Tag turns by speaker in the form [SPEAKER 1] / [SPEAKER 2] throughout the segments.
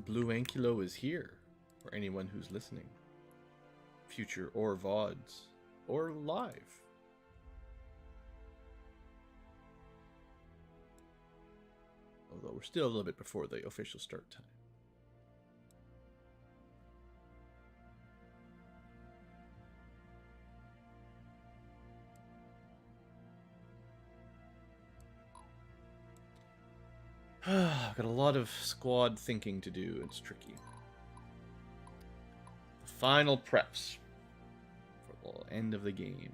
[SPEAKER 1] Blue Ankylo is here for anyone who's listening. Future or VODs or live. Although we're still a little bit before the official start time. I've got a lot of squad thinking to do. It's tricky. The final preps for the end of the game.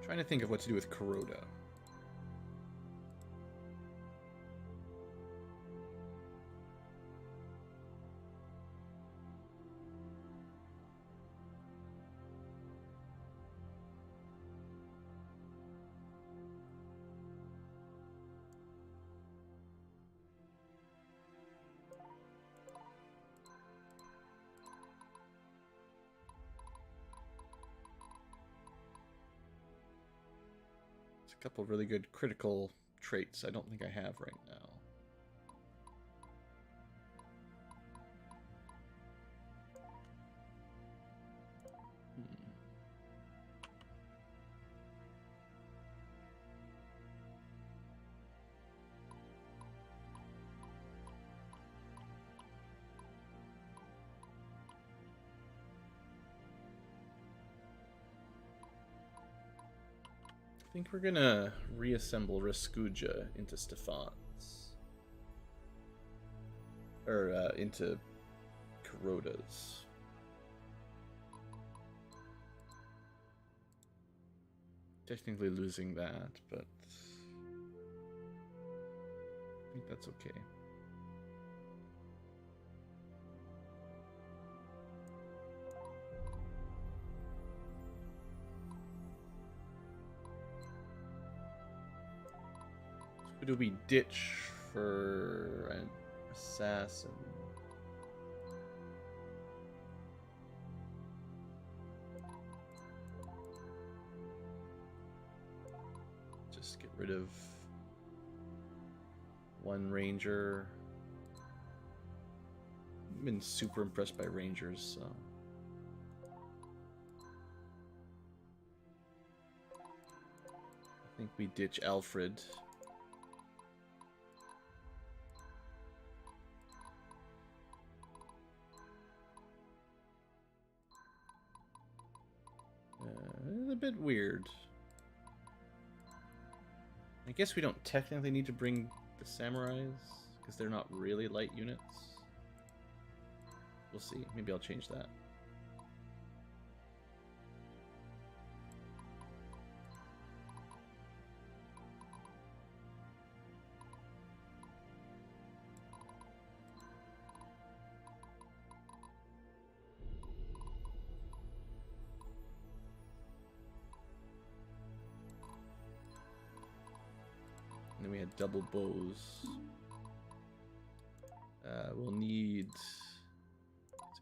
[SPEAKER 1] Trying to think of what to do with Kuroda. A couple really good critical traits I don't think I have right now. I think we're gonna reassemble Raskuja into Stefan's. Or, into Kuroda's. Technically losing that, but I think that's okay. Who do we ditch for an assassin? Just get rid of one ranger. I've been super impressed by rangers, so. I think we ditch Alfred. It's a bit weird. I guess we don't technically need to bring the samurais, because they're not really light units. We'll see. Maybe I'll change that. And then we had double bows. We'll need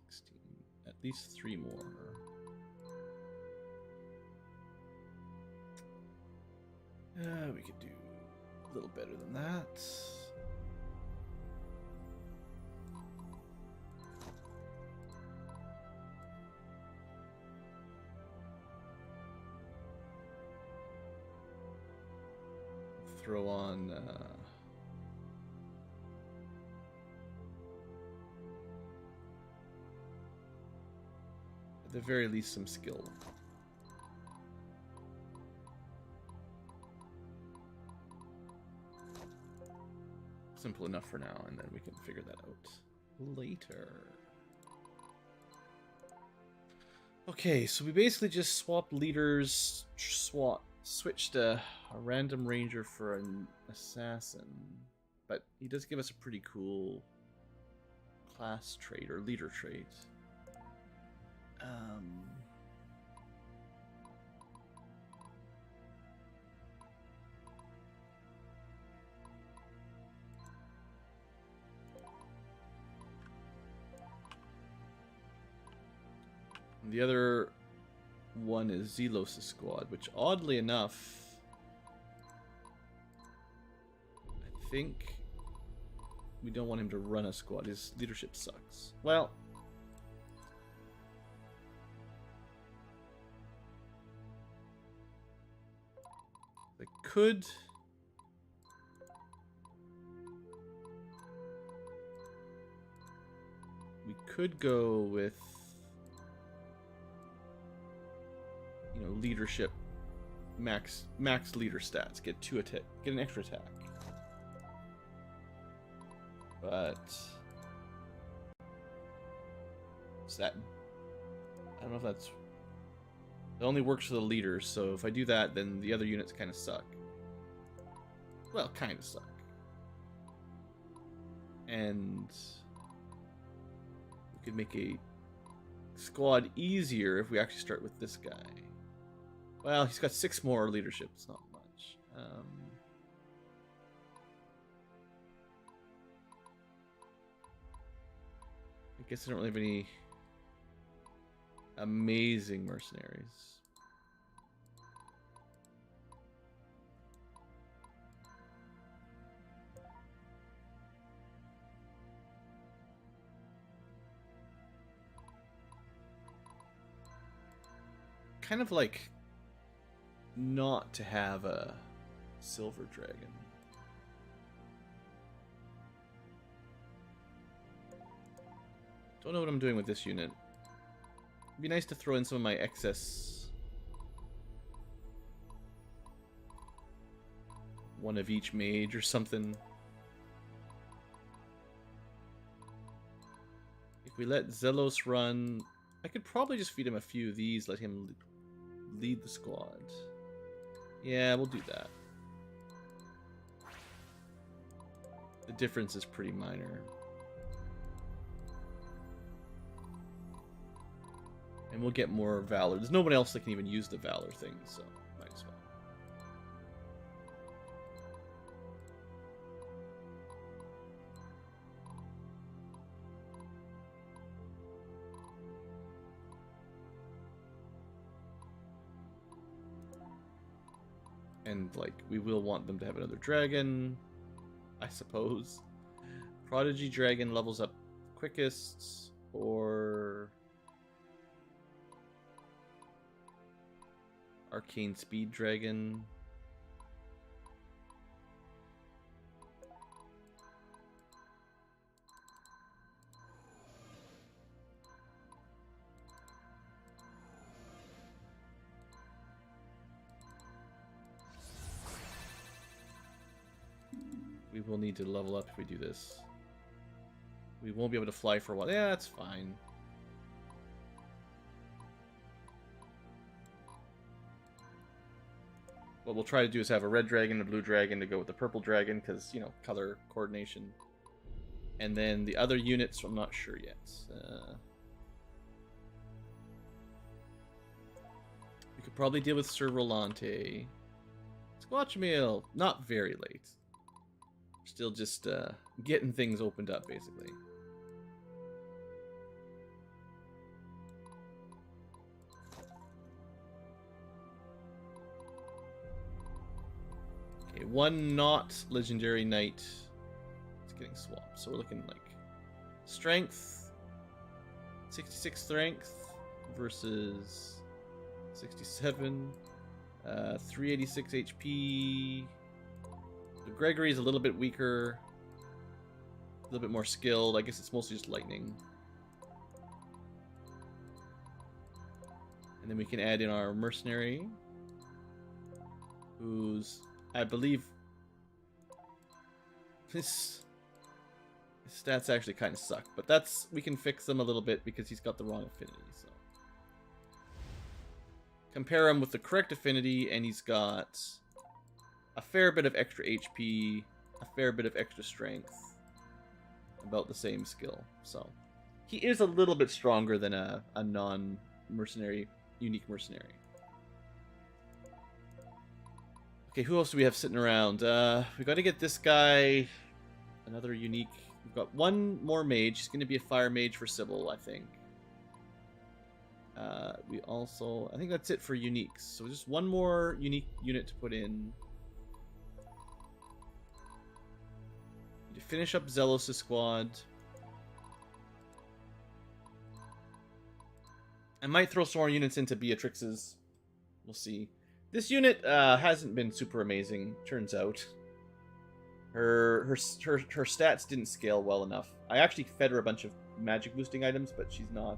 [SPEAKER 1] 16, at least 3 more. We could do a little better than that. Throw on at the very least some skill. Simple enough for now, and then we can figure that out later. Okay, so we basically just swapped leaders, switched a random ranger for an assassin, but he does give us a pretty cool class trait or leader trait. The other one is Zelos' squad, which oddly enough, I think we don't want him to run a squad. His leadership sucks. Well, I could... We could go with... You know, leadership, max leader stats, get an extra attack. But is that, I don't know if that's, it only works for the leaders, so if I do that, then the other units kind of suck. Well, kind of suck. And we could make a squad easier if we actually start with this guy. Well, he's got 6 more leadership. It's not much. I guess I don't really have any amazing mercenaries. Kind of like not to have a silver dragon. Don't know what I'm doing with this unit. It'd be nice to throw in some of my excess. One of each mage or something. If we let Zelos run, I could probably just feed him a few of these, let him lead the squad. Yeah, we'll do that. The difference is pretty minor. And we'll get more Valor. There's nobody else that can even use the Valor thing, so might as well. And, like, we will want them to have another dragon, I suppose. Prodigy Dragon levels up quickest, or... Arcane Speed Dragon. We will need to level up if we do this. We won't be able to fly for a while. Yeah, that's fine. What we'll try to do is have a red dragon and a blue dragon to go with the purple dragon, because, you know, color coordination. And then the other units, I'm not sure yet. We could probably deal with Sir Rolante. Squatch Meal, not very late. Still just getting things opened up, basically. Okay, one not legendary knight is getting swapped. So we're looking like strength, 66 strength versus 67, 386 HP. So Gregory's a little bit weaker, a little bit more skilled. I guess it's mostly just lightning. And then we can add in our mercenary, who's, I believe, his stats actually kind of suck, but that's, we can fix them a little bit because he's got the wrong affinity. So compare him with the correct affinity, and he's got a fair bit of extra HP, a fair bit of extra strength, about the same skill. So he is a little bit stronger than a non-mercenary, unique mercenary. Okay, who else do we have sitting around? We got to get this guy another unique. We've got one more mage. He's going to be a fire mage for Sybil, I think. We also, I think that's it for uniques. So just one more unique unit to put in. To finish up Zelos' squad. I might throw some more units into Beatrix's. We'll see. This unit hasn't been super amazing, turns out. Her stats didn't scale well enough. I actually fed her a bunch of magic boosting items, but she's not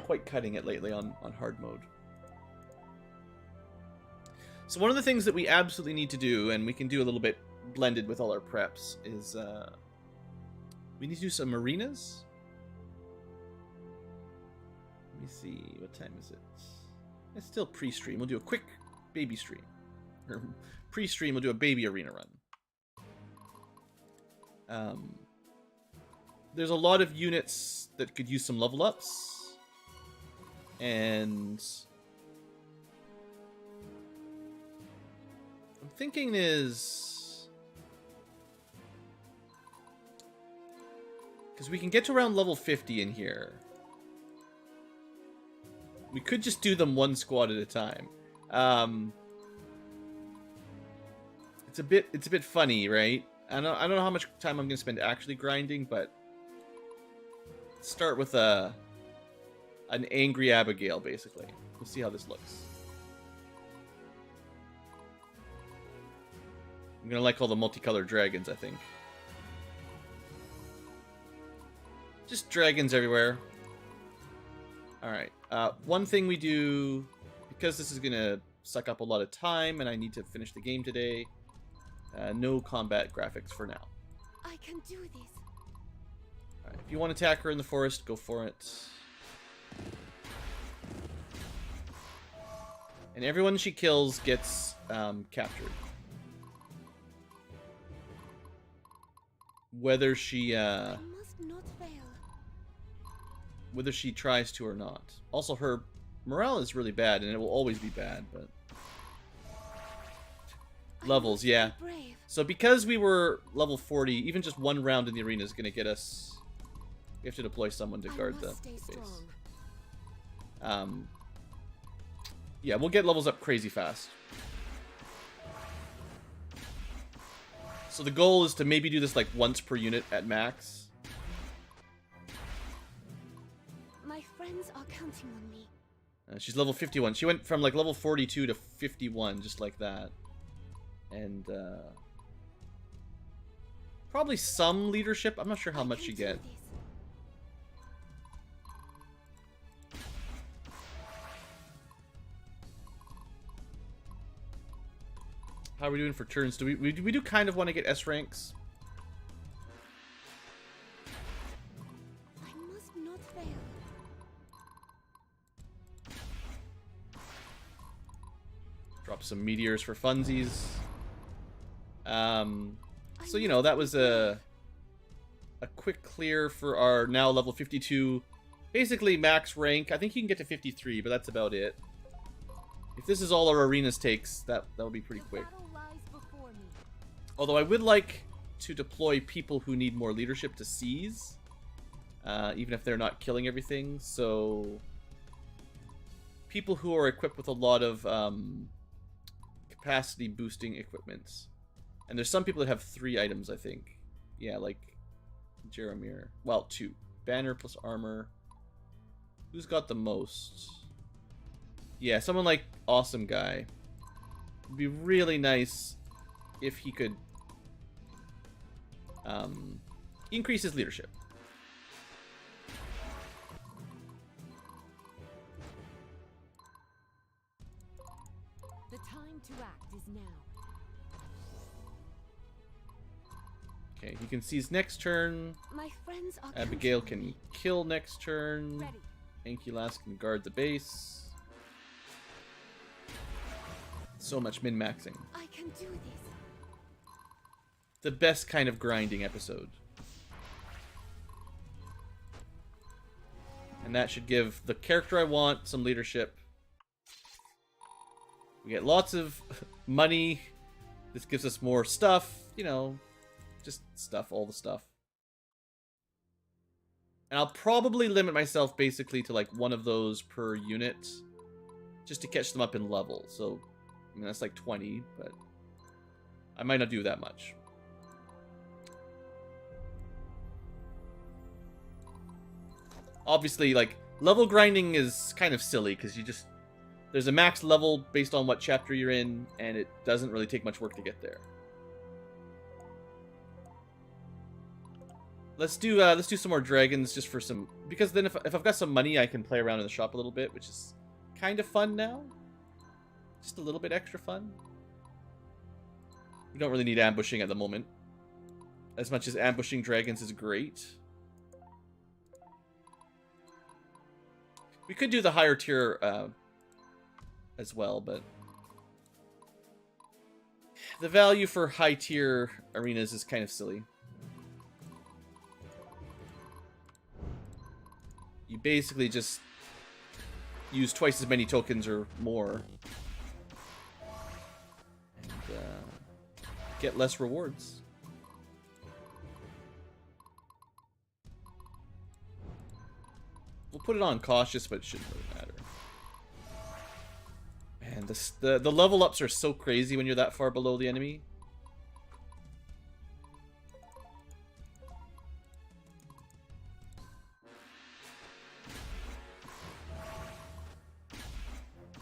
[SPEAKER 1] quite cutting it lately on hard mode. So one of the things that we absolutely need to do, and we can do a little bit blended with all our preps, is we need to do some arenas. Let me see, what time is it? It's still pre-stream. We'll do a quick baby stream. Or pre-stream, we'll do a baby arena run. There's a lot of units that could use some level ups. And I'm thinking is, because we can get to around level 50 in here. We could just do them one squad at a time. It's a bit funny, right? I don't know how much time I'm gonna spend actually grinding, but let's start with an angry Abigail, basically. We'll see how this looks. I'm gonna like all the multicolored dragons, I think. Just dragons everywhere. Alright. One thing we do, because this is gonna suck up a lot of time and I need to finish the game today, no combat graphics for now.
[SPEAKER 2] I can do this.
[SPEAKER 1] Alright, if you want to attack her in the forest, go for it. And everyone she kills gets captured. Whether she
[SPEAKER 2] I must not fail.
[SPEAKER 1] whether she tries to or not. Also, her morale is really bad, and it will always be bad, but levels, yeah. So because we were level 40, even just one round in the arena is going to get us... We have to deploy someone to guard the base. Yeah, we'll get levels up crazy fast. So the goal is to maybe do this like once per unit at max.
[SPEAKER 2] My friends are counting on me.
[SPEAKER 1] She's level 51. She went from like level 42 to 51, just like that. And probably some leadership. I'm not sure how much you get. How are we doing for turns? Do we do kind of want to get S ranks?
[SPEAKER 2] I must not fail.
[SPEAKER 1] Drop some meteors for funsies. So you know, that was a quick clear for our now level 52, basically max rank. I think you can get to 53, but that's about it. If this is all our arenas takes, that'll be pretty quick. Although I would like to deploy people who need more leadership to seize, even if they're not killing everything. So people who are equipped with a lot of capacity boosting equipment. And there's some people that have 3 items, I think. Yeah, like Jeremiah. Well, 2. Banner plus armor. Who's got the most? Yeah, someone like Awesome Guy. It'd be really nice if he could increase his leadership.
[SPEAKER 2] The time to act is now.
[SPEAKER 1] Okay, he can seize next turn.
[SPEAKER 2] My friends are
[SPEAKER 1] Abigail can kill next turn.
[SPEAKER 2] ready.
[SPEAKER 1] Ankylas can guard the base. So much min-maxing.
[SPEAKER 2] I can do this.
[SPEAKER 1] The best kind of grinding episode. And that should give the character I want some leadership. We get lots of money. This gives us more stuff. You know, just stuff, all the stuff. And I'll probably limit myself basically to like one of those per unit. Just to catch them up in level. So, I mean, that's like 20, but I might not do that much. Obviously, like, level grinding is kind of silly, because you just... There's a max level based on what chapter you're in, and it doesn't really take much work to get there. Let's do some more dragons just for some... Because then if I've got some money, I can play around in the shop a little bit, which is kind of fun now. Just a little bit extra fun. We don't really need ambushing at the moment. As much as ambushing dragons is great. We could do the higher tier as well, but the value for high tier arenas is kind of silly. You basically just use twice as many tokens or more and get less rewards. We'll put it on cautious, but it shouldn't really matter. Man, the level ups are so crazy when you're that far below the enemy.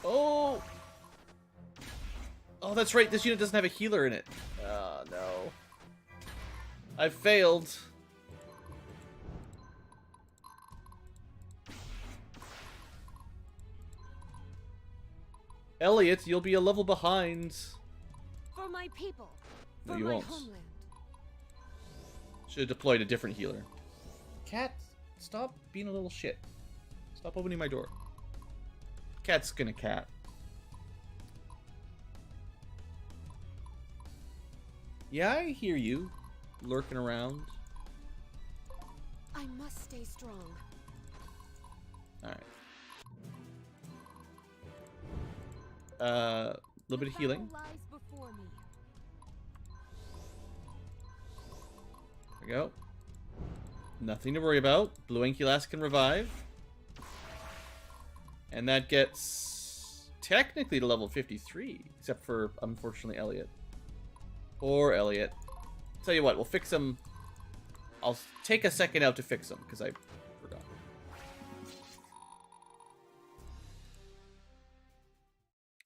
[SPEAKER 1] Oh! Oh, that's right. This unit doesn't have a healer in it. Oh, no. I failed. Elliot, you'll be a level behind.
[SPEAKER 2] For my people.
[SPEAKER 1] No,
[SPEAKER 2] For
[SPEAKER 1] you
[SPEAKER 2] my
[SPEAKER 1] won't.
[SPEAKER 2] homeland.
[SPEAKER 1] Should have deployed a different healer. Cat, stop being a little shit. Stop opening my door. Cat's gonna cat. Yeah, I hear you. Lurking around.
[SPEAKER 2] I must stay strong.
[SPEAKER 1] Alright. A little bit of healing.
[SPEAKER 2] Battle lies before me.
[SPEAKER 1] There we go. Nothing to worry about. Blue Ankylas can revive. And that gets technically to level 53. Except for, unfortunately, Elliot. Poor Elliot. Tell you what, we'll fix him. I'll take a second out to fix him, because I forgot.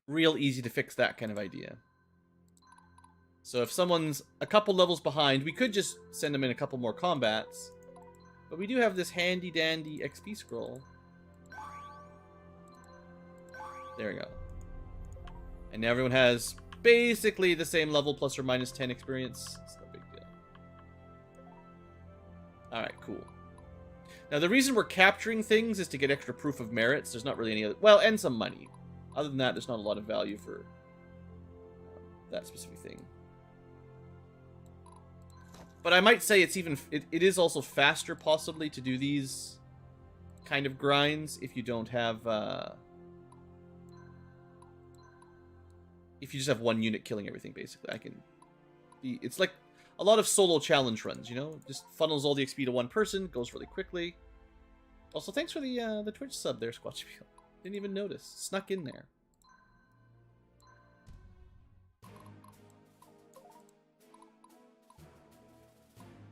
[SPEAKER 1] Real easy to fix that kind of idea. So if someone's a couple levels behind, we could just send them in a couple more combats. But we do have this handy-dandy XP scroll. There we go. And now everyone has basically the same level, plus or minus 10 experience. It's no big deal. Alright, cool. Now the reason we're capturing things is to get extra proof of merits. There's not really any other... Well, and some money. Other than that, there's not a lot of value for that specific thing. But I might say it's even... It is also faster, possibly, to do these kind of grinds if you don't have... if you just have one unit killing everything, basically. I can... It's like a lot of solo challenge runs, you know? Just funnels all the XP to one person, goes really quickly. Also, thanks for the Twitch sub there, Squatchfield. Didn't even notice. Snuck in there.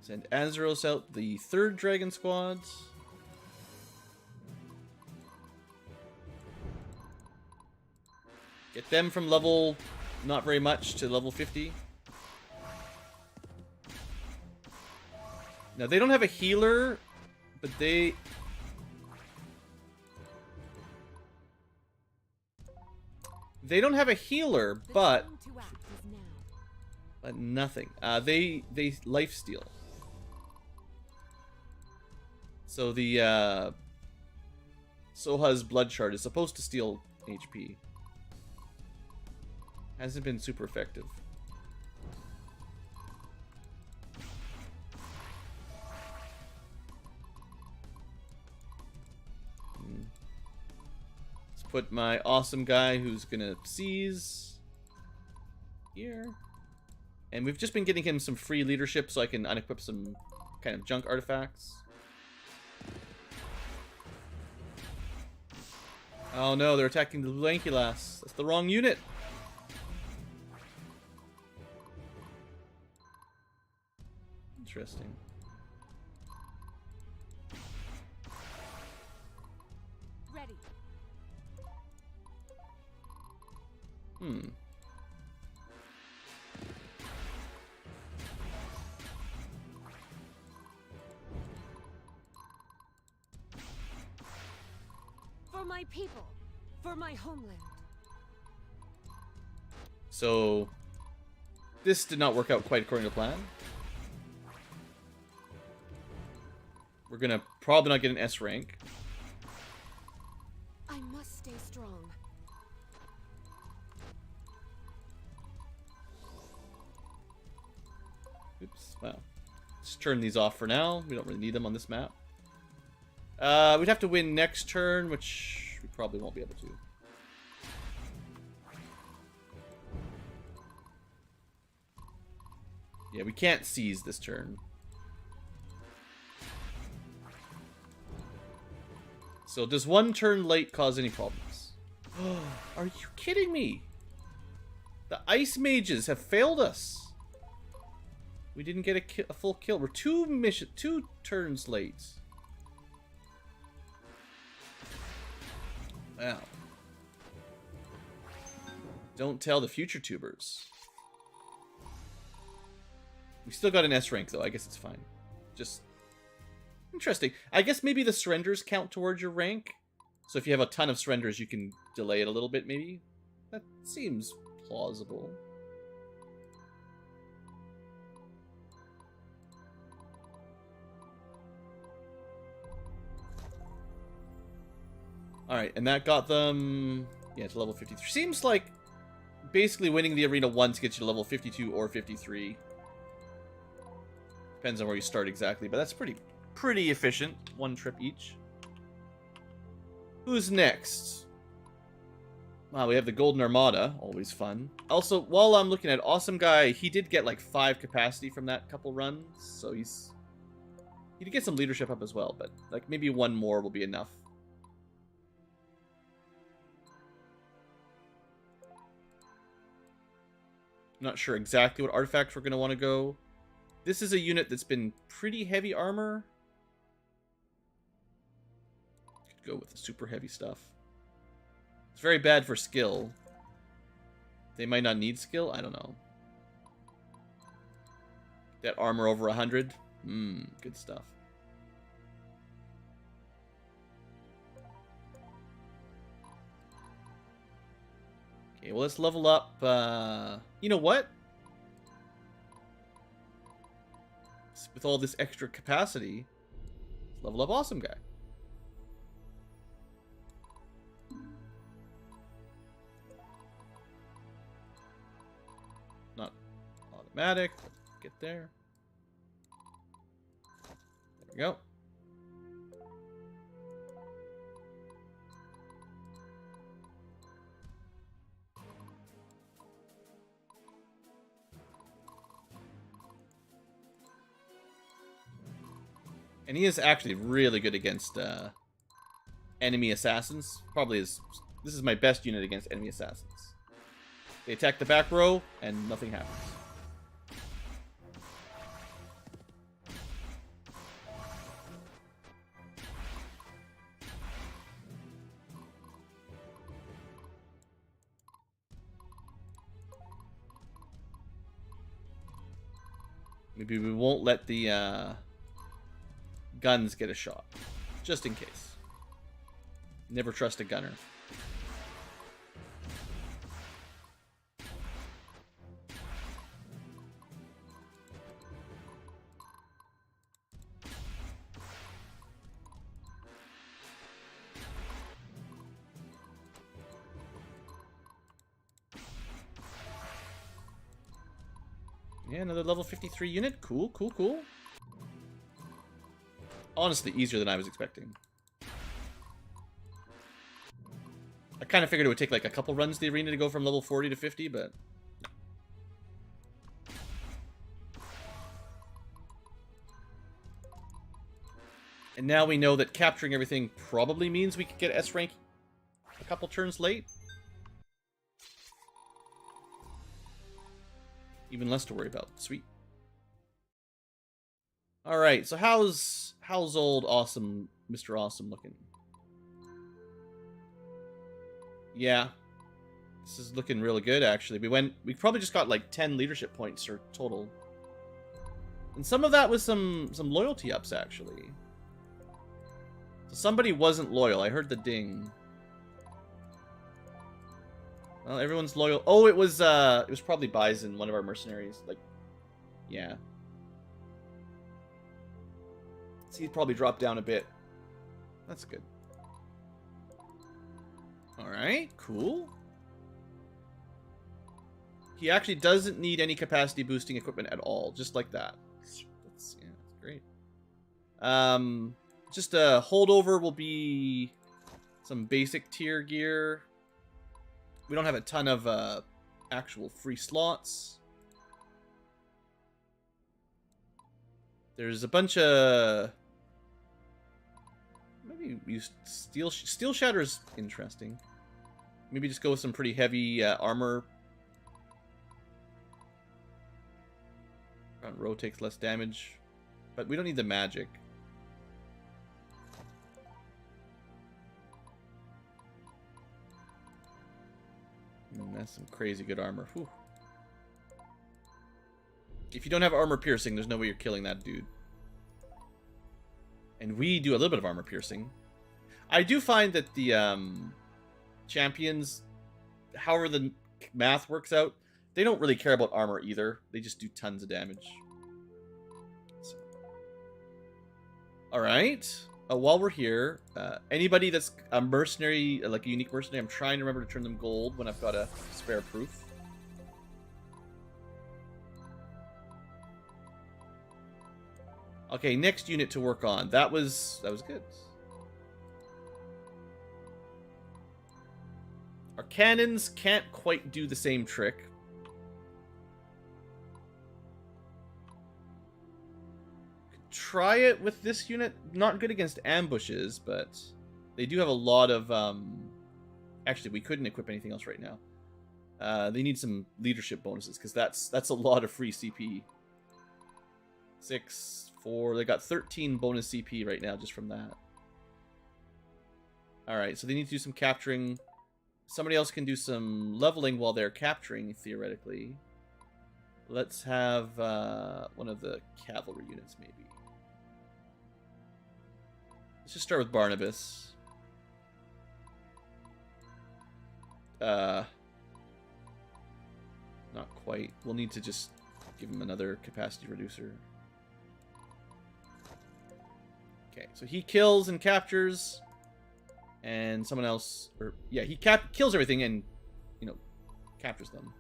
[SPEAKER 1] Send Azeros out the 3rd Dragon Squad. Get them from level not very much to level 50. Now, they don't have a healer, but they... They don't have a healer, but... But nothing. They lifesteal. So the Soha's Blood Shard is supposed to steal HP. Hasn't been super effective. Let's put my awesome guy who's gonna seize here. And we've just been getting him some free leadership so I can unequip some kind of junk artifacts. Oh no, they're attacking the Lanculas. That's the wrong unit. Interesting.
[SPEAKER 2] Ready. For my people, for my homeland.
[SPEAKER 1] So, this did not work out quite according to plan. We're gonna probably not get an S rank.
[SPEAKER 2] I must stay strong.
[SPEAKER 1] Oops, wow. Let's turn these off for now. We don't really need them on this map. We'd have to win next turn, which we probably won't be able to. Yeah, we can't seize this turn. So does one turn late cause any problems? Are you kidding me? The ice mages have failed us. We didn't get a full kill. We're two turns late. Wow. Don't tell the future tubers. We still got an S rank though. I guess it's fine. Just interesting. I guess maybe the surrenders count towards your rank. So if you have a ton of surrenders, you can delay it a little bit, maybe. That seems plausible. Alright, and that got them, yeah, to level 53. Seems like basically winning the arena once gets you to level 52 or 53. Depends on where you start exactly, but that's pretty efficient. One trip each. Who's next? Wow, we have the Golden Armada. Always fun. Also, while I'm looking at Awesome Guy, he did get like 5 capacity from that couple runs, so he did get some leadership up as well, but like maybe one more will be enough. Not sure exactly what artifacts we're going to want to go. This is a unit that's been pretty heavy armor. Could go with the super heavy stuff. It's very bad for skill. They might not need skill. I don't know. That armor over 100. Good stuff. Okay, well, let's level up. You know what? With all this extra capacity, let's level up Awesome Guy. Not automatic. Let's get there. There we go. And he is actually really good against enemy assassins. Probably this is my best unit against enemy assassins. They attack the back row, and nothing happens. Maybe we won't let the guns get a shot, just in case. Never trust a gunner. Yeah, another level 53 unit. Cool, cool, cool. Honestly, easier than I was expecting. I kind of figured it would take like a couple runs the arena to go from level 40 to 50, but... And now we know that capturing everything probably means we could get S rank a couple turns late. Even less to worry about. Sweet. Alright, so how's old awesome Mr. Awesome looking? Yeah. This is looking really good, actually. We probably just got like 10 leadership points or total. And some of that was some loyalty ups, actually. So somebody wasn't loyal. I heard the ding. Well, everyone's loyal. Oh, it was probably Bison, one of our mercenaries. Like, yeah. So he'd probably drop down a bit. That's good. Alright, cool. He actually doesn't need any capacity boosting equipment at all, just like that. That's great. Just a holdover will be some basic tier gear. We don't have a ton of actual free slots. There's a bunch of... Maybe use Steel Shatter's interesting. Maybe just go with some pretty heavy armor. Front row takes less damage. But we don't need the magic. That's some crazy good armor. Whew. If you don't have armor piercing, there's no way you're killing that dude. And we do a little bit of armor piercing. I do find that the champions, however the math works out, they don't really care about armor either. They just do tons of damage. So. Alright. While we're here, anybody that's a mercenary, like a unique mercenary, I'm trying to remember to turn them gold when I've got a spare proof. Okay, next unit to work on. That was good. Our cannons can't quite do the same trick. Could try it with this unit. Not good against ambushes, but they do have a lot of... Actually, we couldn't equip anything else right now. They need some leadership bonuses, because that's a lot of free CP. 6, 4... They got 13 bonus CP right now just from that. Alright, so they need to do some capturing... Somebody else can do some leveling while they're capturing, theoretically. Let's have one of the cavalry units, maybe. Let's just start with Barnabas. Not quite. We'll need to just give him another capacity reducer. Okay, so he kills and captures... And someone else, or yeah, he kills everything and, you know, captures them.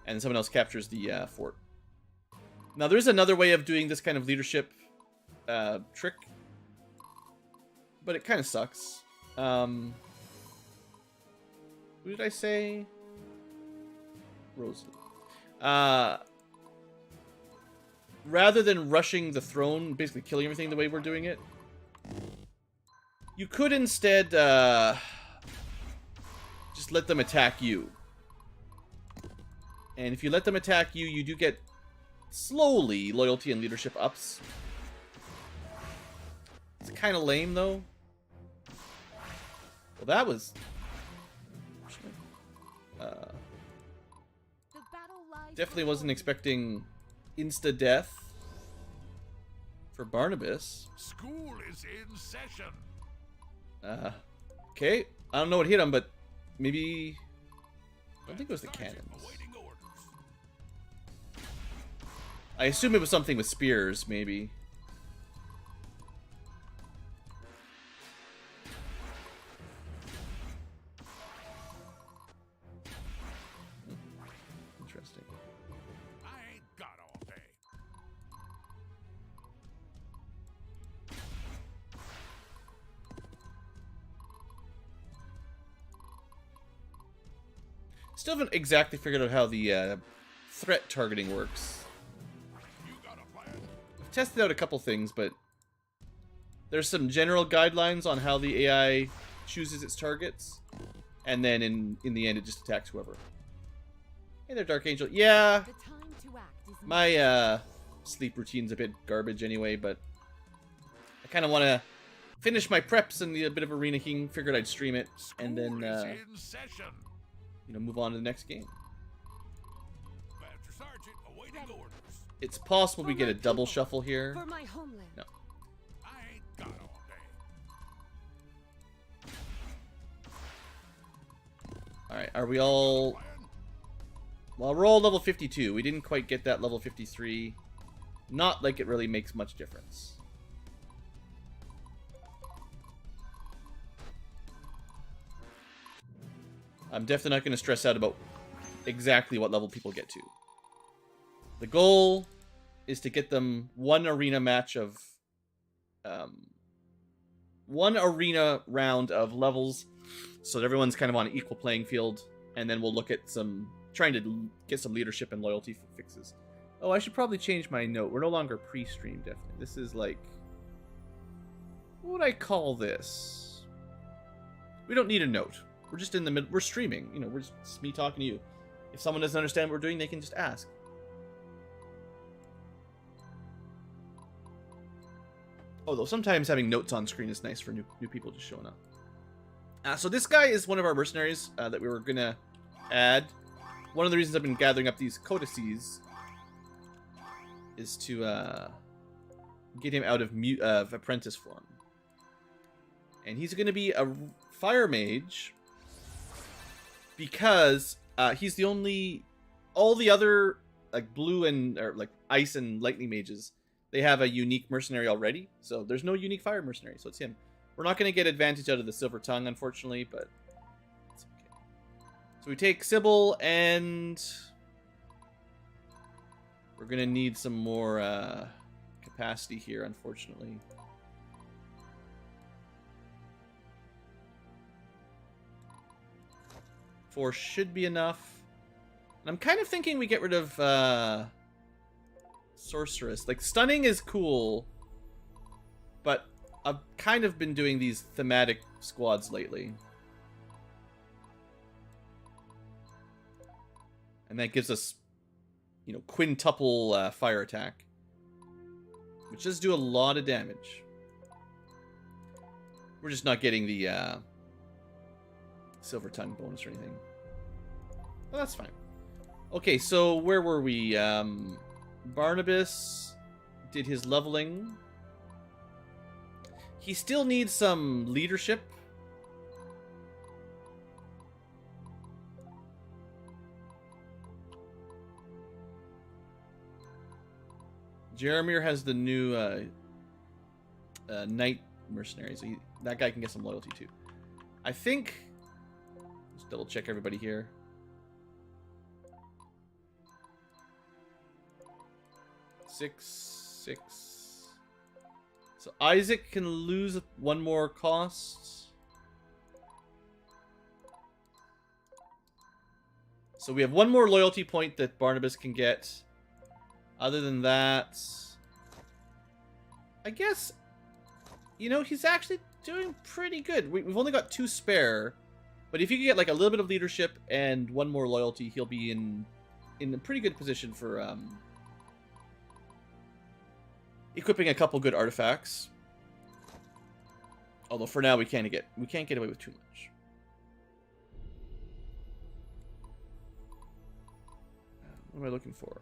[SPEAKER 1] And someone else captures the fort. Now, there's another way of doing this kind of leadership trick. But it kind of sucks. Who did I say? Rosalie. Rather than rushing the throne, basically killing everything the way we're doing it, you could instead just let them attack you. And if you let them attack you, you do get slowly loyalty and leadership ups. It's kind of lame, though. Well, that was... definitely wasn't expecting insta-death for Barnabas.
[SPEAKER 3] School is in session.
[SPEAKER 1] Okay. I don't know what hit him, but maybe... I don't think it was the cannons. I assume it was something with spears, maybe. Interesting.
[SPEAKER 3] I ain't got all day.
[SPEAKER 1] Still haven't exactly figured out how the threat targeting works.
[SPEAKER 3] You got a plan?
[SPEAKER 1] I've tested out a couple things, but there's some general guidelines on how the AI chooses its targets, and then in the end it just attacks whoever. Hey there, Dark Angel. Yeah,
[SPEAKER 2] The time to act is now.
[SPEAKER 1] my sleep routine's a bit garbage anyway, but I kind of want to finish my preps and a bit of Arena King. Figured I'd stream it and then
[SPEAKER 3] School is in session.
[SPEAKER 1] move on to the next game.
[SPEAKER 3] Master Sergeant, awaiting orders.
[SPEAKER 1] It's possible we
[SPEAKER 2] For
[SPEAKER 1] get
[SPEAKER 2] my
[SPEAKER 1] a double
[SPEAKER 2] people.
[SPEAKER 1] shuffle here.
[SPEAKER 2] For my homeland.
[SPEAKER 1] No.
[SPEAKER 3] I ain't got all day.
[SPEAKER 1] All right, are we all?
[SPEAKER 3] Plan?
[SPEAKER 1] Well, we're all level 52. We didn't quite get that level 53. Not like it really makes much difference. I'm definitely not going to stress out about exactly what level people get to. The goal is to get them one arena match of... one arena round of levels so that everyone's kind of on an equal playing field, and then we'll look at trying to get some leadership and loyalty fixes. Oh, I should probably change my note. We're no longer pre-stream, definitely. This is like... What would I call this? We don't need a note. We're just in the middle. We're streaming. We're just me talking to you. If someone doesn't understand what we're doing, they can just ask. Although sometimes having notes on screen is nice for new people just showing up. So this guy is one of our mercenaries that we were going to add. One of the reasons I've been gathering up these codices is to get him out of apprentice form. And he's going to be a fire mage because he's the only... All the other like blue and or like ice and lightning mages, they have a unique mercenary already. So there's no unique fire mercenary, so it's him. We're not going to get advantage out of the Silver Tongue, unfortunately, but it's okay. So we take Sybil, and we're going to need some more capacity here, unfortunately. 4 should be enough. And I'm kind of thinking we get rid of Sorceress. Like, Stunning is cool, but I've kind of been doing these thematic squads lately. And that gives us, quintuple fire attack, which does do a lot of damage. We're just not getting the Silver Tongue bonus or anything. Well, that's fine. Okay, so where were we? Barnabas did his leveling. He still needs some leadership. Jeremiah has the new Knight mercenary, so that guy can get some loyalty too. I think... Let's double check everybody here. Six. So Isaac can lose 1 more cost. So we have 1 more loyalty point that Barnabas can get. Other than that, I guess, he's actually doing pretty good. We've only got 2 spare, but if you can get like a little bit of leadership and 1 more loyalty, he'll be in a pretty good position for equipping a couple good artifacts. Although for now we can't get away with too much. What am I looking for?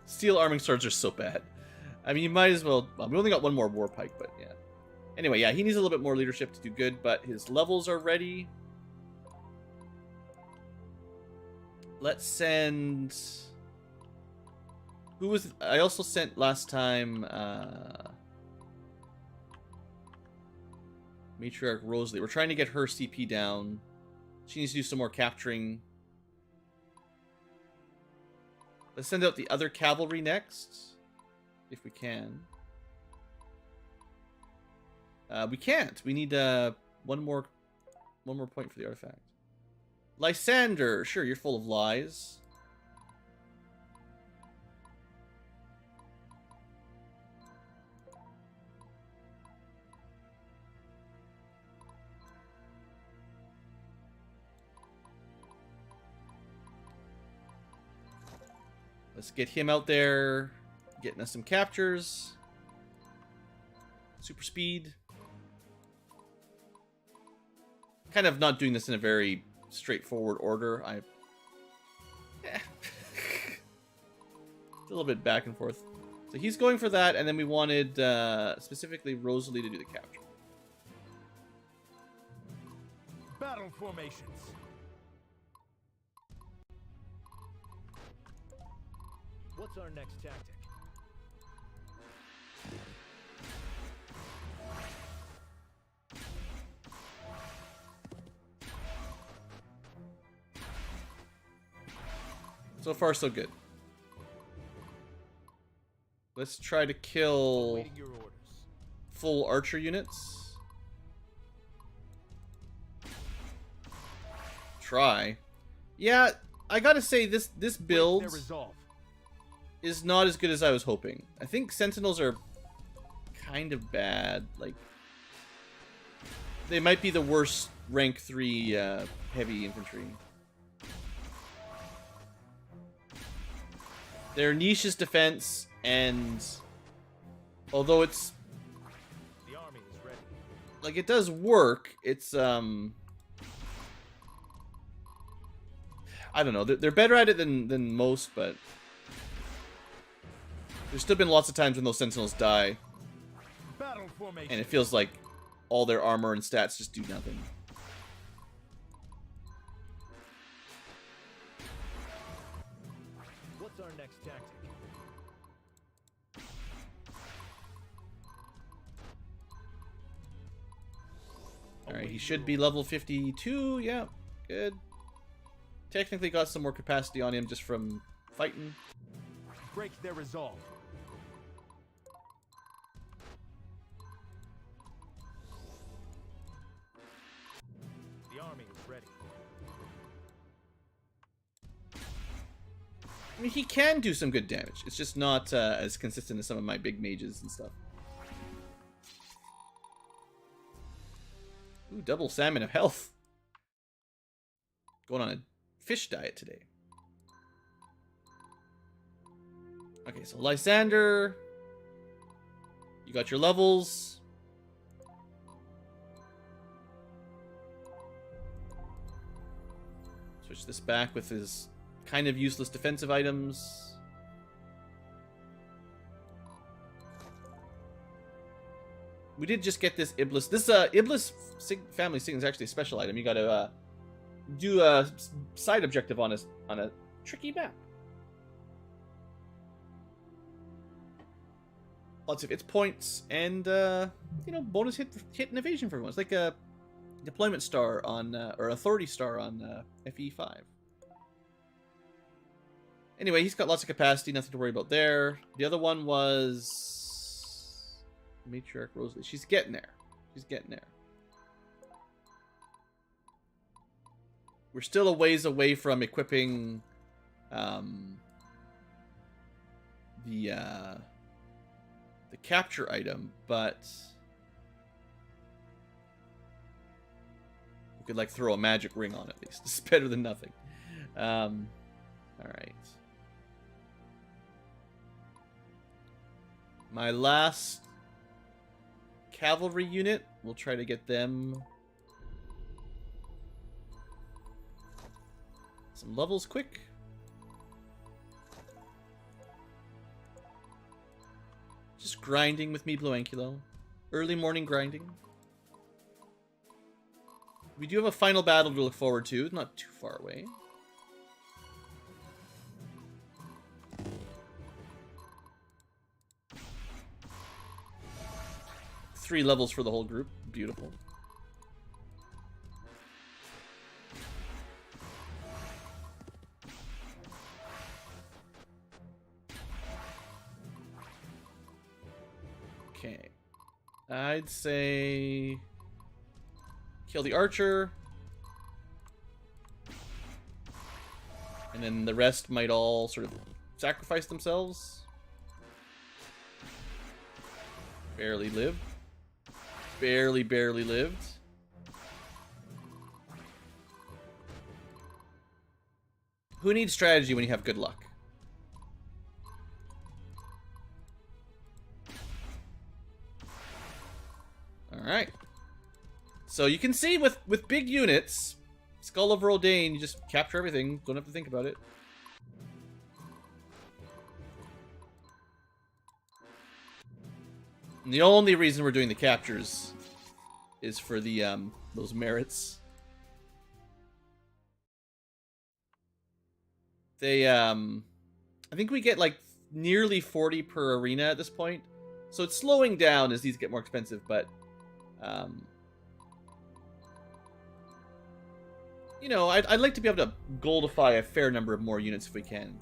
[SPEAKER 1] Steel arming swords are so bad. I mean, you might as well... Well, we only got 1 more war pike, but yeah. Anyway, yeah, he needs a little bit more leadership to do good, but his levels are ready. Let's send... Who was... I also sent last time... Matriarch Rosalie. We're trying to get her CP down. She needs to do some more capturing. Let's send out the other cavalry next. If we can. We can't. We need one more point for the artifact. Lysander. Sure, you're full of lies. Let's get him out there, getting us some captures. Super speed. Kind of not doing this in a very straightforward order. A little bit back and forth. So he's going for that, and then we wanted specifically Rosalie to do the capture.
[SPEAKER 3] Battle formations.
[SPEAKER 4] What's our next tactic?
[SPEAKER 1] So far, so good. Let's try to kill
[SPEAKER 4] Awaiting your orders.
[SPEAKER 1] full archer units. Try. Yeah, I gotta say, this build
[SPEAKER 4] Their resolve.
[SPEAKER 1] is not as good as I was hoping. I think Sentinels are kind of bad. Like, they might be the worst rank 3 heavy infantry. Their niche is defense, and although it's
[SPEAKER 4] The army is ready.
[SPEAKER 1] like it does work, it's I don't know. They're better at it than most, but there's still been lots of times when those Sentinels die,
[SPEAKER 3] Battle formation.
[SPEAKER 1] and it feels like all their armor and stats just do nothing.
[SPEAKER 4] What's our next tactic?
[SPEAKER 1] Alright, he should be level 52. Yeah, good. Technically got some more capacity on him just from fighting.
[SPEAKER 4] Break their resolve. The army is ready.
[SPEAKER 1] I mean, he can do some good damage. It's just not as consistent as some of my big mages and stuff. Ooh, double salmon of health. Going on a fish diet today. Okay, so Lysander. You got your levels. Switch this back with his kind of useless defensive items. We did just get this Iblis. This Iblis family signet is actually a special item. You gotta do a side objective on a tricky map. Lots of its points and you know, bonus hit and evasion for everyone. It's like a deployment star on or authority star on FE5. Anyway, he's got lots of capacity, nothing to worry about there. The other one was Matriarch Rosalie. She's getting there. She's getting there. We're still a ways away from equipping the capture item, but we could like throw a magic ring on it at least. It's better than nothing. All right. My last cavalry unit, we'll try to get them some levels quick. Just grinding with me, Blue Ankylo. Early morning grinding. We do have a final battle to look forward to. It's not too far away. 3 levels for the whole group. Beautiful. Okay. I'd say kill the archer. And then the rest might all sort of sacrifice themselves. Barely lived. Barely lived. Who needs strategy when you have good luck? Alright. So you can see with big units, Skull of Rodane, you just capture everything. Don't have to think about it. And the only reason we're doing the captures is for the those merits. They I think we get like nearly 40 per arena at this point. So it's slowing down as these get more expensive, but you know, I'd like to be able to goldify a fair number of more units if we can.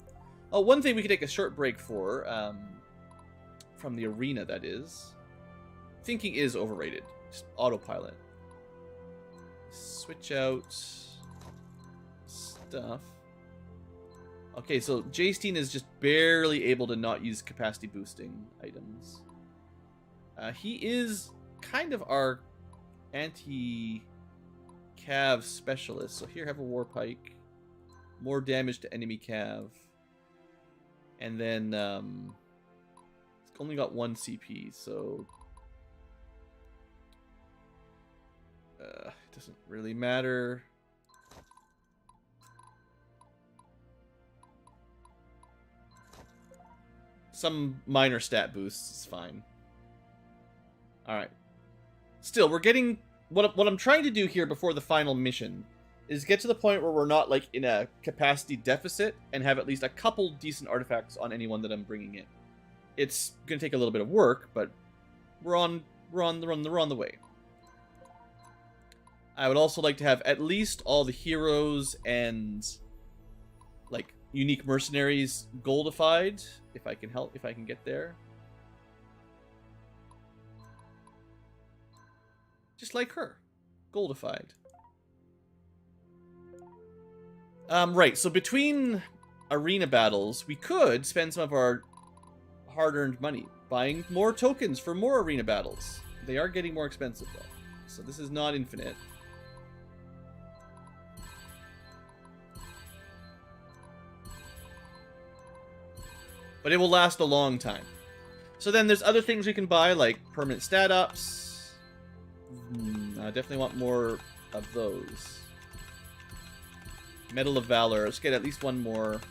[SPEAKER 1] Oh, one thing we could take a short break for, from the arena, that is. Thinking is overrated. Just autopilot. Switch out stuff. Okay, so Jastein is just barely able to not use capacity boosting items. He is kind of our anti-cav specialist. So here, have a war pike. More damage to enemy cav. And then it's only got 1 CP, so it doesn't really matter. Some minor stat boosts is fine. Alright. Still, we're getting... What I'm trying to do here before the final mission is get to the point where we're not, like, in a capacity deficit and have at least a couple decent artifacts on anyone that I'm bringing in. It's going to take a little bit of work, but we're on the way. I would also like to have at least all the heroes and, like, unique mercenaries goldified, if I can help, if I can get there. Just like her. Goldified. Right, so between arena battles, we could spend some of our hard-earned money buying more tokens for more arena battles. They are getting more expensive, though. So this is not infinite. But it will last a long time. So then there's other things we can buy, like permanent stat ups. I definitely want more of those. Medal of Valor. Let's get at least one more.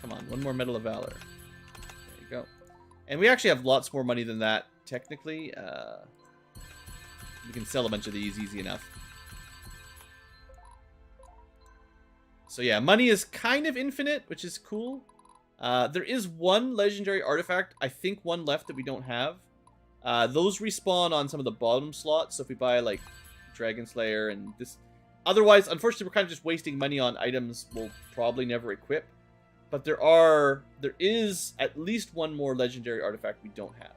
[SPEAKER 1] Come on, one more Medal of Valor. There you go. And we actually have lots more money than that, technically. We can sell a bunch of these easy enough. So yeah, money is kind of infinite, which is cool. There is one legendary artifact, I think one left that we don't have. Those respawn on some of the bottom slots, so if we buy, like, Dragon Slayer and this... Otherwise, unfortunately, we're kind of just wasting money on items we'll probably never equip. But there is at least one more legendary artifact we don't have.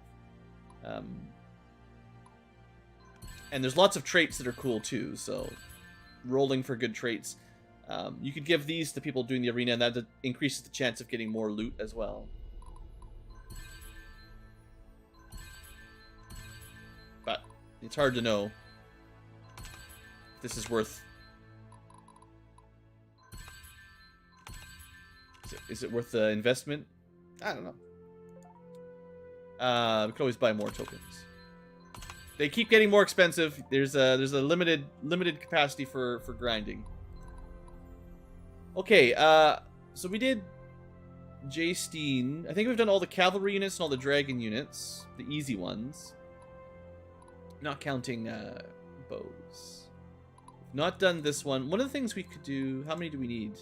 [SPEAKER 1] And there's lots of traits that are cool, too, so... Rolling for good traits. You could give these to people doing the arena, and that increases the chance of getting more loot as well. But it's hard to know if this is worth... Is it worth the investment? I don't know. We could always buy more tokens. They keep getting more expensive. There's a limited capacity for grinding. Okay, so we did Jastein. I think we've done all the cavalry units and all the dragon units. The easy ones. Not counting bows. Not done this one. One of the things we could do... How many do we need?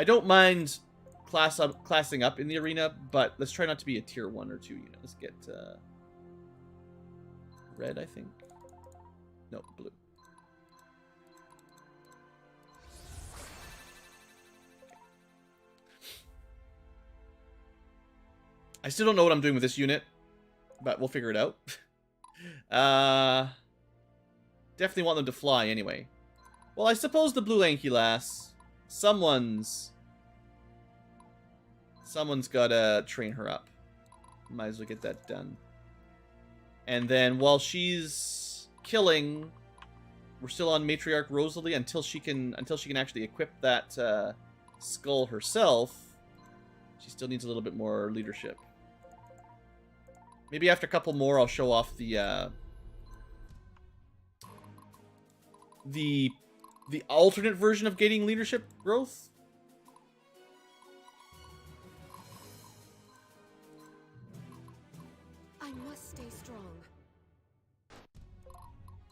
[SPEAKER 1] I don't mind classing up in the arena, but let's try not to be a tier 1 or 2 unit. Let's get red, I think. No, blue. I still don't know what I'm doing with this unit, but we'll figure it out. Definitely want them to fly anyway. Well, I suppose the blue lanky lass, someone's gotta train her up. Might as well get that done. And then while she's killing, we're still on Matriarch Rosalie until she can actually equip that skull herself. She still needs a little bit more leadership. Maybe after a couple more, I'll show off the alternate version of gaining leadership growth.
[SPEAKER 2] I must stay strong.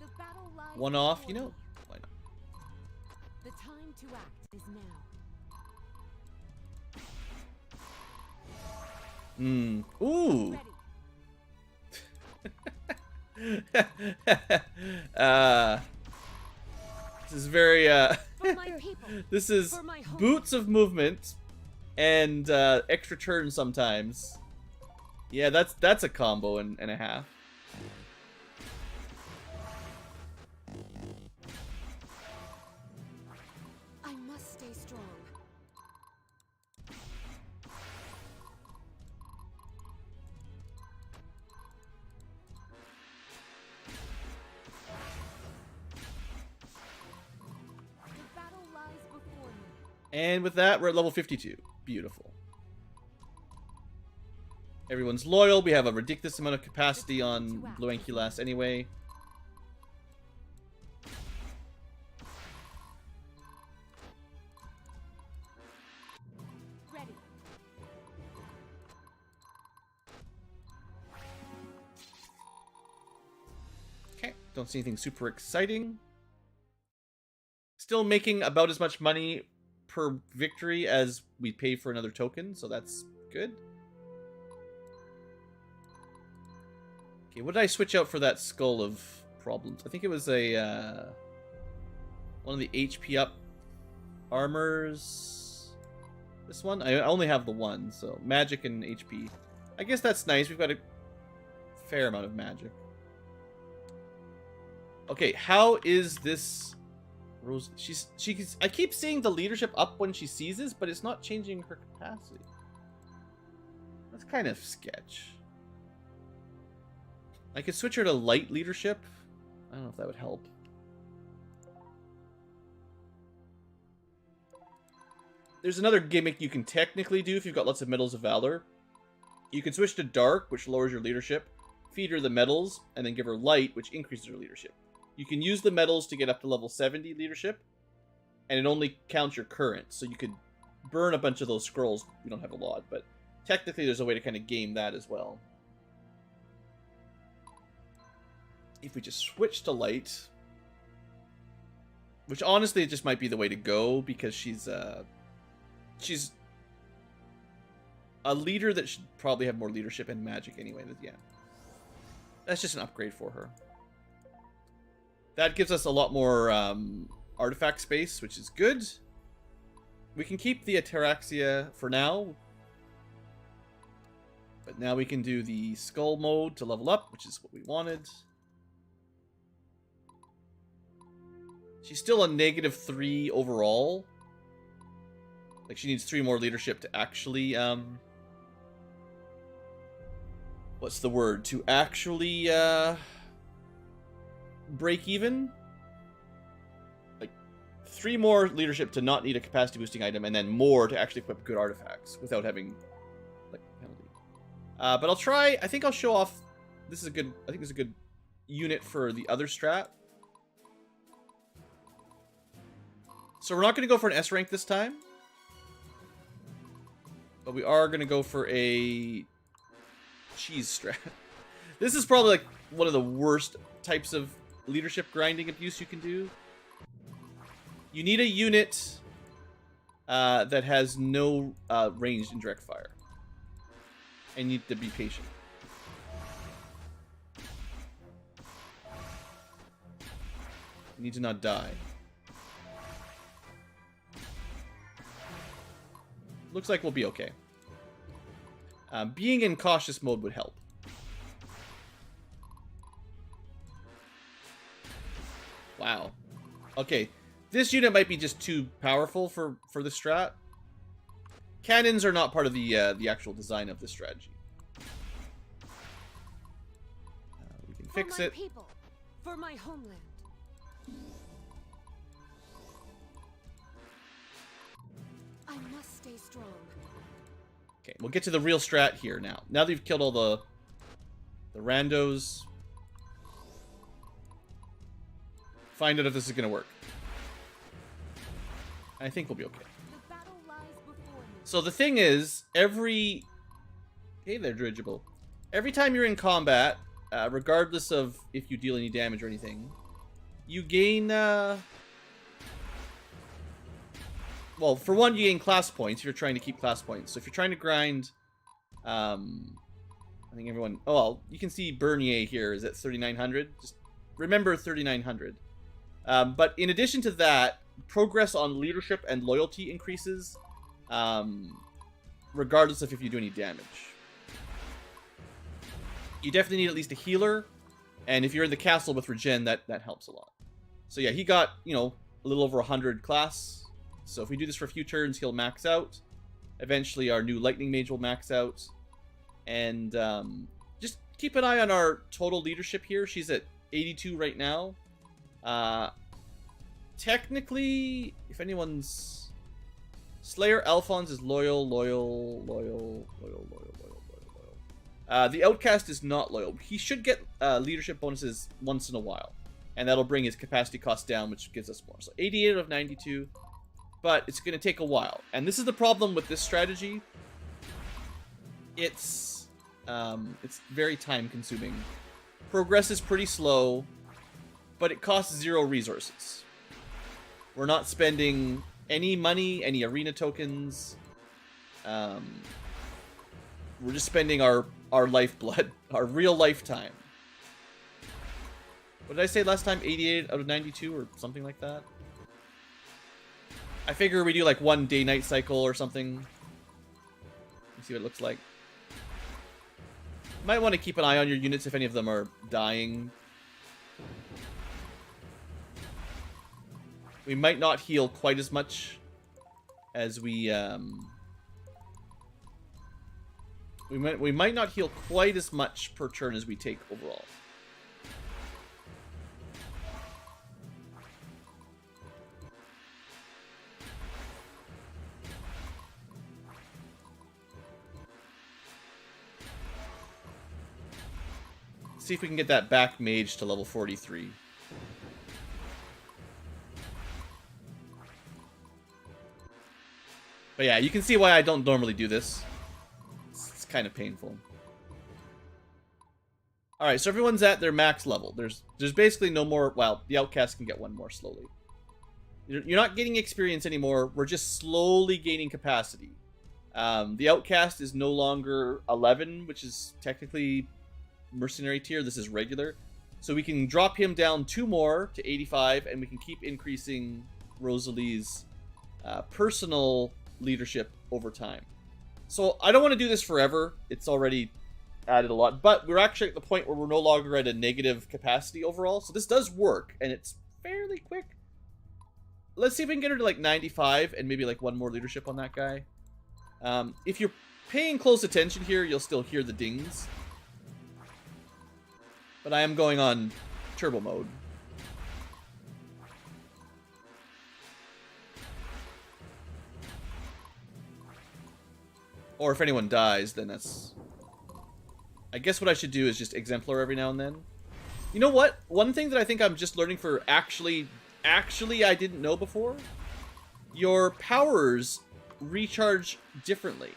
[SPEAKER 2] The battle lies
[SPEAKER 1] One off,
[SPEAKER 2] before
[SPEAKER 1] you know?
[SPEAKER 2] me.
[SPEAKER 1] Why not?
[SPEAKER 2] The time to act is now.
[SPEAKER 1] Ooh.
[SPEAKER 2] Ready.
[SPEAKER 1] This is very
[SPEAKER 2] For my people.
[SPEAKER 1] this is
[SPEAKER 2] For my home.
[SPEAKER 1] boots of movement and extra turn sometimes. Yeah, that's a combo and a half.
[SPEAKER 2] I must stay strong. The battle lies before me.
[SPEAKER 1] And with that, we're at level 52. Beautiful. Everyone's loyal. We have a ridiculous amount of capacity on Blue Ankylas anyway.
[SPEAKER 2] Ready.
[SPEAKER 1] Okay, don't see anything super exciting. Still making about as much money per victory as we pay for another token, so that's good. Okay, what did I switch out for that Skull of Problems? I think it was a one of the HP up armors. This one? I only have the one, so magic and HP. I guess that's nice. We've got a fair amount of magic. Okay, how is this Rose? I keep seeing the leadership up when she seizes, but it's not changing her capacity. That's kind of sketch. I could switch her to light leadership. I don't know if that would help. There's another gimmick you can technically do if you've got lots of Medals of Valor. You can switch to dark, which lowers your leadership, feed her the medals, and then give her light, which increases her leadership. You can use the medals to get up to level 70 leadership, and it only counts your current, so you could burn a bunch of those scrolls. We don't have a lot, but technically there's a way to kind of game that as well. If we just switch to light, which honestly it just might be the way to go, because she's a leader that should probably have more leadership and magic anyway. Yeah, that's just an upgrade for her. That gives us a lot more artifact space, which is good. We can keep the Ataraxia for now, but now we can do the skull mode to level up, which is what we wanted. She's still a -3 overall. Like, she needs 3 more leadership to actually, what's the word? To actually, break even? Like, 3 more leadership to not need a capacity boosting item, and then more to actually equip good artifacts without having, like, penalty. But I'll try, I think I'll show off, this is a good, I think this is a good unit for the other strat. So we're not going to go for an S rank this time. But we are going to go for a cheese strat. This is probably like one of the worst types of leadership grinding abuse you can do. You need a unit that has no ranged indirect fire. And you need to be patient. You need to not die. Looks like we'll be okay. Being in cautious mode would help. Wow. Okay. This unit might be just too powerful for the strat. Cannons are not part of the actual design of this strategy. We can fix
[SPEAKER 2] for my
[SPEAKER 1] it.
[SPEAKER 2] People, for my homeland. I must stay strong.
[SPEAKER 1] Okay, we'll get to the real strat here now. Now that you've killed all the randos, find out if this is gonna work. I think we'll be okay.
[SPEAKER 2] The battle lies before me.
[SPEAKER 1] So the thing is, hey there, dirigible. Every time you're in combat, regardless of if you deal any damage or anything, you gain. Well, for one, you gain class points if you're trying to keep class points. So if you're trying to grind, I think everyone. Oh, well, you can see Bernier here is at 3,900. Just remember 3,900. But in addition to that, progress on leadership and loyalty increases, regardless of if you do any damage. You definitely need at least a healer, and if you're in the castle with regen, that helps a lot. So yeah, he got, you know, a little over 100 class. So if we do this for a few turns, he'll max out. Eventually, our new lightning mage will max out, and just keep an eye on our total leadership here. She's at 82 right now. Technically, if anyone's... Slayer Alphonse is loyal. The Outcast is not loyal. He should get leadership bonuses once in a while. And that'll bring his capacity cost down, which gives us more. So 88 out of 92. But it's going to take a while. And this is the problem with this strategy. It's very time consuming. Progress is pretty slow, but it costs 0 resources. We're not spending any money, any arena tokens. We're just spending our lifeblood, our real lifetime. What did I say last time? 88 out of 92 or something like that? I figure we do like one day-night cycle or something. Let's see what it looks like. Might want to keep an eye on your units if any of them are dying. We might not heal quite as much as we might not heal quite as much per turn as we take overall. See if we can get that back mage to level 43. But yeah, you can see why I don't normally do this. It's kind of painful. Alright, so everyone's at their max level. There's basically no more... Well, the Outcast can get one more slowly. You're not getting experience anymore. We're just slowly gaining capacity. The Outcast is no longer 11, which is technically mercenary tier. This is regular. So we can drop him down 2 more to 85, and we can keep increasing Rosalie's personal leadership over time. So I don't want to do this forever. It's already added a lot, but we're actually at the point where we're no longer at a negative capacity overall. So this does work, and it's fairly quick. Let's see if we can get her to like 95 and maybe like 1 more leadership on that guy. If you're paying close attention here, you'll still hear the dings. But I am going on turbo mode. Or if anyone dies, then that's... I guess what I should do is just exemplar every now and then. You know what? One thing that I think I'm just learning for actually I didn't know before. Your powers recharge differently.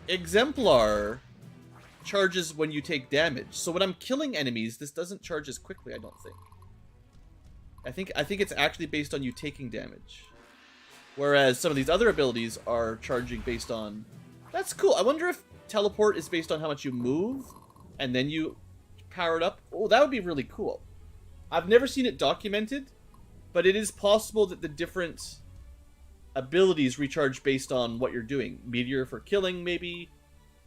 [SPEAKER 1] Exemplar charges when you take damage. So when I'm killing enemies, this doesn't charge as quickly, I don't think. I think it's actually based on you taking damage. Whereas some of these other abilities are charging based on... That's cool. I wonder if teleport is based on how much you move, and then you power it up. Oh, that would be really cool. I've never seen it documented, but it is possible that the different abilities recharge based on what you're doing. Meteor for killing, maybe.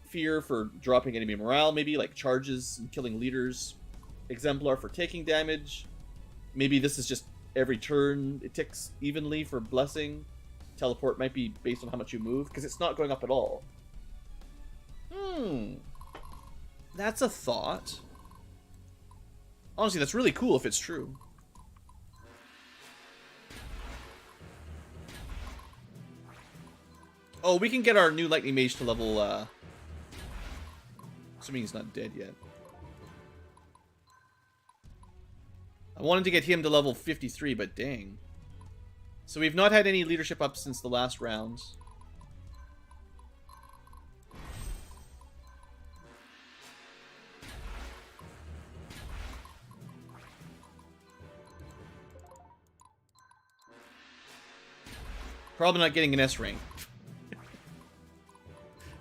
[SPEAKER 1] Fear for dropping enemy morale, maybe. Like charges and killing leaders. Exemplar for taking damage. Maybe this is just every turn it ticks evenly for blessing. Teleport might be based on how much you move, because it's not going up at all. That's a thought. Honestly, that's really cool if it's true. Oh, we can get our new Lightning Mage to level, assuming he's not dead yet. I wanted to get him to level 53, but dang. So we've not had any leadership up since the last round. Probably not getting an S rank.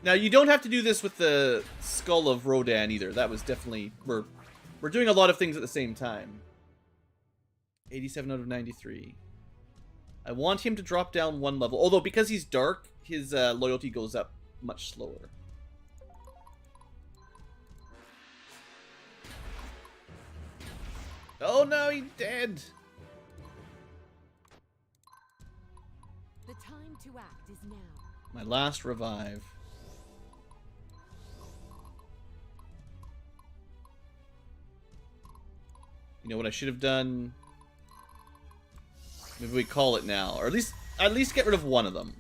[SPEAKER 1] Now, you don't have to do this with the Skull of Rodan either. That was definitely... We're doing a lot of things at the same time. 87 out of 93. I want him to drop down one level. Although, because he's dark, his loyalty goes up much slower. Oh no, he's dead!
[SPEAKER 2] The time to act is now.
[SPEAKER 1] My last revive. You know what I should have done? Maybe we call it now, or at least get rid of one of them.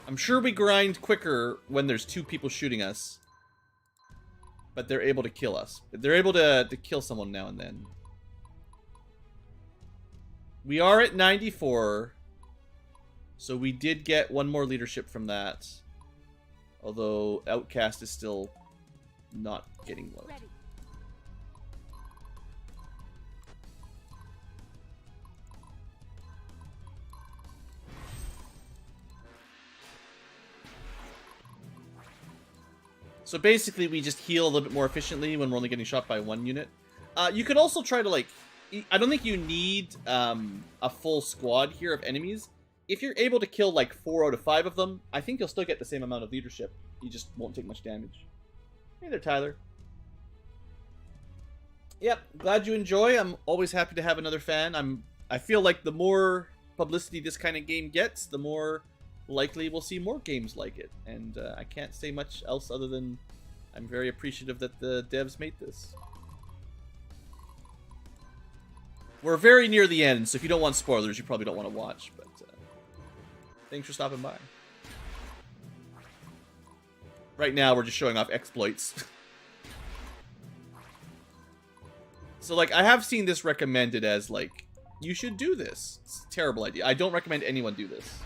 [SPEAKER 1] I'm sure we grind quicker when there's two people shooting us, but they're able to kill us. They're able to kill someone now and then. We are at 94, so we did get one more leadership from that. Although Outcast is still not getting low.
[SPEAKER 2] Ready.
[SPEAKER 1] So basically, we just heal a little bit more efficiently when we're only getting shot by one unit. You could also try to, like... I don't think you need a full squad here of enemies. If you're able to kill, like, 4 out of 5 of them, I think you'll still get the same amount of leadership. You just won't take much damage. Hey there, Tyler. Yep, glad you enjoy. I'm always happy to have another fan. I feel like the more publicity this kind of game gets, the more likely we'll see more games like it. And I can't say much else other than I'm very appreciative that the devs made this. We're very near the end, so if you don't want spoilers, you probably don't want to watch. But thanks for stopping by. Right now, we're just showing off exploits. So, like, I have seen this recommended as, like, you should do this. It's a terrible idea. I don't recommend anyone do this.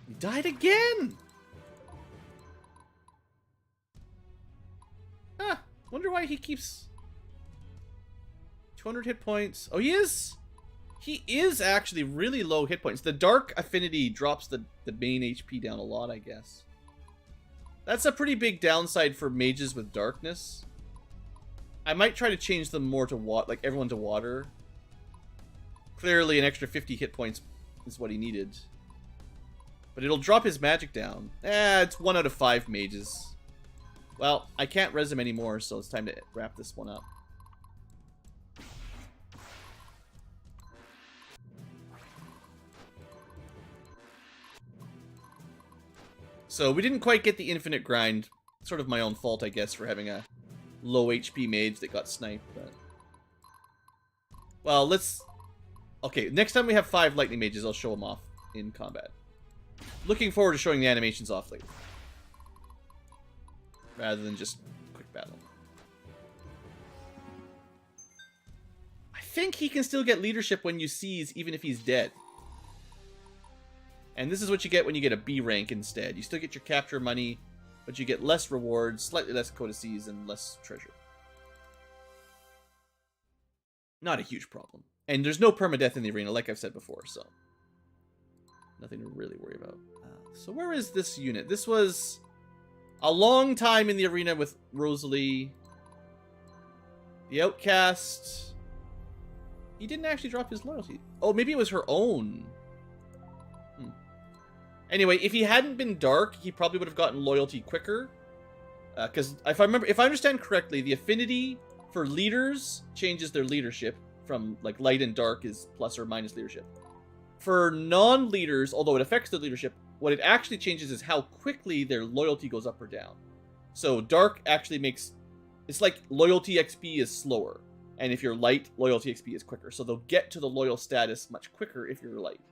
[SPEAKER 1] He died again! Huh. Wonder why he keeps... 200 hit points. Oh, he is? He is actually really low hit points. The Dark Affinity drops the main HP down a lot, I guess. That's a pretty big downside for mages with darkness. I might try to change them more to like everyone to water. Clearly an extra 50 hit points is what he needed. But it'll drop his magic down. It's 1 out of 5 mages. Well, I can't res him anymore, so it's time to wrap this one up. So we didn't quite get the infinite grind. Sort of my own fault, I guess, for having a low HP mage that got sniped. But... well, let's... okay, next time we have 5 lightning mages, I'll show them off in combat. Looking forward to showing the animations off later. Rather than just quick battle. I think he can still get leadership when you seize, even if he's dead. And this is what you get when you get a B rank instead. You still get your capture money, but you get less rewards, slightly less codices, and less treasure. Not a huge problem. And there's no permadeath in the arena, like I've said before, so nothing to really worry about. So where is this unit? This was a long time in the arena with Rosalie. The Outcast. He didn't actually drop his loyalty. Oh, maybe it was her own. Anyway, if he hadn't been dark, he probably would have gotten loyalty quicker. Because if I understand correctly, the affinity for leaders changes their leadership from like light and dark is plus or minus leadership. For non-leaders, although it affects their leadership, what it actually changes is how quickly their loyalty goes up or down. So dark actually makes... It's like loyalty XP is slower. And if you're light, loyalty XP is quicker. So they'll get to the loyal status much quicker if you're light.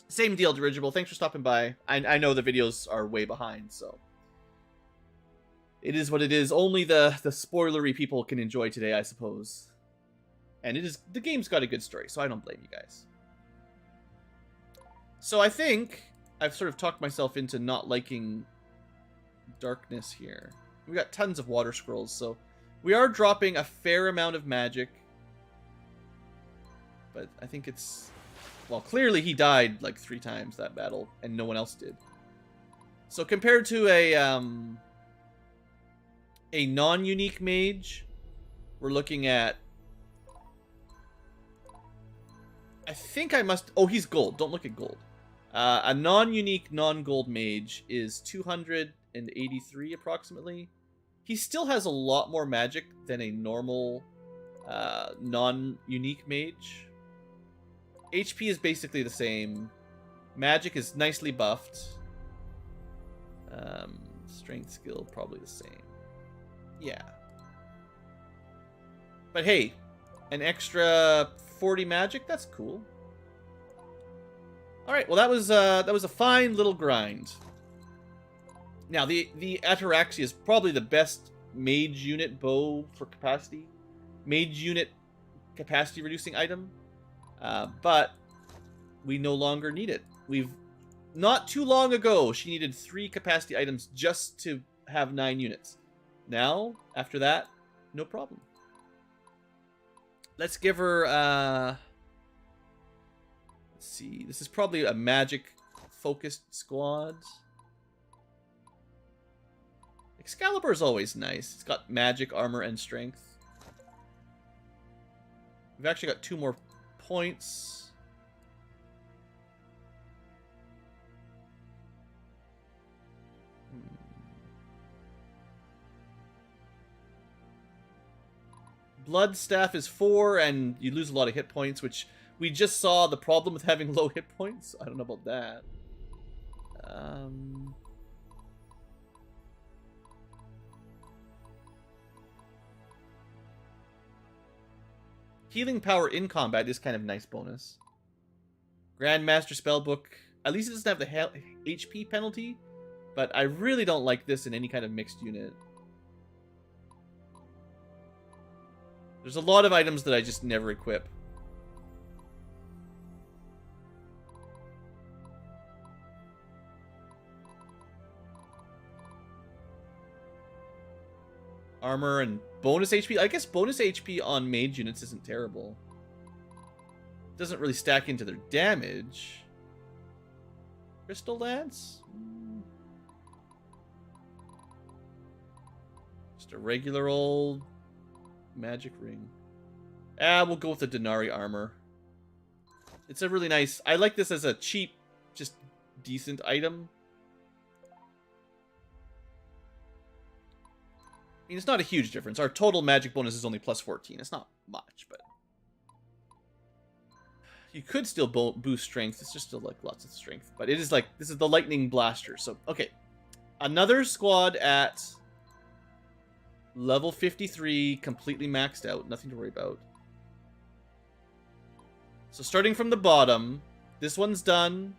[SPEAKER 1] Same deal, Dirigible. Thanks for stopping by. I know the videos are way behind, so... It is what it is. Only the spoilery people can enjoy today, I suppose. And the game's got a good story, so I don't blame you guys. So I think I've sort of talked myself into not liking darkness here. We got tons of water scrolls, so we are dropping a fair amount of magic. But I think it's... Well, clearly he died like 3 times that battle, and no one else did. So compared to a non-unique mage, we're looking at... I think I must... Oh, he's gold. Don't look at gold. A non-unique, non-gold mage is 283 approximately. He still has a lot more magic than a normal non-unique mage. HP is basically the same. Magic is nicely buffed. Strength skill probably the same. Yeah. But hey, an extra 40 magic, that's cool. Alright, well that was a fine little grind. Now the Ataraxia is probably the best mage unit bow for capacity. Mage unit capacity reducing item. But we no longer need it. Not too long ago, she needed 3 capacity items just to have 9 units. Now, after that, no problem. Let's give her, let's see. This is probably a magic-focused squad. Excalibur is always nice. It's got magic, armor, and strength. We've actually got 2 more points. Blood Staff is 4, and you lose a lot of hit points, which we just saw the problem with having low hit points. I don't know about that. Healing power in combat is kind of a nice bonus. Grandmaster Spellbook. At least it doesn't have the HP penalty, but I really don't like this in any kind of mixed unit. There's a lot of items that I just never equip. Armor and bonus HP. I guess bonus HP on mage units isn't terrible. Doesn't really stack into their damage. Crystal Lance? Just a regular old magic ring. We'll go with the Denari armor. It's a really nice... I like this as a cheap, just decent item. I mean, it's not a huge difference. Our total magic bonus is only plus 14. It's not much, but... You could still boost strength. It's just still like lots of strength. But it is like... This is the Lightning Blaster. So, okay. Another squad at... Level 53, completely maxed out. Nothing to worry about. So starting from the bottom, this one's done.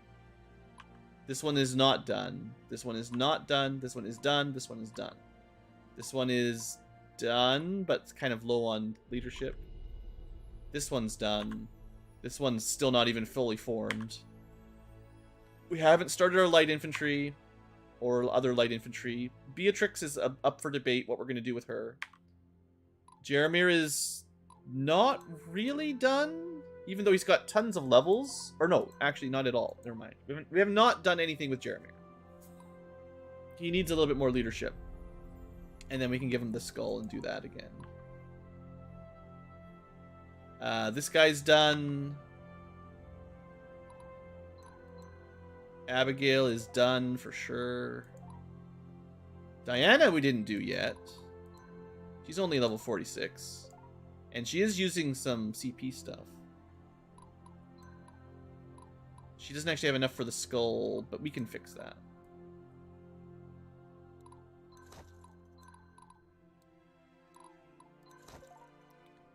[SPEAKER 1] This one is not done. This one is not done. This one is done. This one is done. This one is done, but it's kind of low on leadership. This one's done. This one's still not even fully formed. We haven't started our light infantry or other light infantry. Beatrix is up for debate what we're going to do with her. Jeremir is not really done, even though he's got tons of levels. Or no, actually not at all. Never mind. We have not done anything with Jeremir. He needs a little bit more leadership. And then we can give him the skull and do that again. This guy's done. Abigail is done for sure. Diana we didn't do yet. She's only level 46. And she is using some CP stuff. She doesn't actually have enough for the skull, but we can fix that.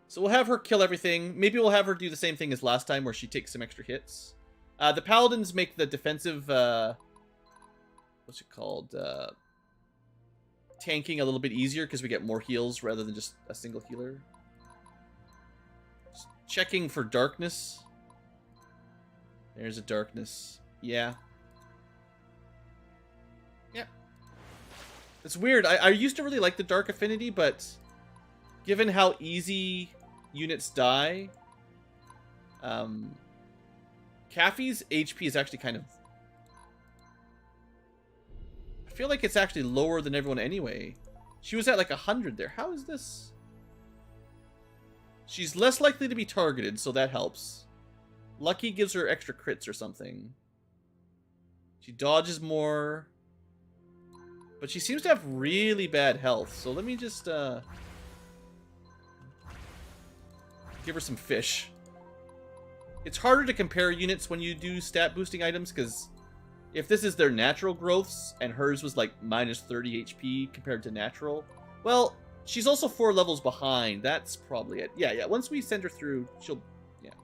[SPEAKER 1] So we'll have her kill everything. Maybe we'll have her do the same thing as last time where she takes some extra hits. The paladins make the defensive, what's it called? Tanking a little bit easier because we get more heals rather than just a single healer. Just checking for darkness. There's a darkness. Yeah. Yeah. It's weird. I used to really like the dark affinity, but given how easy units die, Kaffee's HP is actually kind of... I feel like it's actually lower than everyone anyway. She was at like 100 there. How is this? She's less likely to be targeted, so that helps. Lucky gives her extra crits or something. She dodges more. But she seems to have really bad health, so let me just give her some fish. It's harder to compare units when you do stat boosting items, because if this is their natural growths and hers was like minus 30 HP compared to natural, well, she's also 4 levels behind. That's probably it. Yeah. Once we send her through, she'll... Yeah.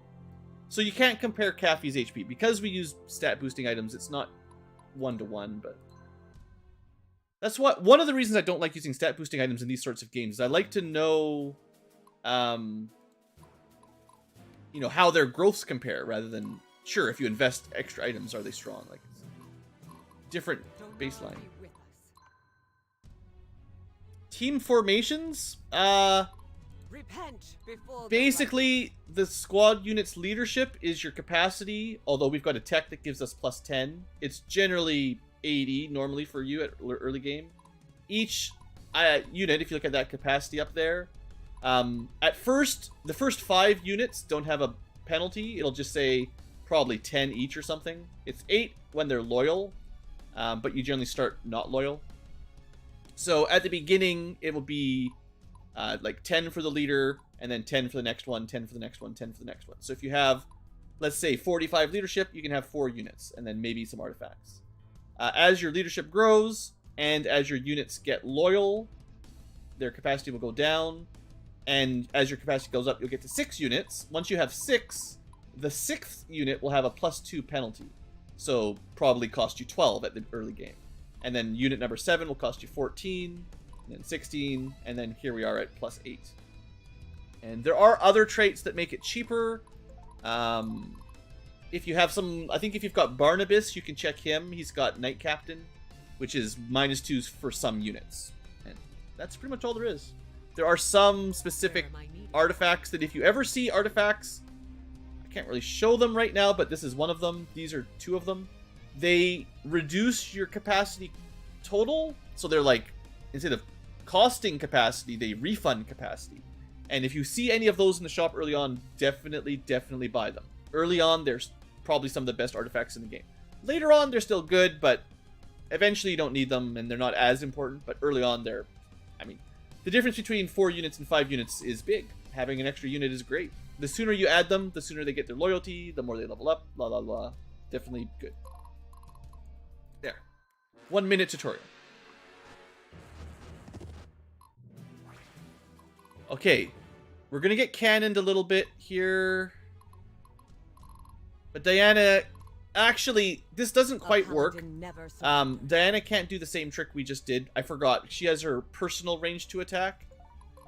[SPEAKER 1] So you can't compare Kaffee's HP. Because we use stat boosting items, it's not 1-to-1, but... That's what... One of the reasons I don't like using stat boosting items in these sorts of games is I like to know... you know, how their growths compare, rather than, sure, if you invest extra items, are they strong? Like, it's different baseline. Team formations?
[SPEAKER 2] Repent before
[SPEAKER 1] Basically, the squad unit's leadership is your capacity, although we've got a tech that gives us plus 10. It's generally 80, normally, for you at early game. Each unit, if you look at that capacity up there, at first, the first 5 units don't have a penalty. It'll just say probably 10 each or something. It's 8 when they're loyal, but you generally start not loyal. So at the beginning, it will be like 10 for the leader, and then 10 for the next one, 10 for the next one, 10 for the next one. So if you have, let's say, 45 leadership, you can have 4 units, and then maybe some artifacts. As your leadership grows, and as your units get loyal, their capacity will go down. And as your capacity goes up, you'll get to 6 units. Once you have 6, the 6th unit will have a +2 penalty. So probably cost you 12 at the early game. And then unit number 7 will cost you 14, and then 16, and then here we are at +8. And there are other traits that make it cheaper. If you have some... I think if you've got Barnabas, you can check him. He's got Knight Captain, which is -2s for some units. And that's pretty much all there is. There are some specific artifacts that if you ever see artifacts, I can't really show them right now, but this is one of them. These are 2 of them. They reduce your capacity total. So they're like, instead of costing capacity, they refund capacity. And if you see any of those in the shop early on, definitely buy them. Early on, there's probably some of the best artifacts in the game. Later on, they're still good, but eventually you don't need them, and they're not as important. But early on, they're... I mean... The difference between 4 units and 5 units is big. Having an extra unit is great. The sooner you add them, the sooner they get their loyalty, the more they level up, blah, blah, blah. Definitely good. There. 1 minute tutorial. Okay. We're going to get cannoned a little bit here. But Diana... Actually, this doesn't quite work. Diana can't do the same trick we just did. I forgot. She has her personal range to attack.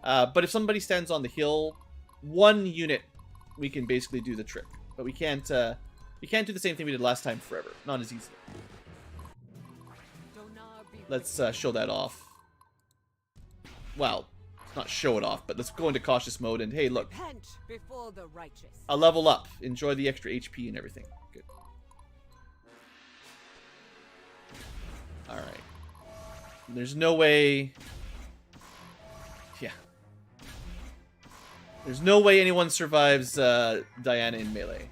[SPEAKER 1] But if somebody stands on the hill, 1 unit, we can basically do the trick. but we can't do the same thing we did last time forever. Not as easily. Let's show that off. Well, not show it off, but let's go into cautious mode and hey, look.
[SPEAKER 2] Before the righteous.
[SPEAKER 1] A level up. Enjoy the extra HP and everything. Good. Alright. There's no way... Yeah. There's no way anyone survives Diana in melee.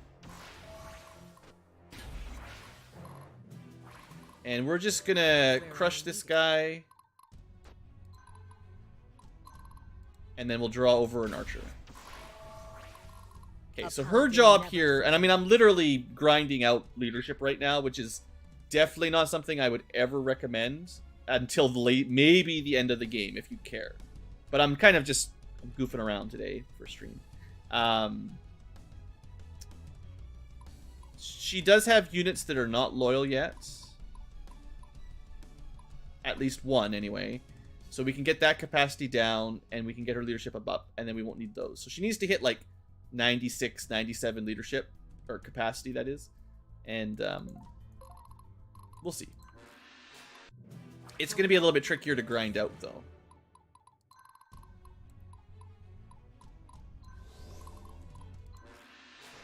[SPEAKER 1] And we're just gonna crush this guy. And then we'll draw over an archer. Okay, so her job here, and I mean, I'm literally grinding out leadership right now, which is definitely not something I would ever recommend until maybe the end of the game, if you care. But I'm kind of just goofing around today for stream. She does have units that are not loyal yet. At least one, anyway. So we can get that capacity down, and we can get her leadership up, and then we won't need those. So she needs to hit, like, 96, 97 leadership, or capacity, that is. And, we'll see. It's going to be a little bit trickier to grind out, though.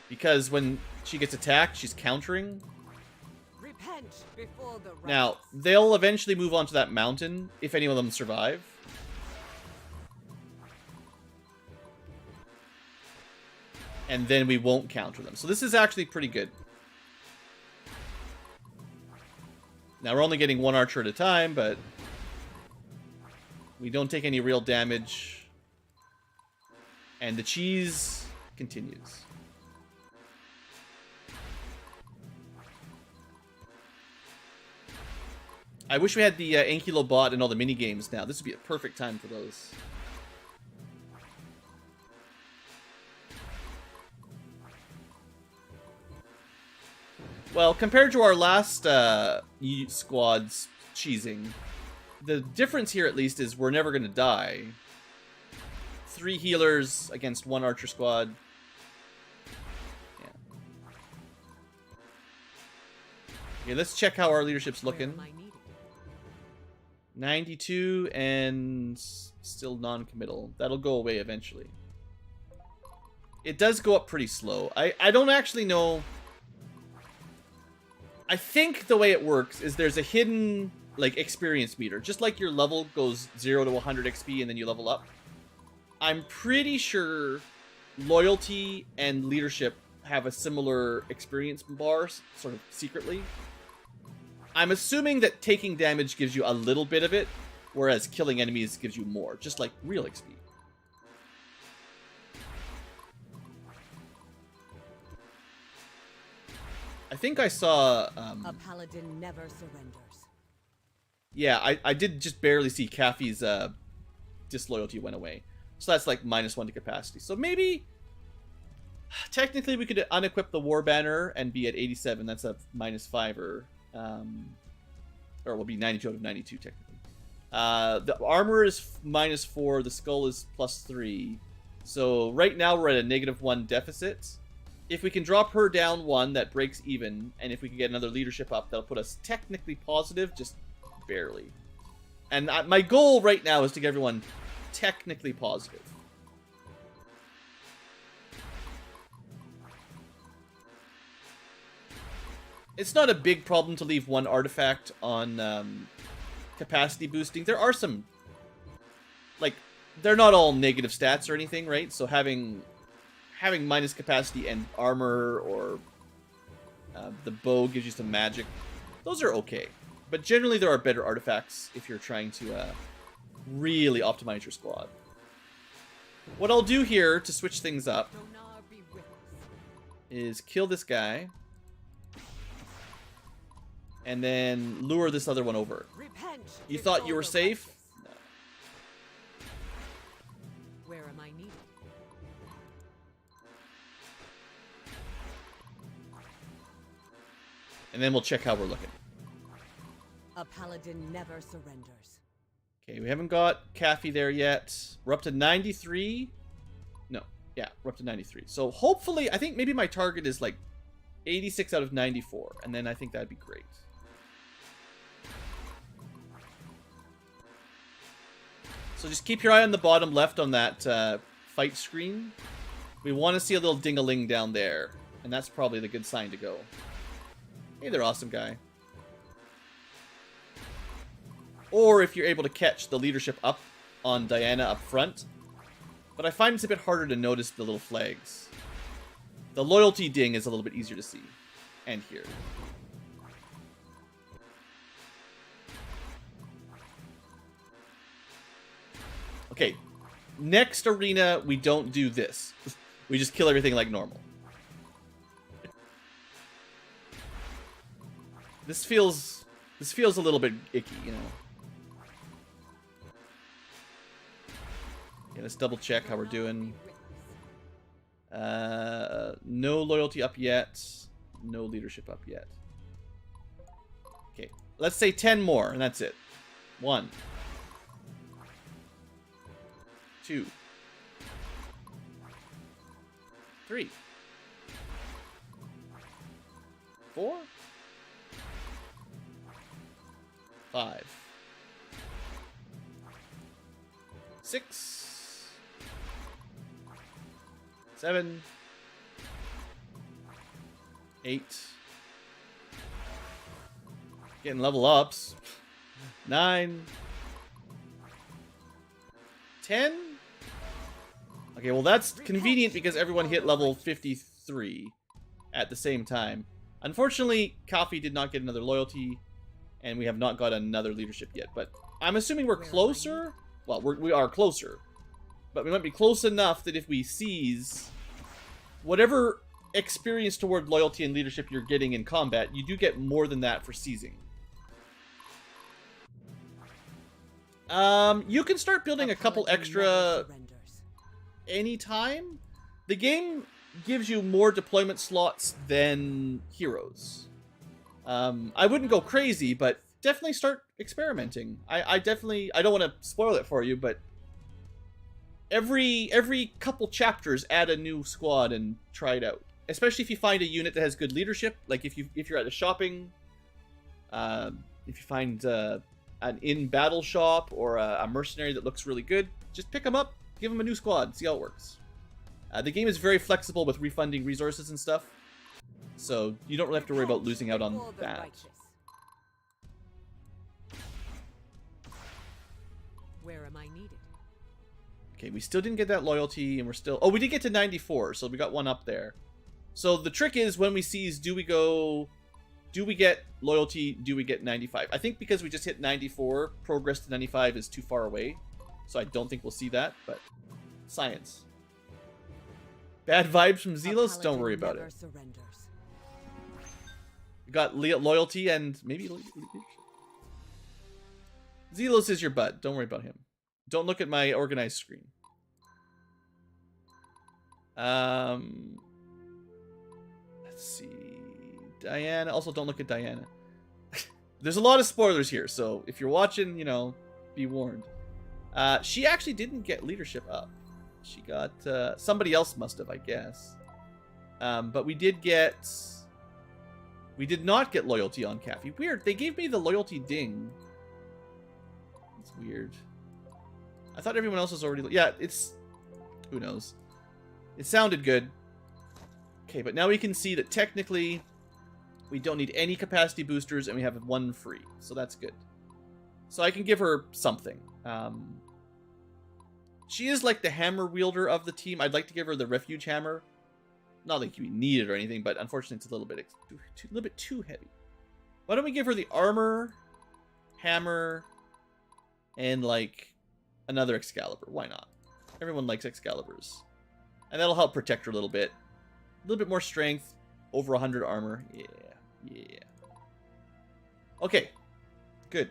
[SPEAKER 1] Because when she gets attacked, she's countering.
[SPEAKER 2] Before the
[SPEAKER 1] now, they'll eventually move on to that mountain, if any of them survive. And then we won't counter them. So this is actually pretty good. Now, we're only getting one archer at a time, but we don't take any real damage. And the cheese continues. I wish we had the Ankylo bot and all the mini games now. This would be a perfect time for those. Well, compared to our last squad's cheesing, the difference here at least is we're never going to die. 3 healers against 1 archer squad. Yeah. Okay, let's check how our leadership's looking. 92 and still non-committal. That'll go away eventually. It does go up pretty slow. I don't actually know. I think the way it works is there's a hidden like experience meter. Just like your level goes 0 to 100 XP and then you level up. I'm pretty sure loyalty and leadership have a similar experience bar, sort of secretly. I'm assuming that taking damage gives you a little bit of it, whereas killing enemies gives you more, just like real XP. I think I saw...
[SPEAKER 2] a paladin never surrenders.
[SPEAKER 1] Yeah, I did just barely see Kafi's disloyalty went away. So that's like -1 to capacity. So maybe... Technically, we could unequip the War Banner and be at 87. That's a -5 or it will be 92 out of 92 technically. The armor is -4, the skull is +3. So right now we're at a -1 deficit. If we can drop her down 1, that breaks even, and if we can get another leadership up, that'll put us technically positive, just barely. And my goal right now is to get everyone technically positive. It's not a big problem to leave 1 artifact on capacity boosting. There are some, like, they're not all negative stats or anything, right? So having minus capacity and armor, or the bow gives you some magic, those are okay. But generally there are better artifacts if you're trying to really optimize your squad. What I'll do here to switch things up is kill this guy. And then lure this other one over. You thought you were safe? No.
[SPEAKER 2] Where am I needed?
[SPEAKER 1] And then we'll check how we're looking.
[SPEAKER 2] A paladin never surrenders.
[SPEAKER 1] Okay, we haven't got Kafi there yet. We're up to 93. No, Yeah, we're up to 93. So hopefully, I think maybe my target is like 86 out of 94, and then I think that'd be great. So just keep your eye on the bottom left on that fight screen. We want to see a little ding-a-ling down there, and that's probably the good sign to go. Hey there, awesome guy. Or if you're able to catch the leadership up on Diana up front. But I find it's a bit harder to notice the little flags. The loyalty ding is a little bit easier to see and hear. Okay, next arena, we don't do this. We just kill everything like normal. This feels a little bit icky, you know. Okay, let's double check how we're doing. No loyalty up yet. No leadership up yet. Okay, let's say 10 more, and that's it. 1. 2. 3. 4. 5. 6. 7. 8. Getting level ups. 9. 10. Okay, well that's convenient because everyone hit level 53 at the same time. Unfortunately, Coffee did not get another loyalty, and we have not got another leadership yet. But I'm assuming we're closer. Well, we are closer. But we might be close enough that if we seize whatever experience toward loyalty and leadership you're getting in combat, you do get more than that for seizing. You can start building a couple extra anytime. The game gives you more deployment slots than heroes. I wouldn't go crazy, but definitely start experimenting. I don't want to spoil it for you, but every couple chapters add a new squad and try it out. Especially if you find a unit that has good leadership, like if you're at a shopping, if you find an in-battle shop or a mercenary that looks really good, just pick them up, give them a new squad, see how it works. The game is very flexible with refunding resources and stuff, so you don't really have to worry about losing out on that.
[SPEAKER 2] Where am I needed?
[SPEAKER 1] Okay, we still didn't get that loyalty, and we're still... Oh, we did get to 94, so we got one up there. So the trick is, when we seize, do we get loyalty, do we get 95? I think because we just hit 94, progress to 95 is too far away, so I don't think we'll see that, but science. Bad vibes from Zelos? Don't worry about it. We got loyalty and maybe... Zelos is your bud. Don't worry about him. Don't look at my organized screen. Let's see. Diana. Also, don't look at Diana. There's a lot of spoilers here, so if you're watching, you know, be warned. She actually didn't get leadership up. She got... somebody else must have, I guess. But we did get... We did not get loyalty on Caffey. Weird. They gave me the loyalty ding. It's weird. I thought everyone else was already... Yeah, it's... Who knows? It sounded good. Okay, but now we can see that technically we don't need any capacity boosters and we have one free. So that's good. So I can give her something. She is like the hammer wielder of the team. I'd like to give her the refuge hammer. Not like we need it or anything, but unfortunately it's a little bit too heavy. Why don't we give her the armor, hammer, and like another Excalibur? Why not? Everyone likes Excaliburs. And that'll help protect her a little bit. A little bit more strength, over 100 armor. Yeah. Okay, good.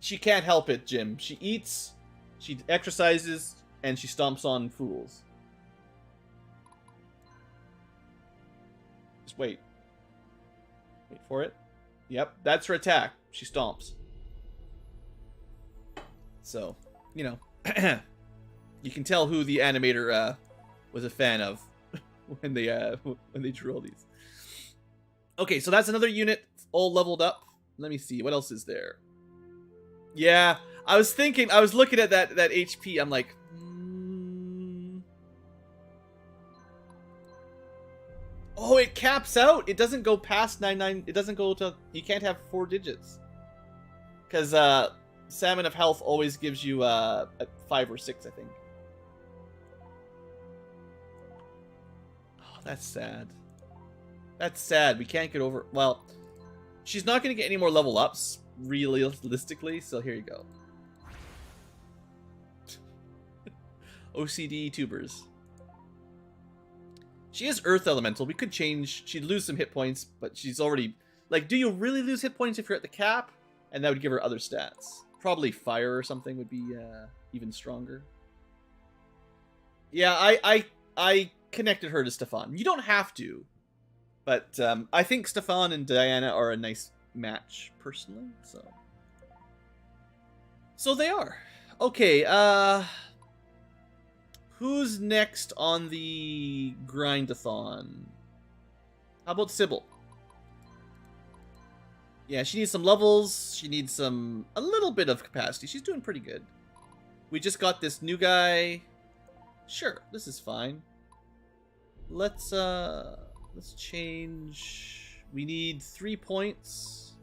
[SPEAKER 1] She can't help it, Jim. She eats, she exercises, and she stomps on fools. Just wait. Wait for it. Yep, that's her attack. She stomps. So, you know. You can tell who the animator was a fan of when they drew all these. Okay, so that's another unit all leveled up. Let me see, what else is there? Yeah, I was looking at that HP. I'm like, oh, it caps out. It doesn't go past 99. It doesn't go to. You can't have 4 digits. Because Salmon of Health always gives you 5 or 6, I think. Oh, that's sad. That's sad. We can't get over. Well, she's not going to get any more level ups, realistically. So here you go. OCD tubers. She is Earth Elemental. We could change. She'd lose some hit points, but she's already... Like, do you really lose hit points if you're at the cap? And that would give her other stats. Probably Fire or something would be even stronger. Yeah, I connected her to Stefan. You don't have to. But I think Stefan and Diana are a nice match, personally. So they are. Okay, who's next on the grind-a-thon? How about Sybil? Yeah, she needs some levels. She needs a little bit of capacity. She's doing pretty good. We just got this new guy. Sure, this is fine. Let's change. We need 3 points.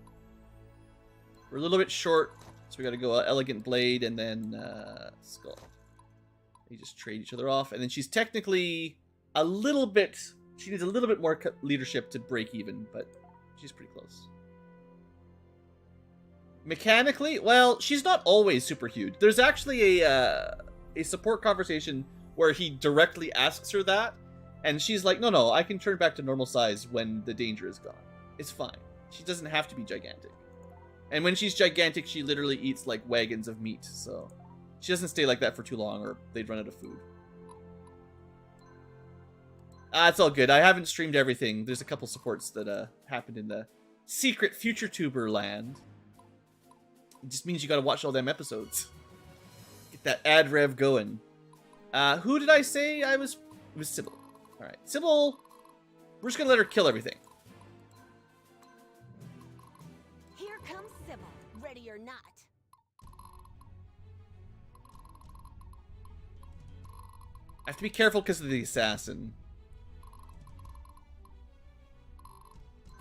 [SPEAKER 1] We're a little bit short, so we gotta go Elegant Blade and then Skull. They just trade each other off, and then she's technically a little bit... She needs a little bit more leadership to break even, but she's pretty close. Mechanically, well, she's not always super huge. There's actually a support conversation where he directly asks her that, and she's like, no, I can turn back to normal size when the danger is gone. It's fine. She doesn't have to be gigantic. And when she's gigantic, she literally eats, like, wagons of meat, so... She doesn't stay like that for too long, or they'd run out of food. It's all good. I haven't streamed everything. There's a couple supports that happened in the secret future tuber land. It just means you gotta watch all them episodes. Get that ad rev going. Who did I say I was? It was Sybil. Alright, Sybil, we're just gonna let her kill everything.
[SPEAKER 2] Here comes Sybil, ready or not.
[SPEAKER 1] I have to be careful because of the assassin.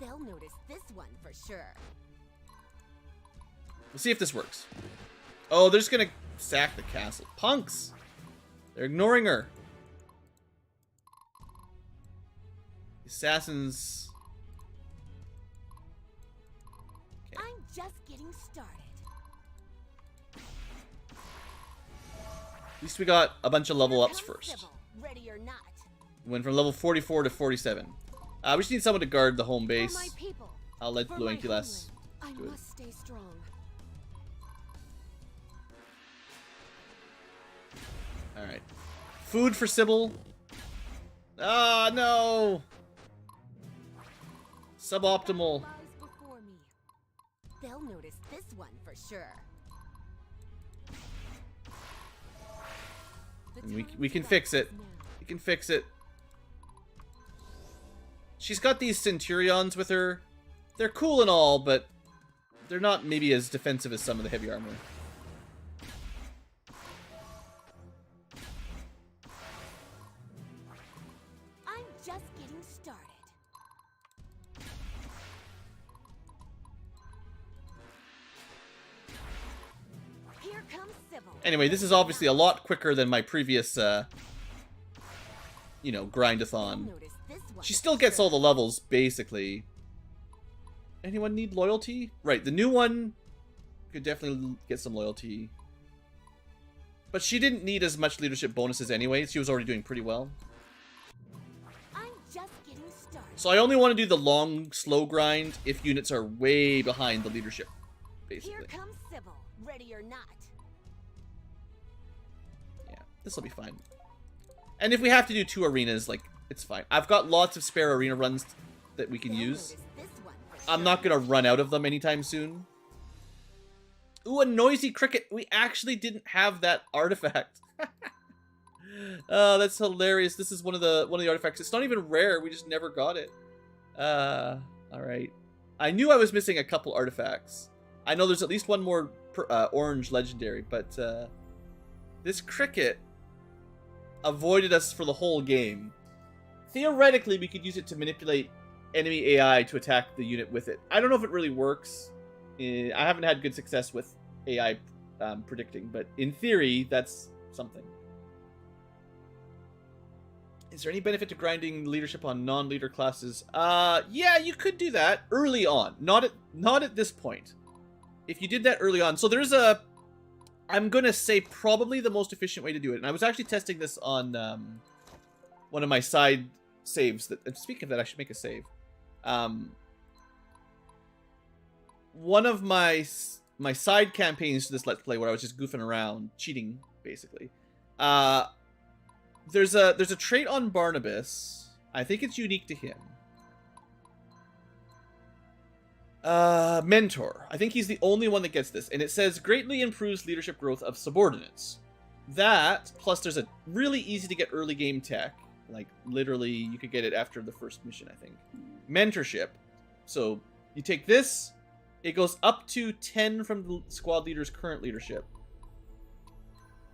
[SPEAKER 2] They'll notice this one for sure.
[SPEAKER 1] We'll see if this works. Oh, they're just gonna sack the castle. Punks! They're ignoring her. The assassins... Okay.
[SPEAKER 2] I'm just getting started.
[SPEAKER 1] At least we got a bunch of level
[SPEAKER 2] Here
[SPEAKER 1] ups
[SPEAKER 2] comes
[SPEAKER 1] first.
[SPEAKER 2] Sybil, ready or not.
[SPEAKER 1] Went from level 44 to 47. We just need someone to guard the home
[SPEAKER 2] For
[SPEAKER 1] base.
[SPEAKER 2] my people,
[SPEAKER 1] I'll let
[SPEAKER 2] for
[SPEAKER 1] Blue
[SPEAKER 2] my
[SPEAKER 1] Ankylas
[SPEAKER 2] homeland,
[SPEAKER 1] do
[SPEAKER 2] I
[SPEAKER 1] it.
[SPEAKER 2] must stay strong.
[SPEAKER 1] Alright. Food for Sybil. Ah, no! Suboptimal.
[SPEAKER 2] Lies before me. They'll notice this one for sure. The
[SPEAKER 1] And we
[SPEAKER 2] time
[SPEAKER 1] can
[SPEAKER 2] to
[SPEAKER 1] fix
[SPEAKER 2] act
[SPEAKER 1] it.
[SPEAKER 2] is now.
[SPEAKER 1] We can fix it. She's got these Centurions with her. They're cool and all, but they're not maybe as defensive as some of the heavy armor.
[SPEAKER 2] I'm just getting started. Here comes Sybil.
[SPEAKER 1] Anyway, this is obviously a lot quicker than my previous, you know, grind-a-thon.
[SPEAKER 2] Notice this one
[SPEAKER 1] She
[SPEAKER 2] for
[SPEAKER 1] still gets
[SPEAKER 2] sure.
[SPEAKER 1] all the levels, basically. Anyone need loyalty? Right, the new one could definitely get some loyalty. But she didn't need as much leadership bonuses anyway. She was already doing pretty well.
[SPEAKER 2] I'm just getting started.
[SPEAKER 1] So I only want to do the long, slow grind if units are way behind the leadership,
[SPEAKER 2] Here
[SPEAKER 1] basically.
[SPEAKER 2] comes Sybil, ready or not.
[SPEAKER 1] Yeah, this will be fine. And if we have to do 2 arenas, like, it's fine. I've got lots of spare arena runs that we can
[SPEAKER 2] They'll
[SPEAKER 1] use.
[SPEAKER 2] notice this one for
[SPEAKER 1] I'm
[SPEAKER 2] sure.
[SPEAKER 1] not going to run out of them anytime soon. Ooh, a noisy cricket. We actually didn't have that artifact. Oh, that's hilarious. This is one of the artifacts. It's not even rare. We just never got it. All right. I knew I was missing a couple artifacts. I know there's at least one more orange legendary, but this cricket avoided us for the whole game. Theoretically, we could use it to manipulate enemy AI to attack the unit with it. I don't know if it really works. I haven't had good success with AI predicting, but in theory, that's something. Is there any benefit to grinding leadership on non-leader classes? Yeah, you could do that early on. Not at this point. If you did that early on. So there's I'm going to say probably the most efficient way to do it. And I was actually testing this on one of my side saves. And speaking of that, I should make a save. One of my side campaigns to this Let's Play where I was just goofing around, cheating, basically. There's a trait on Barnabas. I think it's unique to him. Mentor. I think he's the only one that gets this. And it says, greatly improves leadership growth of subordinates. That, plus there's a really easy to get early game tech. Like, literally, you could get it after the first mission, I think. Mentorship. So, you take this, it goes up to 10 from the squad leader's current leadership.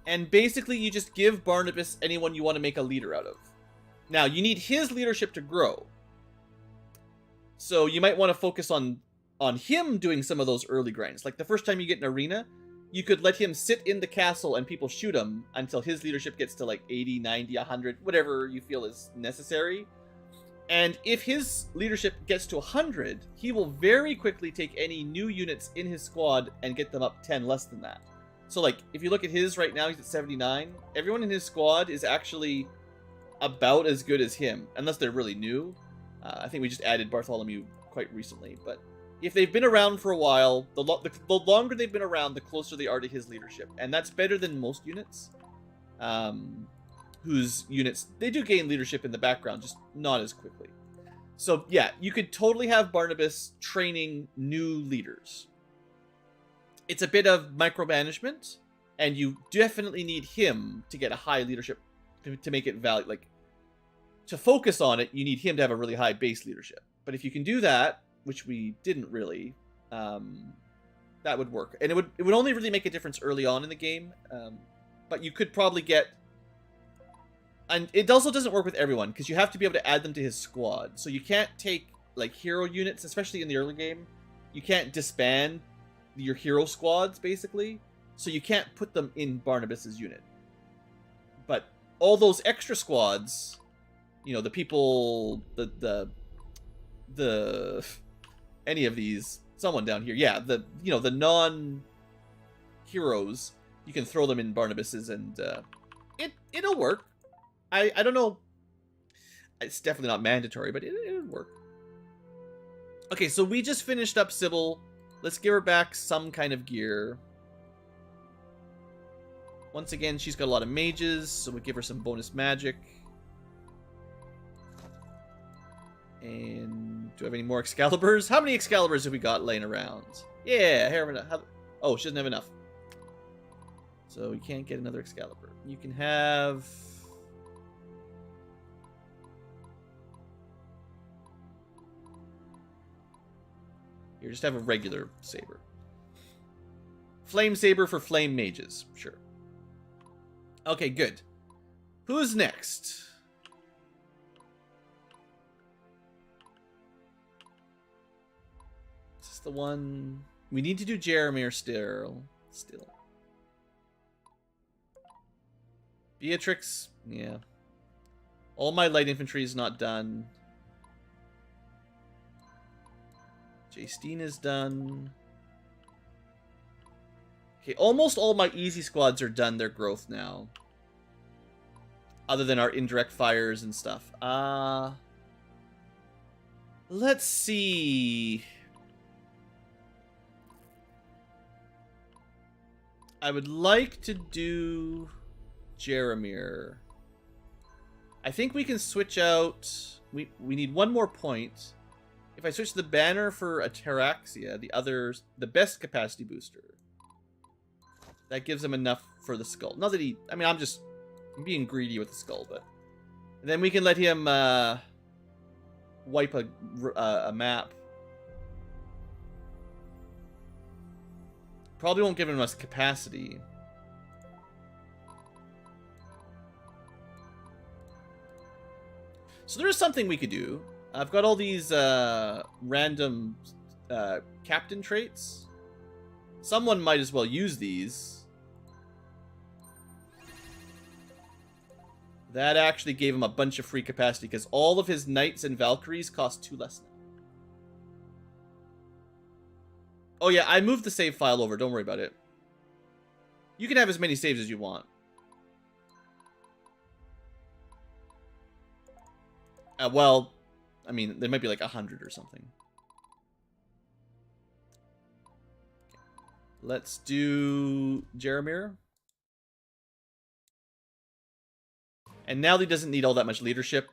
[SPEAKER 1] And basically, you just give Barnabas anyone you want to make a leader out of. Now, you need his leadership to grow. So, you might want to focus on him doing some of those early grinds. Like, the first time you get an arena, you could let him sit in the castle and people shoot him until his leadership gets to, like, 80, 90, 100, whatever you feel is necessary. And if his leadership gets to 100, he will very quickly take any new units in his squad and get them up 10 less than that. So, like, if you look at his right now, he's at 79. Everyone in his squad is actually about as good as him, unless they're really new. I think we just added Bartholomew quite recently. But if they've been around for a while, the longer they've been around, the closer they are to his leadership. And that's better than most units. Whose units, they do gain leadership in the background, just not as quickly. So, yeah, you could totally have Barnabas training new leaders. It's a bit of micromanagement, and you definitely need him to get a high leadership to make it valid. Like, to focus on it, you need him to have a really high base leadership. But if you can do that, which we didn't really, that would work. And it would only really make a difference early on in the game. But you could probably get... And it also doesn't work with everyone, because you have to be able to add them to his squad. So you can't take, like, hero units, especially in the early game. You can't disband your hero squads, basically. So you can't put them in Barnabas's unit. But all those extra squads, you know, the people, the any of these, someone down here, yeah, the non-heroes, you can throw them in Barnabas's, and it'll work. I don't know. It's definitely not mandatory, but it would work. Okay, so we just finished up Sybil. Let's give her back some kind of gear. Once again, she's got a lot of mages, so we give her some bonus magic. And do I have any more Excaliburs? How many Excaliburs have we got laying around? Yeah, oh, she doesn't have enough. So we can't get another Excalibur. You can have... Here, just have a regular saber. Flame saber for flame mages. Sure. Okay, good. Who's next? Is this the one... We need to do Jeremy still. Beatrix, yeah. All my light infantry is not done. Justine is done. Okay, almost all my easy squads are done their growth now. Other than our indirect fires and stuff. Let's see. I would like to do Jeremir. I think we can switch out... We need one more point. If I switch the banner for Ataraxia, the best capacity booster. That gives him enough for the skull. Not that he... I mean, I'm just I'm being greedy with the skull, but... And then we can let him wipe a map. Probably won't give him much capacity. So there is something we could do. I've got all these random captain traits. Someone might as well use these. That actually gave him a bunch of free capacity because all of his knights and Valkyries cost 2 less now. Oh yeah, I moved the save file over. Don't worry about it. You can have as many saves as you want. Well, I mean, there might be like 100 or something. Let's do Jeremir. And now that he doesn't need all that much leadership,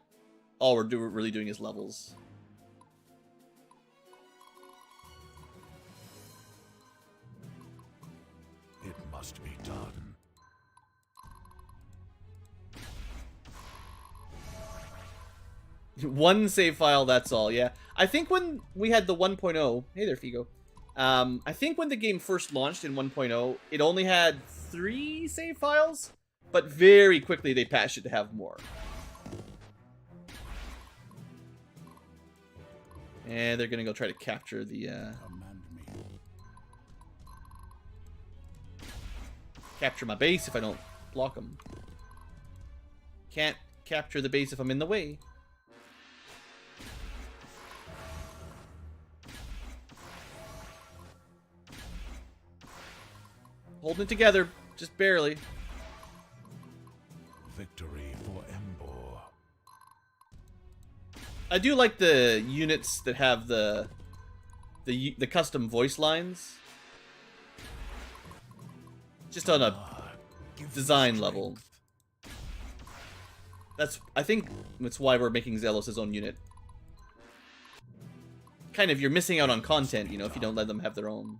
[SPEAKER 1] all we're really doing is levels.
[SPEAKER 3] It must be done.
[SPEAKER 1] One save file, that's all, yeah. I think when we had the 1.0... Hey there, Figo. I think when the game first launched in 1.0, it only had 3 save files, but very quickly they patched it to have more. And they're gonna go try to capture the... Capture my base if I don't block them. Can't capture the base if I'm in the way. Holding it together, just barely.
[SPEAKER 3] Victory for Embor.
[SPEAKER 1] I do like the units that have the custom voice lines. Just on a design level. I think that's why we're making Zelos his own unit. Kind of, you're missing out on content, you know, if you don't let them have their own.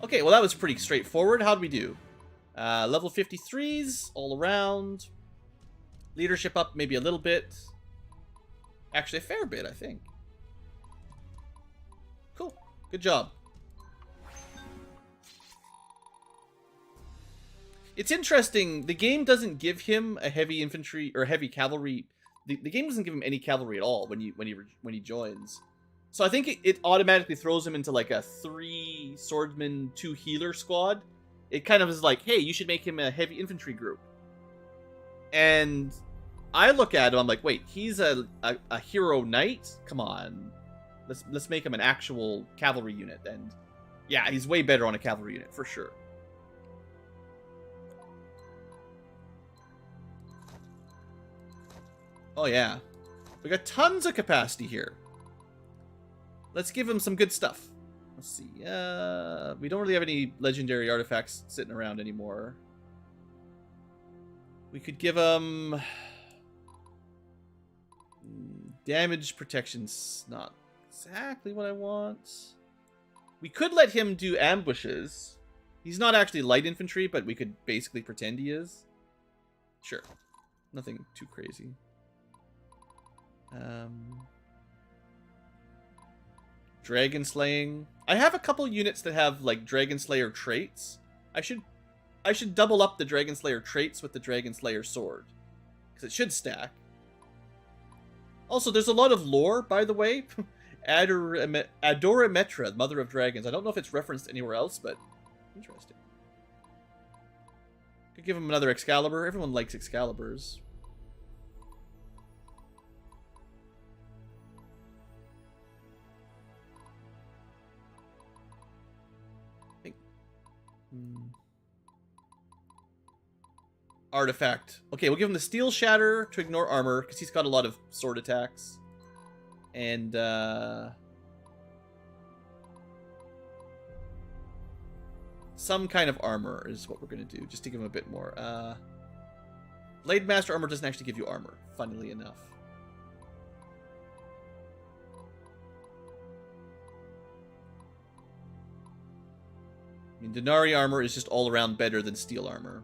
[SPEAKER 1] Okay, well that was pretty straightforward. How'd we do? Level 53s all around. Leadership up maybe a little bit. Actually, a fair bit, I think. Cool. Good job. It's interesting. The game doesn't give him a heavy infantry or heavy cavalry. The game doesn't give him any cavalry at all when he joins. So I think it automatically throws him into like a 3 swordsman, 2 healer squad. It kind of is like, hey, you should make him a heavy infantry group. And I look at him, I'm like, wait, he's a hero knight? Come on. Let's make him an actual cavalry unit. And yeah, he's way better on a cavalry unit, for sure. Oh yeah. We got tons of capacity here. Let's give him some good stuff. Let's see. We don't really have any legendary artifacts sitting around anymore. We could give him... damage protection's not exactly what I want. We could let him do ambushes. He's not actually light infantry, but we could basically pretend he is. Sure. Nothing too crazy. Dragon slaying. I have a couple units that have like Dragon Slayer traits. I should double up the Dragon Slayer traits with the Dragon Slayer sword, because it should stack. Also, there's a lot of lore, by the way. Adorametra, Mother of Dragons. I don't know if it's referenced anywhere else, but interesting. Could give him another Excalibur. Everyone likes Excaliburs. Artifact. Okay, we'll give him the Steel Shatter to ignore armor, because he's got a lot of sword attacks. And, some kind of armor is what we're going to do, just to give him a bit more. Blade Master armor doesn't actually give you armor, funnily enough. I mean, Denari armor is just all around better than steel armor.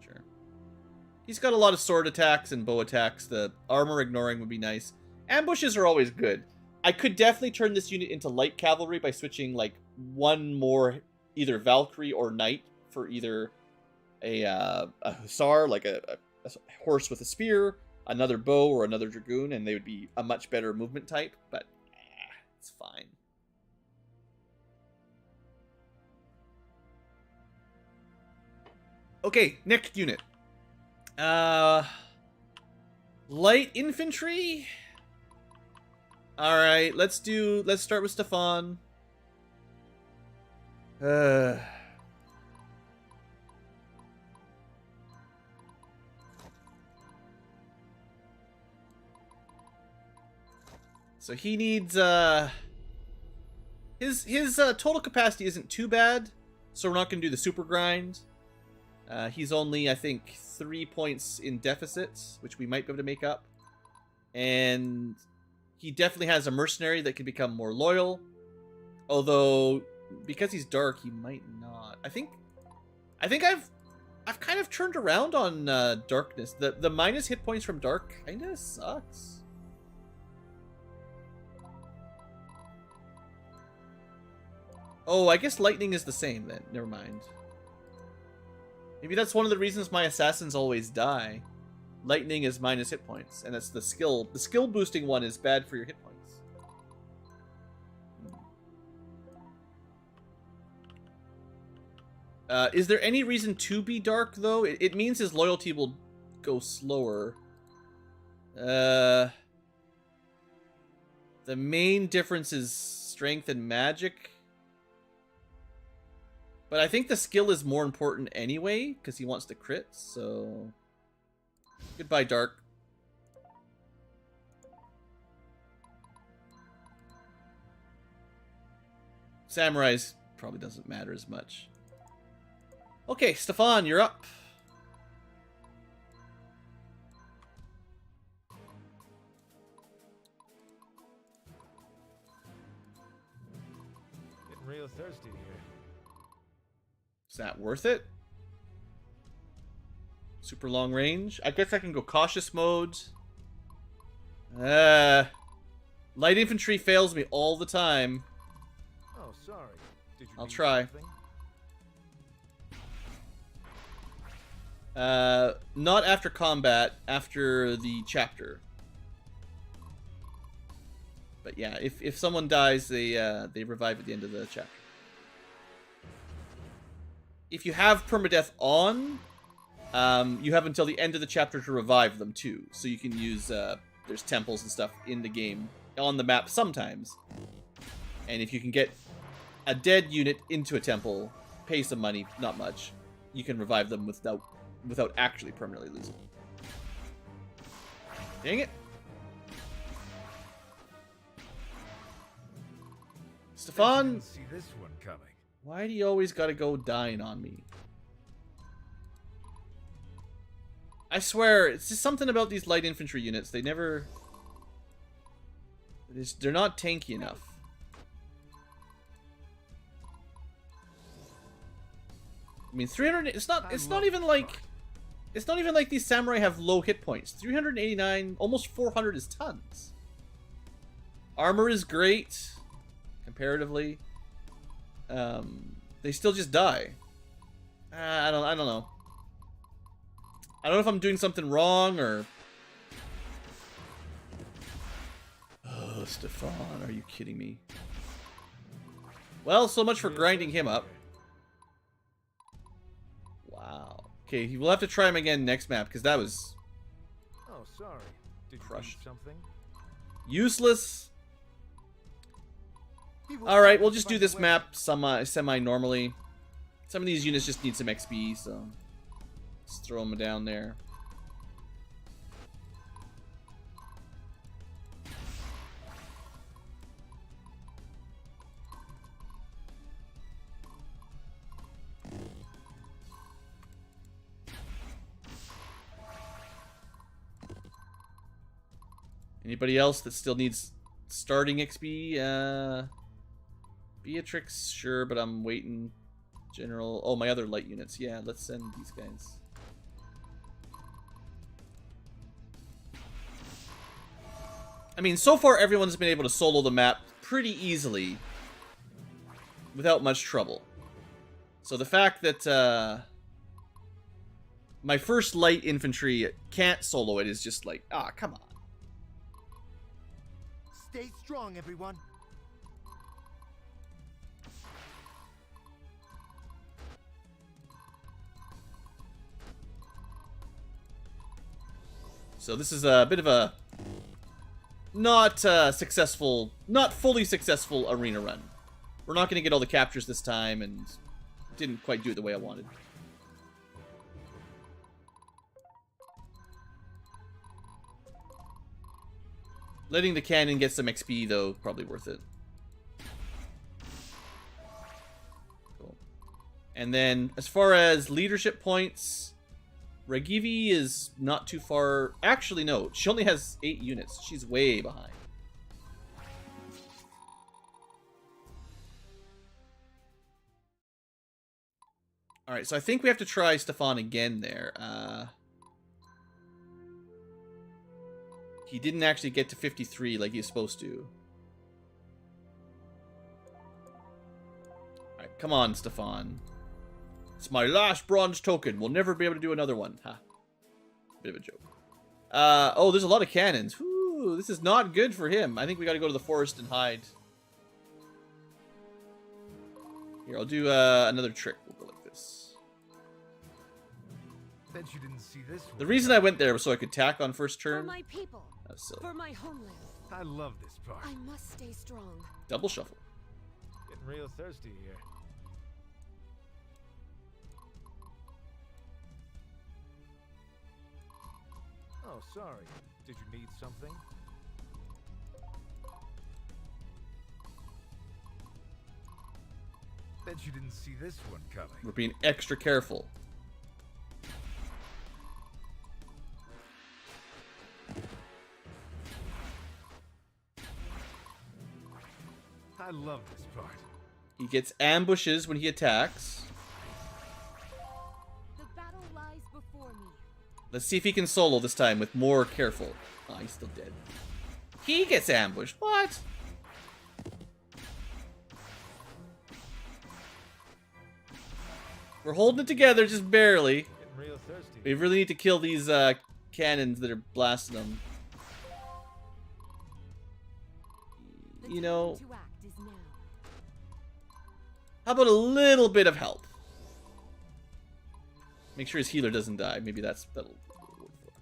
[SPEAKER 1] Sure. He's got a lot of sword attacks and bow attacks. The armor ignoring would be nice. Ambushes are always good. I could definitely turn this unit into light cavalry by switching like one more either Valkyrie or Knight for either a Hussar, like a horse with a spear, another bow, or another Dragoon, and they would be a much better movement type, but it's fine. Okay, next unit. Light infantry. All right, let's start with Stefan. So he needs his total capacity isn't too bad, so we're not going to do the super grind. He's only, I think, 3 points in deficits, which we might be able to make up. And he definitely has a mercenary that can become more loyal. Although, because he's dark, he might not. I think I've kind of turned around on darkness. The minus hit points from dark kind of sucks. Oh, I guess lightning is the same then. Never mind. Maybe that's one of the reasons my assassins always die. Lightning is minus hit points, and that's the skill. The skill boosting one is bad for your hit points. Is there any reason to be dark, though? It means his loyalty will go slower. The main difference is strength and magic. But I think the skill is more important anyway, because he wants to crit, so... Goodbye, Dark. Samurais probably doesn't matter as much. Okay, Stefan, you're up.
[SPEAKER 4] Getting real thirsty here.
[SPEAKER 1] Is that worth it? Super long range? I guess I can go cautious mode. Light infantry fails me all the time.
[SPEAKER 4] Oh, sorry. Did you
[SPEAKER 1] I'll
[SPEAKER 4] read
[SPEAKER 1] try.
[SPEAKER 4] something?
[SPEAKER 1] Not after combat, after the chapter. But yeah, if someone dies, they revive at the end of the chapter. If you have permadeath on, you have until the end of the chapter to revive them too. So you can use, there's temples and stuff in the game, on the map sometimes. And if you can get a dead unit into a temple, pay some money, not much, you can revive them without actually permanently losing. Dang it. Stefan,
[SPEAKER 3] Didn't see this one coming.
[SPEAKER 1] why do you always gotta go dying on me? I swear, it's just something about these light infantry units. They never... They're not tanky enough. I mean, 300... It's not even like... It's not even like these samurai have low hit points. 389, almost 400 is tons. Armor is great, comparatively. They still just die. I don't know. I don't know if I'm doing something wrong or... Oh, Stefan, are you kidding me? Well, so much for grinding him up. Wow. Okay, we'll have to try him again next map, because that was...
[SPEAKER 4] Oh, sorry. Did you
[SPEAKER 1] Crushed.
[SPEAKER 4] read something?
[SPEAKER 1] useless. Alright, we'll just do this map semi-normally. Some of these units just need some XP, so... Let's throw them down there. Anybody else that still needs starting XP? Beatrix, sure, but I'm waiting. General. Oh, my other light units. Yeah, let's send these guys. I mean, so far everyone's been able to solo the map pretty easily without much trouble. So the fact that my first light infantry can't solo it is just like, ah, come on.
[SPEAKER 5] Stay strong, everyone.
[SPEAKER 1] So this is a bit of a not successful, not fully successful arena run. We're not going to get all the captures this time, and didn't quite do it the way I wanted. Letting the cannon get some XP, though, probably worth it. Cool. And then, as far as leadership points, Ragivi is not too far. Actually, no. She only has 8 units. She's way behind. Alright, so I think we have to try Stefan again there. He didn't actually get to 53 like he's supposed to. Alright, come on, Stefan. It's my last bronze token. We'll never be able to do another one. Ha. Bit of a joke. Oh, there's a lot of cannons. Whew, this is not good for him. I think we gotta go to the forest and hide. Here, I'll do another trick. We'll go like this.
[SPEAKER 4] Bet you didn't see this one.
[SPEAKER 1] The reason I went there was so I could tack on first
[SPEAKER 2] For
[SPEAKER 1] turn.
[SPEAKER 2] my people.
[SPEAKER 1] That's silly.
[SPEAKER 2] For my homeland.
[SPEAKER 4] I love this part.
[SPEAKER 2] I must stay strong.
[SPEAKER 1] Double shuffle.
[SPEAKER 4] Getting real thirsty here. Oh, sorry. Did you need something? Bet you didn't see this one coming.
[SPEAKER 1] We're being extra careful.
[SPEAKER 4] I love this part.
[SPEAKER 1] He gets ambushes when he attacks.
[SPEAKER 2] The battle lies before me.
[SPEAKER 1] Let's see if he can solo this time with more careful. Oh, he's still dead. He gets ambushed. What? We're holding it together, just barely.
[SPEAKER 4] Getting real thirsty.
[SPEAKER 1] We really need to kill these cannons that are blasting them.
[SPEAKER 2] The
[SPEAKER 1] You know,
[SPEAKER 2] time to act is now.
[SPEAKER 1] how about a little bit of help? Make sure his healer doesn't die. Maybe that'll work for.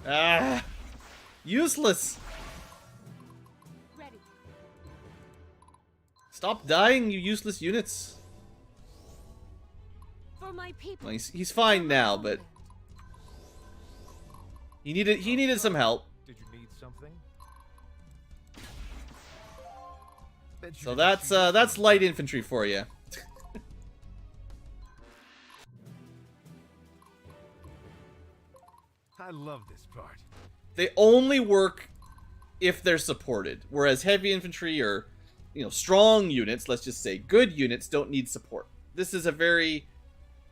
[SPEAKER 1] Ah! Useless!
[SPEAKER 2] Ready.
[SPEAKER 1] Stop dying, you useless units.
[SPEAKER 2] For my people.
[SPEAKER 1] Well, he's fine now, but he needed some help.
[SPEAKER 4] Did you need something? Bet you
[SPEAKER 1] So
[SPEAKER 4] didn't see this
[SPEAKER 1] that's
[SPEAKER 4] one.
[SPEAKER 1] light infantry for you.
[SPEAKER 4] I love this part.
[SPEAKER 1] They only work if they're supported, whereas heavy infantry or, you know, strong units, let's just say good units, don't need support. This is a very...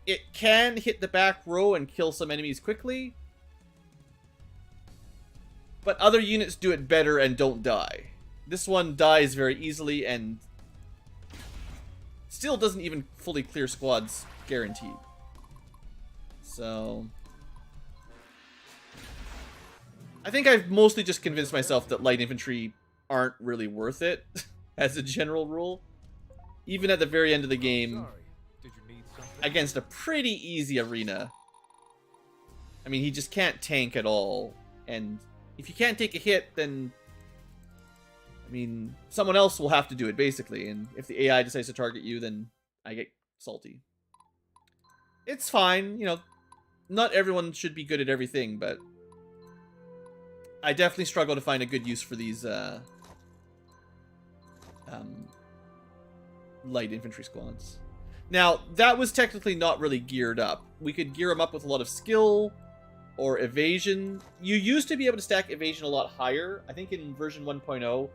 [SPEAKER 1] It can hit the back row and kill some enemies quickly, but other units do it better and don't die. This one dies very easily and still doesn't even fully clear squads guaranteed. So... I think I've mostly just convinced myself that light infantry aren't really worth it, as a general rule. Even at the very end of the game,
[SPEAKER 4] Sorry. Did you need something?
[SPEAKER 1] against a pretty easy arena. I mean, he just can't tank at all. And if you can't take a hit, then... I mean, someone else will have to do it, basically. And if the AI decides to target you, then I get salty. It's fine, you know. Not everyone should be good at everything, but... I definitely struggle to find a good use for these light infantry squads. Now, that was technically not really geared up. We could gear them up with a lot of skill, or evasion. You used to be able to stack evasion a lot higher. I think in version 1.0,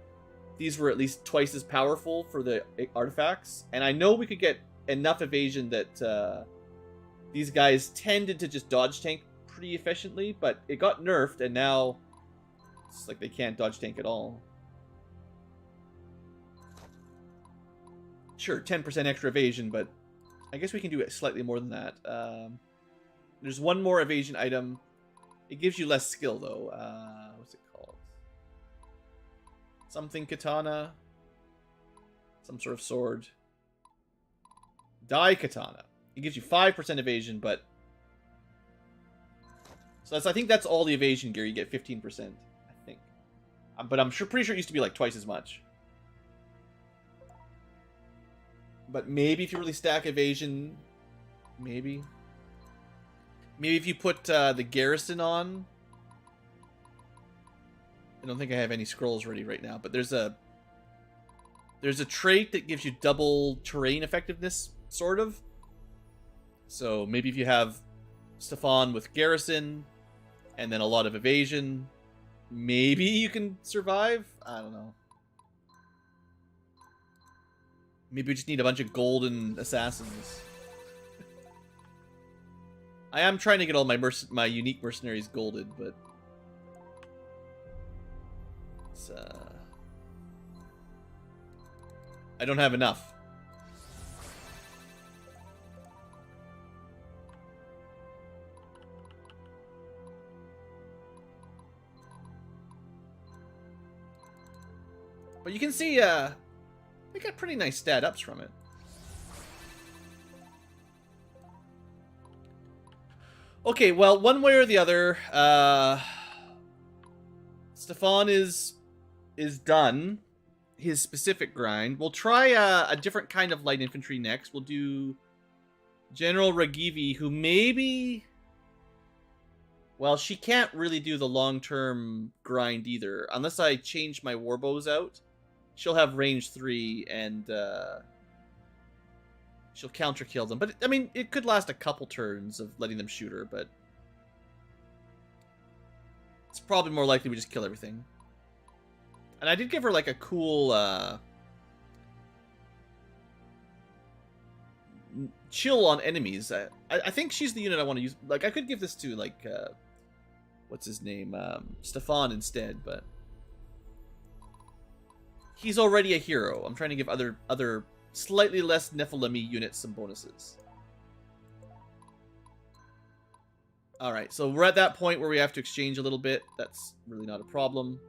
[SPEAKER 1] these were at least twice as powerful for the artifacts. And I know we could get enough evasion that these guys tended to just dodge tank pretty efficiently, but it got nerfed, and now it's like they can't dodge tank at all. Sure, 10% extra evasion, but I guess we can do it slightly more than that. There's one more evasion item. It gives you less skill, though. What's it called? Something katana. Some sort of sword. Dai katana. It gives you 5% evasion, but... So I think that's all the evasion gear. You get 15%, I think. But I'm pretty sure it used to be like twice as much. But maybe if you really stack evasion... Maybe. Maybe if you put the garrison on. I don't think I have any scrolls ready right now, but there's a trait that gives you double terrain effectiveness, sort of. So maybe if you have Stefan with garrison and then a lot of evasion, maybe you can survive. I don't know. Maybe we just need a bunch of golden assassins. I am trying to get all my unique mercenaries golded, but it's, I don't have enough. But you can see, they got pretty nice stat ups from it. Okay, well, one way or the other, Stefan is done his specific grind. We'll try a different kind of light infantry next. We'll do General Ragivi, who maybe... Well, she can't really do the long-term grind either. Unless I change my warbows out. She'll have range 3 and she'll counter-kill them. But, I mean, it could last a couple turns of letting them shoot her, but it's probably more likely we just kill everything. And I did give her, like, a cool chill on enemies. I think she's the unit I want to use. Like, I could give this to, like, what's his name? Stefan instead, but he's already a hero. I'm trying to give other slightly less Nephilim units some bonuses. Alright, so we're at that point where we have to exchange a little bit. That's really not a problem.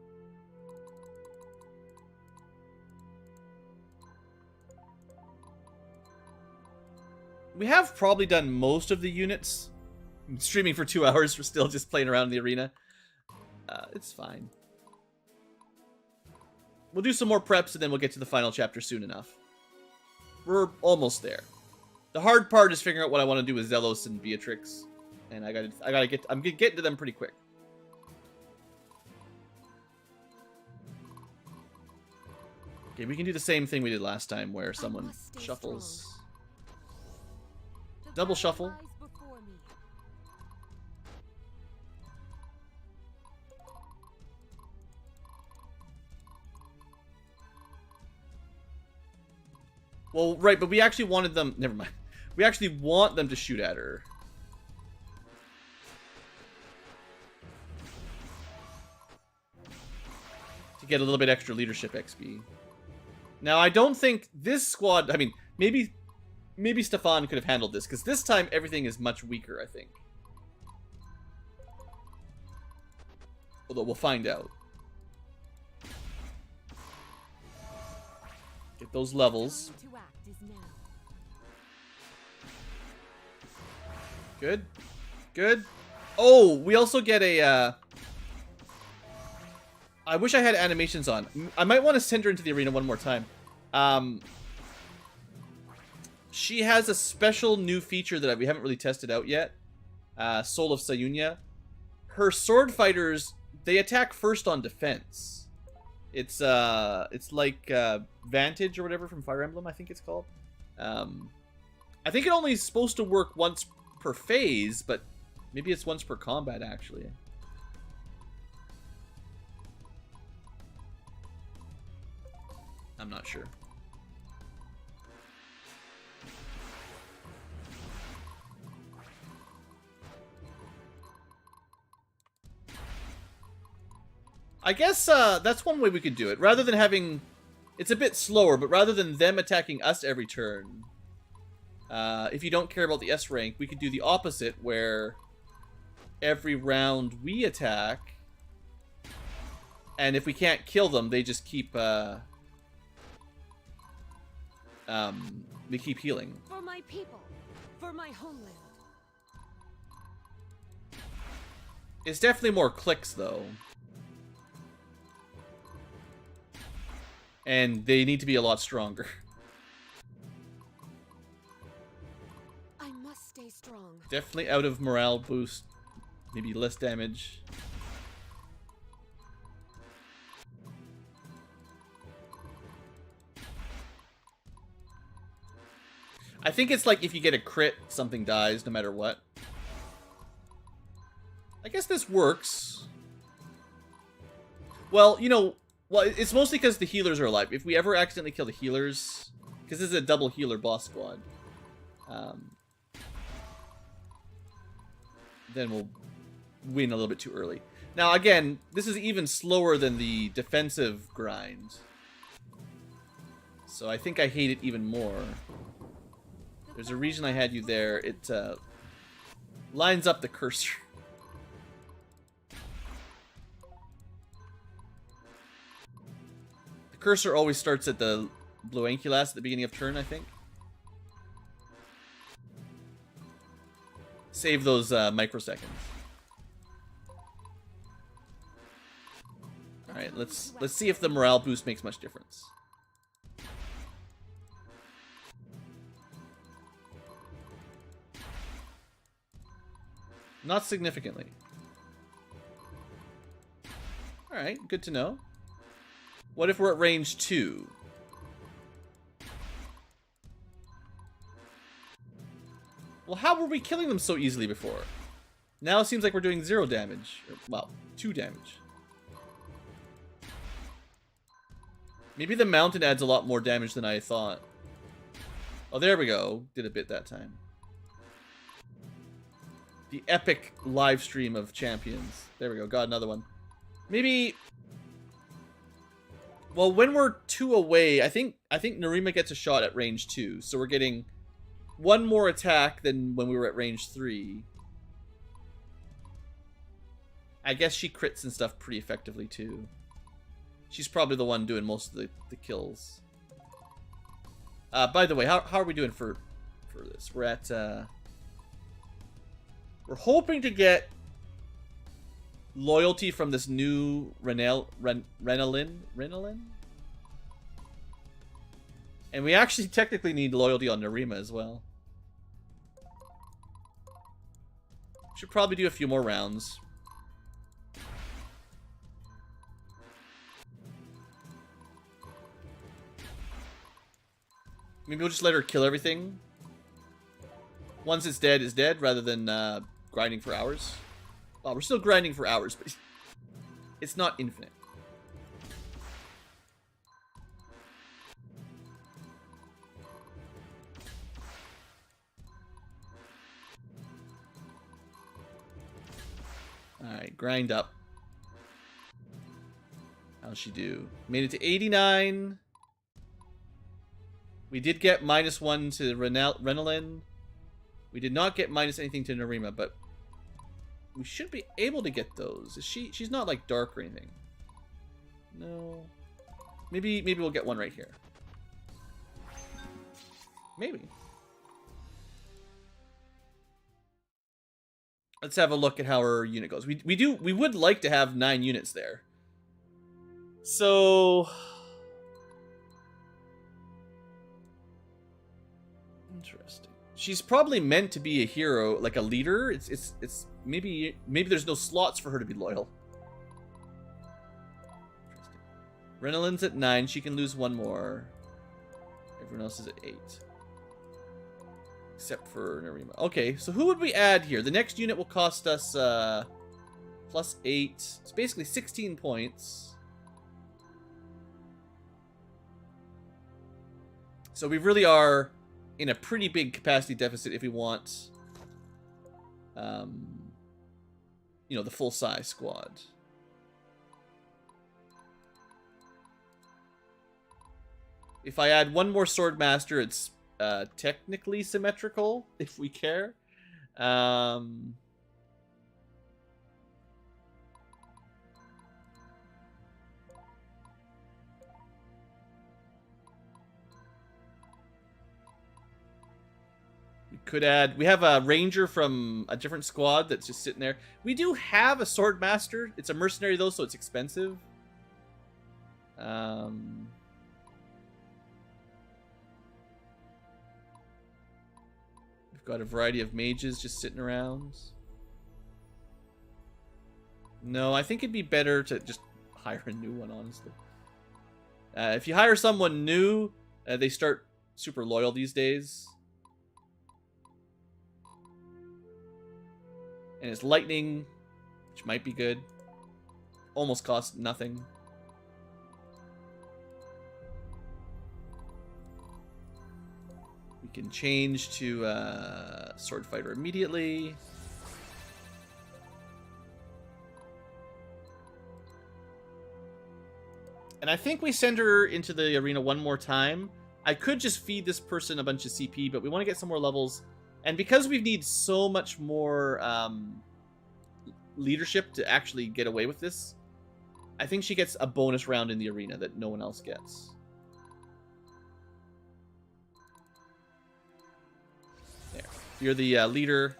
[SPEAKER 1] We have probably done most of the units. I'm streaming for 2 hours. We're still just playing around in the arena. It's fine. We'll do some more preps and then we'll get to the final chapter soon enough. We're almost there. The hard part is figuring out what I want to do with Zelos and Beatrix, and I'm getting to them pretty quick. Okay, we can do the same thing we did last time, where someone shuffles. Double shuffle. Well, right, but we actually wanted them... Never mind. We actually want them to shoot at her. To get a little bit extra leadership XP. Now, I don't think this squad... I mean, maybe Stefan could have handled this, because this time everything is much weaker, I think. Although we'll find out. Get those levels. Good. Good. Oh, we also get a, I wish I had animations on. I might want to send her into the arena one more time. She has a special new feature that we haven't really tested out yet. Soul of Sayunya. Her sword fighters, they attack first on defense. It's like Vantage or whatever from Fire Emblem, I think it's called. I think it only is supposed to work once per phase, but Maybe it's once per combat, actually. I'm not sure. I guess that's one way we could do it. Rather than having... It's a bit slower, but rather than them attacking us every turn, if you don't care about the S rank, we could do the opposite, where every round we attack, and if we can't kill them, they just keep they keep healing.
[SPEAKER 2] For my people, for my homeland.
[SPEAKER 1] It's definitely more clicks, though. And they need to be a lot stronger.
[SPEAKER 2] I must stay strong.
[SPEAKER 1] Definitely out of morale boost. Maybe less damage. I think it's like if you get a crit, something dies no matter what. I guess this works. Well, you know... Well, it's mostly because the healers are alive. If we ever accidentally kill the healers... Because this is a double healer boss squad. Then we'll win a little bit too early. Now, again, this is even slower than the defensive grind. So I think I hate it even more. There's a reason I had you there. It lines up the cursor. Cursor always starts at the blue Ankylas at the beginning of turn, I think. Save those microseconds. Alright, let's see if the morale boost makes much difference. Not significantly. Alright, good to know. What if we're at range 2? Well, how were we killing them so easily before? Now it seems like we're doing 0 damage. Well, 2 damage. Maybe the mountain adds a lot more damage than I thought. Oh, there we go. Did a bit that time. The epic live stream of champions. There we go. Got another one. Maybe... Well, when we're 2 away, I think Nerima gets a shot at range 2. So we're getting 1 more attack than when we were at range 3. I guess she crits and stuff pretty effectively, too. She's probably the one doing most of the kills. By the way, how are we doing for this? We're at... We're hoping to get loyalty from this new Renalin? And we actually technically need loyalty on Nerima as well. Should probably do a few more rounds. Maybe we'll just let her kill everything. Once it's dead, rather than grinding for hours. Well, we're still grinding for hours, but it's not infinite. Alright, grind up. How'd she do? Made it to 89. We did get -1 to Renalin. We did not get minus anything to Nerima, but we should be able to get those. Is she's not like dark or anything. No. Maybe we'll get one right here. Maybe. Let's have a look at how our unit goes. We would like to have 9 units there. So interesting. She's probably meant to be a hero, like a leader. It's maybe there's no slots for her to be loyal. Interesting. Renalin's at 9. She can lose 1 more. Everyone else is at 8. Except for Narima. Okay, so who would we add here? The next unit will cost us plus 8. It's basically 16 points. So we really are in a pretty big capacity deficit if we want, you know, the full-size squad. If I add one more Swordmaster, it's technically symmetrical, if we care. Could add... We have a ranger from a different squad that's just sitting there. We do have a swordmaster. It's a mercenary, though, so it's expensive. We've got a variety of mages just sitting around. No, I think it'd be better to just hire a new one, honestly. If you hire someone new, they start super loyal these days. And it's lightning, which might be good. Almost costs nothing. We can change to sword fighter immediately. And I think we send her into the arena one more time. I could just feed this person a bunch of CP, but we want to get some more levels. And because we need so much more leadership to actually get away with this, I think she gets a bonus round in the arena that no one else gets. There. You're the leader.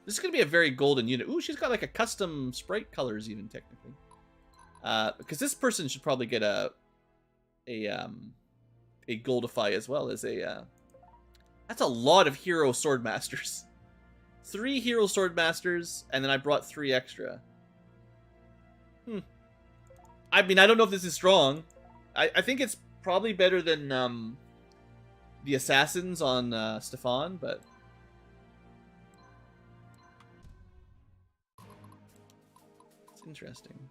[SPEAKER 1] This is going to be a very golden unit. Ooh, she's got like a custom sprite colors even, technically. Because this person should probably get a Goldify as well as a... That's a lot of hero swordmasters. 3 hero swordmasters, and then I brought 3 extra. I mean, I don't know if this is strong. I think it's probably better than the assassins on Stefan, but... It's interesting.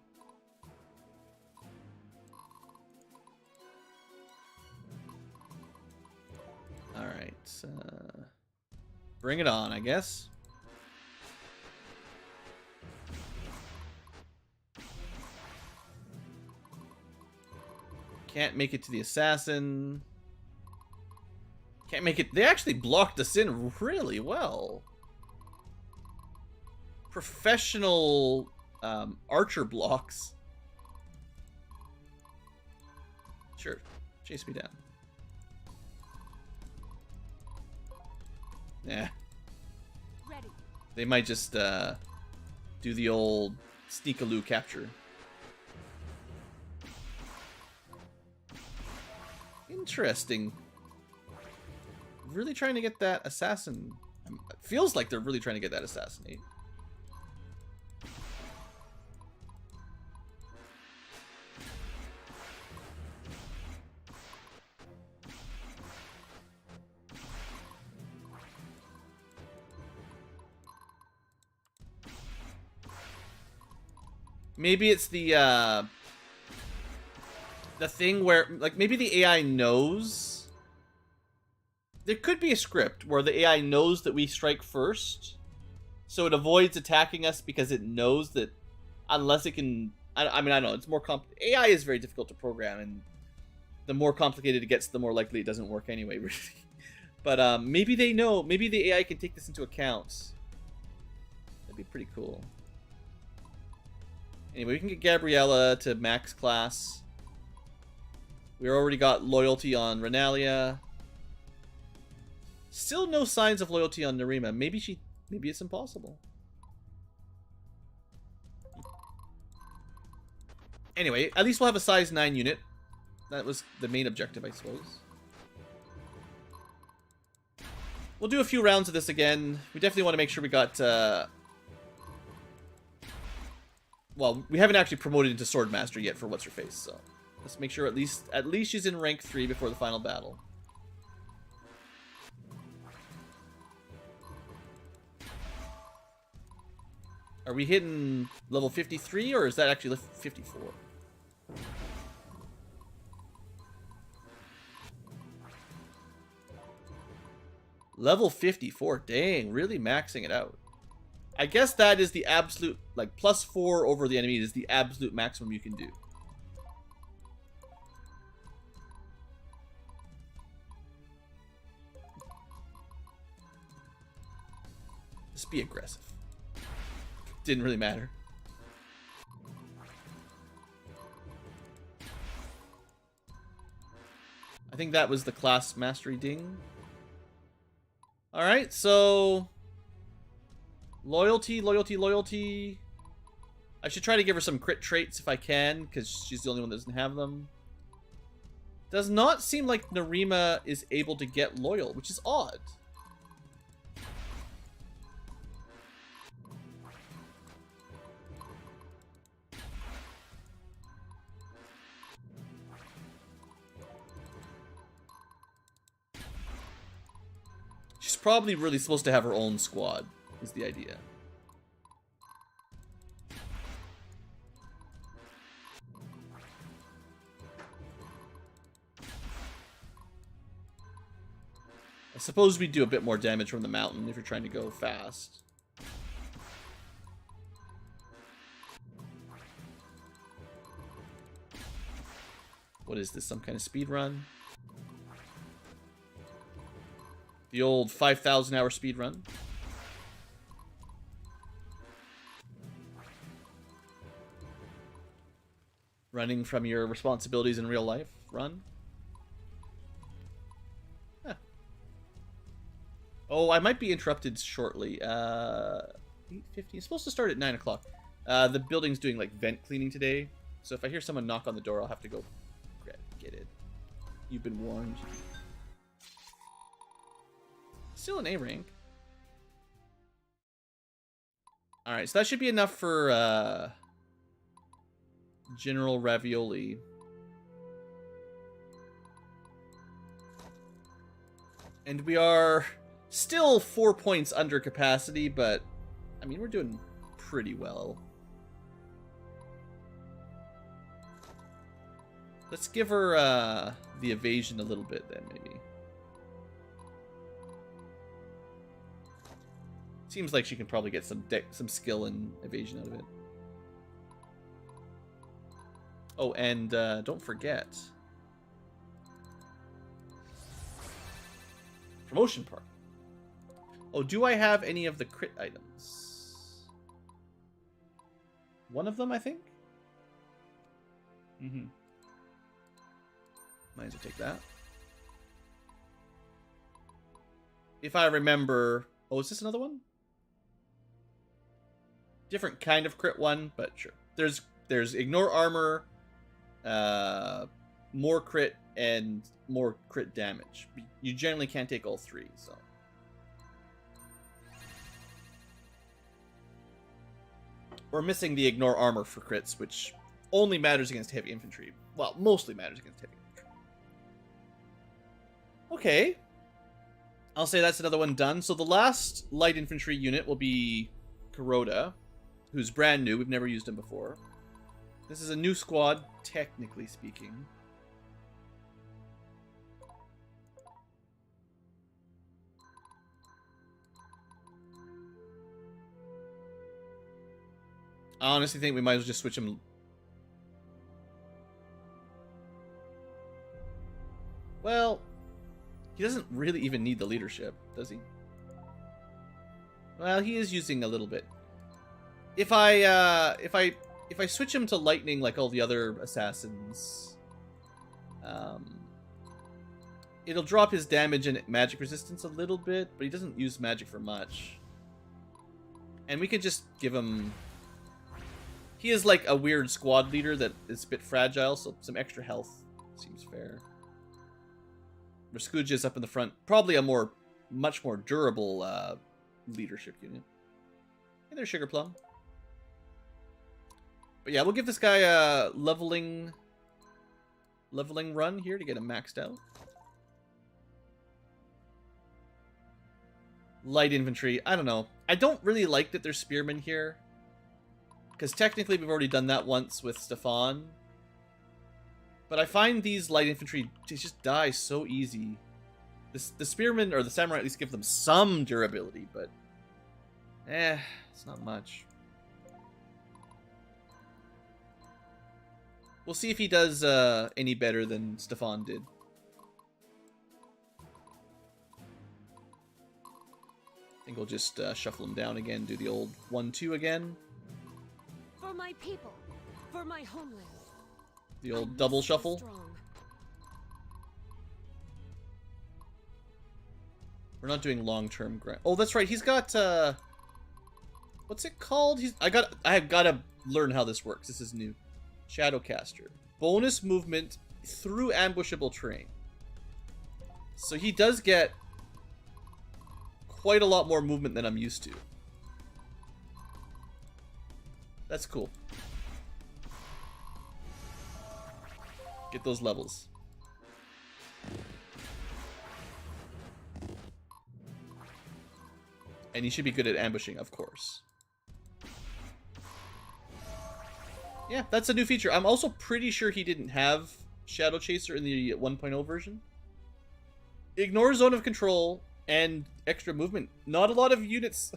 [SPEAKER 1] Alright, bring it on, I guess. Can't make it to the assassin. Can't make it. They actually blocked us in really well. Professional archer blocks. Sure, chase me down. Yeah.
[SPEAKER 2] Ready.
[SPEAKER 1] They might just do the old sneakaloo capture. Interesting. Really trying to get that assassin. It feels like they're really trying to get that assassinate. Maybe it's the thing where, like, maybe the AI knows. There could be a script where the AI knows that we strike first, so it avoids attacking us because it knows that unless it can... I mean, I don't know. It's more AI is very difficult to program, and the more complicated it gets, the more likely it doesn't work anyway, really. But maybe they know. Maybe the AI can take this into account. That'd be pretty cool. Anyway, we can get Gabriella to max class. We already got loyalty on Renalia. Still no signs of loyalty on Narima. Maybe it's impossible. Anyway, at least we'll have a size 9 unit. That was the main objective, I suppose. We'll do a few rounds of this again. We definitely want to make sure we got... Well, we haven't actually promoted into Swordmaster yet for What's-Her-Face, so... Let's make sure at least she's in rank 3 before the final battle. Are we hitting level 53, or is that actually 54? Level 54. Dang, really maxing it out. I guess that is the absolute, like, +4 over the enemy is the absolute maximum you can do. Just be aggressive. Didn't really matter. I think that was the class mastery ding. Alright, so... Loyalty, loyalty, loyalty. I should try to give her some crit traits if I can, because she's the only one that doesn't have them. Does not seem like Narima is able to get loyal, which is odd. She's probably really supposed to have her own squad, is the idea. I suppose we do a bit more damage from the mountain if you're trying to go fast. What is this, some kind of speed run? The old 5,000 hour speed run. Running from your responsibilities in real life. Run. Huh. Oh, I might be interrupted shortly. 8:50. It's supposed to start at 9 o'clock. The building's doing like vent cleaning today. So if I hear someone knock on the door, I'll have to go get it. You've been warned. Still an A rank. Alright, so that should be enough for General Ravioli. And we are still 4 points under capacity, but I mean, we're doing pretty well. Let's give her the evasion a little bit then, maybe. Seems like she can probably get some skill and evasion out of it. Oh, and don't forget. Promotion part. Oh, do I have any of the crit items? One of them, I think? Mm-hmm. Might as well take that. If I remember... Oh, is this another one? Different kind of crit one, but sure. There's ignore armor, more crit, and more crit damage. You generally can't take all three, so. We're missing the ignore armor for crits, which only matters against heavy infantry. Well, mostly matters against heavy infantry. Okay. I'll say that's another one done. So the last light infantry unit will be Kuroda, who's brand new. We've never used him before. This is a new squad, technically speaking. I honestly think we might as well just switch him. Well, he doesn't really even need the leadership, does he? Well, he is using a little bit. If I switch him to lightning like all the other assassins, it'll drop his damage and magic resistance a little bit, but he doesn't use magic for much. And we could just give him... He is like a weird squad leader that is a bit fragile, so some extra health seems fair. Raskuja is up in the front. Probably a much more durable leadership unit. Hey there, Sugar Plum. But yeah, we'll give this guy a leveling run here to get him maxed out. Light infantry, I don't know. I don't really like that there's spearmen here. Because technically we've already done that once with Stefan. But I find these light infantry just die so easy. The spearmen, or the samurai, at least give them some durability, but... it's not much. We'll see if he does any better than Stefan did. I think we'll just shuffle him down again, do the old 1-2 again.
[SPEAKER 2] For my people, for my homeland.
[SPEAKER 1] The old double shuffle. We're not doing long-term grant. Oh, that's right. He's got what's it called? I have gotta learn how this works. This is new. Shadowcaster. Bonus movement through ambushable terrain. So he does get quite a lot more movement than I'm used to. That's cool. Get those levels. And he should be good at ambushing, of course. Yeah, that's a new feature. I'm also pretty sure he didn't have Shadow Chaser in the 1.0 version. Ignore zone of control and extra movement. Not a lot of units.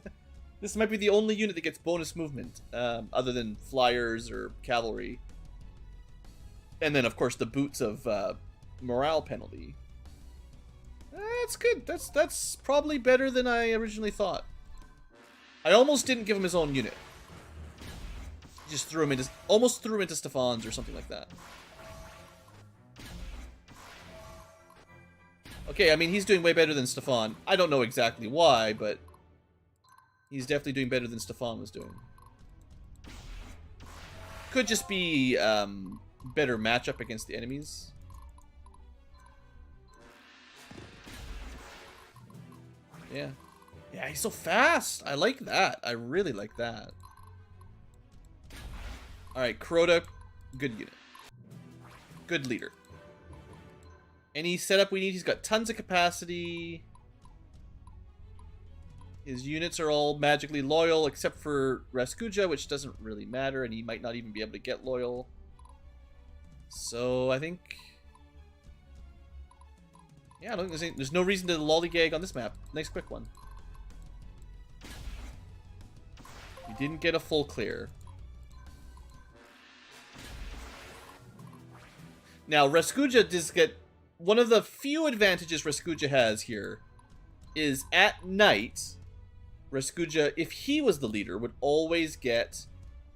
[SPEAKER 1] This might be the only unit that gets bonus movement, other than flyers or cavalry. And then, of course, the boots of morale penalty. That's good. That's probably better than I originally thought. I almost didn't give him his own unit. Just threw him into, almost threw him into Stefan's or something like that. Okay, I mean, he's doing way better than Stefan. I don't know exactly why, but he's definitely doing better than Stefan was doing. Could just be better matchup against the enemies. Yeah. Yeah, he's so fast. I like that. I really like that. Alright, Crota, good unit. Good leader. Any setup we need, he's got tons of capacity. His units are all magically loyal, except for Raskuja, which doesn't really matter, and he might not even be able to get loyal. So, I think... yeah, I don't think there's no reason to lollygag on this map. Nice quick one. We didn't get a full clear. Now, Raskuja does get... one of the few advantages Raskuja has here is at night, Raskuja, if he was the leader, would always get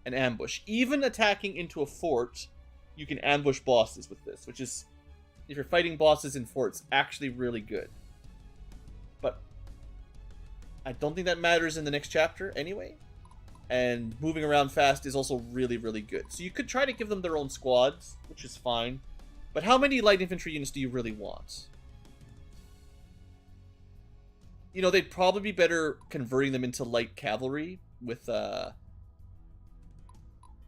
[SPEAKER 1] an ambush. Even attacking into a fort, you can ambush bosses with this, which is, if you're fighting bosses in forts, actually really good. But I don't think that matters in the next chapter anyway. And moving around fast is also really, really good. So you could try to give them their own squads, which is fine. But how many light infantry units do you really want? You know, they'd probably be better converting them into light cavalry with,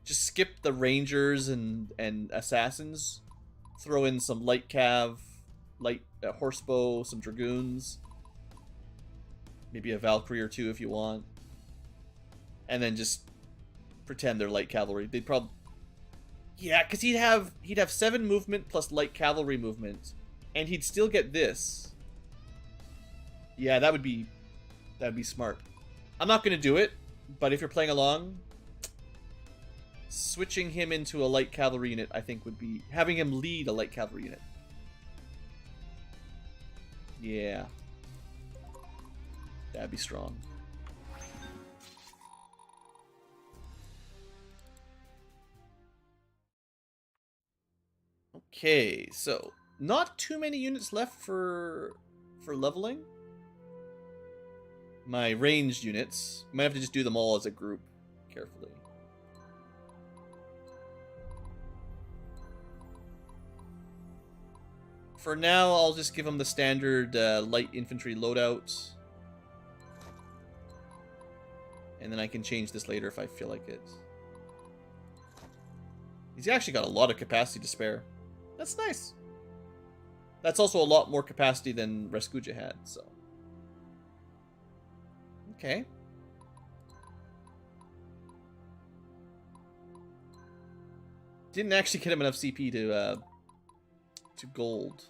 [SPEAKER 1] just skip the rangers and assassins. Throw in some light cav, light horsebow, some dragoons. Maybe a Valkyrie or two if you want. And then just pretend they're light cavalry. They'd probably... yeah, because he'd have 7 movement plus light cavalry movement, and he'd still get this. Yeah, that would be smart. I'm not going to do it, but if you're playing along, switching him into a light cavalry unit, I think would be... having him lead a light cavalry unit. Yeah. That'd be strong. Okay, so not too many units left for leveling. My ranged units. Might have to just do them all as a group carefully. For now, I'll just give them the standard light infantry loadout. And then I can change this later if I feel like it. He's actually got a lot of capacity to spare. That's nice. That's also a lot more capacity than Raskuja had, so. Okay. Didn't actually get him enough CP to gold.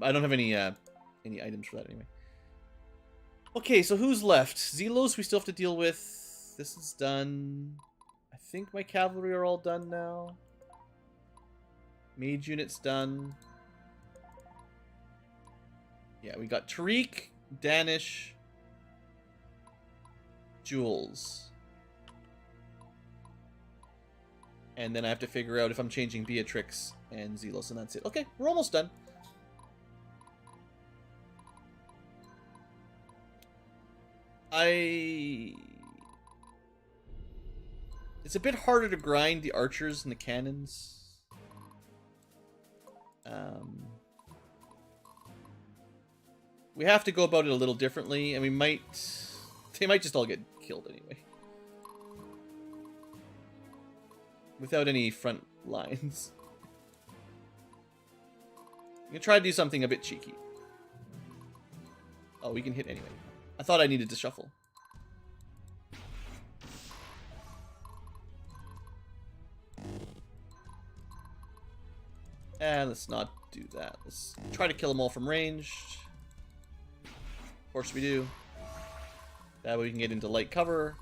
[SPEAKER 1] I don't have any items for that anyway. Okay, so who's left? Zelos we still have to deal with. This is done. I think my cavalry are all done now. Mage unit's done. Yeah, we got Tariq, Danish, Jules. And then I have to figure out if I'm changing Beatrix and Zelos, and that's it. Okay, we're almost done. It's a bit harder to grind the archers and the cannons. We have to go about it a little differently, and they might just all get killed anyway. Without any front lines. I'm gonna try to do something a bit cheeky. Oh, we can hit anyway. I thought I needed to shuffle. And let's not do that. Let's try to kill them all from range. Of course we do. That way we can get into light cover.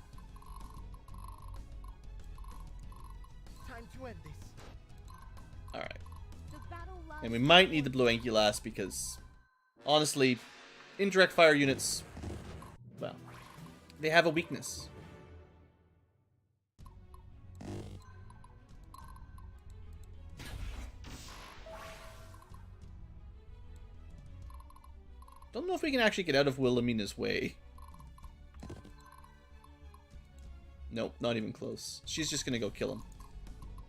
[SPEAKER 4] Time to end this.
[SPEAKER 1] Alright.
[SPEAKER 2] The battle loves
[SPEAKER 1] And we might need the blue Angulas because, honestly, indirect fire units, well, they have a weakness. Don't know if we can actually get out of Wilhelmina's way. Nope, not even close. She's just gonna go kill him.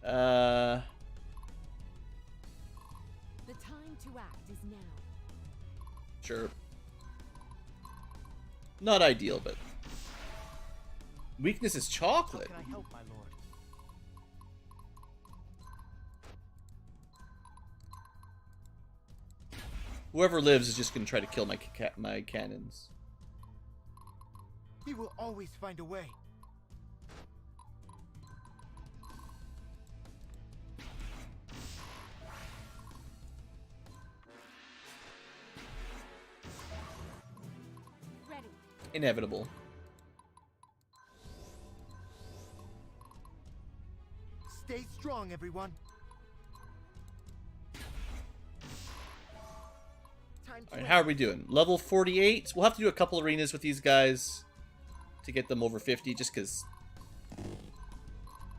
[SPEAKER 2] The time to act is now.
[SPEAKER 1] Sure. Not ideal, but weakness is
[SPEAKER 4] How
[SPEAKER 1] chocolate.
[SPEAKER 4] can I help, my lord?
[SPEAKER 1] Whoever lives is just gonna try to kill my my cannons.
[SPEAKER 4] He will always find a way.
[SPEAKER 2] Ready.
[SPEAKER 1] Inevitable.
[SPEAKER 4] Stay strong, everyone. Time to
[SPEAKER 1] Alright, how are we doing? Level 48. We'll have to do a couple arenas with these guys to get them over 50, just because...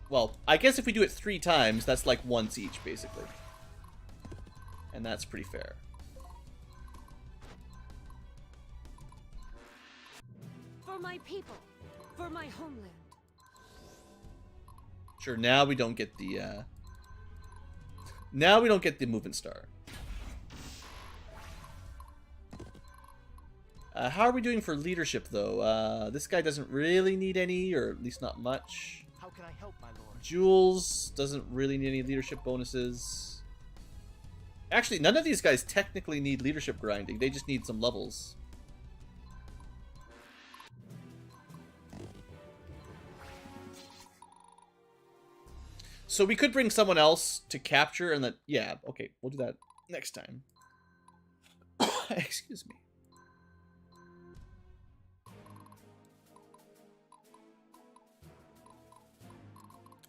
[SPEAKER 1] Well, I guess if we do it 3 times, that's like once each, basically. And that's pretty fair.
[SPEAKER 2] For my people. For my homeland.
[SPEAKER 1] Sure, now we don't get the, Now we don't get the movement star. How are we doing for leadership, though? This guy doesn't really need any, or at least not much.
[SPEAKER 4] How can I help, my lord?
[SPEAKER 1] Jules doesn't really need any leadership bonuses. Actually, none of these guys technically need leadership grinding. They just need some levels. So we could bring someone else to capture and then... Yeah, okay, we'll do that next time. Excuse me.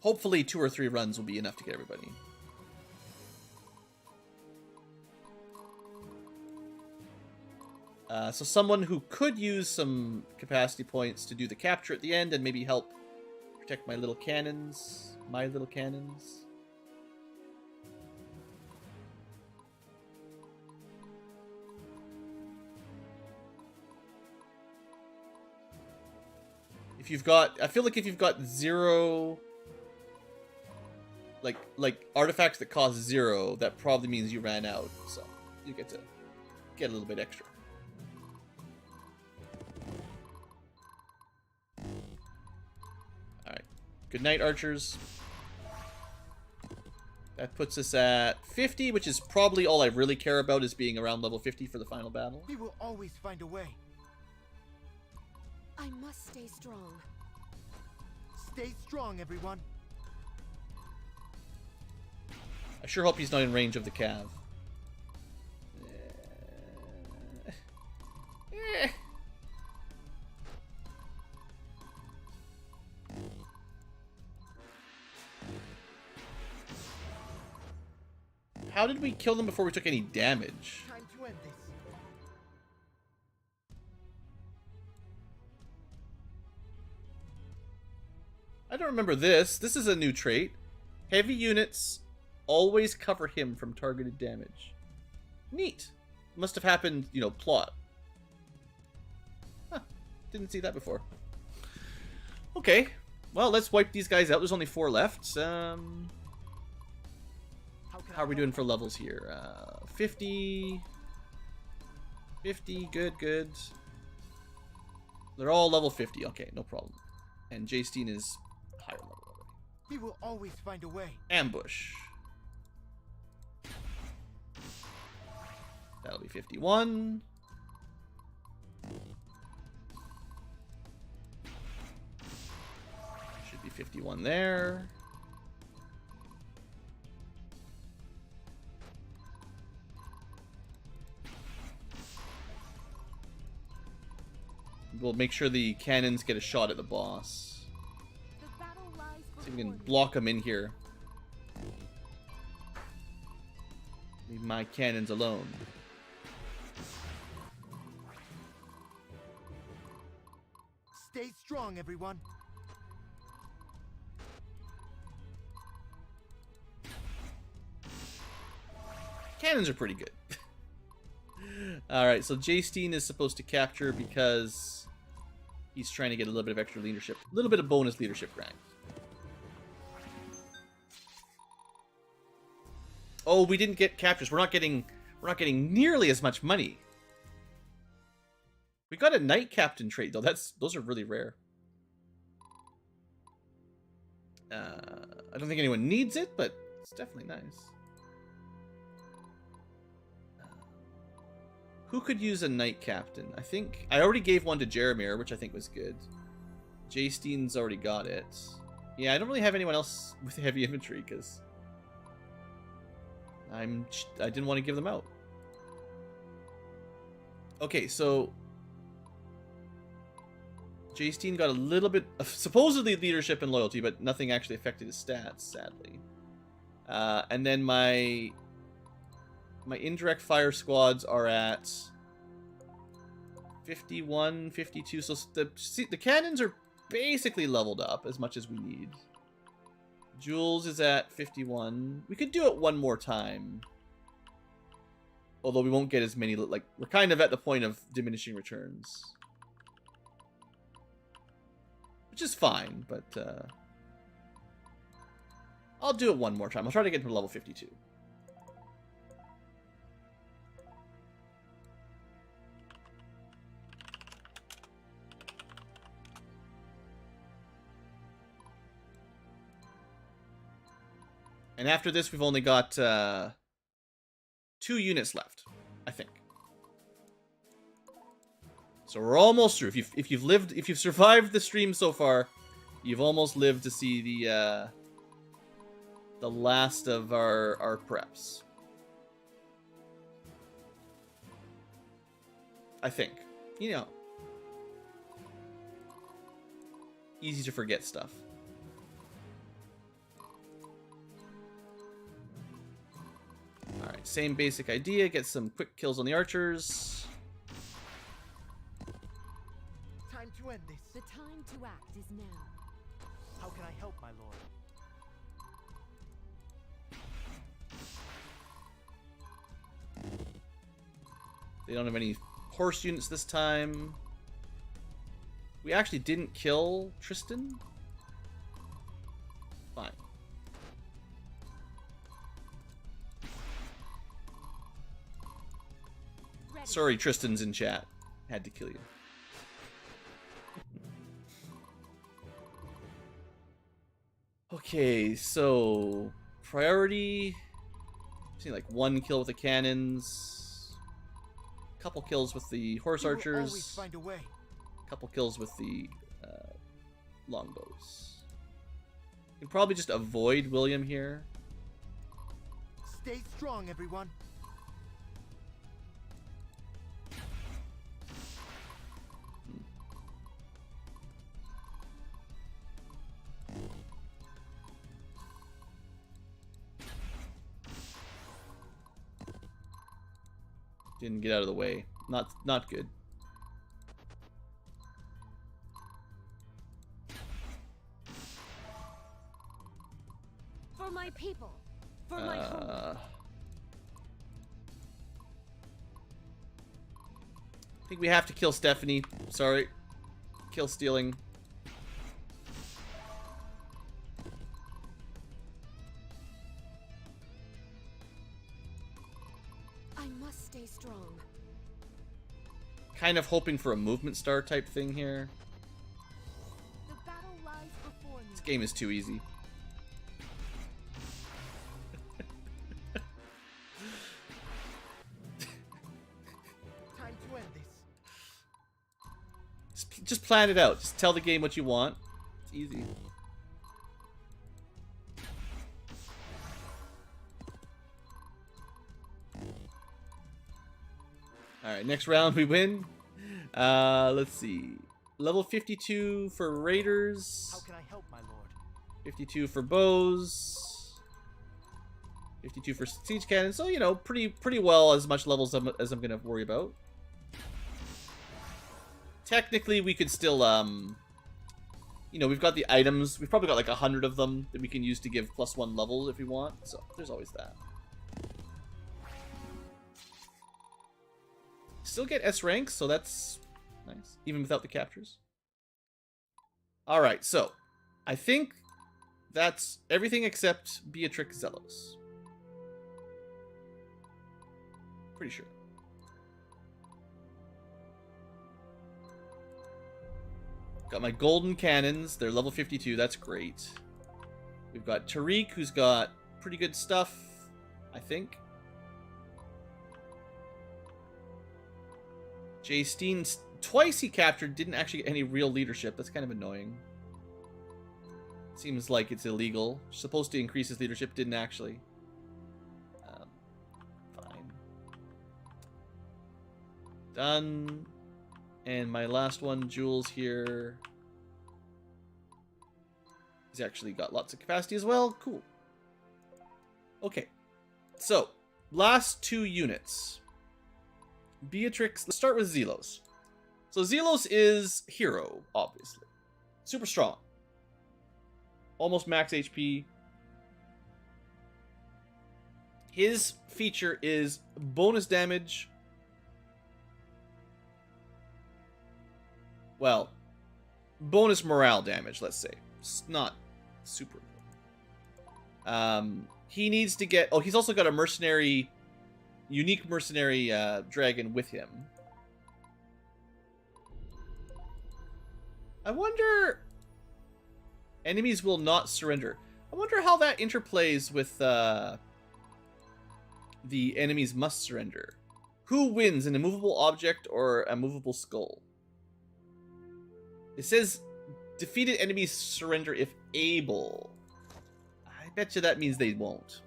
[SPEAKER 1] Hopefully 2 or 3 runs will be enough to get everybody. So someone who could use some capacity points to do the capture at the end and maybe help protect my little cannons. My little cannons. If you've got... I feel like if you've got 0... Like artifacts that cost 0, that probably means you ran out. So you get to get a little bit extra. Alright. Good night, archers. That puts us at 50, which is probably all I really care about, is being around level 50 for the final battle.
[SPEAKER 4] He will always find a way.
[SPEAKER 2] I must stay strong.
[SPEAKER 4] Stay strong, everyone.
[SPEAKER 1] I sure hope he's not in range of the cav. How did we kill them before we took any damage?
[SPEAKER 5] Time to end this.
[SPEAKER 1] I don't remember this. This is a new trait. Heavy units always cover him from targeted damage. Neat. Must have happened, you know, plot. Huh. Didn't see that before. Okay. Well, let's wipe these guys out. There's only 4 left. How are we doing for levels here? 50. 50. Good, good. They're all level 50. Okay, no problem. And Jastein is higher level already.
[SPEAKER 5] We will always find a way.
[SPEAKER 1] Ambush. That'll be 51. Should be 51 there. We'll make sure the cannons get a shot at the boss.
[SPEAKER 2] The battle lies
[SPEAKER 1] See if we can
[SPEAKER 2] before
[SPEAKER 1] block them in here. Leave my cannons alone.
[SPEAKER 5] Stay strong, everyone.
[SPEAKER 1] Cannons are pretty good. Alright, so Jastein is supposed to capture because he's trying to get a little bit of extra leadership. A little bit of bonus leadership rank. Oh, we didn't get captures. We're not getting nearly as much money. We got a knight captain trait though. Those are really rare. I don't think anyone needs it, but it's definitely nice. Who could use a knight captain? I think I already gave one to Jeremir, which I think was good. Jastein's already got it. Yeah, I don't really have anyone else with heavy infantry because I didn't want to give them out. Okay, so Jastein got a little bit of supposedly leadership and loyalty, but nothing actually affected his stats, sadly. And then my indirect fire squads are at 51, 52. So the cannons are basically leveled up as much as we need. Jules is at 51. We could do it one more time. Although we won't get as many, like, we're kind of at the point of diminishing returns. Which is fine, but I'll do it one more time. I'll try to get to level 52. And after this, we've only got 2 units left, I think. So we're almost through. If you've survived the stream so far, you've almost lived to see the last of our preps. I think. You know, easy to forget stuff. Alright, same basic idea. Get some quick kills on the archers.
[SPEAKER 5] Time to end this.
[SPEAKER 2] The time to act is now.
[SPEAKER 5] How can I help, my lord?
[SPEAKER 1] They don't have any horse units this time. We actually didn't kill Tristan. Fine.
[SPEAKER 2] Ready.
[SPEAKER 1] Sorry, Tristan's in chat. Had to kill you. Okay, so priority. See, like 1 kill with the cannons, couple kills with the horse
[SPEAKER 5] We will always
[SPEAKER 1] archers,
[SPEAKER 5] find a way.
[SPEAKER 1] couple kills with the longbows. You can probably just avoid William here.
[SPEAKER 5] Stay strong, everyone.
[SPEAKER 1] Didn't get out of the way. Not good.
[SPEAKER 2] For my people. For my home.
[SPEAKER 1] I think we have to kill Stephanie. Sorry. Kill stealing.
[SPEAKER 2] I must stay strong.
[SPEAKER 1] Kind of hoping for a movement star type thing here.
[SPEAKER 2] The battle lies before me.
[SPEAKER 1] This game is too easy.
[SPEAKER 5] Time to end this.
[SPEAKER 1] Just plan it out. Just tell the game what you want. It's easy. Alright, next round we win. Let's see. Level 52 for Raiders.
[SPEAKER 5] How can I help, my lord?
[SPEAKER 1] 52 for bows. 52 for siege cannon. So, you know, pretty well as much levels as I'm going to worry about. Technically, we could still, you know, we've got the items. We've probably got like 100 of them that we can use to give +1 levels if we want. So, there's always that. Still get S ranks, so that's nice, even without the captures. Alright, so I think that's everything except Beatrix Zelos. Pretty sure. Got my golden cannons. They're level 52. That's great. We've got Tariq, who's got pretty good stuff, I think. Jay Steen, twice he captured, didn't actually get any real leadership. That's kind of annoying. Seems like it's illegal. Supposed to increase his leadership, didn't actually. Fine. Done. And my last one, Jules here. He's actually got lots of capacity as well. Cool. Okay. So, last 2 units. Beatrix, let's start with Zelos. So Zelos is hero, obviously. Super strong. Almost max HP. His feature is bonus damage. Well, bonus morale damage, let's say. It's not super important. He needs to get... Oh, he's also got a mercenary... Unique mercenary dragon with him. I wonder... Enemies will not surrender. I wonder how that interplays with the enemies must surrender. Who wins, an immovable object or a movable skull? It says defeated enemies surrender if able. I bet you that means they won't.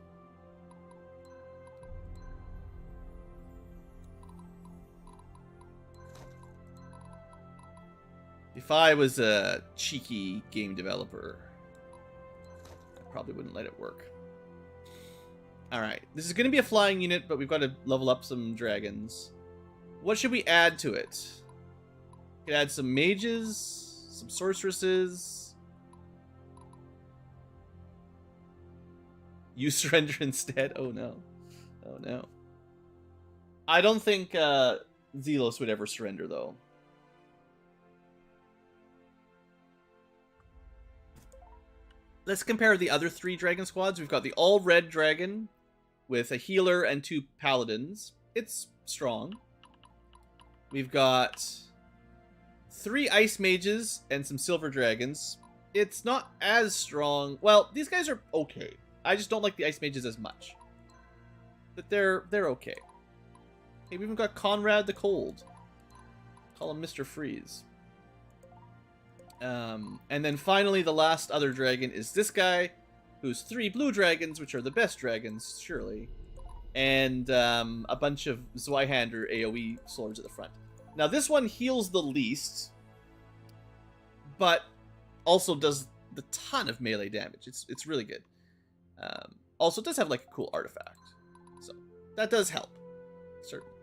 [SPEAKER 1] If I was a cheeky game developer, I probably wouldn't let it work. Alright, this is going to be a flying unit, but we've got to level up some dragons. What should we add to it? We could add some mages, some sorceresses. You surrender instead? Oh no. Oh no. I don't think Zelos would ever surrender, though. Let's compare the other 3 dragon squads. We've got the all-red dragon with a healer and 2 paladins. It's strong. We've got 3 ice mages and some silver dragons. It's not as strong. Well, these guys are okay. I just don't like the ice mages as much. But they're okay. Hey, we've even got Conrad the Cold. Call him Mr. Freeze. And then finally, the last other dragon is this guy, who's 3 blue dragons, which are the best dragons, surely. and a bunch of Zweihander AoE swords at the front. Now this one heals the least, but also does the ton of melee damage. It's really good. Also, it does have like a cool artifact, so that does help, certainly.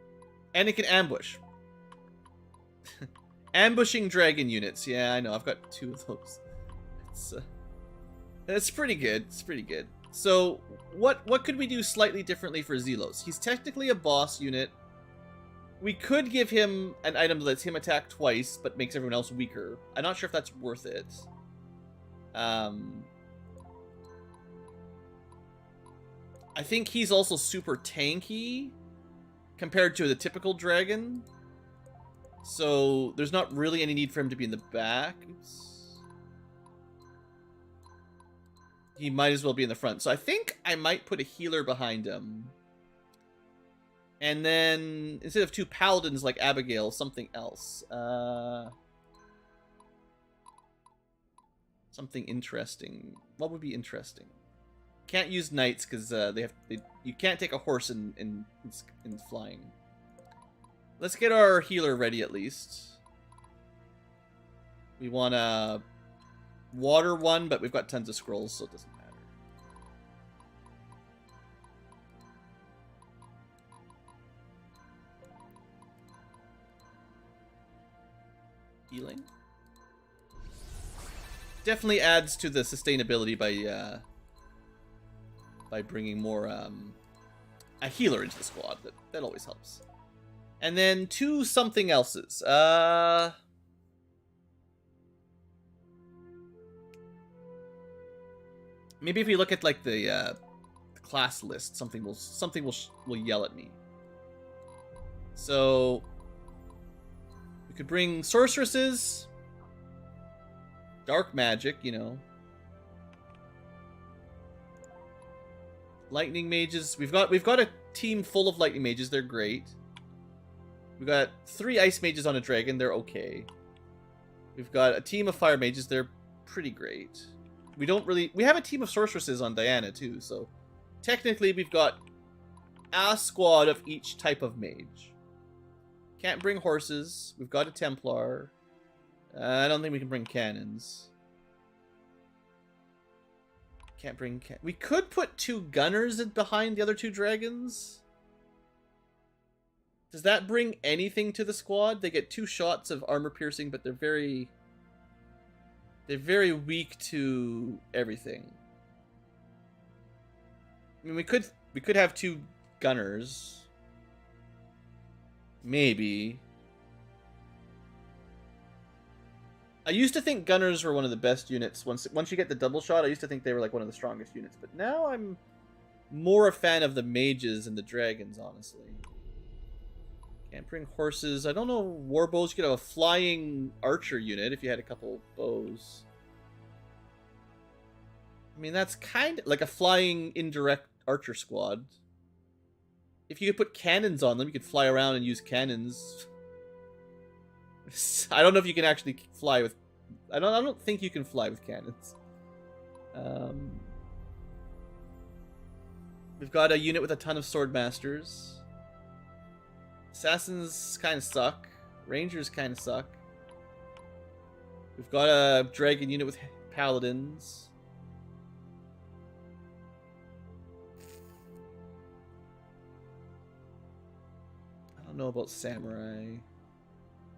[SPEAKER 1] And it can ambush. Ambushing dragon units. Yeah, I know. I've got 2 of those. It's pretty good. It's pretty good. So, what could we do slightly differently for Zelos? He's technically a boss unit. We could give him an item that lets him attack twice, but makes everyone else weaker. I'm not sure if that's worth it. I think he's also super tanky compared to the typical dragon. So there's not really any need for him to be in the back. Oops. He might as well be in the front. So I think I might put a healer behind him. And then, instead of 2 paladins like Abigail, something else. Something interesting. What would be interesting? Can't use knights because you can't take a horse in flying. Let's get our healer ready at least. We want a water one, but we've got tons of scrolls, so it doesn't matter. Healing definitely adds to the sustainability by bringing more a healer into the squad. That always helps. And then 2 something elses. Maybe if we look at like the class list, something will yell at me. So we could bring sorceresses, dark magic, you know, lightning mages. We've got a team full of lightning mages. They're great. We've got 3 ice mages on a dragon. They're okay. We've got a team of fire mages. They're pretty great. We have a team of sorceresses on Diana too, so technically we've got a squad of each type of mage. Can't bring horses. We've got a Templar. I don't think we can bring cannons. Can't bring we could put 2 gunners behind the other 2 dragons. Does that bring anything to the squad? They get 2 shots of armor piercing, but they're very weak to everything. I mean, we could have 2 gunners. Maybe. I used to think gunners were one of the best units. Once you get the double shot, I used to think they were like one of the strongest units. But now I'm more a fan of the mages and the dragons, honestly. Can't bring horses. I don't know, war bows. You could have a flying archer unit if you had a couple bows. I mean, that's kind of like a flying indirect archer squad. If you could put cannons on them, you could fly around and use cannons. I don't know if you can actually fly with... I don't think you can fly with cannons. We've got a unit with a ton of sword masters. Assassins kind of suck. Rangers kind of suck. We've got a dragon unit with paladins. I don't know about samurai.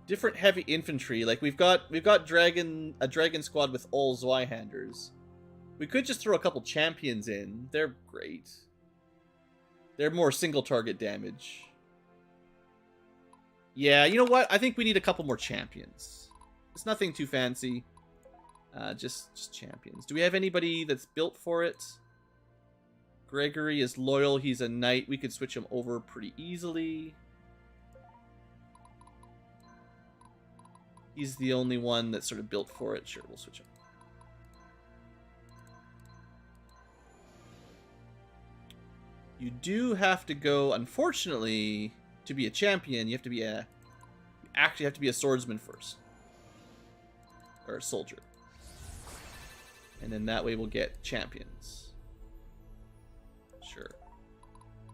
[SPEAKER 1] Different heavy infantry. Like we've got a dragon squad with all Zweihanders. We could just throw a couple champions in. They're great. They're more single target damage. Yeah, you know what? I think we need a couple more champions. It's nothing too fancy. Just champions. Do we have anybody that's built for it? Gregory is loyal. He's a knight. We could switch him over pretty easily. He's the only one that's sort of built for it. Sure, we'll switch him. You do have to go, unfortunately, to be a champion, you actually have to be a swordsman first. Or a soldier. And then that way we'll get champions. Sure.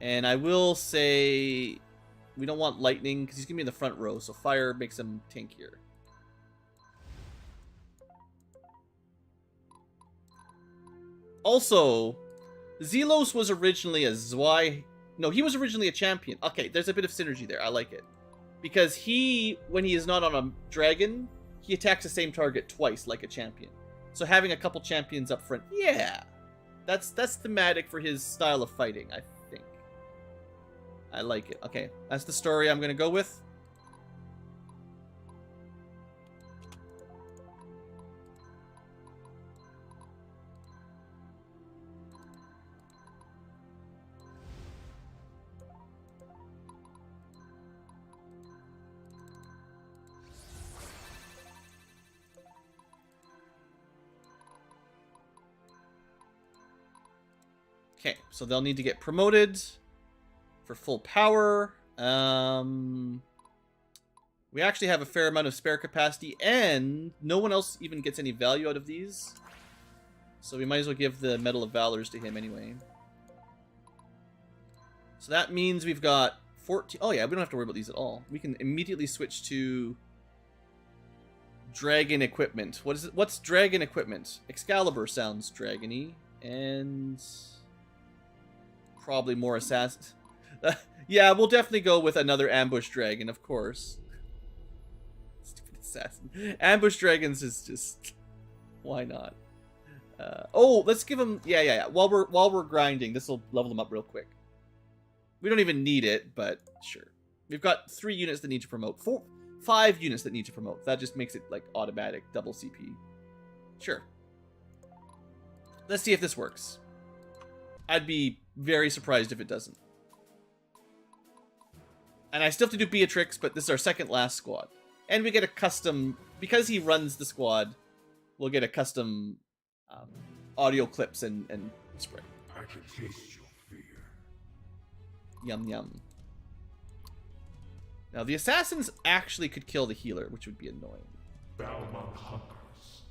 [SPEAKER 1] And I will say we don't want lightning because he's going to be in the front row, so fire makes him tankier. Also, Zelos was originally a Zwei... No, he was originally a champion. Okay, there's a bit of synergy there. I like it. Because he, when he is not on a dragon, he attacks the same target twice like a champion. So having a couple champions up front, yeah. That's thematic for his style of fighting, I think. I like it. Okay, that's the story I'm going to go with. Okay, so they'll need to get promoted for full power. We actually have a fair amount of spare capacity, and no one else even gets any value out of these. So we might as well give the Medal of Valors to him anyway. So that means we've got 14... Oh yeah, we don't have to worry about these at all. We can immediately switch to Dragon Equipment. What is it? What's Dragon Equipment? Excalibur sounds dragony, and... probably more assassins. Yeah, we'll definitely go with another ambush dragon, of course. Stupid assassin. Ambush dragons is just... why not? Oh, let's give him... Yeah. While we're grinding, this will level them up real quick. We don't even need it, but sure. We've got 3 units that need to promote. 5 units that need to promote. That just makes it like automatic double CP. Sure. Let's see if this works. I'd be very surprised if it doesn't. And I still have to do Beatrix, but this is our second last squad. And we get a custom... because he runs the squad, we'll get a custom audio clips and spray.
[SPEAKER 3] I can taste your fear.
[SPEAKER 1] Yum yum. Now the assassins actually could kill the healer, which would be annoying.
[SPEAKER 3] Balmung hunkers.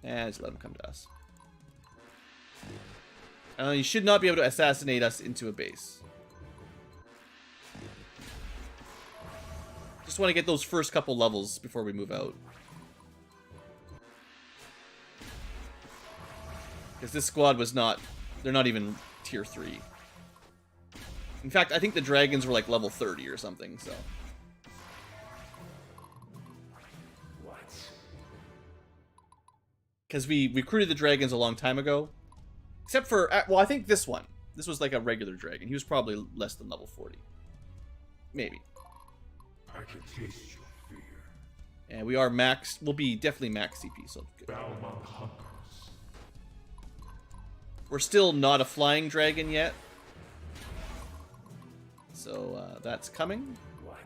[SPEAKER 1] And just let him come to us. You should not be able to assassinate us into a base. Just want to get those first couple levels before we move out. Because this squad was not... they're not even tier 3. In fact, I think the dragons were like level 30 or something, so... Because we recruited the dragons a long time ago. Except for... well, I think this one. This was like a regular dragon. He was probably less than level 40. Maybe.
[SPEAKER 3] I can taste your fear.
[SPEAKER 1] And we are max... we'll be definitely max CP, so good.
[SPEAKER 3] Balmung hunkers.
[SPEAKER 1] We're still not a flying dragon yet. So, that's coming.
[SPEAKER 3] What?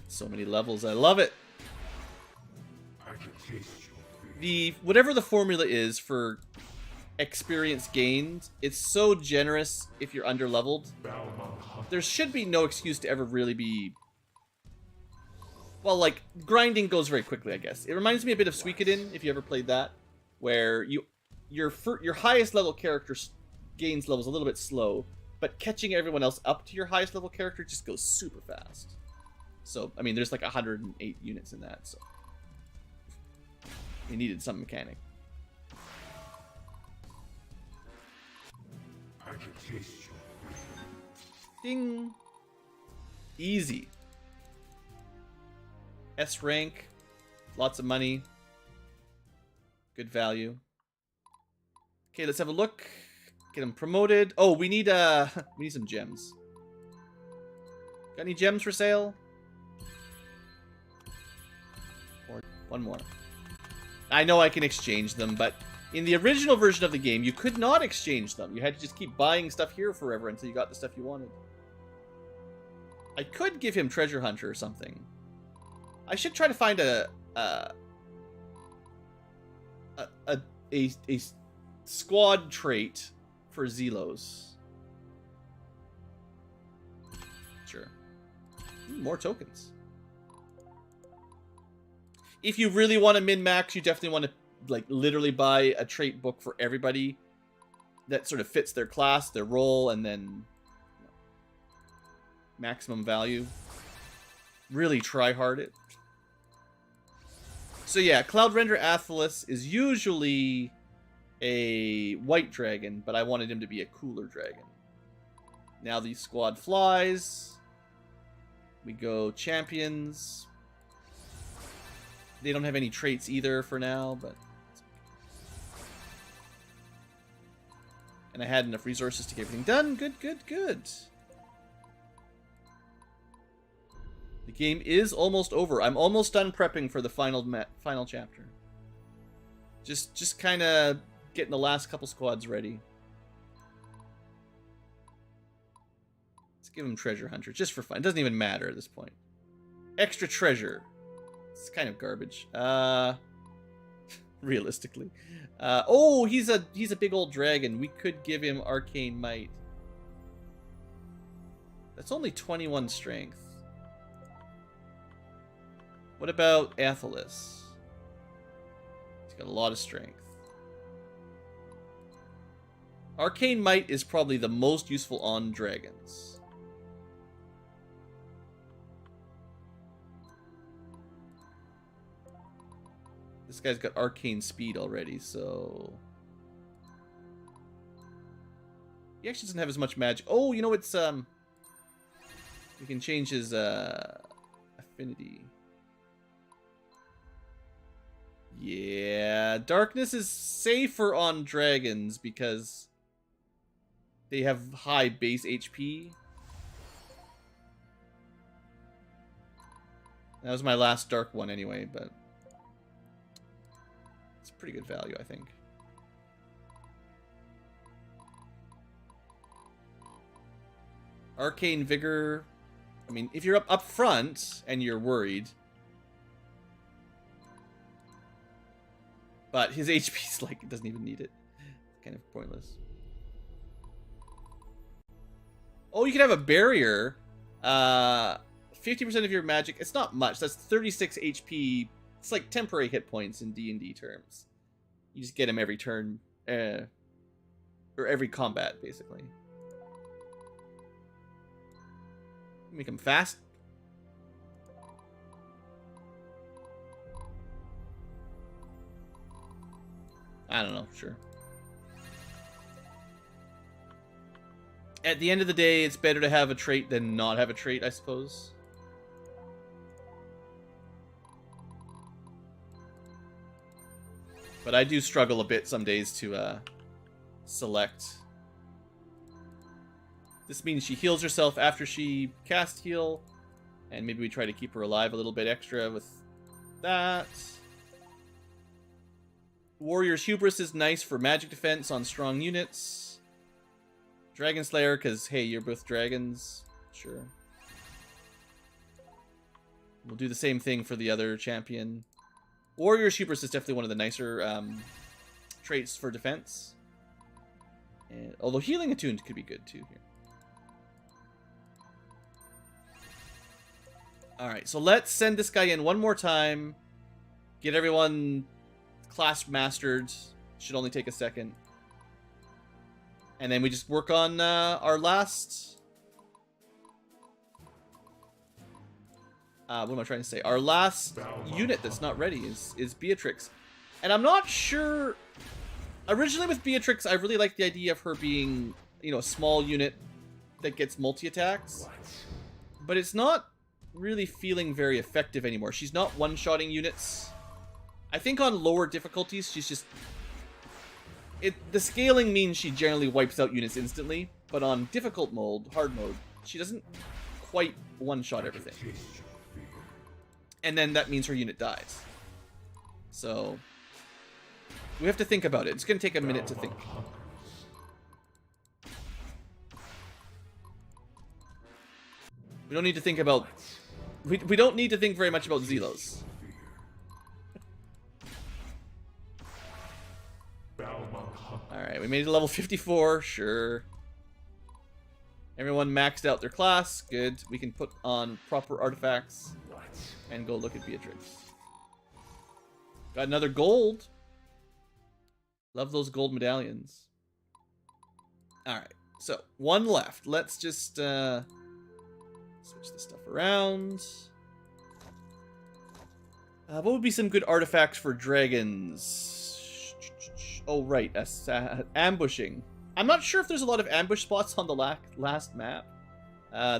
[SPEAKER 1] So many levels. I love it.
[SPEAKER 3] I can taste your fear.
[SPEAKER 1] The whatever the formula is for experience gained, it's so generous if you're underleveled.
[SPEAKER 3] Balmung hunkers.
[SPEAKER 1] There should be no excuse to ever really be... well, like, grinding goes very quickly, I guess. It reminds me a bit of Suikoden, if you ever played that, where your highest level character gains levels a little bit slow, but catching everyone else up to your highest level character just goes super fast. So, I mean, there's like 108 units in that, so... we needed some mechanic.
[SPEAKER 3] I can taste your fear.
[SPEAKER 1] Ding! Easy. S rank. Lots of money. Good value. Okay, let's have a look. Get him promoted. Oh, we need some gems. Got any gems for sale? Or one more. I know I can exchange them, but in the original version of the game, you could not exchange them. You had to just keep buying stuff here forever until you got the stuff you wanted. I could give him Treasure Hunter or something. I should try to find a squad trait for Zelos. Sure. More tokens. if you really want to min-max, you definitely want to like literally buy a trait book for everybody that sort of fits their class, their role, and then maximum value. Really try hard it. So yeah, Cloud Render Athelas is usually a white dragon, but I wanted him to be a cooler dragon. Now the squad flies. We go champions. They don't have any traits either for now, but... And I had enough resources to get everything done. Good, good, good. The game is almost over. I'm almost done prepping for the final chapter. Just kind of getting the last couple squads ready. Let's give him Treasure Hunter, just for fun. It doesn't even matter at this point. Extra treasure. It's kind of garbage. Realistically. Oh, he's a big old dragon. We could give him Arcane Might. That's only 21 strength. What about Athelas? He's got a lot of strength. Arcane Might is probably the most useful on dragons. This guy's got Arcane Speed already, so... He actually doesn't have as much magic. Oh, you know, it's, we can change his, affinity. Yeah, Darkness is safer on dragons because they have high base HP. That was my last dark one anyway, but it's a pretty good value, I think. Arcane Vigor. I mean, if you're up front and you're worried... But his HP's like, it doesn't even need it. It's kind of pointless. Oh, you can have a barrier. 50% of your magic. It's not much. That's 36 HP. It's like temporary hit points in D&D terms. You just get them every turn. Or every combat, basically. Make them fast. I don't know, sure. At the end of the day, it's better to have a trait than not have a trait, I suppose. But I do struggle a bit some days to select. This means she heals herself after she cast heal. And maybe we try to keep her alive a little bit extra with that. Warrior's Hubris is nice for magic defense on strong units. Dragon Slayer, because, hey, you're both dragons. Sure. We'll do the same thing for the other champion. Warrior's Hubris is definitely one of the nicer traits for defense. And, although Healing Attuned could be good, too, here. Alright, so let's send this guy in one more time. Get everyone... class mastered. Should only take a second. And then we just work on our last... what am I trying to say? Our last unit that's not ready is Beatrix. And I'm not sure... Originally with Beatrix, I really liked the idea of her being, you know, a small unit that gets multi-attacks. But it's not really feeling very effective anymore. She's not one-shotting units. I think on lower difficulties, she's just... The scaling means she generally wipes out units instantly, but on difficult mode, hard mode, she doesn't quite one-shot everything. And then that means her unit dies. So, we have to think about it. It's going to take a minute to think. We don't need to think about... We don't need to think very much about Zelos. Alright, we made it to level 54, sure. Everyone maxed out their class, good. We can put on proper artifacts and go look at Beatrix. Got another gold. Love those gold medallions. Alright, so one left. Let's just switch this stuff around. What would be some good artifacts for dragons? Oh, right, ambushing. I'm not sure if there's a lot of ambush spots on the last map.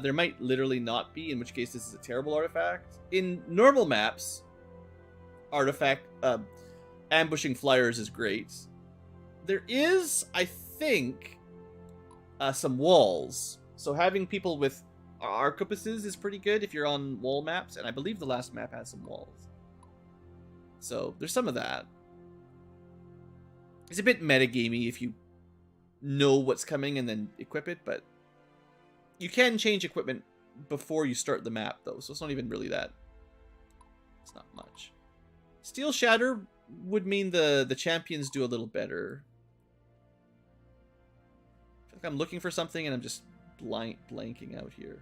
[SPEAKER 1] There might literally not be, in which case this is a terrible artifact. In normal maps, ambushing flyers is great. There is, I think, some walls. So having people with arquebuses is pretty good if you're on wall maps, and I believe the last map has some walls. So there's some of that. It's a bit metagamey if you know what's coming and then equip it, but you can change equipment before you start the map, though, so it's not even really that. It's not much. Steel Shatter would mean the champions do a little better. I feel like I'm looking for something and I'm just blanking out here.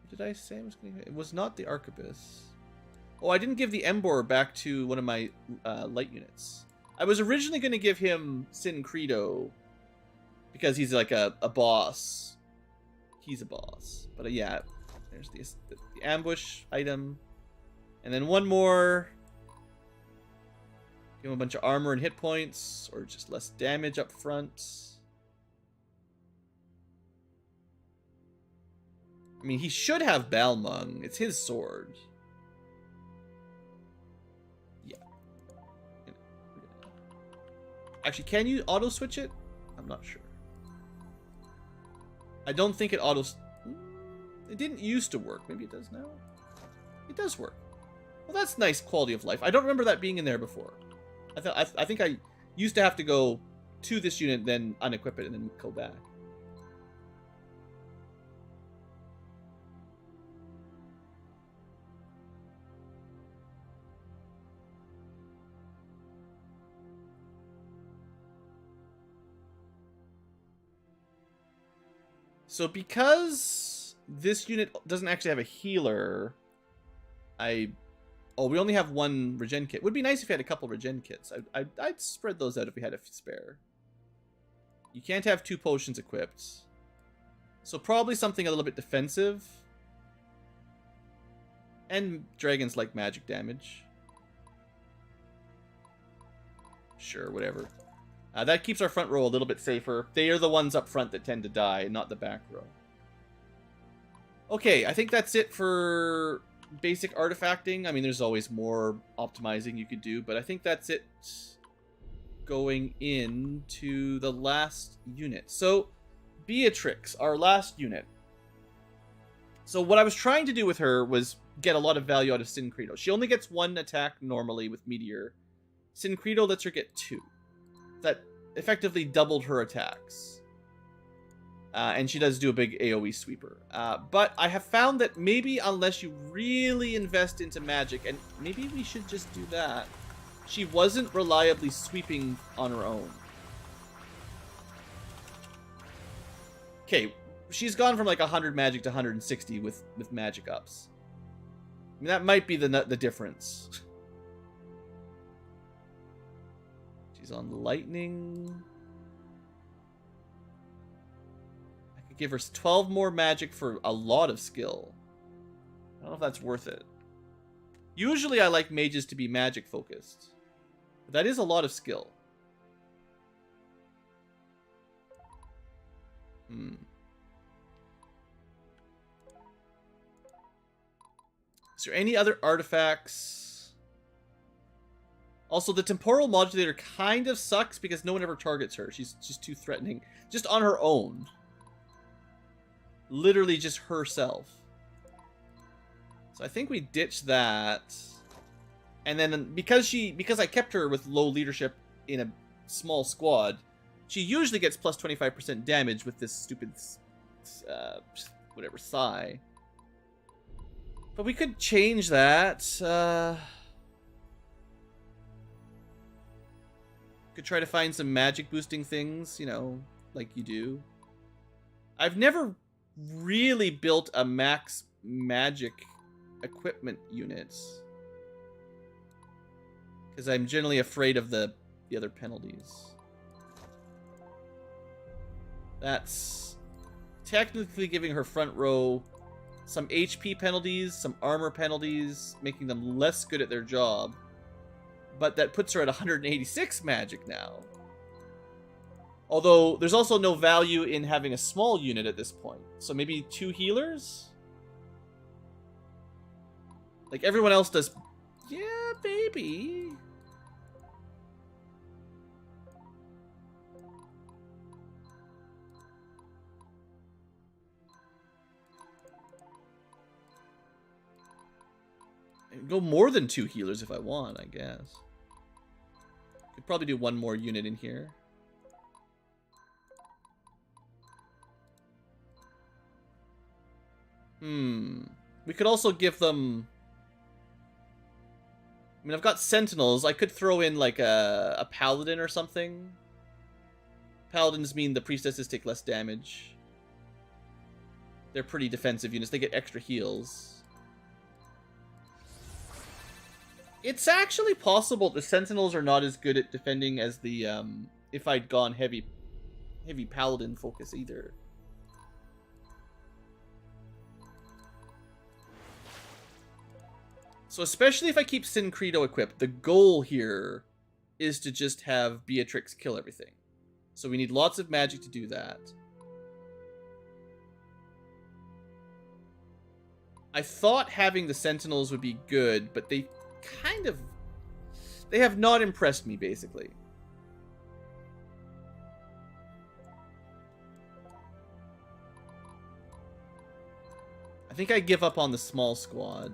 [SPEAKER 1] What did I say I was going to... It was not the Arquebus. Oh, I didn't give the Embor back to one of my light units. I was originally going to give him Sin Credo because he's like a boss. He's a boss. But yeah, there's the ambush item. And then one more. Give him a bunch of armor and hit points, or just less damage up front. I mean, he should have Balmung. It's his sword. Yeah. Actually, can you auto-switch it? I'm not sure. I don't think it It didn't used to work. Maybe it does now? It does work. Well, that's nice quality of life. I don't remember that being in there before. I think I used to have to go to this unit, then unequip it, and then go back. So because this unit doesn't actually have a healer, oh, we only have one regen kit. Would be nice if we had a couple regen kits. I'd spread those out if we had a spare. You can't have 2 potions equipped. So probably something a little bit defensive. And dragons like magic damage. Sure, whatever. That keeps our front row a little bit safer. They are the ones up front that tend to die, not the back row. Okay, I think that's it for basic artifacting. I mean, there's always more optimizing you could do, but I think that's it going into the last unit. So, Beatrix, our last unit. So what I was trying to do with her was get a lot of value out of Sin Credo. She only gets 1 attack normally with Meteor. Sin Credo lets her get 2. That effectively doubled her attacks. And she does do a big AoE sweeper. But I have found that maybe unless you really invest into magic, and maybe we should just do that, she wasn't reliably sweeping on her own. Okay, she's gone from like 100 magic to 160 with magic ups. I mean, that might be the difference. She's on lightning. I could give her 12 more magic for a lot of skill. I don't know if that's worth it. Usually I like mages to be magic focused. But that is a lot of skill. Is there any other artifacts? Also, the temporal modulator kind of sucks because no one ever targets her. She's too threatening. Just on her own. Literally just herself. So I think we ditch that. And then because I kept her with low leadership in a small squad, she usually gets plus 25% damage with this stupid whatever Thigh. But we could change that. Could try to find some magic boosting things, you know, like you do. I've never really built a max magic equipment unit. Because I'm generally afraid of the other penalties. That's technically giving her front row some HP penalties, some armor penalties, making them less good at their job. But that puts her at 186 magic now. Although, there's also no value in having a small unit at this point. So maybe 2 healers? Like, everyone else does... Yeah, baby. I can go more than 2 healers if I want, I guess. Could probably do 1 more unit in here. We could also give them... I mean, I've got sentinels. I could throw in, like, a paladin or something. Paladins mean the priestesses take less damage. They're pretty defensive units. They get extra heals. It's actually possible the sentinels are not as good at defending as the, if I'd gone heavy paladin focus either. So especially if I keep Sin Credo equipped, the goal here is to just have Beatrix kill everything. So we need lots of magic to do that. I thought having the Sentinels would be good, but they kind of... They have not impressed me, basically. I think I give up on the small squad.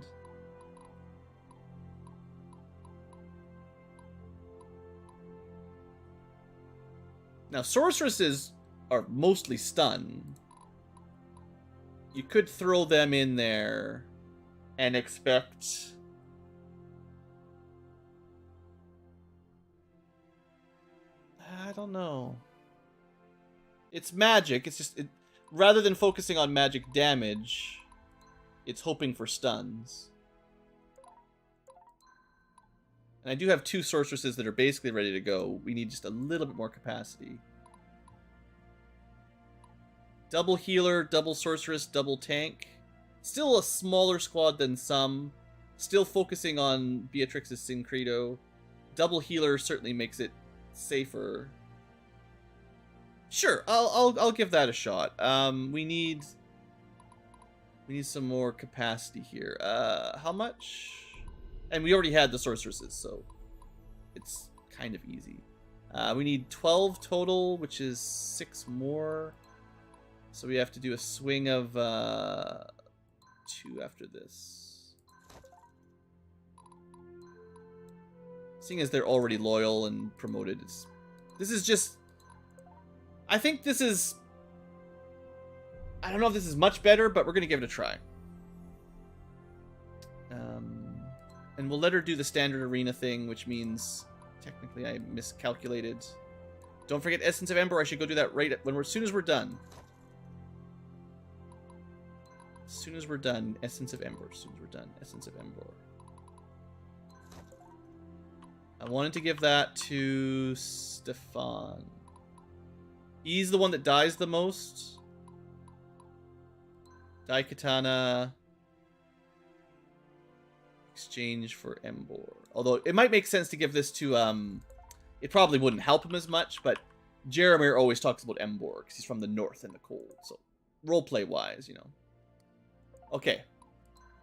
[SPEAKER 1] Now, sorceresses are mostly stun. You could throw them in there and expect... I don't know. It's magic. It's just... rather than focusing on magic damage, it's hoping for stuns. And I do have 2 sorceresses that are basically ready to go. We need just a little bit more capacity. Double healer, double sorceress, double tank. Still a smaller squad than some. Still focusing on Beatrix's Sin Credo. Double healer certainly makes it safer. Sure, I'll give that a shot. We need some more capacity here. How much? And we already had the sorceresses, so it's kind of easy. We need 12 total, which is 6 more. So we have to do a swing of 2 after this. Seeing as they're already loyal and promoted, this is just... I think this is... I don't know if this is much better, but we're going to give it a try. And we'll let her do the standard arena thing, which means technically I miscalculated. Don't forget Essence of Ember. I should go do that right as soon as we're done. As soon as we're done, Essence of Ember. As soon as we're done, Essence of Ember. I wanted to give that to Stefan. He's the one that dies the most. Daikatana. Exchange for Embor. Although it might make sense to give this to it probably wouldn't help him as much, but Jeremir always talks about Embor because he's from the north and the cold. So roleplay wise, you know. Okay.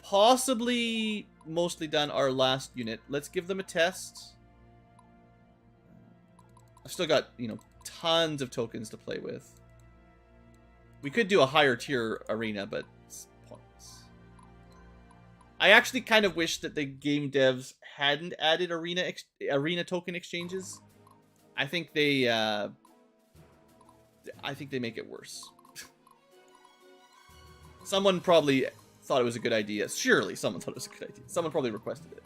[SPEAKER 1] Possibly mostly done our last unit. Let's give them a test. I've still got, you know, tons of tokens to play with. We could do a higher tier arena, but it's pointless. I actually kind of wish that the game devs hadn't added arena token exchanges. I think they make it worse. Someone probably thought it was a good idea. Surely someone thought it was a good idea. Someone probably requested it.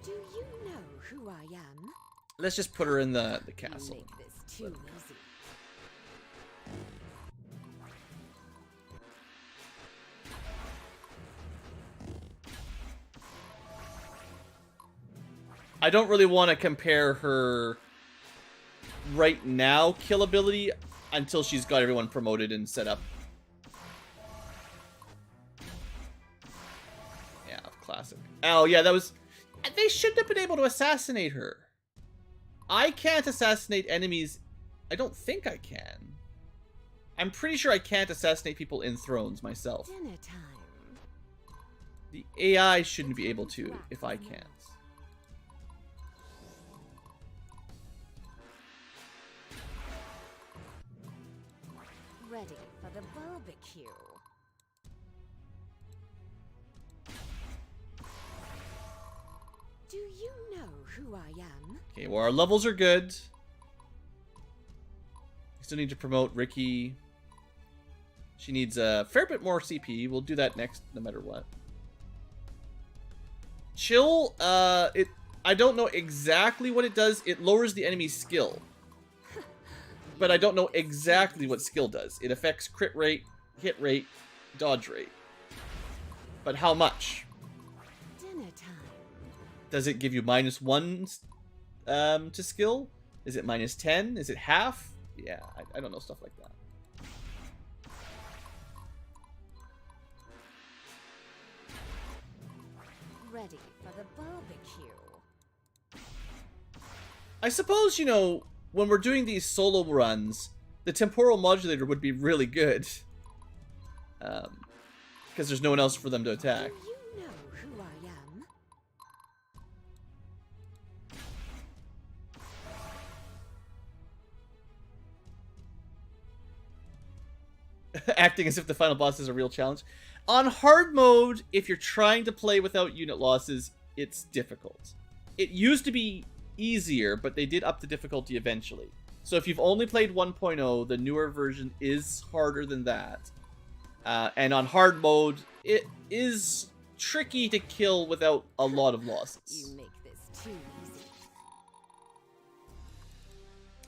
[SPEAKER 2] Do you know who I am?
[SPEAKER 1] Let's just put her in the castle.
[SPEAKER 2] Make this too easy.
[SPEAKER 1] I don't really want to compare her right now kill ability until she's got everyone promoted and set up. Yeah, classic. Oh, yeah, that was... They shouldn't have been able to assassinate her. I can't assassinate enemies. I don't think I can. I'm pretty sure I can't assassinate people in thrones myself.
[SPEAKER 2] Dinner time.
[SPEAKER 1] The AI shouldn't be able to if I can't.
[SPEAKER 2] Ready for the barbecue. Do you know who I am?
[SPEAKER 1] Okay, well, our levels are good. We still need to promote Ricky. She needs a fair bit more CP. We'll do that next, no matter what. Chill, I don't know exactly what it does. It lowers the enemy's skill. But I don't know exactly what skill does. It affects crit rate, hit rate, dodge rate. But how much?
[SPEAKER 2] Dinner time.
[SPEAKER 1] Does it give you -1 to skill? Is it -10? Is it half? Yeah, I don't know stuff like that.
[SPEAKER 2] Ready for the barbecue.
[SPEAKER 1] I suppose, you know, when we're doing these solo runs, the temporal modulator would be really good. Because there's no one else for them to attack.
[SPEAKER 2] Do you know who I am?
[SPEAKER 1] Acting as if the final boss is a real challenge. On hard mode, if you're trying to play without unit losses, it's difficult. It used to be easier, but they did up the difficulty eventually. So if you've only played 1.0, the newer version is harder than that. And on hard mode, it is tricky to kill without a lot of losses.
[SPEAKER 2] You make this too easy.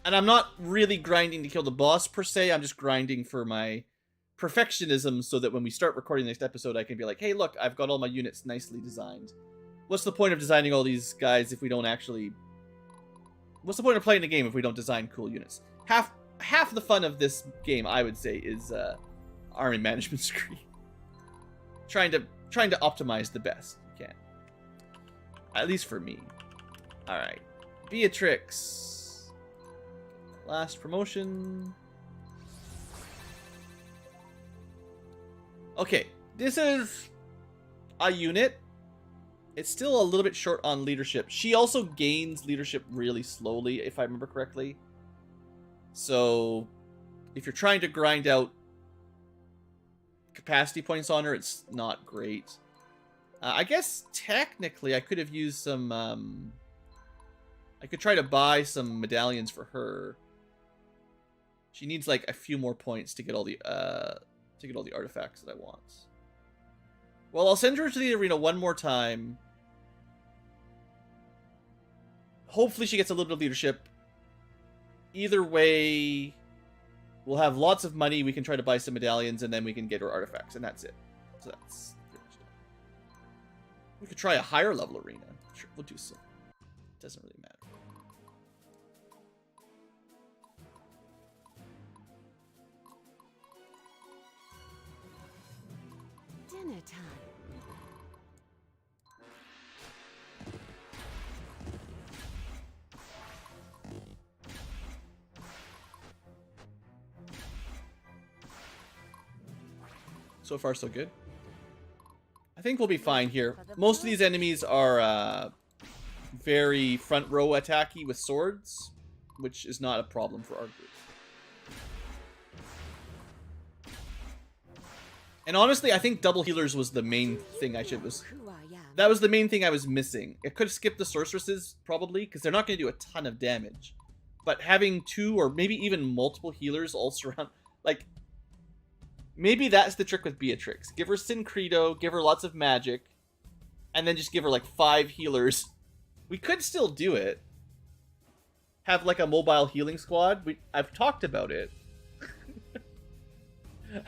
[SPEAKER 1] And I'm not really grinding to kill the boss per se, I'm just grinding for my perfectionism so that when we start recording the next episode, I can be like, hey, look, I've got all my units nicely designed. What's the point of designing all these guys if we don't actually... What's the point of playing the game if we don't design cool units? Half the fun of this game, I would say, is army management screen. Trying to optimize the best you can. At least for me. Alright. Beatrix. Last promotion. Okay, this is a unit. It's still a little bit short on leadership. She also gains leadership really slowly, if I remember correctly. So, if you're trying to grind out capacity points on her, it's not great. I guess, technically, I could have used some... I could try to buy some medallions for her. She needs, like, a few more points to get all the artifacts that I want. Well, I'll send her to the arena one more time. Hopefully she gets a little bit of leadership. Either way, we'll have lots of money. We can try to buy some medallions, and then we can get her artifacts, and that's it. So that's pretty much it. We could try a higher level arena. Sure, we'll do so. It doesn't really matter.
[SPEAKER 2] Dinner time.
[SPEAKER 1] So far, so good. I think we'll be fine here. Most of these enemies are very front row attacky with swords, which is not a problem for our group. And honestly, I think double healers was the main thing I should was.
[SPEAKER 2] Who I am.
[SPEAKER 1] That was the main thing I was missing. I could have skipped the sorceresses probably because they're not going to do a ton of damage, but having two or maybe even multiple healers all surround, like. Maybe that's the trick with Beatrix. Give her Syncredo, give her lots of magic, and then just give her like 5 healers. We could still do it. Have like a mobile healing squad. I've talked about it.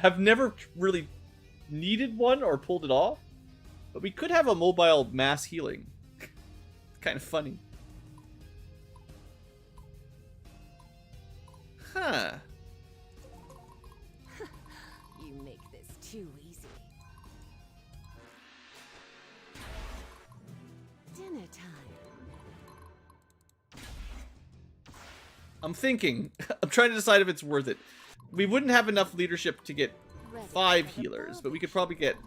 [SPEAKER 1] I've never really needed one or pulled it off. But we could have a mobile mass healing. Kind of funny. Huh.
[SPEAKER 2] You make this too easy. Dinner time.
[SPEAKER 1] I'm thinking. I'm trying to decide if it's worth it. We wouldn't have enough leadership to get
[SPEAKER 2] Ready
[SPEAKER 1] 5
[SPEAKER 2] for the
[SPEAKER 1] healers, but we could probably get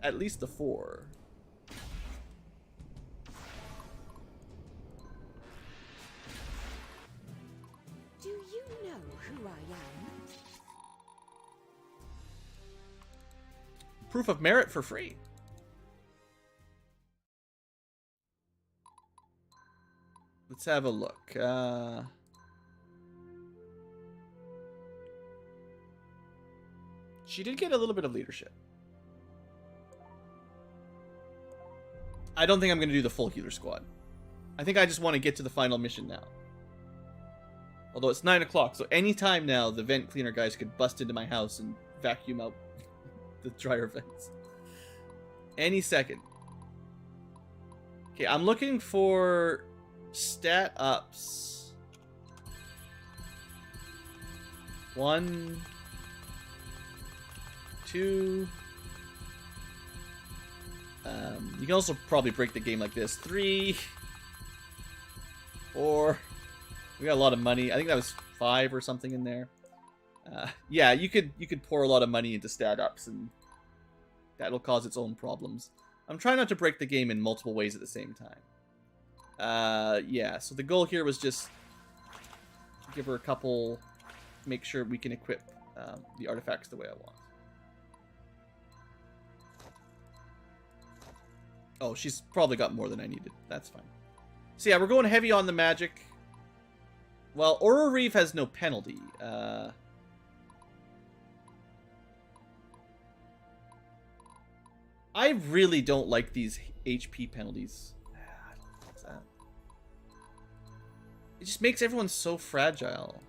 [SPEAKER 1] at least the 4.
[SPEAKER 2] Do you know who I am?
[SPEAKER 1] Proof of merit for free. Let's have a look. She did get a little bit of leadership. I don't think I'm going to do the full healer squad. I think I just want to get to the final mission now. Although it's 9 o'clock, so anytime now the vent cleaner guys could bust into my house and vacuum out the dryer vents. Any second. Okay, I'm looking for stat ups. 1, 2. You can also probably break the game like this. 3, 4. We got a lot of money. I think that was 5 or something in there. Yeah, you could pour a lot of money into stat ups, and that'll cause its own problems. I'm trying not to break the game in multiple ways at the same time. Yeah, so the goal here was just give her a couple, make sure we can equip the artifacts the way I want. Oh, she's probably got more than I needed. That's fine. So yeah, we're going heavy on the magic. Well, Aura Reeve has no penalty. I really don't like these HP penalties. I don't like that. It just makes everyone so fragile.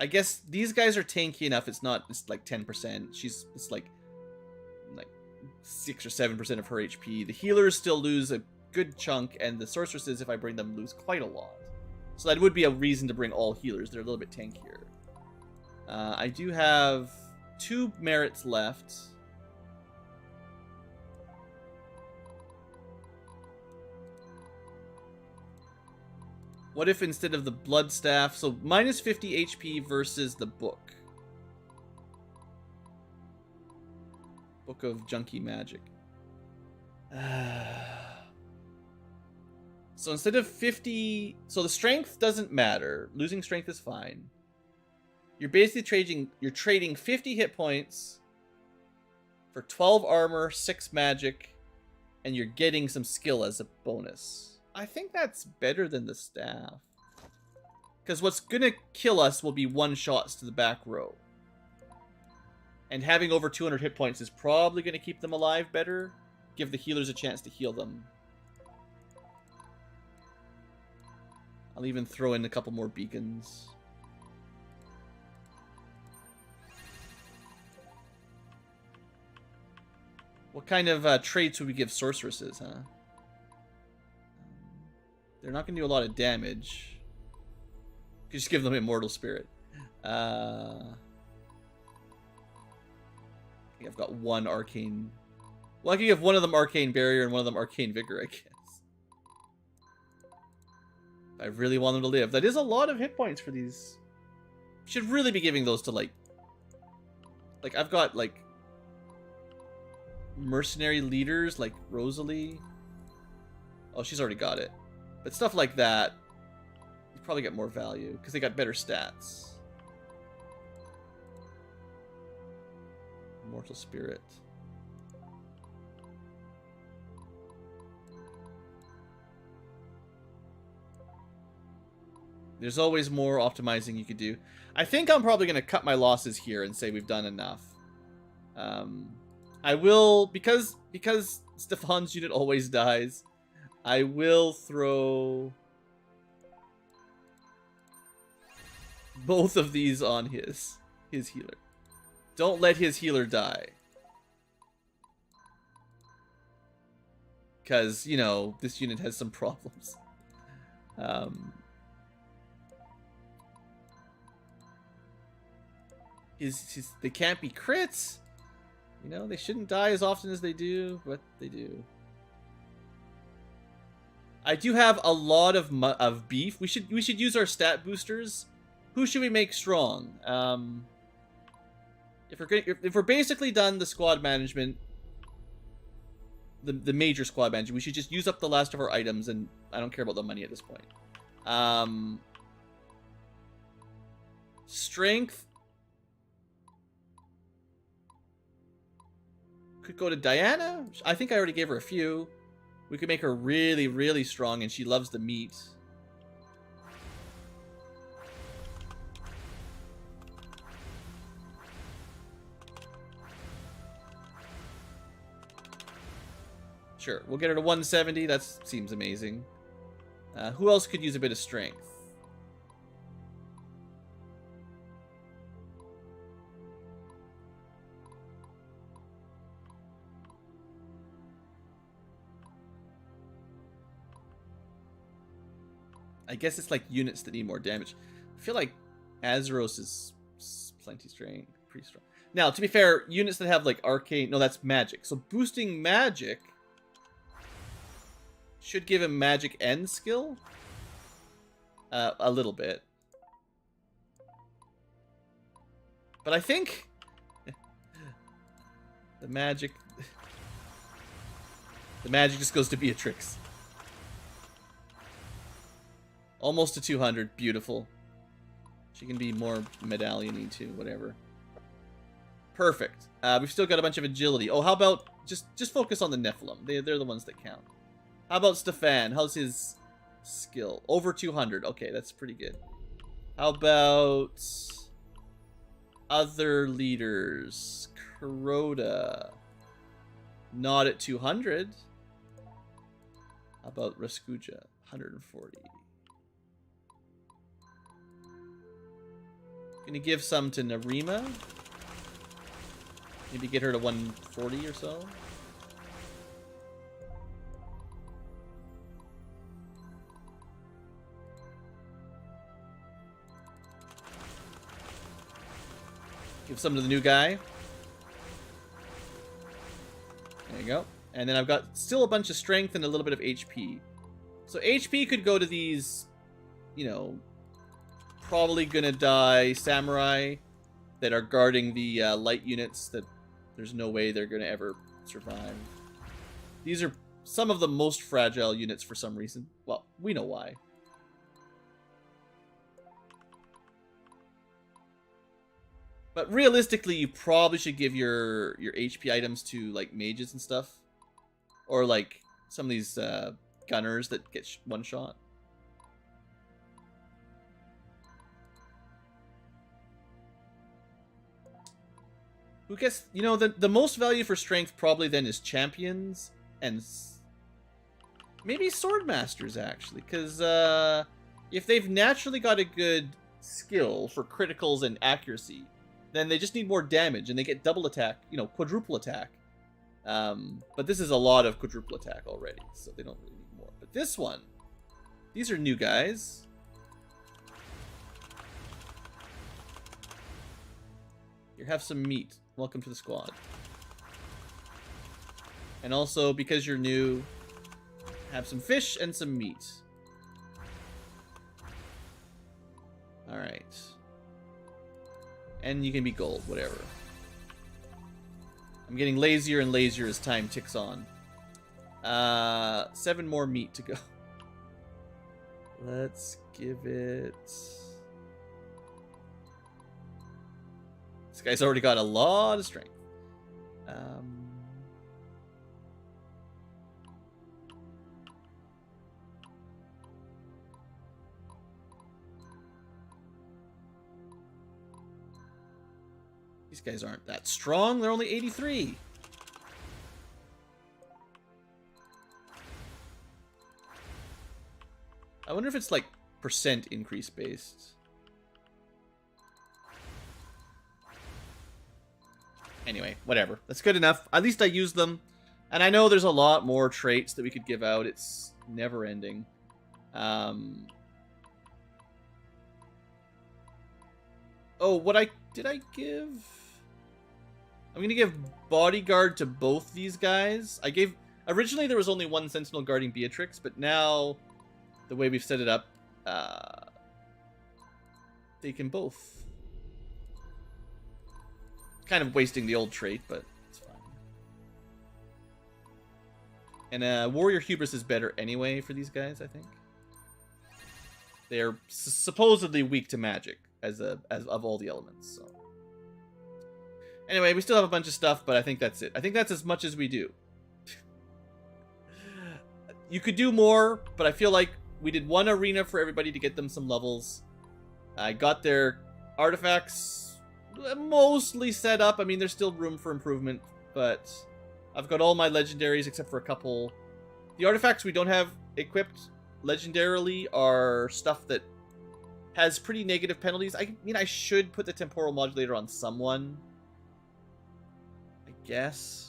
[SPEAKER 1] I guess these guys are tanky enough. It's not. It's like 10%. It's like 6 or 7% of her HP. The healers still lose a good chunk, and the sorceresses, if I bring them, lose quite a lot. So that would be a reason to bring all healers. They're a little bit tankier. I do have 2 merits left. What if instead of the blood staff, so minus 50 HP versus the book. Book of Junkie Magic. So instead of 50, so the strength doesn't matter. Losing strength is fine. You're basically trading 50 hit points for 12 armor, 6 magic, and you're getting some skill as a bonus. I think that's better than the staff. Because what's going to kill us will be one-shots to the back row. And having over 200 hit points is probably going to keep them alive better. Give the healers a chance to heal them. I'll even throw in a couple more beacons. What kind of traits would we give sorceresses, huh? They're not going to do a lot of damage. You just give them Immortal Spirit. I think I've got 1 Arcane. Well, I can give one of them Arcane Barrier and one of them Arcane Vigor, I guess. I really want them to live. That is a lot of hit points for these. Should really be giving those to, like I've got, like, mercenary leaders, like Rosalie. Oh, she's already got it. But stuff like that, you probably get more value, because they got better stats. Immortal Spirit. There's always more optimizing you could do. I think I'm probably going to cut my losses here and say we've done enough. I will, because Stefan's unit always dies, I will throw both of these on his healer. Don't let his healer die. because, you know, this unit has some problems. They can't be crits. You know, they shouldn't die as often as they do, but they do. I do have a lot of beef. We should use our stat boosters. Who should we make strong? If we're basically done the squad management, the major squad management, we should just use up the last of our items, and I don't care about the money at this point. Strength could go to Diana. I think I already gave her a few. We could make her really, really strong, and she loves the meat. Sure, we'll get her to 170. That seems amazing. Who else could use a bit of strength? I guess it's like units that need more damage. I feel like Azeros is plenty strength, pretty strong. Now, to be fair, units that have like arcane, no, that's magic. So boosting magic should give him magic and skill. A little bit. But I think the magic just goes to Beatrix. Almost to 200. Beautiful. She can be more medallion-y too, whatever. Perfect. We've still got a bunch of agility. Oh, how about just focus on the Nephilim. They're the ones that count. How about Stefan? How's his skill? Over 200. Okay, that's pretty good. How about other leaders? Kuroda. Not at 200. How about Raskuja? 140. Gonna give some to Narima. Maybe get her to 140 or so. Give some to the new guy. There you go. And then I've got still a bunch of strength and a little bit of HP. So HP could go to these, you know, probably gonna die samurai that are guarding the light units that there's no way they're gonna ever survive. These are some of the most fragile units for some reason. Well, we know why. But realistically, you probably should give your HP items to like mages and stuff, or like some of these gunners that get one shot. Who gets, you know, the most value for strength probably then is champions and maybe sword masters actually, because if they've naturally got a good skill for criticals and accuracy, then they just need more damage and they get double attack, you know, quadruple attack. But this is a lot of quadruple attack already, so they don't really need more. But this one, these are new guys. Here, have some meat. Welcome to the squad. And also, because you're new, have some fish and some meat. Alright. And you can be gold, whatever. I'm getting lazier and lazier as time ticks on. 7 more meat to go. Let's give it... This guy's already got a lot of strength. These guys aren't that strong. They're only 83. I wonder if it's like percent increase based. Anyway, whatever. That's good enough. At least I used them. And I know there's a lot more traits that we could give out. It's never ending. Oh, did I give? I'm gonna give bodyguard to both these guys. Originally there was only one sentinel guarding Beatrix, but now the way we've set it up, they can both. Kind of wasting the old trait, but it's fine. And warrior hubris is better anyway for these guys, I think. They are supposedly weak to magic as of all the elements. So anyway, we still have a bunch of stuff, but I think that's it. I think that's as much as we do. You could do more, but I feel like we did one arena for everybody to get them some levels. I got their artifacts mostly set up. I mean, there's still room for improvement, but I've got all my legendaries except for a couple. The artifacts we don't have equipped legendarily are stuff that has pretty negative penalties. I mean, I should put the temporal modulator on someone, I guess.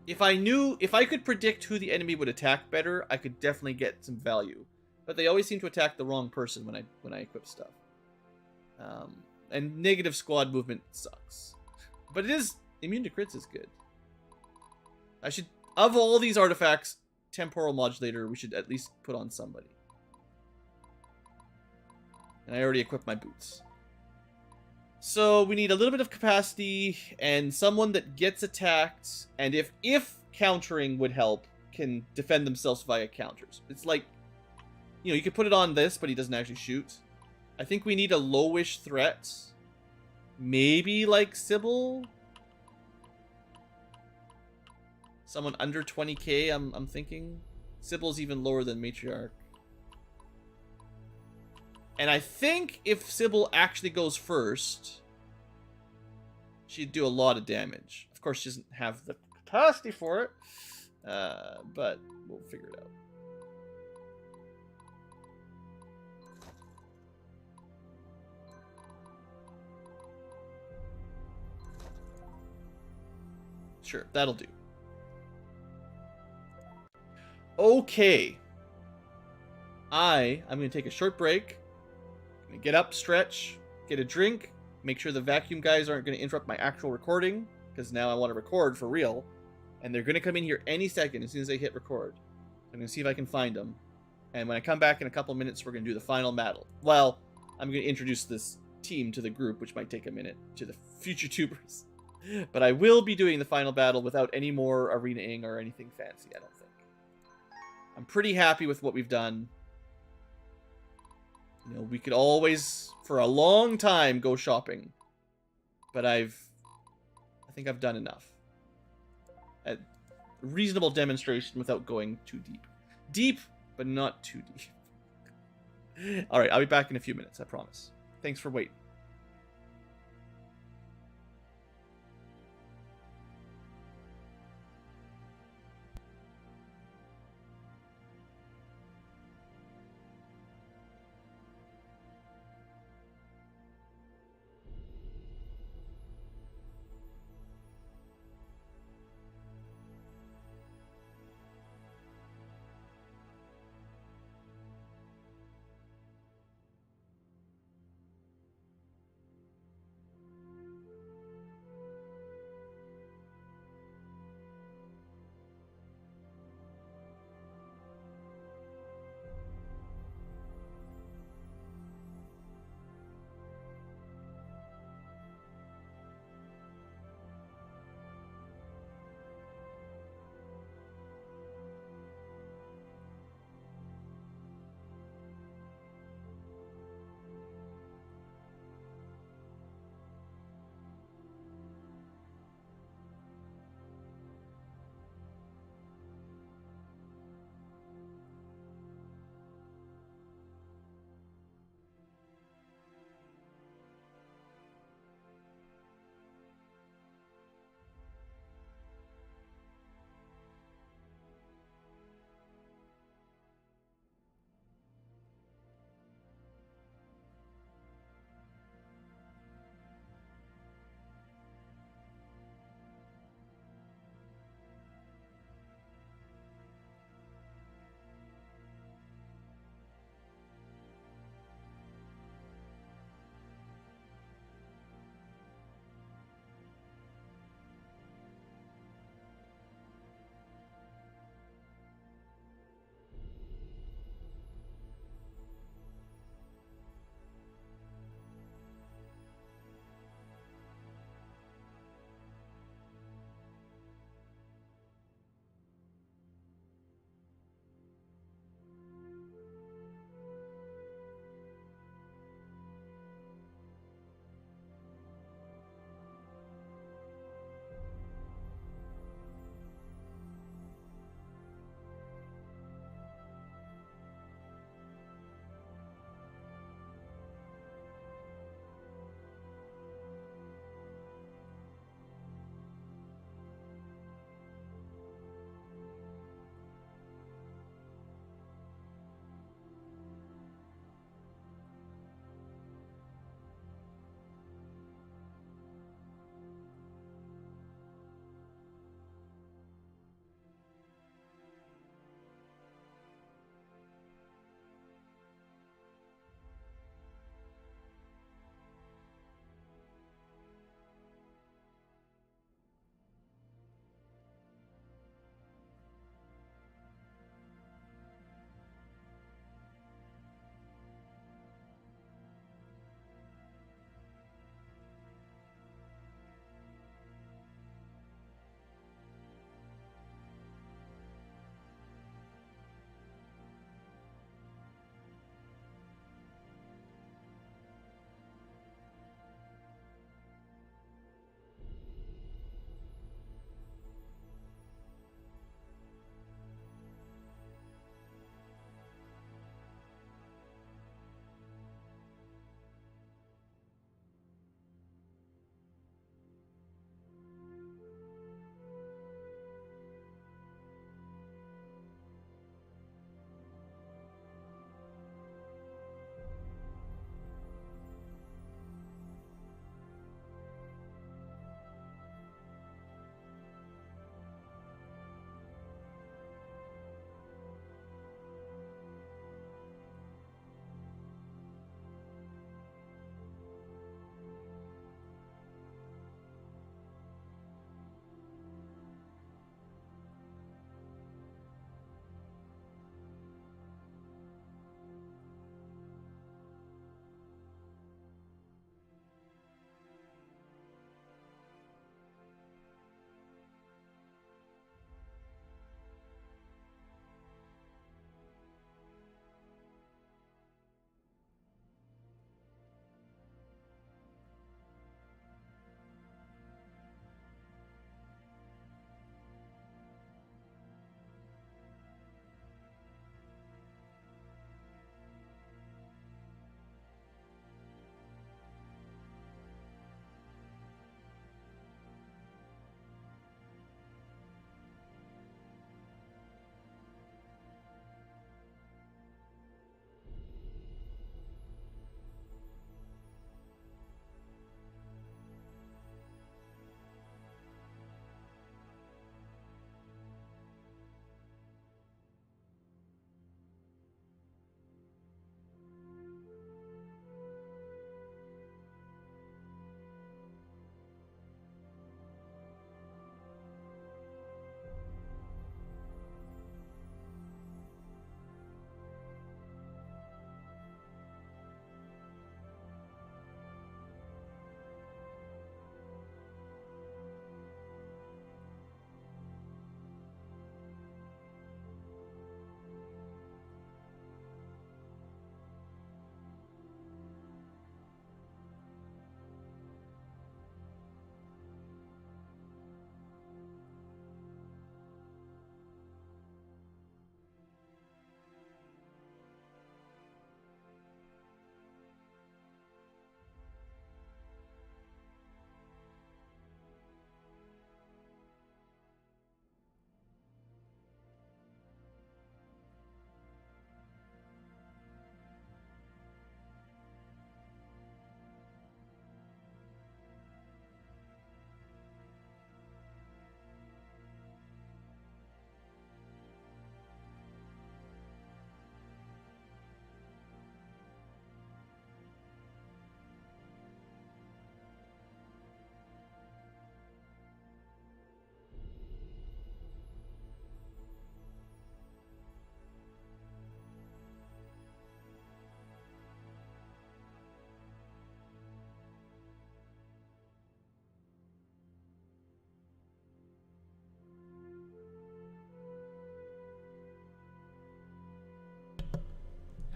[SPEAKER 1] If I could predict who the enemy would attack better, I could definitely get some value. But they always seem to attack the wrong person when I equip stuff. And negative squad movement sucks. But it is, immune to crits is good. Of all these artifacts, temporal modulator we should at least put on somebody. And I already equipped my boots. So we need a little bit of capacity and someone that gets attacked, and if countering would help, can defend themselves via counters. It's like, you know, you could put it on this, but he doesn't actually shoot. I think we need a lowish threat. Maybe like Sybil. Someone under 20k, I'm thinking. Sybil's even lower than Matriarch. And I think if Sybil actually goes first, she'd do a lot of damage. Of course, she doesn't have the capacity for it, but we'll figure it out. Sure, that'll do. Okay. I'm going to take a short break. I'm going to get up, stretch, get a drink, make sure the vacuum guys aren't going to interrupt my actual recording, because now I want to record for real. And they're going to come in here any second as soon as they hit record. I'm going to see if I can find them. And when I come back in a couple minutes, we're going to do the final battle. Well, I'm going to introduce this team to the group, which might take a minute, to the future tubers. But I will be doing the final battle without any more arenaing or anything fancy, I don't think. I'm pretty happy with what we've done. You know, we could always, for a long time, go shopping. But I think I've done enough. A reasonable demonstration without going too deep. Deep, but not too deep. Alright, I'll be back in a few minutes, I promise. Thanks for waiting.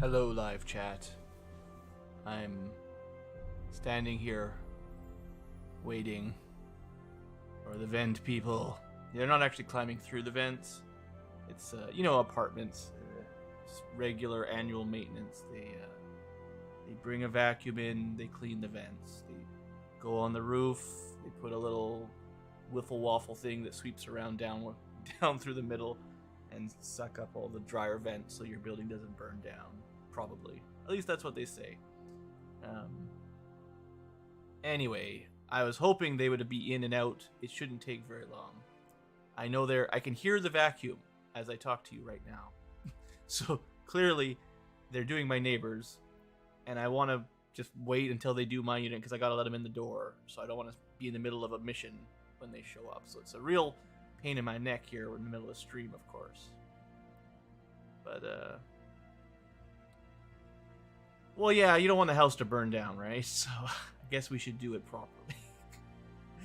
[SPEAKER 6] Hello, live chat. I'm standing here waiting for the vent people. They're not actually climbing through the vents. It's, apartments. Just regular annual maintenance. They bring a vacuum in, they clean the vents. They go on the roof, they put a little wiffle waffle thing that sweeps around down through the middle and suck up all the dryer vents so your building doesn't burn down. Probably. At least that's what they say. Anyway, I was hoping they would be in and out. It shouldn't take very long. I can hear the vacuum as I talk to you right now. So clearly they're doing my neighbors, and I want to just wait until they do my unit because I got to let them in the door. So I don't want to be in the middle of a mission when they show up. So it's a real pain in my neck here in the middle of the stream, of course. But, well, yeah, you don't want the house to burn down, right? So I guess we should do it properly.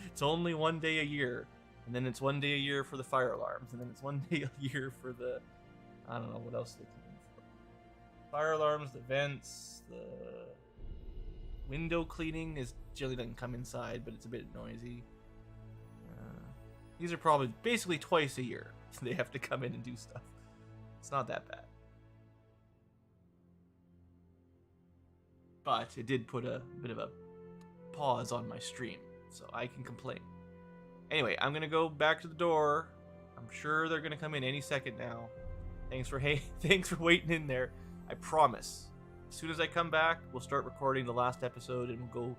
[SPEAKER 6] It's only one day a year, and then it's one day a year for the fire alarms, and then it's one day a year for the, I don't know what else they clean for. Fire alarms, the vents, the window cleaning is generally doesn't come inside, but it's a bit noisy. These are probably basically twice a year they have to come in and do stuff. It's not that bad. But it did put a bit of a pause on my stream, so I can complain. Anyway, I'm going to go back to the door. I'm sure they're going to come in any second now. Thanks for waiting in there. I promise. As soon as I come back, we'll start recording the last episode and we'll go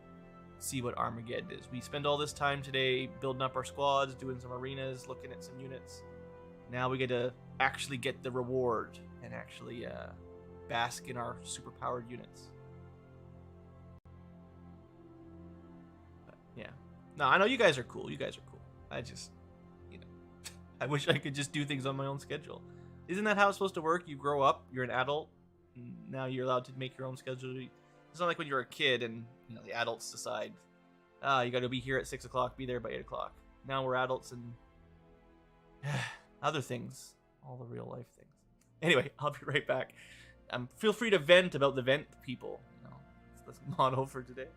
[SPEAKER 6] see what Armageddon is. We spend all this time today building up our squads, doing some arenas, looking at some units. Now we get to actually get the reward and actually bask in our superpowered units. But, yeah. No, I know you guys are cool. I just, I wish I could just do things on my own schedule. Isn't that how it's supposed to work? You grow up, you're an adult, and now you're allowed to make your own schedule. It's not like when you're a kid and the adults decide, you got to be here at 6 o'clock, be there by 8 o'clock. Now we're adults and other things, all the real life things. Anyway, I'll be right back. Feel free to vent about the vent people. That's the motto for today.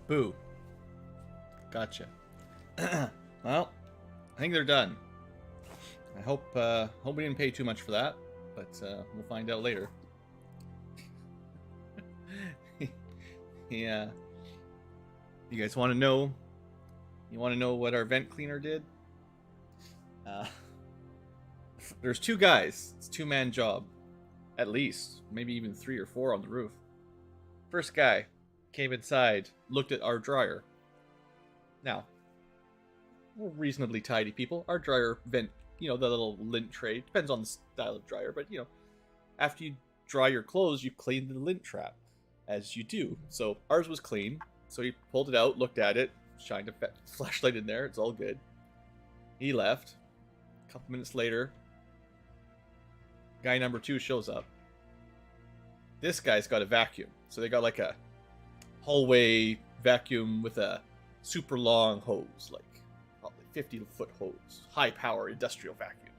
[SPEAKER 1] Boo. Gotcha. Well, I think they're done. I hope we didn't pay too much for that, but we'll find out later. Yeah. You guys want to know? You want to know what our vent cleaner did? There's 2 guys. It's a 2-man job. At least. Maybe even 3 or 4 on the roof. First guy came inside, looked at our dryer. Now, we're reasonably tidy people. Our dryer vent, the little lint tray, depends on the style of dryer, but, after you dry your clothes, you clean the lint trap, as you do. So ours was clean, so he pulled it out, looked at it, shined a flashlight in there, it's all good. He left. A couple minutes later, guy number 2 shows up. This guy's got a vacuum. So they got like a hallway vacuum with a super long hose, like probably 50-foot hose. High power industrial vacuum.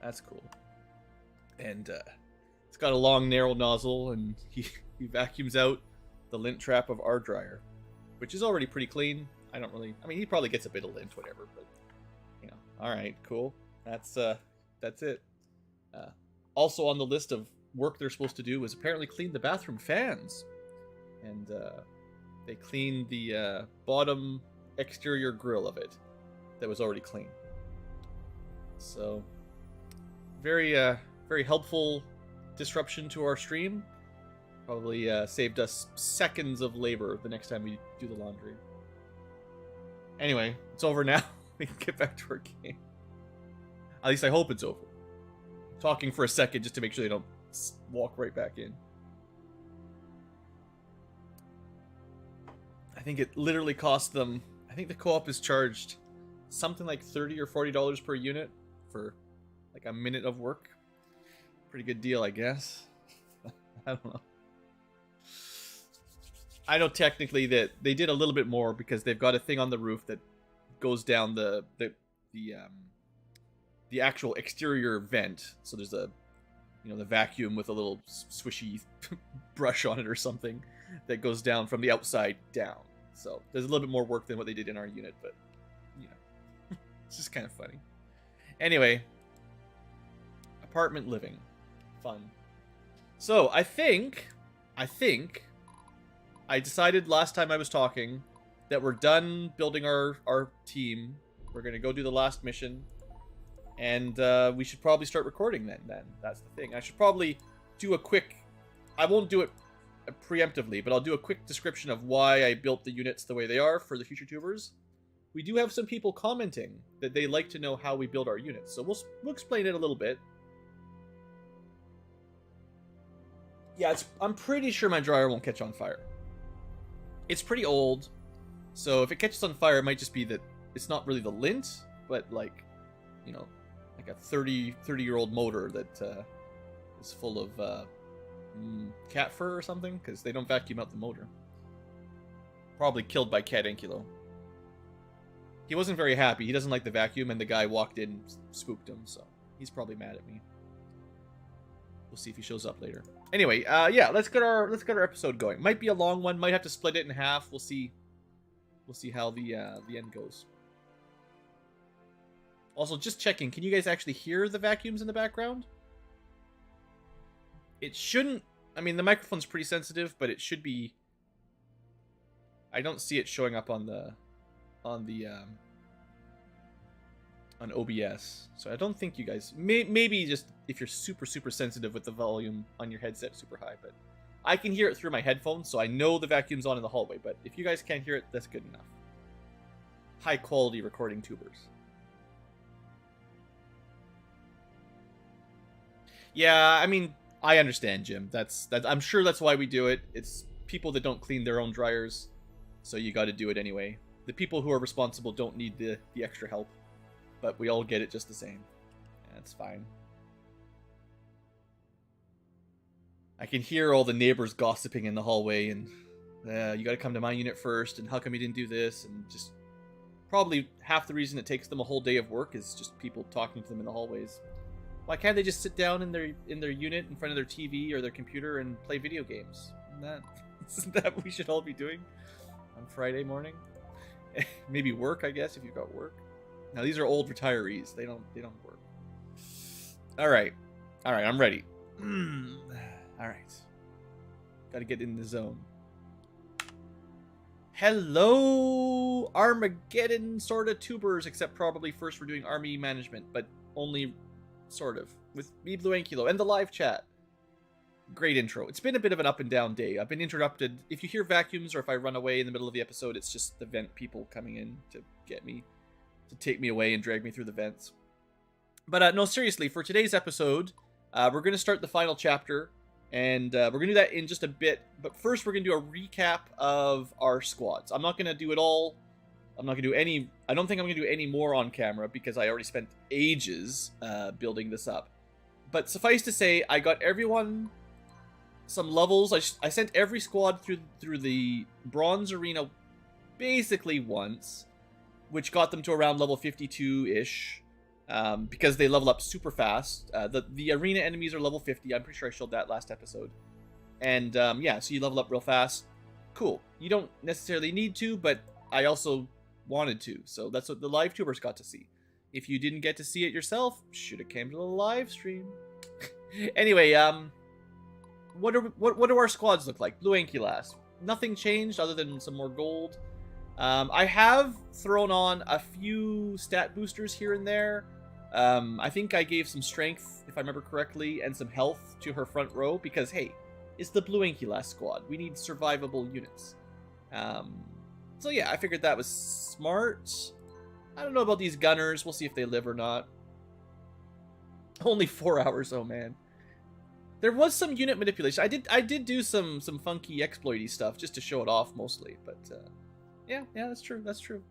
[SPEAKER 1] That's cool. And it's got a long narrow nozzle, and he vacuums out the lint trap of our dryer, which is already pretty clean. I mean, he probably gets a bit of lint, whatever, but alright, cool. That's it. Also on the list of work they're supposed to do was apparently clean the bathroom fans. And they cleaned the bottom exterior grill of it that was already clean. So, very helpful disruption to our stream. Probably saved us seconds of labor the next time we do the laundry. Anyway, it's over now. We can get back to our game. At least I hope it's over. I'm talking for a second just to make sure they don't walk right back in. I think it literally cost them... I think the co-op is charged something like $30 or $40 per unit for like a minute of work. Pretty good deal, I guess. I don't know. I know technically that they did a little bit more because they've got a thing on the roof that goes down the actual exterior vent. So there's a the vacuum with a little swishy brush on it or something that goes down from the outside down. So there's a little bit more work than what they did in our unit, but it's just kind of funny. Anyway, apartment living, fun. So I think I decided last time I was talking that we're done building our team. We're gonna go do the last mission, and we should probably start recording then. That's the thing. I should probably do a quick... I won't do it preemptively, but I'll do a quick description of why I built the units the way they are for the future tubers. We do have some people commenting that they like to know how we build our units, so we'll explain it a little bit. Yeah, I'm pretty sure my dryer won't catch on fire. It's pretty old, so if it catches on fire, it might just be that it's not really the lint, but like, like a 30-year-old motor that is full of cat fur or something, because they don't vacuum out the motor. Probably killed by Cat Ankylo. He wasn't very happy. He doesn't like the vacuum, and the guy walked in and spooked him, so he's probably mad at me. We'll see if he shows up later. Anyway, yeah, let's get our episode going. Might be a long one. Might have to split it in half. We'll see. We'll see how the end goes. Also, just checking. Can you guys actually hear the vacuums in the background? It shouldn't. I mean, the microphone's pretty sensitive, but it should be. I don't see it showing up on OBS, so I don't think you guys... Maybe just if you're super sensitive with the volume on your headset super high, but I can hear it through my headphones, so I know the vacuum's on in the hallway, but if you guys can't hear it, that's good enough. High quality recording tubers. Yeah, I mean, I understand, Jim. That's I'm sure that's why we do it. It's people that don't clean their own dryers, so you got to do it anyway. The people who are responsible don't need the extra help. But we all get it just the same. That's fine. I can hear all the neighbors gossiping in the hallway, and you gotta come to my unit first, and how come you didn't do this, and just probably half the reason it takes them a whole day of work is just people talking to them in the hallways. Why can't they just sit down in their unit in front of their TV or their computer and play video games? Isn't that what we should all be doing? on Friday morning. Maybe work, I guess, if you've got work. Now these are old retirees. They don't work. All right, I'm ready. All right, got to get in the zone. Hello, Armageddon sort of tubers, except probably first we're doing army management, but only sort of with me, Blue Ankylo, and the live chat. Great intro. It's been a bit of an up and down day. I've been interrupted. If you hear vacuums or if I run away in the middle of the episode, it's just the vent people coming in to get me, to take me away and drag me through the vents. But no, seriously, for today's episode, we're going to start the final chapter, and we're going to do that in just a bit. But first, we're going to do a recap of our squads. I'm not going to do it all. I'm not going to do any... I don't think I'm going to do any more on camera because I already spent ages building this up. But suffice to say, I got everyone some levels. I sent every squad through the bronze arena basically once, which got them to around level 52-ish, because they level up super fast. The arena enemies are level 50. I'm pretty sure I showed that last episode. And yeah, so you level up real fast. Cool. You don't necessarily need to, but I also wanted to. So that's what the live tubers got to see. If you didn't get to see it yourself, should have came to the live stream. Anyway, what do our squads look like? Blue Ankylas. Nothing changed other than some more gold. I have thrown on a few stat boosters here and there. I think I gave some strength, if I remember correctly, and some health to her front row because, hey, it's the Blue Ankylas squad. We need survivable units. So yeah, I figured that was smart. I don't know about these gunners. We'll see if they live or not. Only 4 hours, oh man. There was some unit manipulation. I did do some funky exploity stuff just to show it off mostly, but yeah, that's true. That's true.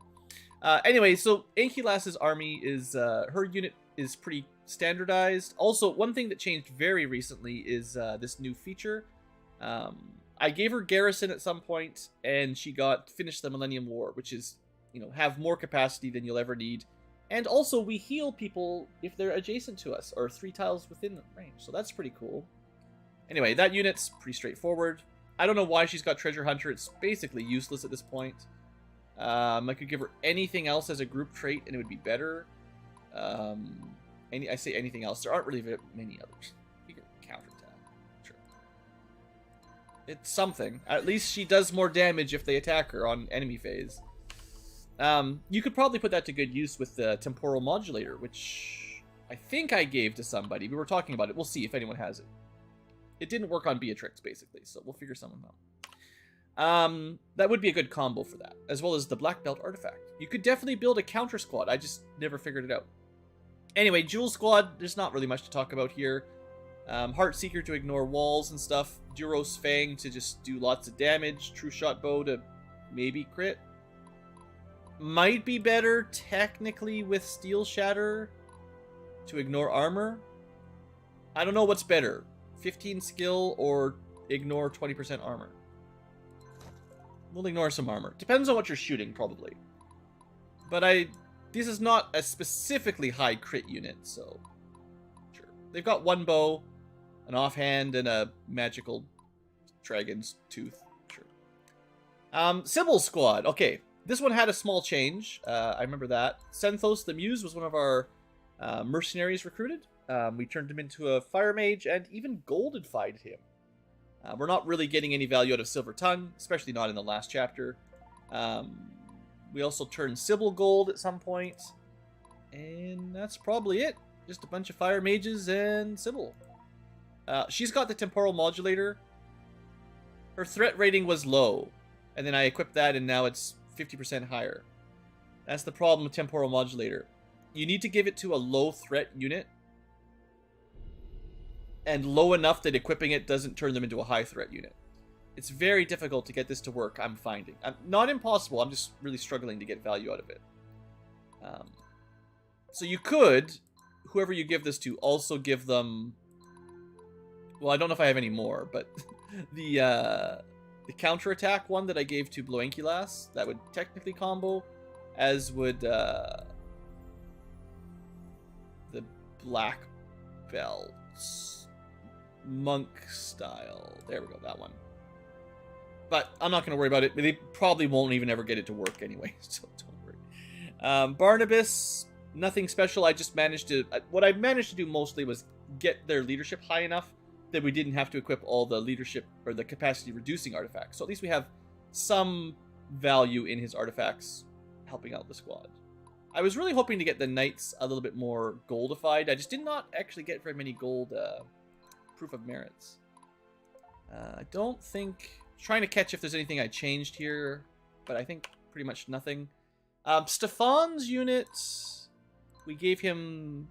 [SPEAKER 1] Anyway, so Ankylas's army is her unit is pretty standardized. Also, one thing that changed very recently is this new feature. I gave her garrison at some point, and she got finish the Millennium War, which is, you know, have more capacity than you'll ever need. And also, we heal people if they're adjacent to us, or 3 tiles within the range. So that's pretty cool. Anyway, that unit's pretty straightforward. I don't know why she's got Treasure Hunter. It's basically useless at this point. I could give her anything else as a group trait, and it would be better. I say anything else. There aren't really many others. You can counterattack. Sure. It's something. At least she does more damage if they attack her on enemy phase. You could probably put that to good use with the temporal modulator, which I think I gave to somebody. We were talking about it. We'll see if anyone has it. It didn't work on Beatrix, basically, so we'll figure someone out. That would be a good combo for that, as well as the Black Belt artifact. You could definitely build a counter squad. I just never figured it out. Anyway, Jewel Squad, there's not really much to talk about here. Heartseeker to ignore walls and stuff. Duros Fang to just do lots of damage. True Shot Bow to maybe crit. Might be better, technically, with Steel Shatter to ignore armor. I don't know what's better. 15 skill or ignore 20% armor. We'll ignore some armor. Depends on what you're shooting, probably. But this is not a specifically high crit unit, so sure. They've got 1 bow, an offhand, and a magical dragon's tooth. Sure. Sybil Squad. Okay, this one had a small change. I remember that. Senthos the Muse was one of our mercenaries recruited. We turned him into a fire mage and even goldified him. We're not really getting any value out of Silver Tongue, especially not in the last chapter. We also turned Sybil gold at some point. And that's probably it. Just a bunch of fire mages and Sybil. She's got the temporal modulator. Her threat rating was low. And then I equipped that and now it's 50% higher. That's the problem with temporal modulator. You need to give it to a low threat unit. And low enough that equipping it doesn't turn them into a high threat unit. It's very difficult to get this to work, I'm finding. Not impossible, I'm just really struggling to get value out of it. So you could, whoever you give this to, also give them... Well, I don't know if I have any more, but the counterattack one that I gave to Blue Ankylas, that would technically combo, as would the Black Belts. Monk style. There we go, that one. But I'm not going to worry about it. They probably won't even ever get it to work anyway, so don't worry. Barnabas, nothing special. I just managed to... What I managed to do mostly was get their leadership high enough that we didn't have to equip all the leadership or the capacity reducing artifacts. So at least we have some value in his artifacts helping out the squad. I was really hoping to get the knights a little bit more goldified. I just did not actually get very many gold proof of merits. I don't think... Trying to catch if there's anything I changed here, but I think pretty much nothing. Stefan's unit, we gave him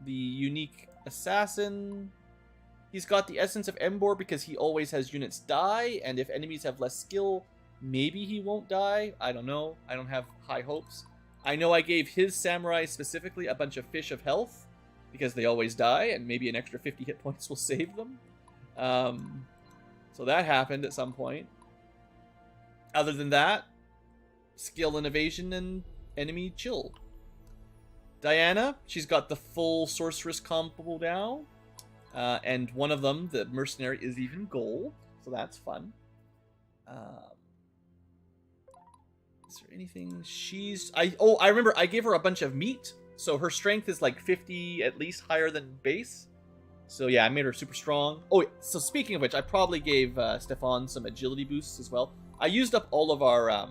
[SPEAKER 1] the unique assassin. He's got the essence of Embor because he always has units die, and if enemies have less skill, maybe he won't die. I don't know. I don't have high hopes. I know I gave his samurai specifically a bunch of fish of health because they always die, and maybe an extra 50 hit points will save them. So that happened at some point. Other than that, skill and evasion and enemy chill. Diana, she's got the full sorceress combo now. And one of them, the mercenary, is even gold. So that's fun. Is there anything I remember I gave her a bunch of meat. So her strength is like 50 at least higher than base. So yeah, I made her super strong. Oh, so speaking of which, I probably gave Stefan some agility boosts as well. I used up all of our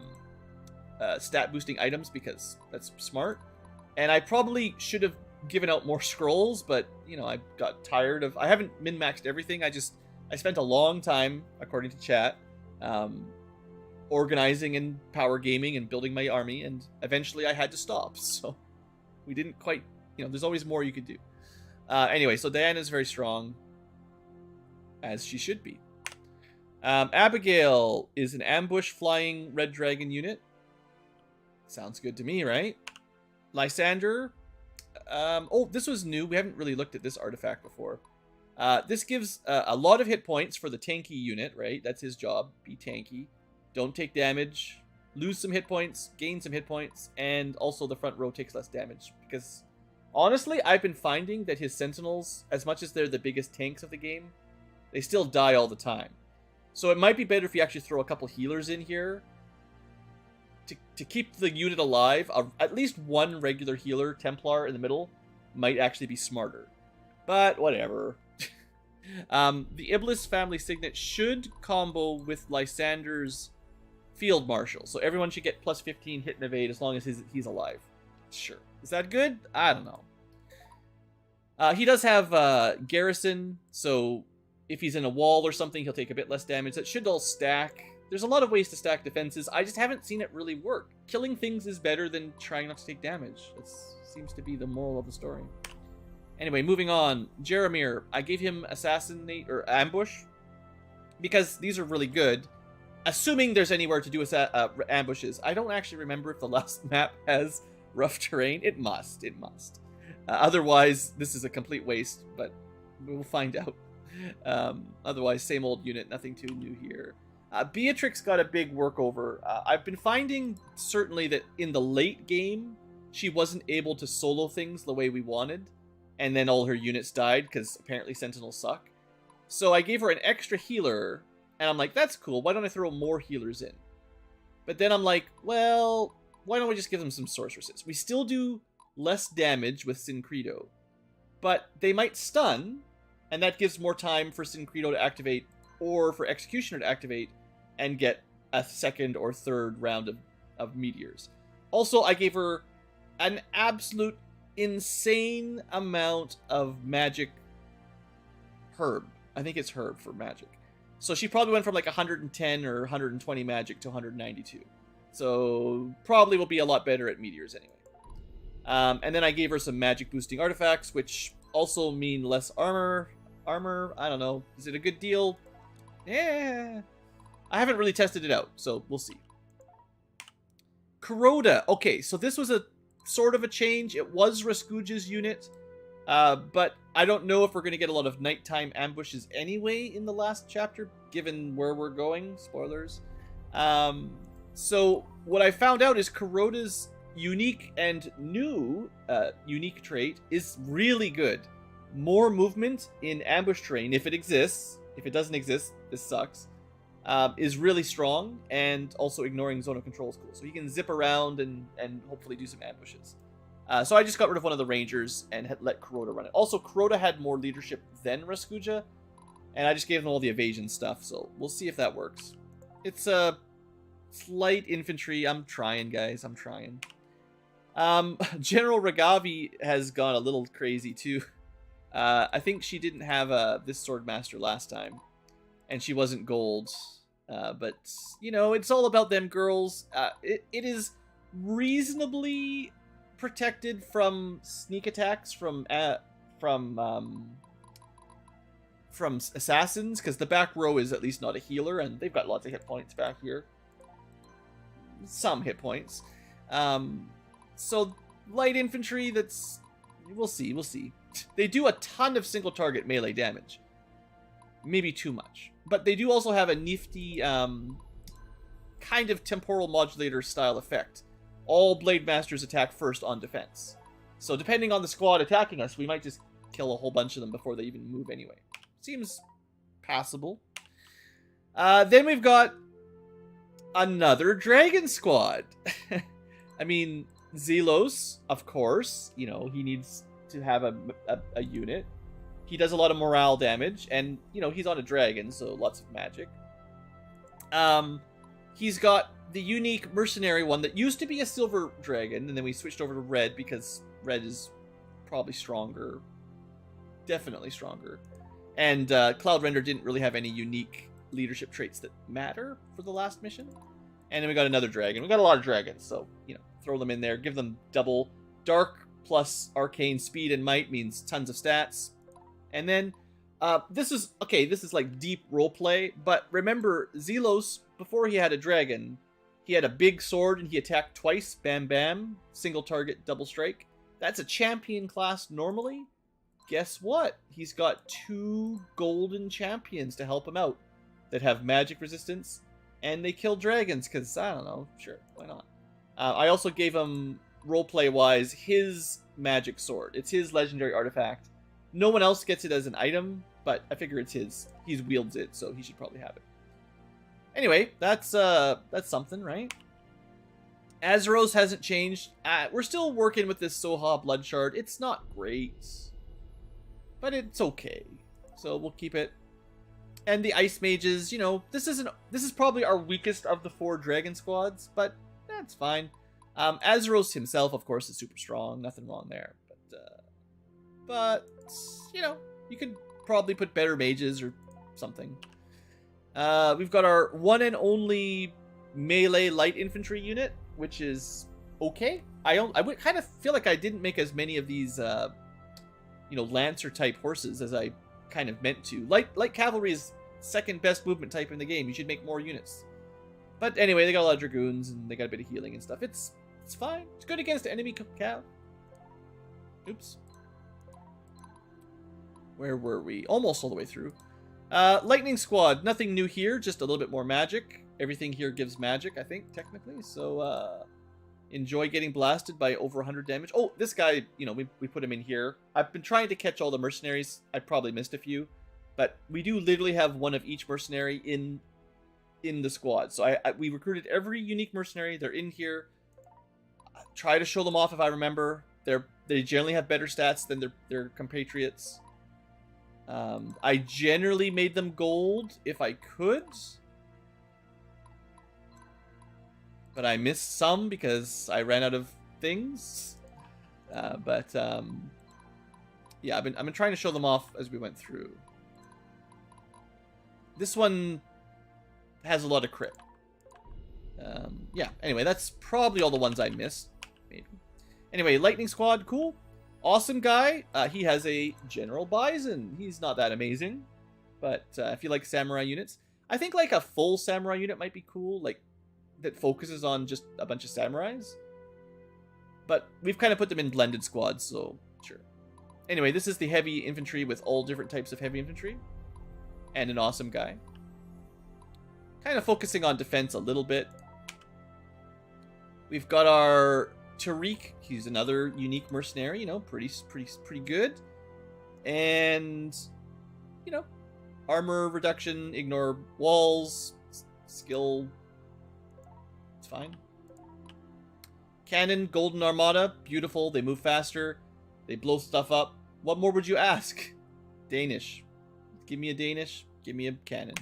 [SPEAKER 1] stat boosting items because that's smart. And I probably should have given out more scrolls, but, you know, I got tired of... I haven't min-maxed everything. I spent a long time, according to chat, organizing and power gaming and building my army, and eventually I had to stop. So we didn't quite... You know, there's always more you could do. Anyway, so Diana's very strong, as she should be. Abigail is an ambush flying red dragon unit. Sounds good to me, right? Lysander. Oh, this was new. We haven't really looked at this artifact before. This gives a lot of hit points for the tanky unit, right? That's his job. Be tanky. Don't take damage. Lose some hit points. Gain some hit points. And also the front row takes less damage because... Honestly, I've been finding that his Sentinels, as much as they're the biggest tanks of the game, they still die all the time. So it might be better if you actually throw a couple healers in here to keep the unit alive. At least one regular healer, Templar, in the middle might actually be smarter. But whatever. The Iblis family signet should combo with Lysander's Field Marshal. So everyone should get plus 15 hit and evade as long as he's alive. Sure. Is that good? I don't know. He does have Garrison, so if he's in a wall or something, he'll take a bit less damage. That should all stack. There's a lot of ways to stack defenses. I just haven't seen it really work. Killing things is better than trying not to take damage. That seems to be the moral of the story. Anyway, moving on. Jeremir, I gave him Assassinate or Ambush because these are really good. Assuming there's anywhere to do ambushes. I don't actually remember if the last map has rough terrain. It must. It must. Otherwise, this is a complete waste, but we'll find out. Otherwise, same old unit. Nothing too new here. Beatrix got a big workover. I've been finding, certainly, that in the late game, she wasn't able to solo things the way we wanted. And then all her units died, because apparently Sentinels suck. So I gave her an extra healer, and I'm like, that's cool. Why don't I throw more healers in? But then I'm like, well... Why don't we just give them some sorceresses? We still do less damage with Syncredo, but they might stun, and that gives more time for Syncredo to activate or for Executioner to activate and get a second or third round of meteors. Also, I gave her an absolute insane amount of magic herb. I think it's herb for magic. So she probably went from like 110 or 120 magic to 192. So probably will be a lot better at meteors anyway. And then I gave her some magic boosting artifacts, which also mean less armor. I don't know. Is it a good deal? Yeah. I haven't really tested it out, so we'll see. Kuroda. Okay, so this was a sort of a change. It was Raskuja's unit, but I don't know if we're going to get a lot of nighttime ambushes anyway in the last chapter, given where we're going. Spoilers. So what I found out is Kuroda's unique and new unique trait is really good. More movement in ambush terrain, if it exists. If it doesn't exist, this sucks. is really strong, and also ignoring zone of control is cool. So he can zip around and hopefully do some ambushes. So I just got rid of one of the rangers and had let Kuroda run it. Also, Kuroda had more leadership than Raskuja, and I just gave them all the evasion stuff, so we'll see if that works. It's a light infantry. I'm trying, guys. I'm trying. General Ragavi has gone a little crazy, too. I think she didn't have this Swordmaster last time, and she wasn't gold. But, you know, it's all about them girls. It is reasonably protected from sneak attacks from assassins, because the back row is at least not a healer, and they've got lots of hit points back here. Some hit points. So light infantry, that's... we'll see. They do a ton of single target melee damage. Maybe too much. But they do also have a nifty kind of temporal modulator style effect. All Blade Masters attack first on defense. So depending on the squad attacking us, we might just kill a whole bunch of them before they even move anyway. Seems passable. Then we've got another Dragon Squad. I mean, Zelos, of course. You know, he needs to have a unit. He does a lot of morale damage, and, you know, he's on a dragon, so lots of magic. He's got the unique mercenary one that used to be a silver dragon, and then we switched over to red because red is probably stronger. Definitely stronger. And Cloud Render didn't really have any unique leadership traits that matter for the last mission. And then we got another dragon. We got a lot of dragons, so, you know, throw them in there. Give them double. Dark plus arcane speed and might means tons of stats. And then, this is like deep roleplay, but remember, Zelos, before he had a dragon, he had a big sword and he attacked twice, bam bam, single target, double strike. That's a champion class normally. Guess what? He's got 2 golden champions to help him out that have magic resistance, and they kill dragons, because, I don't know, sure, why not? I also gave him, roleplay-wise, his magic sword. It's his legendary artifact. No one else gets it as an item, but I figure it's his. He wields it, so he should probably have it. Anyway, that's something, right? Azeros hasn't changed. We're still working with this Soha Blood Shard. It's not great, but it's okay. So we'll keep it. And the Ice Mages, you know, this is probably our weakest of the 4 Dragon Squads, but that's fine. Azeros himself, of course, is super strong. Nothing wrong there. But you know, you could probably put better mages or something. We've got our one and only melee light infantry unit, which is okay. I would kind of feel like I didn't make as many of these, you know, lancer type horses as I kind of meant to. Light cavalry is second best movement type in the game. You should make more units. But anyway, they got a lot of dragoons and they got a bit of healing and stuff. It's fine. It's good against enemy cav. Oops. Where were we? Almost all the way through. Lightning Squad. Nothing new here. Just a little bit more magic. Everything here gives magic, I think, technically. So, enjoy getting blasted by over 100 damage. Oh, this guy, you know, we put him in here. I've been trying to catch all the mercenaries. I probably missed a few. But we do literally have one of each mercenary in the squad. So we recruited every unique mercenary. They're in here. Try to show them off if I remember. They generally have better stats than their compatriots. I generally made them gold if I could. But I missed some because I ran out of things. Yeah, I've been trying to show them off as we went through. This one has a lot of crit. Yeah, anyway, that's probably all the ones I missed. Maybe. Anyway, Lightning Squad, cool. Awesome guy. He has a General Bison. He's not that amazing. But if you like samurai units, I think like a full samurai unit might be cool. Like, that focuses on just a bunch of samurais. But we've kind of put them in blended squads, so sure. Anyway, this is the heavy infantry with all different types of heavy infantry. And an awesome guy. Kind of focusing on defense a little bit. We've got our Tariq. He's another unique mercenary, you know, pretty good. And, you know, armor reduction, ignore walls, skill. It's fine. Cannon, Golden Armada, beautiful. They move faster. They blow stuff up. What more would you ask? Danish. Give me a Danish. Give me a cannon.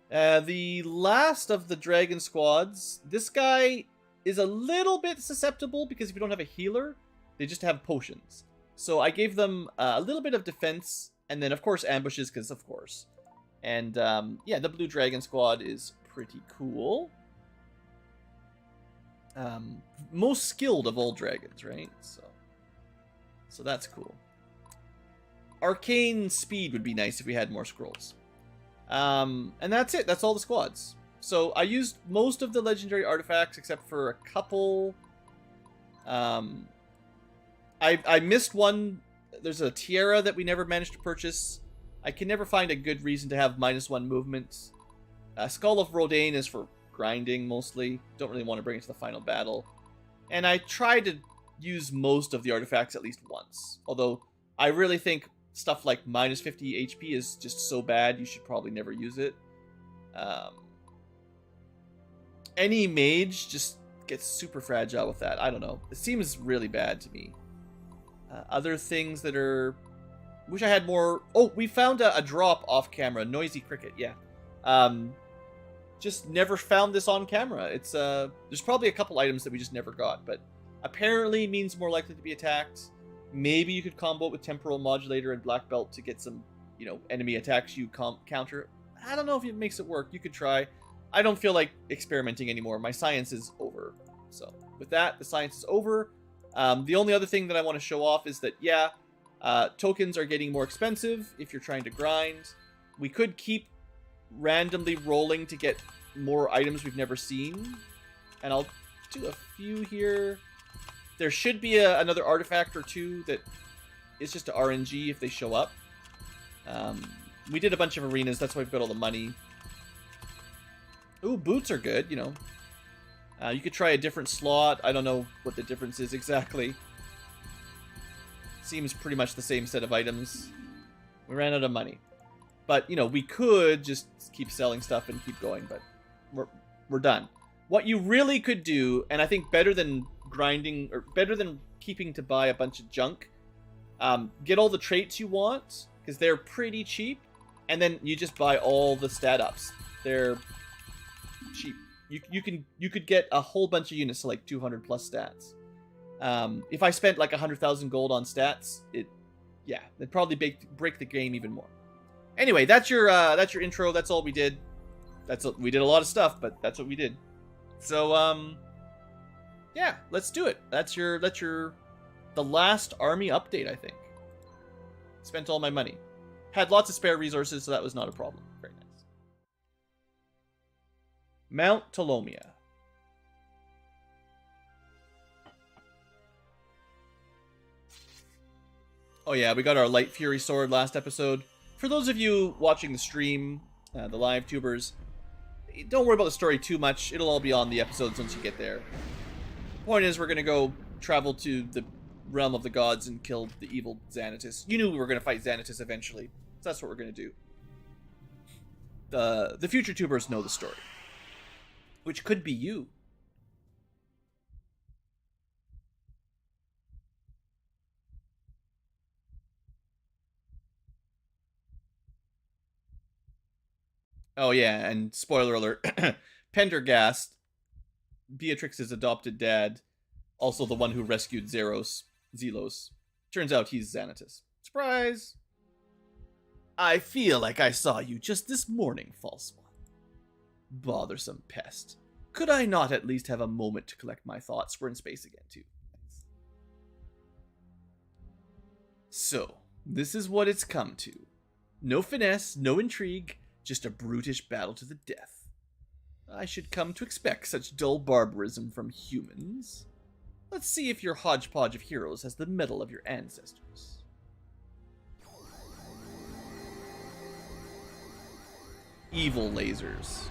[SPEAKER 1] The last of the dragon squads. This guy is a little bit susceptible because if you don't have a healer, they just have potions. So I gave them a little bit of defense, and then of course ambushes, because of course. And yeah, the blue dragon squad is pretty cool. Most skilled of all dragons, right? So that's cool. Arcane speed would be nice if we had more scrolls. And that's it. That's all the squads. So I used most of the legendary artifacts except for a couple. I missed one. There's a tiara that we never managed to purchase. I can never find a good reason to have -1 movement. Skull of Rodain is for grinding mostly. Don't really want to bring it to the final battle. And I tried to use most of the artifacts at least once. Although I really think stuff like -50 HP is just so bad you should probably never use it. Any mage just gets super fragile with that. I don't know. It seems really bad to me. Other things that are... Wish I had more... Oh, we found a drop off camera. Noisy cricket, yeah. Just never found this on camera. It's there's probably a couple items that we just never got, but apparently means more likely to be attacked. Maybe you could combo it with Temporal Modulator and Black Belt to get some, you know, enemy attacks you counter. I don't know if it makes it work. You could try. I don't feel like experimenting anymore. My science is over. So with that, the science is over. The only other thing that I want to show off is that, yeah, tokens are getting more expensive if you're trying to grind. We could keep randomly rolling to get more items we've never seen. And I'll do a few here. There should be another artifact or two that is just a RNG if they show up. We did a bunch of arenas, that's why we've got all the money. Ooh, boots are good, you know. You could try a different slot. I don't know what the difference is exactly. Seems pretty much the same set of items. We ran out of money. But, you know, we could just keep selling stuff and keep going, but we're done. What you really could do, and I think better than grinding, or better than keeping to buy a bunch of junk, get all the traits you want, because they're pretty cheap, and then you just buy all the stat ups. They're cheap. You could get a whole bunch of units to like 200 plus stats. If I spent like 100,000 gold on stats, it'd probably break the game even more. Anyway, that's your intro. That's all we did. We did a lot of stuff, but that's what we did. So yeah, let's do it. That's the last army update, I think. Spent all my money. Had lots of spare resources, so that was not a problem. Very nice. Mount Tolomia. Oh yeah, we got our Light Fury Sword last episode. For those of you watching the stream, the live tubers, don't worry about the story too much. It'll all be on the episodes once you get there. Point is, we're going to go travel to the realm of the gods and kill the evil Xanatus. You knew we were going to fight Xanatus eventually. So that's what we're going to do. The future tubers know the story. Which could be you. Oh yeah, and spoiler alert, Pendergast, Beatrix's adopted dad, also the one who rescued Zelos. Turns out he's Xanatus. Surprise! I feel like I saw you just this morning, false one. Bothersome pest. Could I not at least have a moment to collect my thoughts? We're in space again, too. So, this is what it's come to. No finesse, no intrigue, just a brutish battle to the death. I should come to expect such dull barbarism from humans. Let's see if your hodgepodge of heroes has the mettle of your ancestors. Evil lasers.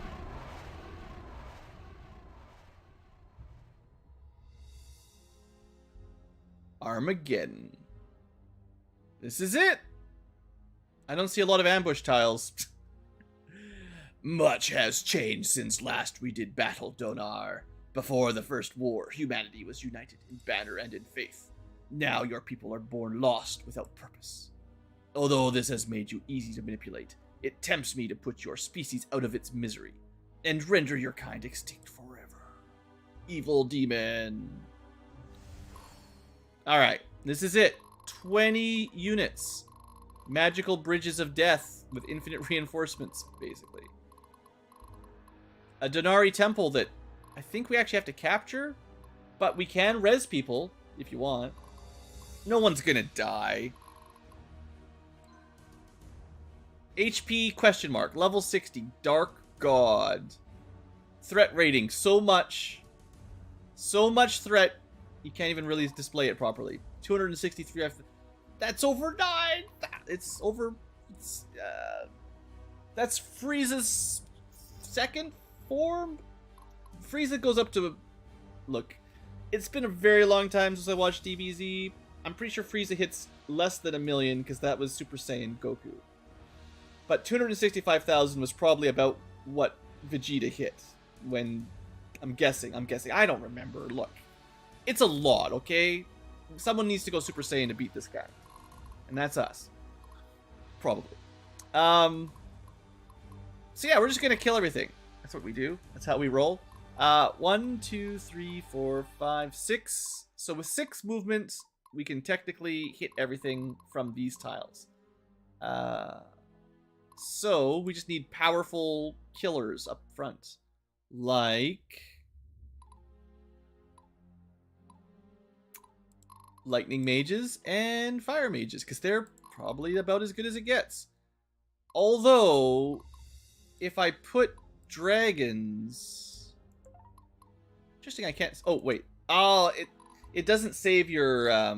[SPEAKER 1] Armageddon. This is it! I don't see a lot of ambush tiles. Much has changed since last we did battle, Donar. Before the First War, humanity was united in banner and in faith. Now your people are born lost without purpose. Although this has made you easy to manipulate, it tempts me to put your species out of its misery and render your kind extinct forever. Evil demon. Alright, this is it. 20 units. Magical bridges of death with infinite reinforcements, basically. A Donari temple that I think we actually have to capture, but we can res people if you want. No one's gonna die. HP question mark, level 60, Dark God. Threat rating, so much threat, you can't even really display it properly. 263, that's over 9! It's over, that's Frieza's second form? Frieza goes up to, look, it's been a very long time since I watched DBZ. I'm pretty sure Frieza hits less than 1 million, because that was Super Saiyan Goku. But 265,000 was probably about what Vegeta hit when, I'm guessing, I don't remember, look. It's a lot, okay? Someone needs to go Super Saiyan to beat this guy. And that's us. Probably. So yeah, we're just gonna kill everything. That's what we do. That's how we roll. 1, 2, 3, 4, 5, 6. So with 6 movements, we can technically hit everything from these tiles. So we just need powerful killers up front. Like lightning mages and fire mages, because they're probably about as good as it gets. Although, if I put dragons... Interesting, I can't... Oh, wait. Oh, it doesn't save your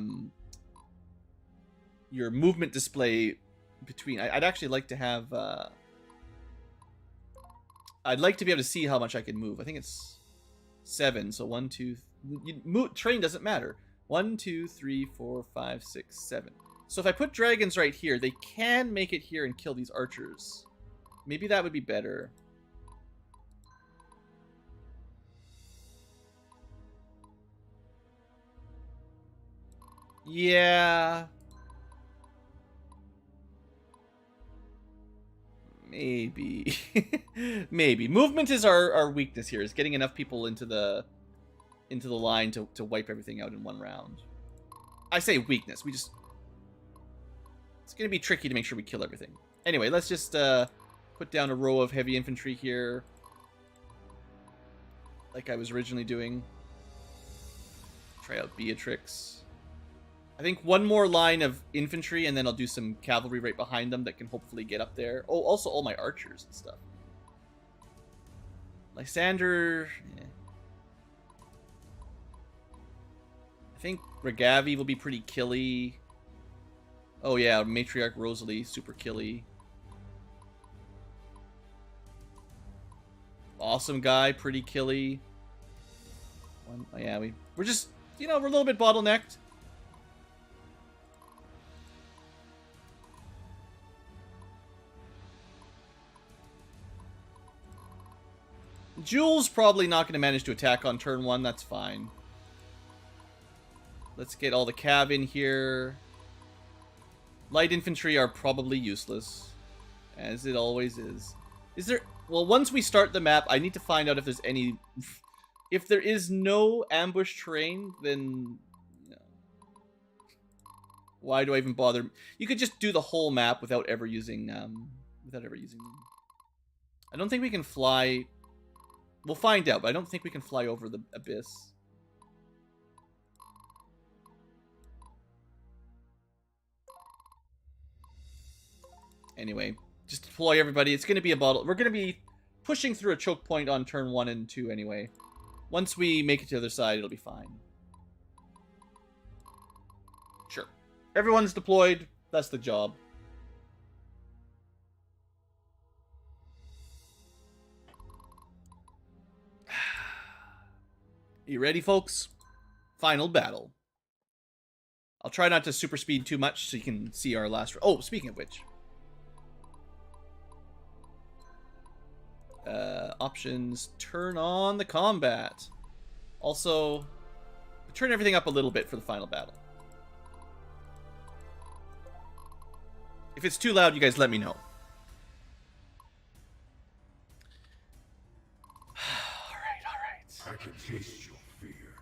[SPEAKER 1] movement display between... I'd actually like to have... I'd like to be able to see how much I can move. I think it's 7, so 1, 2... Train doesn't matter. 1, 2, 3, 4, 5, 6, 7. So if I put dragons right here, they can make it here and kill these archers. Maybe that would be better. Yeah. Maybe. Maybe. Movement is our weakness here, is getting enough people into the line to wipe everything out in one round. I say weakness. It's going to be tricky to make sure we kill everything. Anyway, let's just put down a row of heavy infantry here. Like I was originally doing. Try out Beatrix. I think one more line of infantry, and then I'll do some cavalry right behind them that can hopefully get up there. Oh, also all my archers and stuff. Lysander... Yeah. I think Regavi will be pretty killy. Oh yeah, Matriarch Rosalie, super killy. Awesome guy, pretty killy. Oh yeah, we're just, we're a little bit bottlenecked. Jules probably not going to manage to attack on turn 1, that's fine. Let's get all the cav in here. Light infantry are probably useless, as it always is. Is there... Well, once we start the map, I need to find out if there's any... If there is no ambush terrain, then... No. Why do I even bother? You could just do the whole map without ever using them. I don't think we can fly... We'll find out, but I don't think we can fly over the abyss. Anyway, just deploy everybody. It's going to be a bottle. We're going to be pushing through a choke point on turn 1 and 2 anyway. Once we make it to the other side, it'll be fine. Sure. Everyone's deployed. That's the job. You ready, folks? Final battle. I'll try not to super speed too much so you can see our last... Oh, speaking of which. Options, turn on the combat. Also, turn everything up a little bit for the final battle. If it's too loud, you guys let me know. Alright.
[SPEAKER 3] I can taste your fear.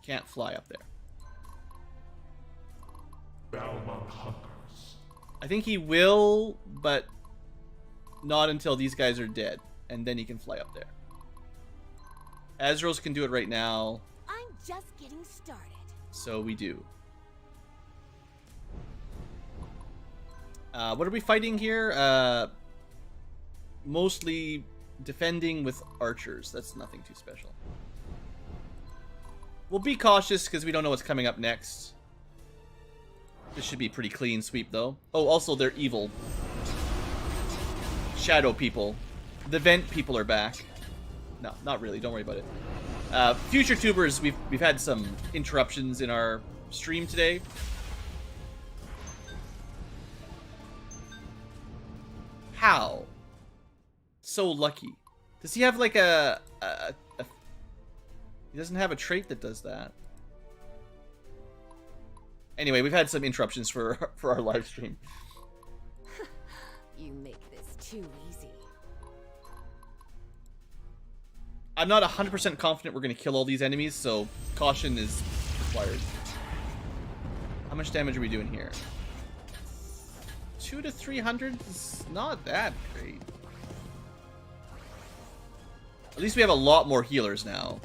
[SPEAKER 1] Can't fly up there.
[SPEAKER 3] Balmont hunkers.
[SPEAKER 1] I think he will, but not until these guys are dead. And then he can fly up there. Azrael's can do it right now.
[SPEAKER 2] I'm just getting started.
[SPEAKER 1] So we do. What are we fighting here? Mostly defending with archers. That's nothing too special. We'll be cautious because we don't know what's coming up next. This should be pretty clean sweep, though. Oh, also, they're evil. Shadow people. The vent people are back. No, not really. Don't worry about it. Future tubers, we've had some interruptions in our stream today. How? So lucky. Does he have like a he doesn't have a trait that does that. Anyway, we've had some interruptions for our live stream.
[SPEAKER 2] You make this too easy.
[SPEAKER 1] I'm not 100% confident we're going to kill all these enemies, so caution is required. How much damage are we doing here? 200 to 300 is not that great. At least we have a lot more healers now.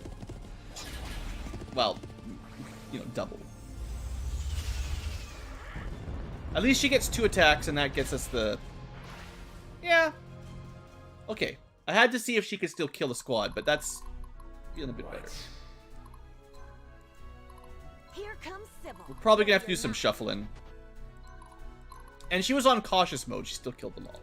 [SPEAKER 1] Well, you know, double. At least she gets 2 attacks, and that gets us the... Yeah. Okay. I had to see if she could still kill a squad, but that's feeling a bit better.
[SPEAKER 2] Here comes Sybil.
[SPEAKER 1] We're probably going to have to do some shuffling. And she was on cautious mode. She still killed them all.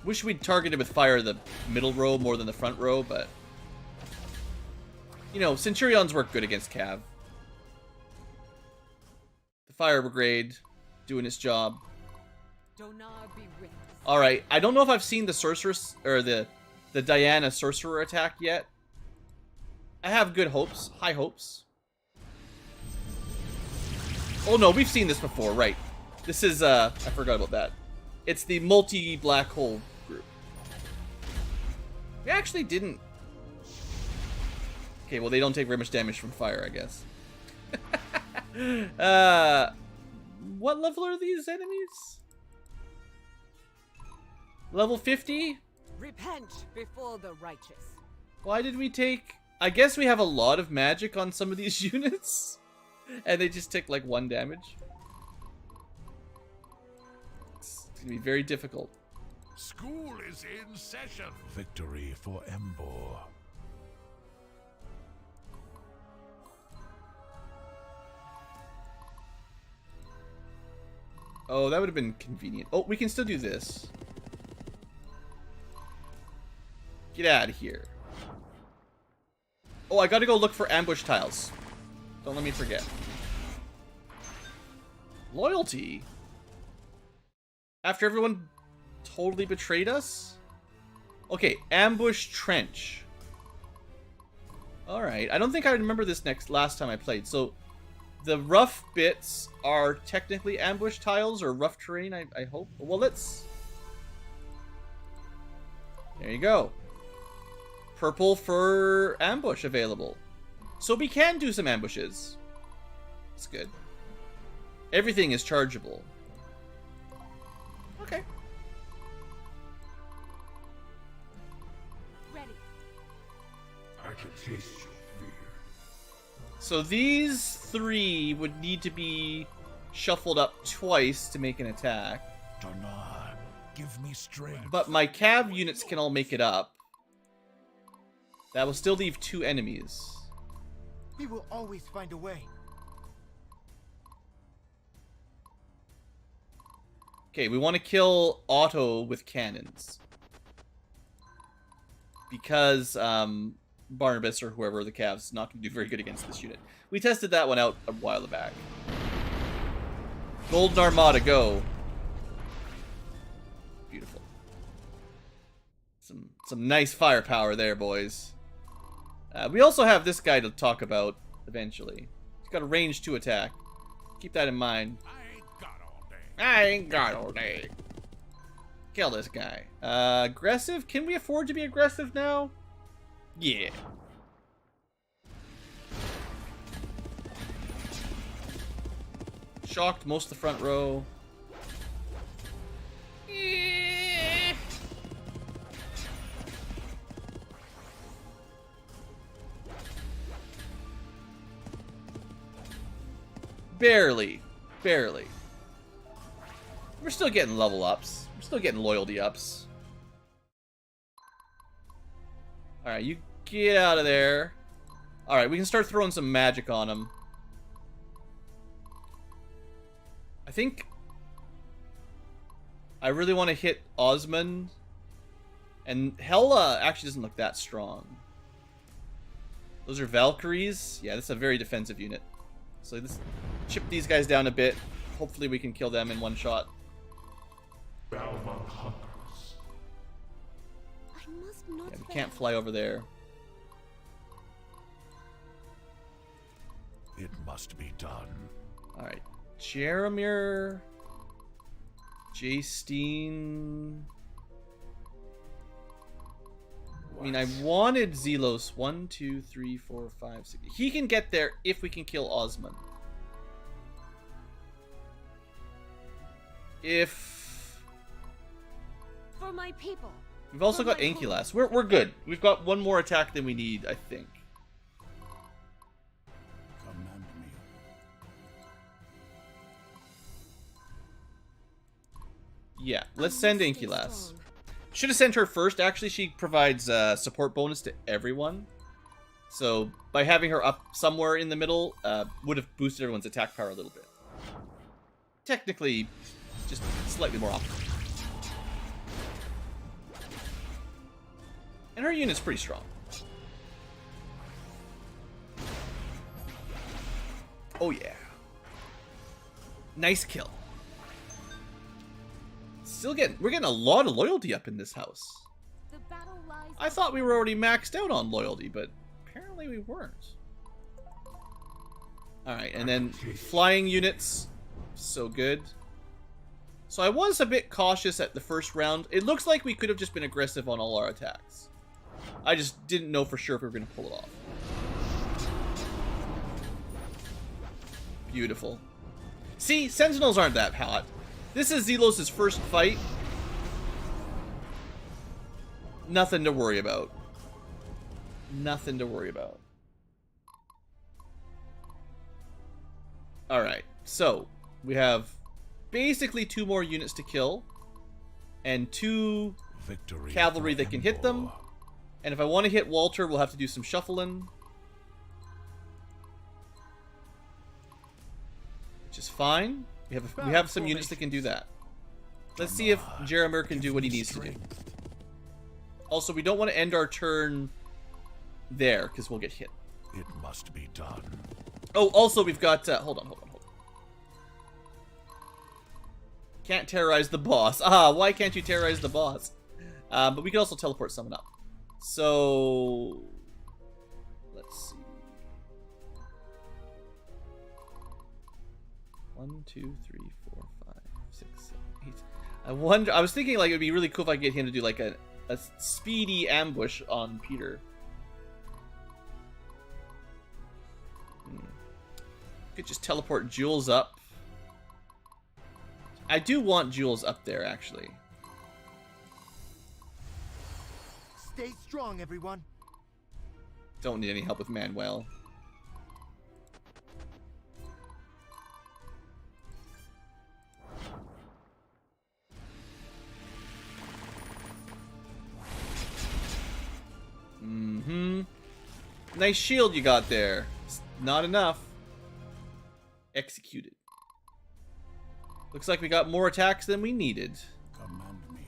[SPEAKER 1] Wish we'd targeted with fire the middle row more than the front row, but... You know, Centurions work good against Cav. The Fire Brigade doing its job. Alright, I don't know if I've seen the Sorceress, or the Diana Sorcerer attack yet. I have good hopes, high hopes. Oh no, we've seen this before, right. This is, I forgot about that. It's the multi-black hole group. We actually didn't... Okay, well they don't take very much damage from fire, I guess. What level are these enemies? Level 50?
[SPEAKER 7] Repent before the righteous.
[SPEAKER 1] Why did we take... I guess we have a lot of magic on some of these units. And they just take like 1 damage. It's gonna be very difficult.
[SPEAKER 3] School is in session. Victory for Embor.
[SPEAKER 1] Oh, that would have been convenient. Oh, we can still do this. Get out of here. Oh, I gotta go look for ambush tiles. Don't let me forget. Loyalty? After everyone totally betrayed us? Okay, ambush trench. Alright, I don't think I remember this last time I played. So, the rough bits are technically ambush tiles or rough terrain, I hope. Well, let's... There you go. Purple for ambush available. So we can do some ambushes. That's good. Everything is chargeable. Okay.
[SPEAKER 2] Ready.
[SPEAKER 3] I can taste your fear.
[SPEAKER 1] So these 3 would need to be shuffled up twice to make an attack.
[SPEAKER 3] Donar, give me strength.
[SPEAKER 1] But my cav units can all make it up. That will still leave 2 enemies.
[SPEAKER 5] We will always find a way.
[SPEAKER 1] Okay, we want to kill Otto with cannons. Because Barnabas or whoever the Cavs is not going to do very good against this unit. We tested that one out a while back. Golden Armada, go. Beautiful. Some nice firepower there, boys. We also have this guy to talk about eventually. He's got a range 2 attack. Keep that in mind.
[SPEAKER 3] I ain't got all day.
[SPEAKER 1] I ain't got all day. Kill this guy. Aggressive? Can we afford to be aggressive now? Yeah. Shocked most of the front row. Barely. Barely. We're still getting level ups. We're still getting loyalty ups. Alright, you get out of there. Alright, we can start throwing some magic on him. I think I really want to hit Osmond. And Hela actually doesn't look that strong. Those are Valkyries. Yeah, that's a very defensive unit. So let's chip these guys down a bit. Hopefully we can kill them in one shot.
[SPEAKER 3] Balmont hunters.
[SPEAKER 2] I must not
[SPEAKER 1] Yeah, we
[SPEAKER 2] fail.
[SPEAKER 1] can't fly over there.
[SPEAKER 3] It must be done.
[SPEAKER 1] Alright. Jeremir. Jastein. I mean, I wanted Zelos. 1, 2, 3, 4, 5, 6. He can get there if we can kill Osmond. If...
[SPEAKER 2] For my people.
[SPEAKER 1] We've also got Ankylas. We're good. We've got one more attack than we need, I think.
[SPEAKER 3] Command me.
[SPEAKER 1] Yeah, let's
[SPEAKER 2] I
[SPEAKER 1] send
[SPEAKER 2] must stay
[SPEAKER 1] Ankylas.
[SPEAKER 2] strong.
[SPEAKER 1] Should have sent her first. Actually, she provides support bonus to everyone. So by having her up somewhere in the middle, would have boosted everyone's attack power a little bit. Technically, just slightly more often. And her unit's pretty strong. Oh yeah. Nice kill. We're getting a lot of loyalty up in this house.
[SPEAKER 2] The battle lies.
[SPEAKER 1] I thought we were already maxed out on loyalty, but apparently we weren't. Alright, and then flying units. So good. So I was a bit cautious at the first round. It looks like we could have just been aggressive on all our attacks. I just didn't know for sure if we were going to pull it off. Beautiful. See, Sentinels aren't that hot. This is Zelos' first fight. Nothing to worry about. Nothing to worry about. Alright, so we have basically 2 more units to kill. And 2
[SPEAKER 3] Victory
[SPEAKER 1] cavalry
[SPEAKER 3] for
[SPEAKER 1] that can hit them.
[SPEAKER 3] Embor.
[SPEAKER 1] And if I want to hit Walter, we'll have to do some shuffling. Which is fine. We have some units that can do that. Let's see if Jeremir can do what he needs to do. Also, we don't want to end our turn there, because we'll get hit.
[SPEAKER 3] It must be done.
[SPEAKER 1] Oh, also, we've got... Hold on. Can't terrorize the boss. Ah, why can't you terrorize the boss? But we can also teleport someone up. So... Let's see. 1, 2, 3, 4, 5, 6, 7, 8. I was thinking like it would be really cool if I could get him to do like a speedy ambush on Peter. Could just teleport Jules up. I do want Jules up there, actually.
[SPEAKER 5] Stay strong, everyone.
[SPEAKER 1] Don't need any help with Manuel. Nice shield you got there. It's not enough. Executed. Looks like we got more attacks than we needed.
[SPEAKER 3] Command me.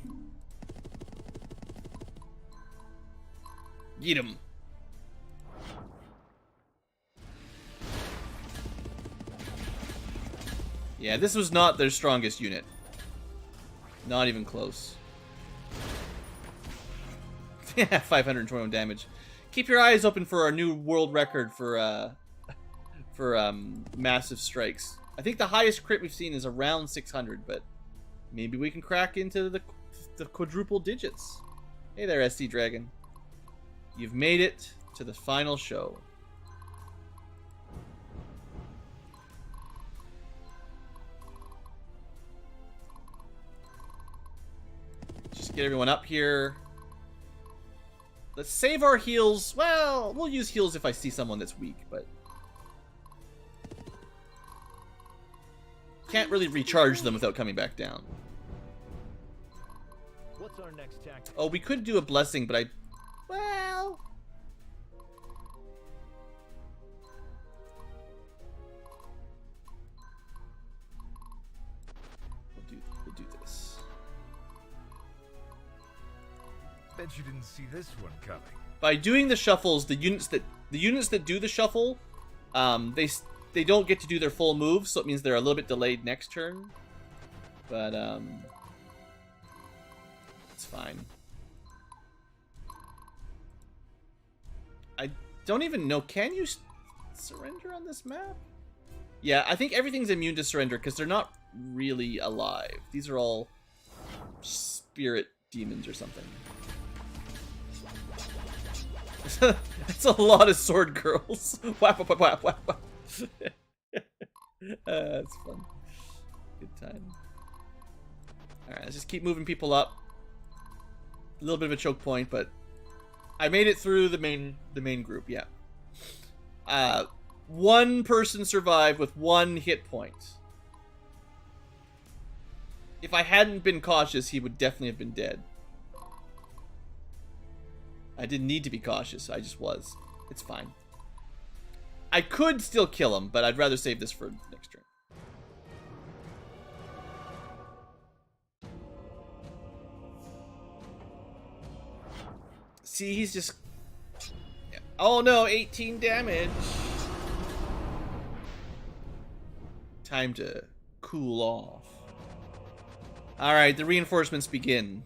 [SPEAKER 1] Get him. Yeah, this was not their strongest unit. Not even close. Yeah, 521 damage. Keep your eyes open for our new world record for massive strikes. I think the highest crit we've seen is around 600, but maybe we can crack into the quadruple digits. Hey there, SC Dragon. You've made it to the final show. Just get everyone up here. Let's save our heals. Well, we'll use heals if I see someone that's weak, but can't really recharge them without coming back down.
[SPEAKER 4] What's our next tactic?
[SPEAKER 1] Oh, we could do a blessing, but well, we'll do this.
[SPEAKER 3] Bet you didn't see this one coming.
[SPEAKER 1] By doing the shuffles, the units that do the shuffle, they don't get to do their full move, so it means they're a little bit delayed next turn. But it's fine. I don't even know. Can you surrender on this map? Yeah, I think everything's immune to surrender because they're not really alive. These are all spirit demons or something. That's a lot of sword girls. Whap, whap, whap, whap, whap. That's fun. Good time. Alright, let's just keep moving people up. A little bit of a choke point, but I made it through the main group, yeah. One person survived with 1 hit point. If I hadn't been cautious, he would definitely have been dead. I didn't need to be cautious, I just was. It's fine. I could still kill him, but I'd rather save this for next turn. See, he's just... Yeah. Oh no, 18 damage. Time to cool off. Alright, the reinforcements begin.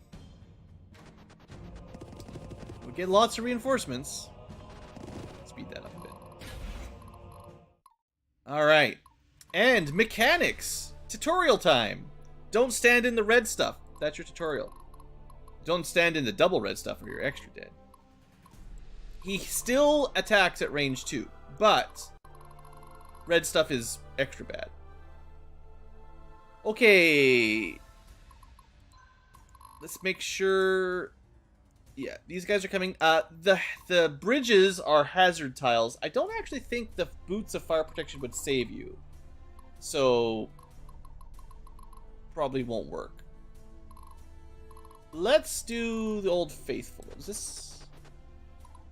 [SPEAKER 1] We get lots of reinforcements. Speed that up a bit. Alright. And mechanics! Tutorial time! Don't stand in the red stuff. That's your tutorial. Don't stand in the double red stuff or you're extra dead. He still attacks at range 2, but red stuff is extra bad. Okay. Let's make sure... Yeah, these guys are coming. The bridges are hazard tiles. I don't actually think the boots of fire protection would save you. So... probably won't work. Let's do the old faithful. Is this...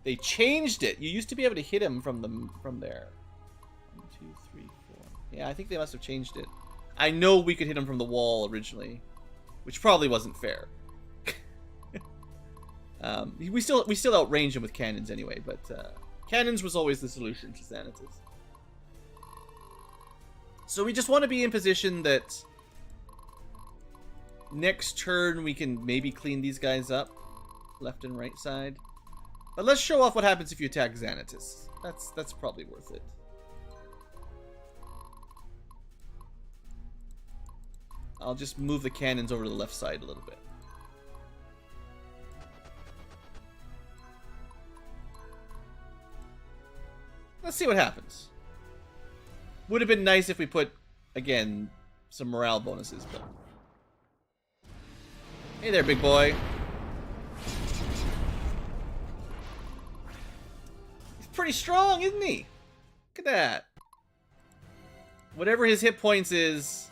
[SPEAKER 1] They changed it. You used to be able to hit him from there. 1, 2, 3, 4. Yeah, I think they must have changed it. I know we could hit him from the wall originally, which probably wasn't fair. We still outrange him with cannons anyway, but cannons was always the solution to Xanatus. So we just want to be in position that next turn we can maybe clean these guys up, left and right side. But let's show off what happens if you attack Xanatus. That's probably worth it. I'll just move the cannons over to the left side a little bit. Let's see what happens. Would have been nice if we put, again, some morale bonuses, but... Hey there, big boy. He's pretty strong, isn't he? Look at that. Whatever his hit points is...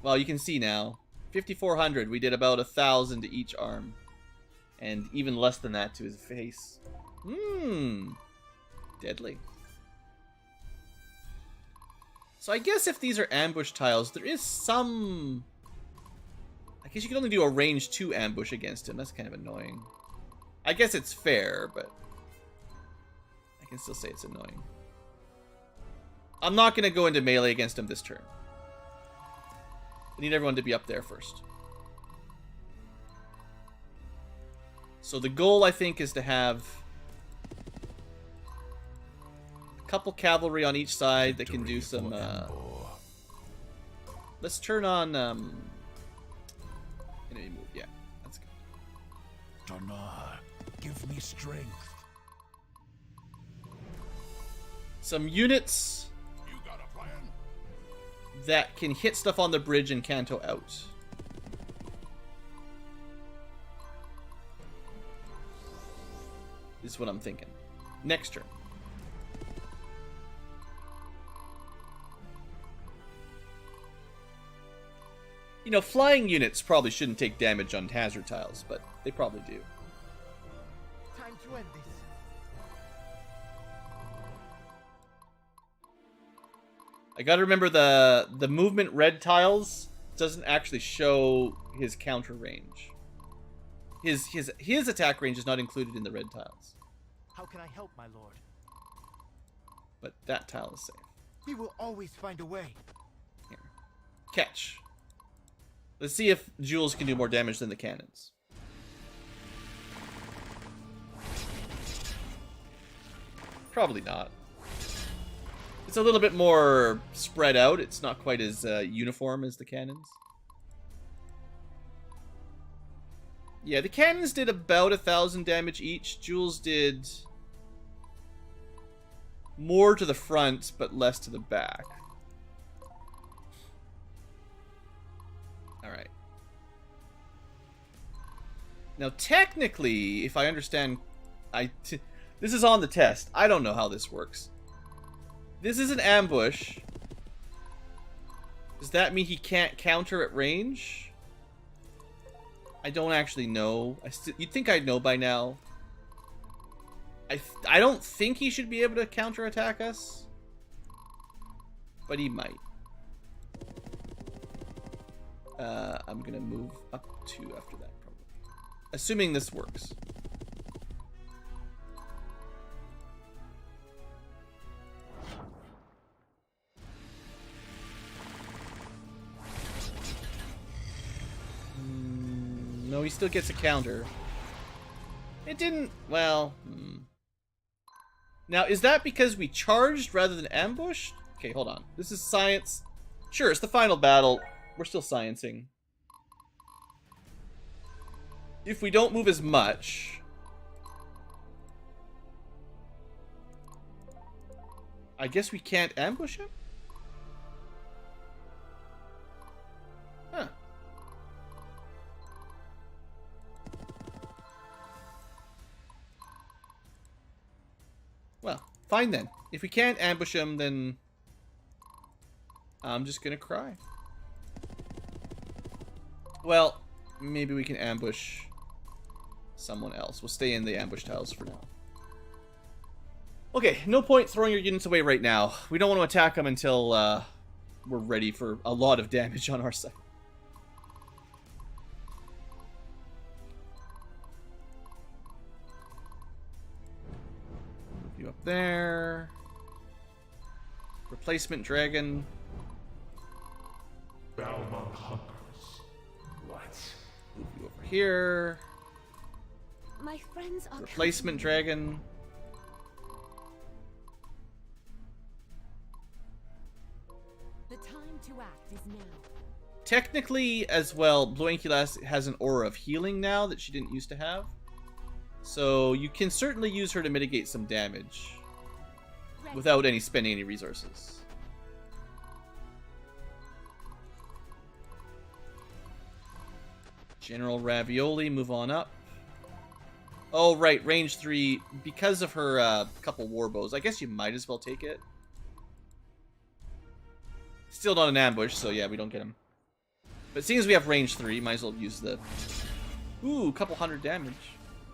[SPEAKER 1] Well, you can see now. 5,400. We did about 1,000 to each arm. And even less than that to his face. Deadly. So I guess if these are ambush tiles, there is some... I guess you can only do a range 2 ambush against him. That's kind of annoying. I guess it's fair, but... I can still say it's annoying. I'm not going to go into melee against him this turn. I need everyone to be up there first. So the goal, I think, is to have a couple cavalry on each side that can do some... let's turn on... enemy move, yeah. That's good.
[SPEAKER 3] Donar, give me strength.
[SPEAKER 1] Some units
[SPEAKER 3] You got a plan?
[SPEAKER 1] that can hit stuff on the bridge and canto out. Is what I'm thinking. Next turn. You know, flying units probably shouldn't take damage on hazard tiles, but they probably do.
[SPEAKER 5] Time to end this.
[SPEAKER 1] I gotta remember the movement red tiles doesn't actually show his counter range. His attack range is not included in the red tiles.
[SPEAKER 5] How can I help, my lord?
[SPEAKER 1] But that tile is safe.
[SPEAKER 5] We will always find a way.
[SPEAKER 1] Here. Catch. Let's see if Jules can do more damage than the cannons. Probably not. It's a little bit more spread out. It's not quite as uniform as the cannons. Yeah, the cannons did about 1,000 damage each. Jules did more to the front, but less to the back. Alright. Now, technically, if I understand... this is on the test. I don't know how this works. This is an ambush. Does that mean he can't counter at range? I don't actually know. You'd think I'd know by now. I don't think he should be able to counterattack us. But he might. I'm gonna move up 2 after that, probably. Assuming this works. No, he still gets a counter. It didn't... Well... Now, is that because we charged rather than ambushed? Okay, hold on. This is science. Sure, it's the final battle. We're still sciencing. If we don't move as much... I guess we can't ambush him? Huh. Well, fine then. If we can't ambush him, then I'm just gonna cry. Well, maybe we can ambush someone else. We'll stay in the ambush tiles for now. Okay, no point throwing your units away right now. We don't want to attack them until we're ready for a lot of damage on our side. You up there. Replacement dragon.
[SPEAKER 3] Balmont hunkers. What?
[SPEAKER 1] Move you over here.
[SPEAKER 2] My friends are
[SPEAKER 1] Replacement dragon.
[SPEAKER 2] The time to act is now.
[SPEAKER 1] Technically, as well, Blue Ankylas has an aura of healing now that she didn't used to have. So you can certainly use her to mitigate some damage without spending any resources. General Ravioli, move on up. Oh, right, range 3. Because of her couple warbows, I guess you might as well take it. Still not an ambush, so yeah, we don't get him. But seeing as we have range 3, might as well use the... Ooh, couple hundred damage.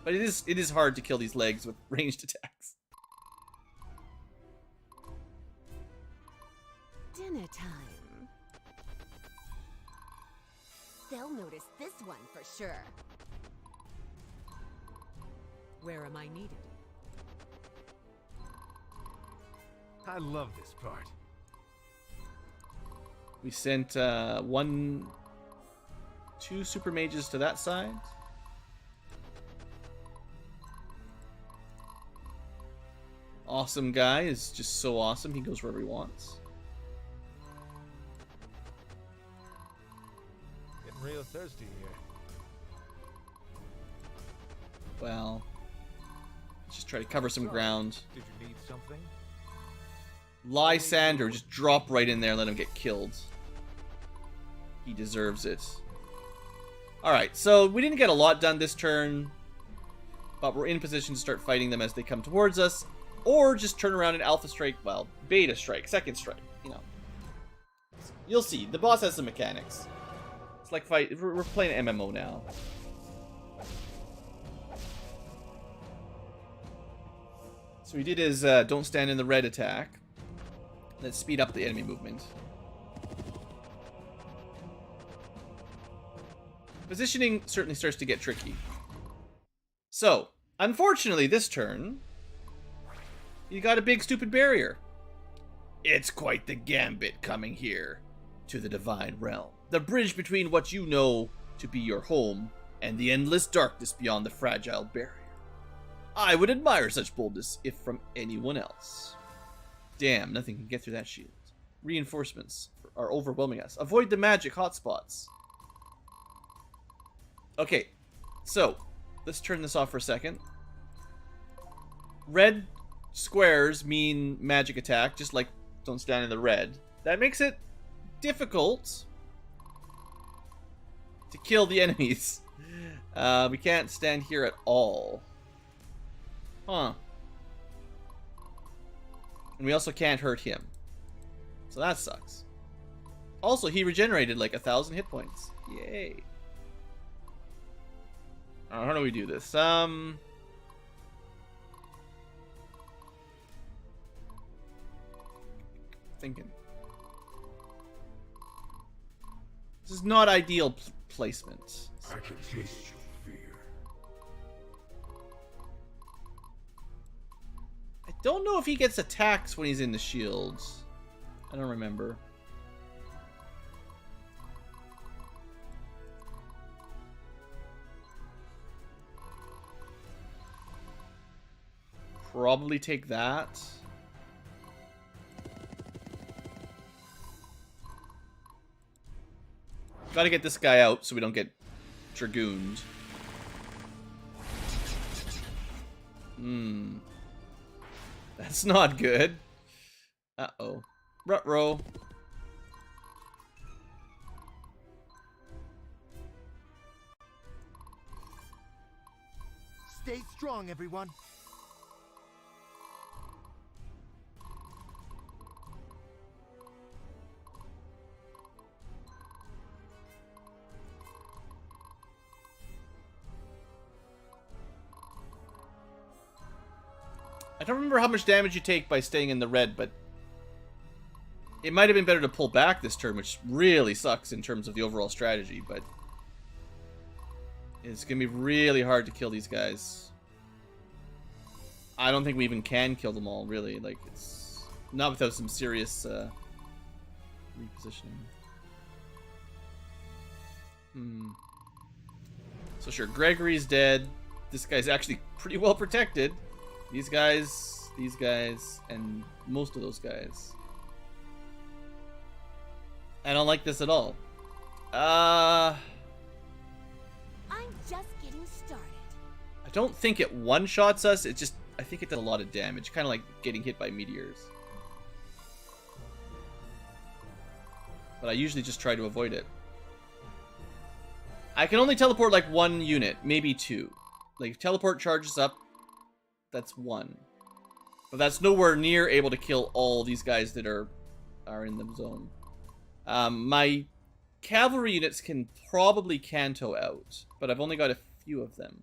[SPEAKER 1] But it is hard to kill these legs with ranged attacks.
[SPEAKER 2] Dinner time. They'll notice this one for sure.
[SPEAKER 7] Where am I needed?
[SPEAKER 4] I love this part.
[SPEAKER 1] We sent 2 super mages to that side. Awesome guy is just so awesome. He goes wherever he wants.
[SPEAKER 4] Getting real thirsty here.
[SPEAKER 1] Well, let's just try to cover some ground.
[SPEAKER 4] Did you need something?
[SPEAKER 1] Lysander, just drop right in there and let him get killed. He deserves it. Alright, so we didn't get a lot done this turn, but we're in position to start fighting them as they come towards us, or just turn around and alpha strike, well, beta strike, second strike, you know. You'll see, the boss has some mechanics. It's like we're playing MMO now. So he did his don't stand in the red attack. Let's speed up the enemy movement. Positioning certainly starts to get tricky. So, unfortunately this turn, you got a big stupid barrier. It's quite the gambit coming here to the divine realm. The bridge between what you know to be your home and the endless darkness beyond the fragile barrier. I would admire such boldness if from anyone else. Damn, nothing can get through that shield. Reinforcements are overwhelming us. Avoid the magic hotspots. Okay, so let's turn this off for a second. Red squares mean magic attack, just like don't stand in the red. That makes it difficult to kill the enemies. We can't stand here at all. Huh. And we also can't hurt him. So that sucks. Also, he regenerated like 1,000 hit points. Yay. How do we do this? Thinking. This is not ideal placement.
[SPEAKER 3] I can taste your fear.
[SPEAKER 1] I don't know if he gets attacks when he's in the shields. I don't remember. Probably take that. Gotta get this guy out so we don't get dragooned. That's not good. Uh-oh. Ruh-roh.
[SPEAKER 5] Stay strong, everyone.
[SPEAKER 1] I don't remember how much damage you take by staying in the red, but it might have been better to pull back this turn, which really sucks in terms of the overall strategy, but it's going to be really hard to kill these guys. I don't think we even can kill them all, really. Like, it's not without some serious repositioning. So sure, Gregory's dead. This guy's actually pretty well protected. These guys, and most of those guys. I don't like this at all.
[SPEAKER 2] I'm just getting started.
[SPEAKER 1] I don't think it one-shots us. It just, I think it did a lot of damage. Kind of like getting hit by meteors. But I usually just try to avoid it. I can only teleport like 1 unit, maybe 2. Like, if teleport charges up, that's 1. But that's nowhere near able to kill all these guys that are in the zone. My cavalry units can probably canto out, but I've only got a few of them.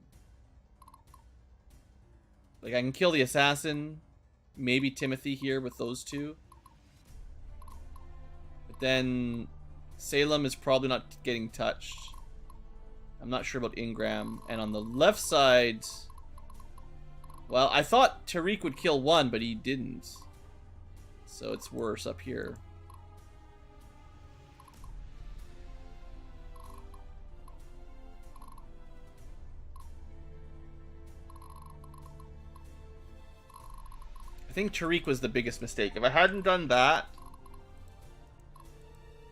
[SPEAKER 1] Like, I can kill the assassin, maybe Timothy here with those 2. But then Salem is probably not getting touched. I'm not sure about Ingram. And on the left side, well, I thought Tariq would kill 1, but he didn't. So it's worse up here. think Tariq was the biggest mistake. If I hadn't done that...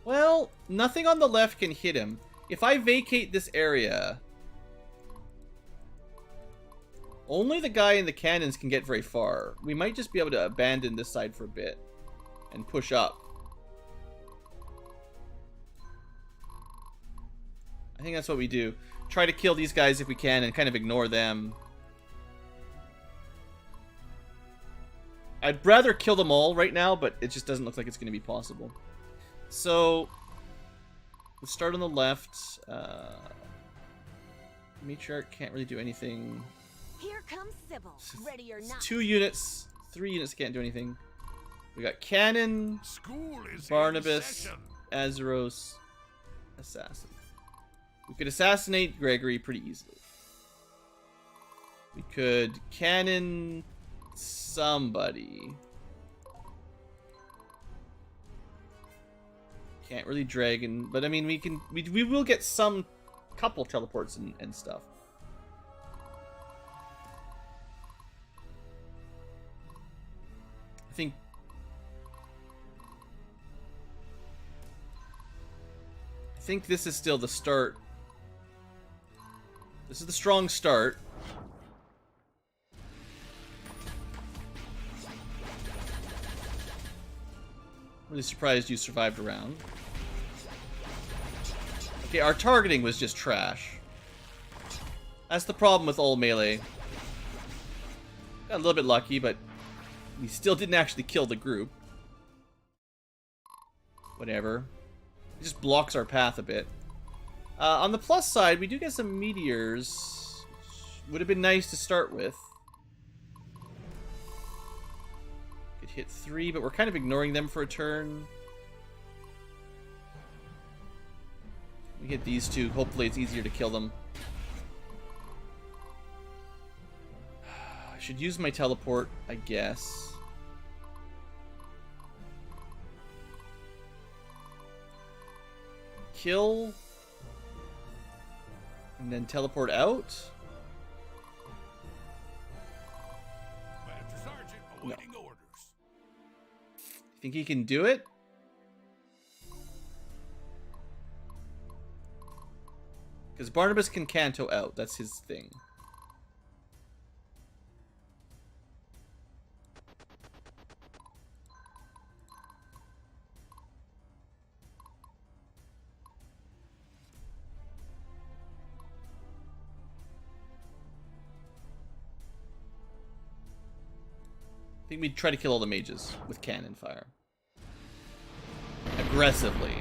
[SPEAKER 1] Well, nothing on the left can hit him. If I vacate this area... Only the guy in the cannons can get very far. We might just be able to abandon this side for a bit. And push up. I think that's what we do. Try to kill these guys if we can and kind of ignore them. I'd rather kill them all right now, but it just doesn't look like it's going to be possible. So, let's start on the left. Matriarch can't really do anything.
[SPEAKER 2] Here comes Sybil, ready or not.
[SPEAKER 1] 2 units. 3 units can't do anything. We got Cannon,
[SPEAKER 3] School is
[SPEAKER 1] Barnabas,
[SPEAKER 3] in session.
[SPEAKER 1] Azeros, Assassin. We could assassinate Gregory pretty easily. We could cannon somebody. Can't really dragon, but I mean we will get some couple teleports and stuff. I think this is still the start. This is the strong start. Really surprised you survived a round. Okay, our targeting was just trash. That's the problem with all melee. Got a little bit lucky, but we still didn't actually kill the group. Whatever. It just blocks our path a bit. On the plus side, we do get some meteors. Which would have been nice to start with. Could hit 3, but we're kind of ignoring them for a turn. We hit these 2. Hopefully it's easier to kill them. I should use my teleport, I guess. Kill. And then teleport out.
[SPEAKER 3] Master Sergeant awaiting orders.
[SPEAKER 1] Think he can do it? Because Barnabas can canto out. That's his thing. I think we'd try to kill all the mages with cannon fire. Aggressively.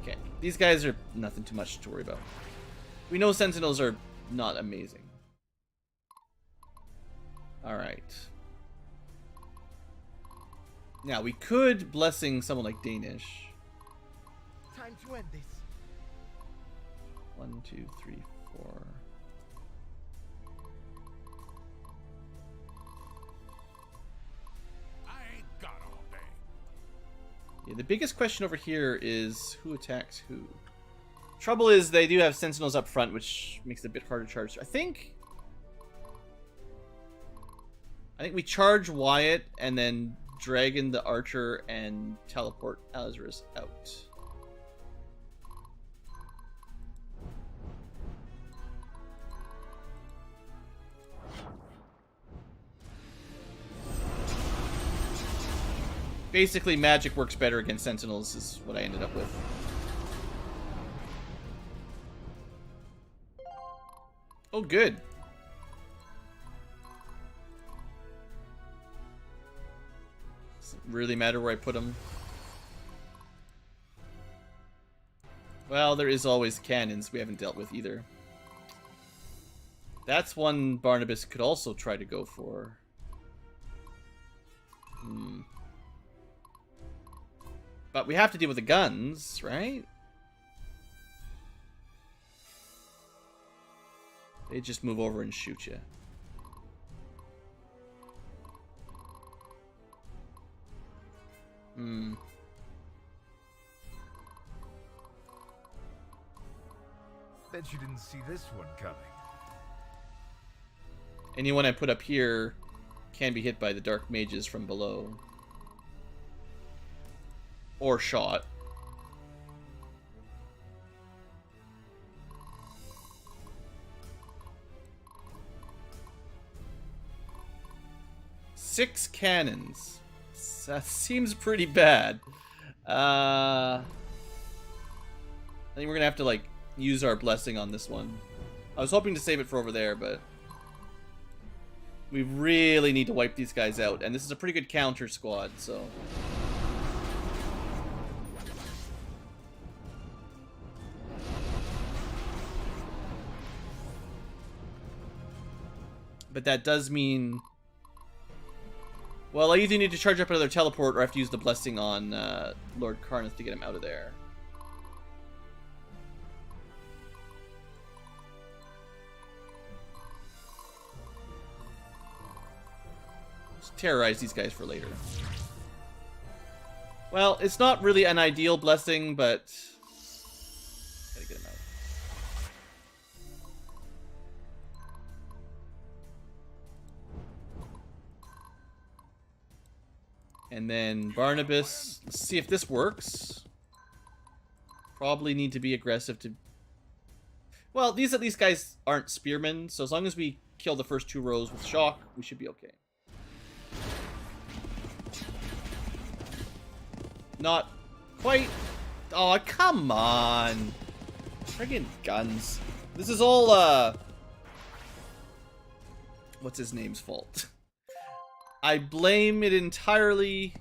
[SPEAKER 1] Okay, these guys are nothing too much to worry about. We know sentinels are not amazing. Alright. Now, we could blessing someone like Danish.
[SPEAKER 5] Time to end this.
[SPEAKER 1] 1, 2, 3, 4... Yeah, the biggest question over here is who attacks who. Trouble is they do have sentinels up front, which makes it a bit harder to charge. I think we charge Wyatt and then dragon the archer and teleport Lazarus out. Basically, magic works better against sentinels is what I ended up with. Oh, good. Doesn't really matter where I put them. Well, there is always cannons we haven't dealt with either. That's one Barnabas could also try to go for. But we have to deal with the guns, right? They just move over and shoot you.
[SPEAKER 4] Bet you didn't see this one coming.
[SPEAKER 1] Anyone I put up here can be hit by the dark mages from below. Or shot. Six cannons. That seems pretty bad. I think we're gonna have to, like, use our blessing on this one. I was hoping to save it for over there, but we really need to wipe these guys out. And this is a pretty good counter squad, so... But that does mean... Well, I either need to charge up another teleport or I have to use the blessing on Lord Karnith to get him out of there. Just terrorize these guys for later. Well, it's not really an ideal blessing, but... Gotta get him out. And then Barnabas. Let's see if this works. Probably need to be aggressive to... Well, these at least guys aren't spearmen, so as long as we kill the first 2 rows with shock, we should be okay. Not quite... Oh, come on! Friggin' guns. This is all, what's his name's fault? I blame it entirely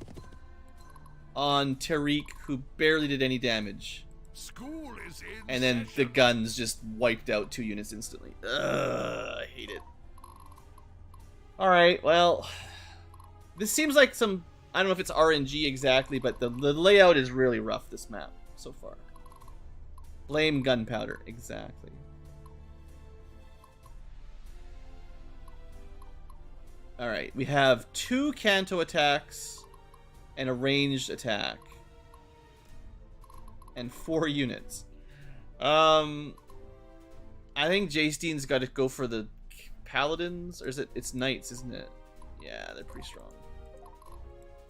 [SPEAKER 1] on Tariq, who barely did any damage.
[SPEAKER 3] School is in
[SPEAKER 1] And then
[SPEAKER 3] session.
[SPEAKER 1] the guns just wiped out 2 units instantly. Ugh, I hate it. Alright, well... This seems like some... I don't know if it's RNG exactly, but the layout is really rough, this map, so far. Blame gunpowder, exactly. Alright, we have 2 Canto attacks and a ranged attack. And 4 units. I think Jaystein's got to go for the Paladins, or is it? It's Knights, isn't it? Yeah, they're pretty strong.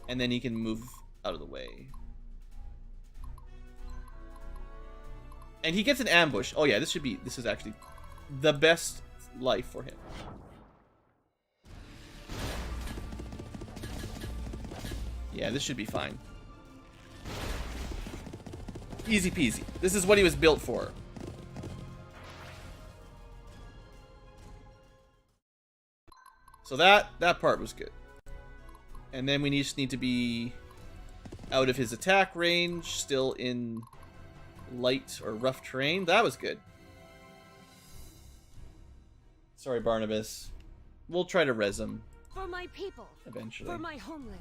[SPEAKER 1] And then he can move out of the way. And he gets an ambush. Oh yeah, this is actually the best life for him. Yeah, this should be fine. Easy peasy. This is what he was built for. So that part was good. And then we just need to be out of his attack range, still in light or rough terrain. That was good. Sorry, Barnabas. We'll try to res him
[SPEAKER 2] For my people.
[SPEAKER 1] eventually.
[SPEAKER 2] For my homeland.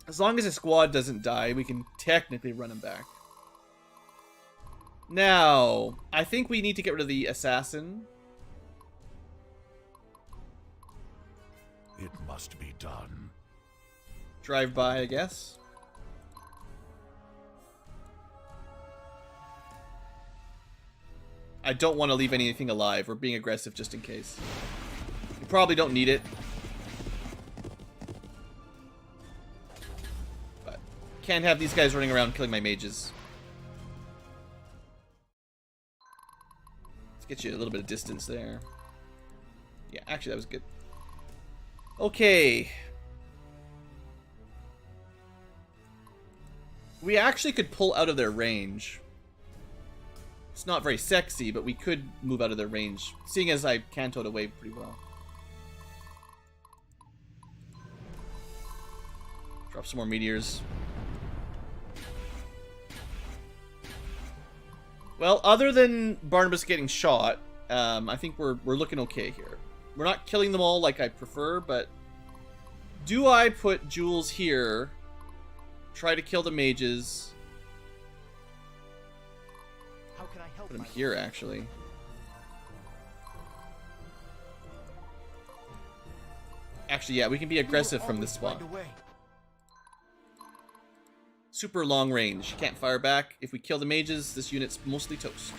[SPEAKER 1] As long as his squad doesn't die, we can technically run him back. Now, I think we need to get rid of the assassin.
[SPEAKER 3] It must be done.
[SPEAKER 1] Drive by, I guess. I don't want to leave anything alive. We're being aggressive just in case. We probably don't need it. But can't have these guys running around killing my mages. Let's get you a little bit of distance there. Yeah, actually that was good. Okay. We actually could pull out of their range. It's not very sexy, but we could move out of their range, seeing as I cantoed away pretty well. Drop some more meteors. Well, other than Barnabas getting shot, I think we're looking okay here. We're not killing them all like I prefer, but do I put Jules here, try to kill the mages?
[SPEAKER 5] How can I help
[SPEAKER 1] Put him
[SPEAKER 5] my
[SPEAKER 1] here, actually. Actually, yeah, we can be aggressive from this spot.
[SPEAKER 5] Find a way.
[SPEAKER 1] Super long range. Can't fire back. If we kill the mages, this unit's mostly toast.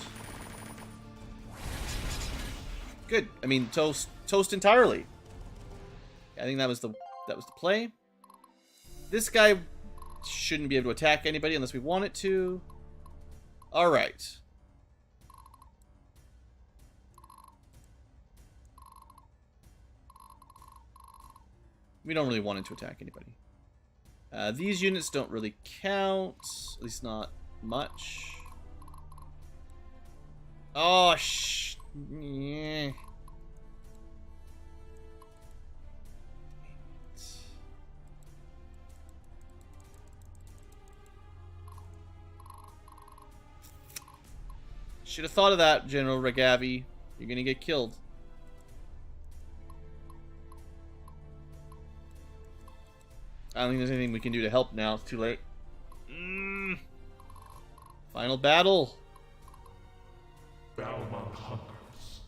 [SPEAKER 1] Good. I mean, toast entirely. I think that was the play. This guy shouldn't be able to attack anybody unless we want it to. All right. We don't really want it to attack anybody. These units don't really count, at least not much. Oh, yeah. Should have thought of that, General Regavi. You're gonna get killed. I don't think there's anything we can do to help now. It's too late. Final battle.
[SPEAKER 3] Balmont hungers.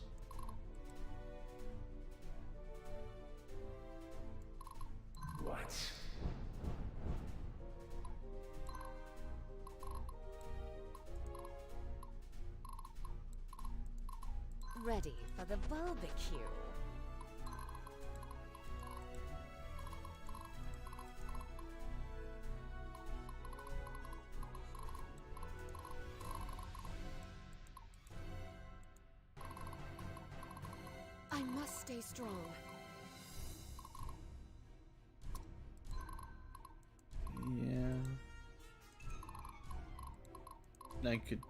[SPEAKER 3] What?
[SPEAKER 2] Ready for the barbecue. I must stay strong.
[SPEAKER 1] Yeah. I could.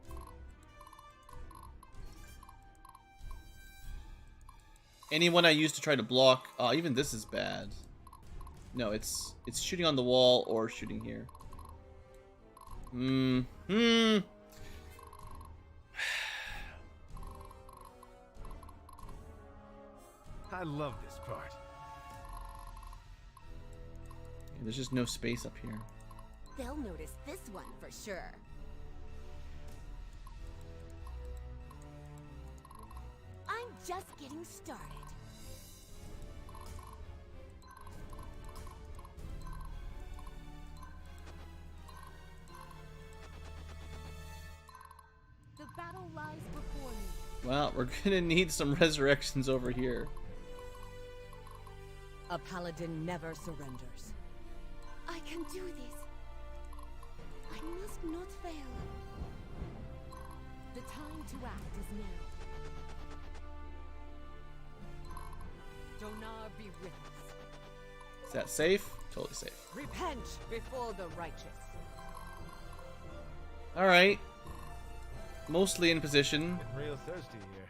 [SPEAKER 1] Anyone I used to try to block. Oh, even this is bad. No, it's shooting on the wall or shooting here.
[SPEAKER 4] I love this part.
[SPEAKER 1] There's just no space up here.
[SPEAKER 2] They'll notice this one for sure. I'm just getting started. The battle lies before me.
[SPEAKER 1] Well, we're gonna need some resurrections over here.
[SPEAKER 7] A paladin never surrenders.
[SPEAKER 2] I can do this. I must not fail. The time to act is now.
[SPEAKER 7] Donar be with us.
[SPEAKER 1] Is that safe? Totally safe.
[SPEAKER 7] Repent before the righteous.
[SPEAKER 1] Alright. Mostly in position.
[SPEAKER 4] Getting real thirsty here.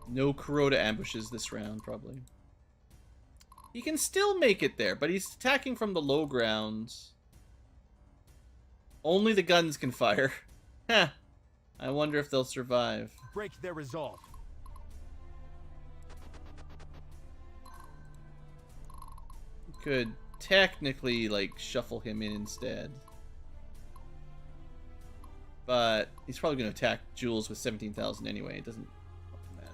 [SPEAKER 1] No Kuroda ambushes this round, probably. He can still make it there, but he's attacking from the low grounds. Only the guns can fire. Heh. I wonder if they'll survive.
[SPEAKER 4] Break their resolve.
[SPEAKER 1] Could technically, like, shuffle him in instead. But he's probably going to attack Jules with 17,000 anyway. It doesn't matter.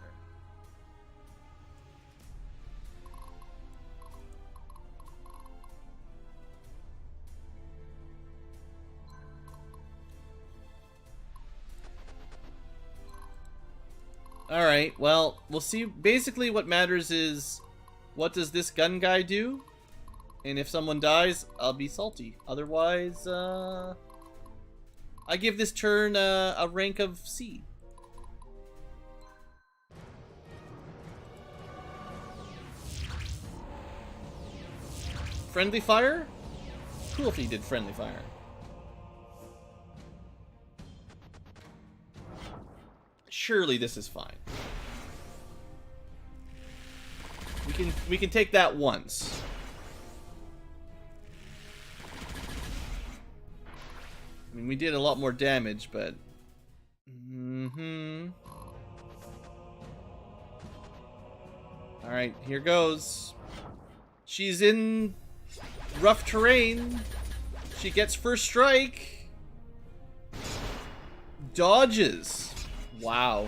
[SPEAKER 1] Alright, well, we'll see. Basically what matters is, what does this gun guy do? And if someone dies, I'll be salty. Otherwise, I give this turn a rank of C. Friendly fire? Cool if he did friendly fire. Surely this is fine. We can take that once. I mean, we did a lot more damage, but... Alright, here goes. She's in rough terrain. She gets first strike. Dodges. Wow.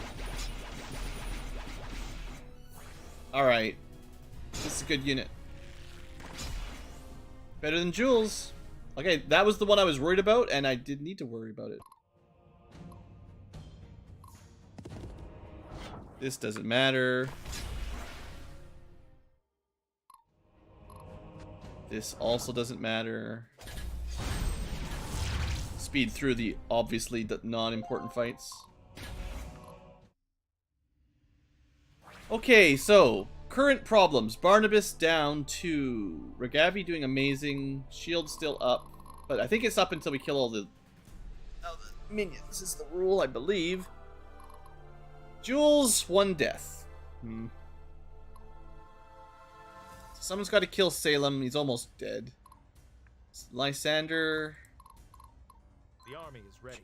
[SPEAKER 1] Alright. This is a good unit. Better than Jules. Okay, that was the one I was worried about, and I didn't need to worry about it. This doesn't matter. This also doesn't matter. Speed through the obviously non-important fights. Okay, so current problems. Barnabas down 2. Regavi doing amazing. Shield still up. But I think it's up until we kill all the minions. This is the rule, I believe. Jules, 1 death. Someone's got to kill Salem. He's almost dead. Lysander.
[SPEAKER 4] The army is ready.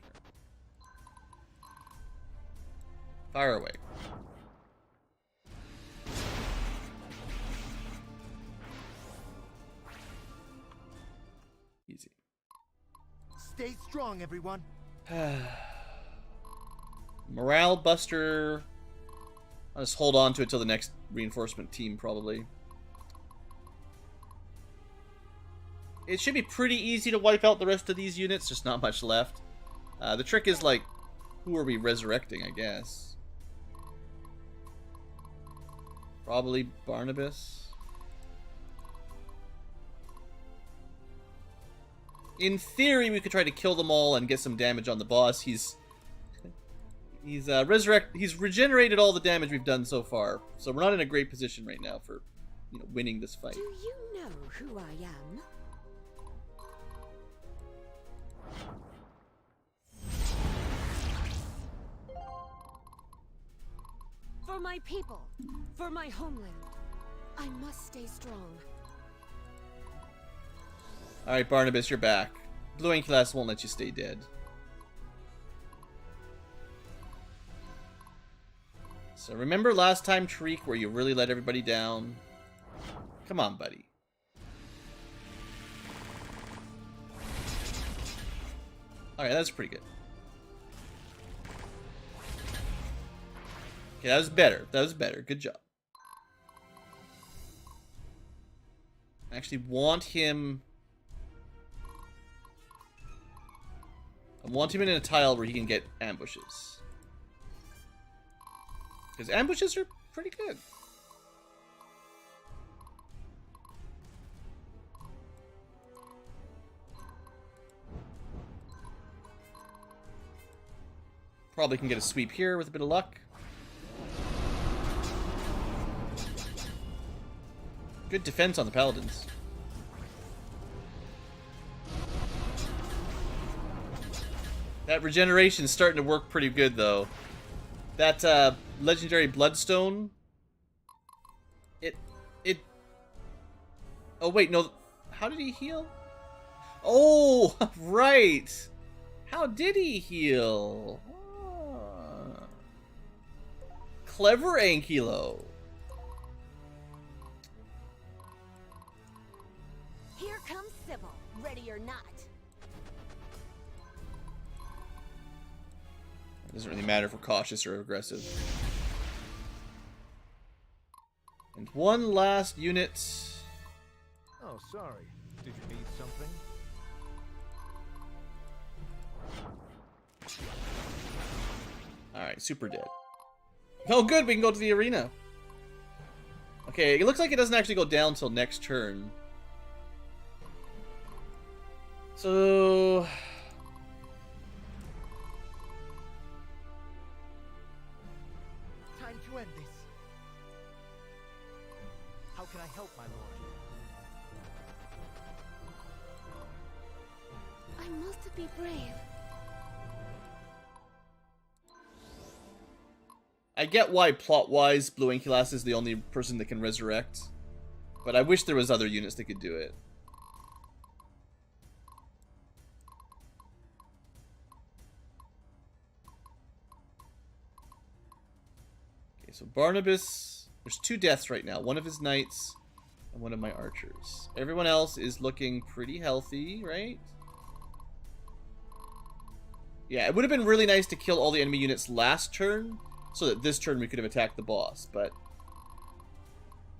[SPEAKER 1] Fire away. Easy.
[SPEAKER 5] Stay strong, everyone.
[SPEAKER 1] Morale buster. I'll just hold on to it till the next reinforcement team, probably. It should be pretty easy to wipe out the rest of these units. There's not much left. The trick is, like, who are we resurrecting, I guess? Probably Barnabas. In theory, we could try to kill them all and get some damage on the boss. He's regenerated all the damage we've done so far, so we're not in a great position right now for, winning this fight.
[SPEAKER 2] Do you know who I am? For my people, for my homeland, I must stay strong.
[SPEAKER 1] All right, Barnabas, you're back. Blue Ankylas won't let you stay dead. So remember last time, Tariq, where you really let everybody down? Come on, buddy. Alright, that's pretty good. Okay, that was better. That was better. Good job. I actually want him... I want him in a tile where he can get ambushes. Because ambushes are pretty good. Probably can get a sweep here with a bit of luck. Good defense on the paladins. That regeneration is starting to work pretty good, though. That legendary bloodstone. Oh wait, no. How did he heal? Oh, right. How did he heal? Ah. Clever Ankylo.
[SPEAKER 2] Here comes Sybil, ready or not.
[SPEAKER 1] It doesn't really matter if we're cautious or aggressive. And one last unit.
[SPEAKER 4] Oh, sorry. Did you need something?
[SPEAKER 1] Alright, super dead. Oh good, we can go to the arena. Okay, it looks like it doesn't actually go down till next turn. So...
[SPEAKER 5] Time to end this.
[SPEAKER 4] How can I help, my lord?
[SPEAKER 2] I must be brave.
[SPEAKER 1] I get why plot-wise Blue Ankylas is the only person that can resurrect, but I wish there was other units that could do it. Okay, so Barnabas, there's 2 deaths right now, one of his knights and one of my archers. Everyone else is looking pretty healthy, right? Yeah, it would have been really nice to kill all the enemy units last turn, so that this turn we could have attacked the boss, but...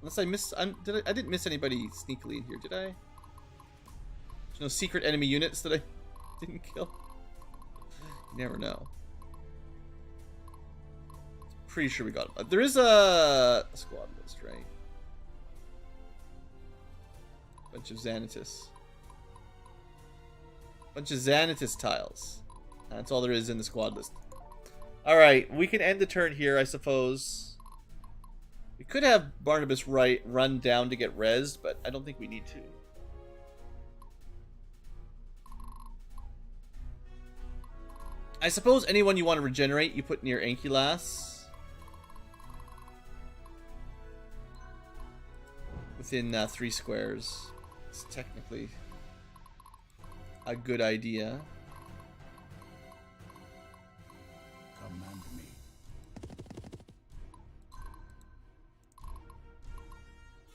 [SPEAKER 1] Unless I missed... I didn't miss anybody sneakily in here, did I? There's no secret enemy units that I didn't kill. You never know. Pretty sure we got them. There is a squad list, right? Bunch of Xanatus. Bunch of Xanatus tiles. That's all there is in the squad list. Alright, we can end the turn here, I suppose. We could have Barnabas run down to get rezzed, but I don't think we need to. I suppose anyone you want to regenerate, you put near Ankylas. Within 3 squares. It's technically a good idea.
[SPEAKER 3] Command me.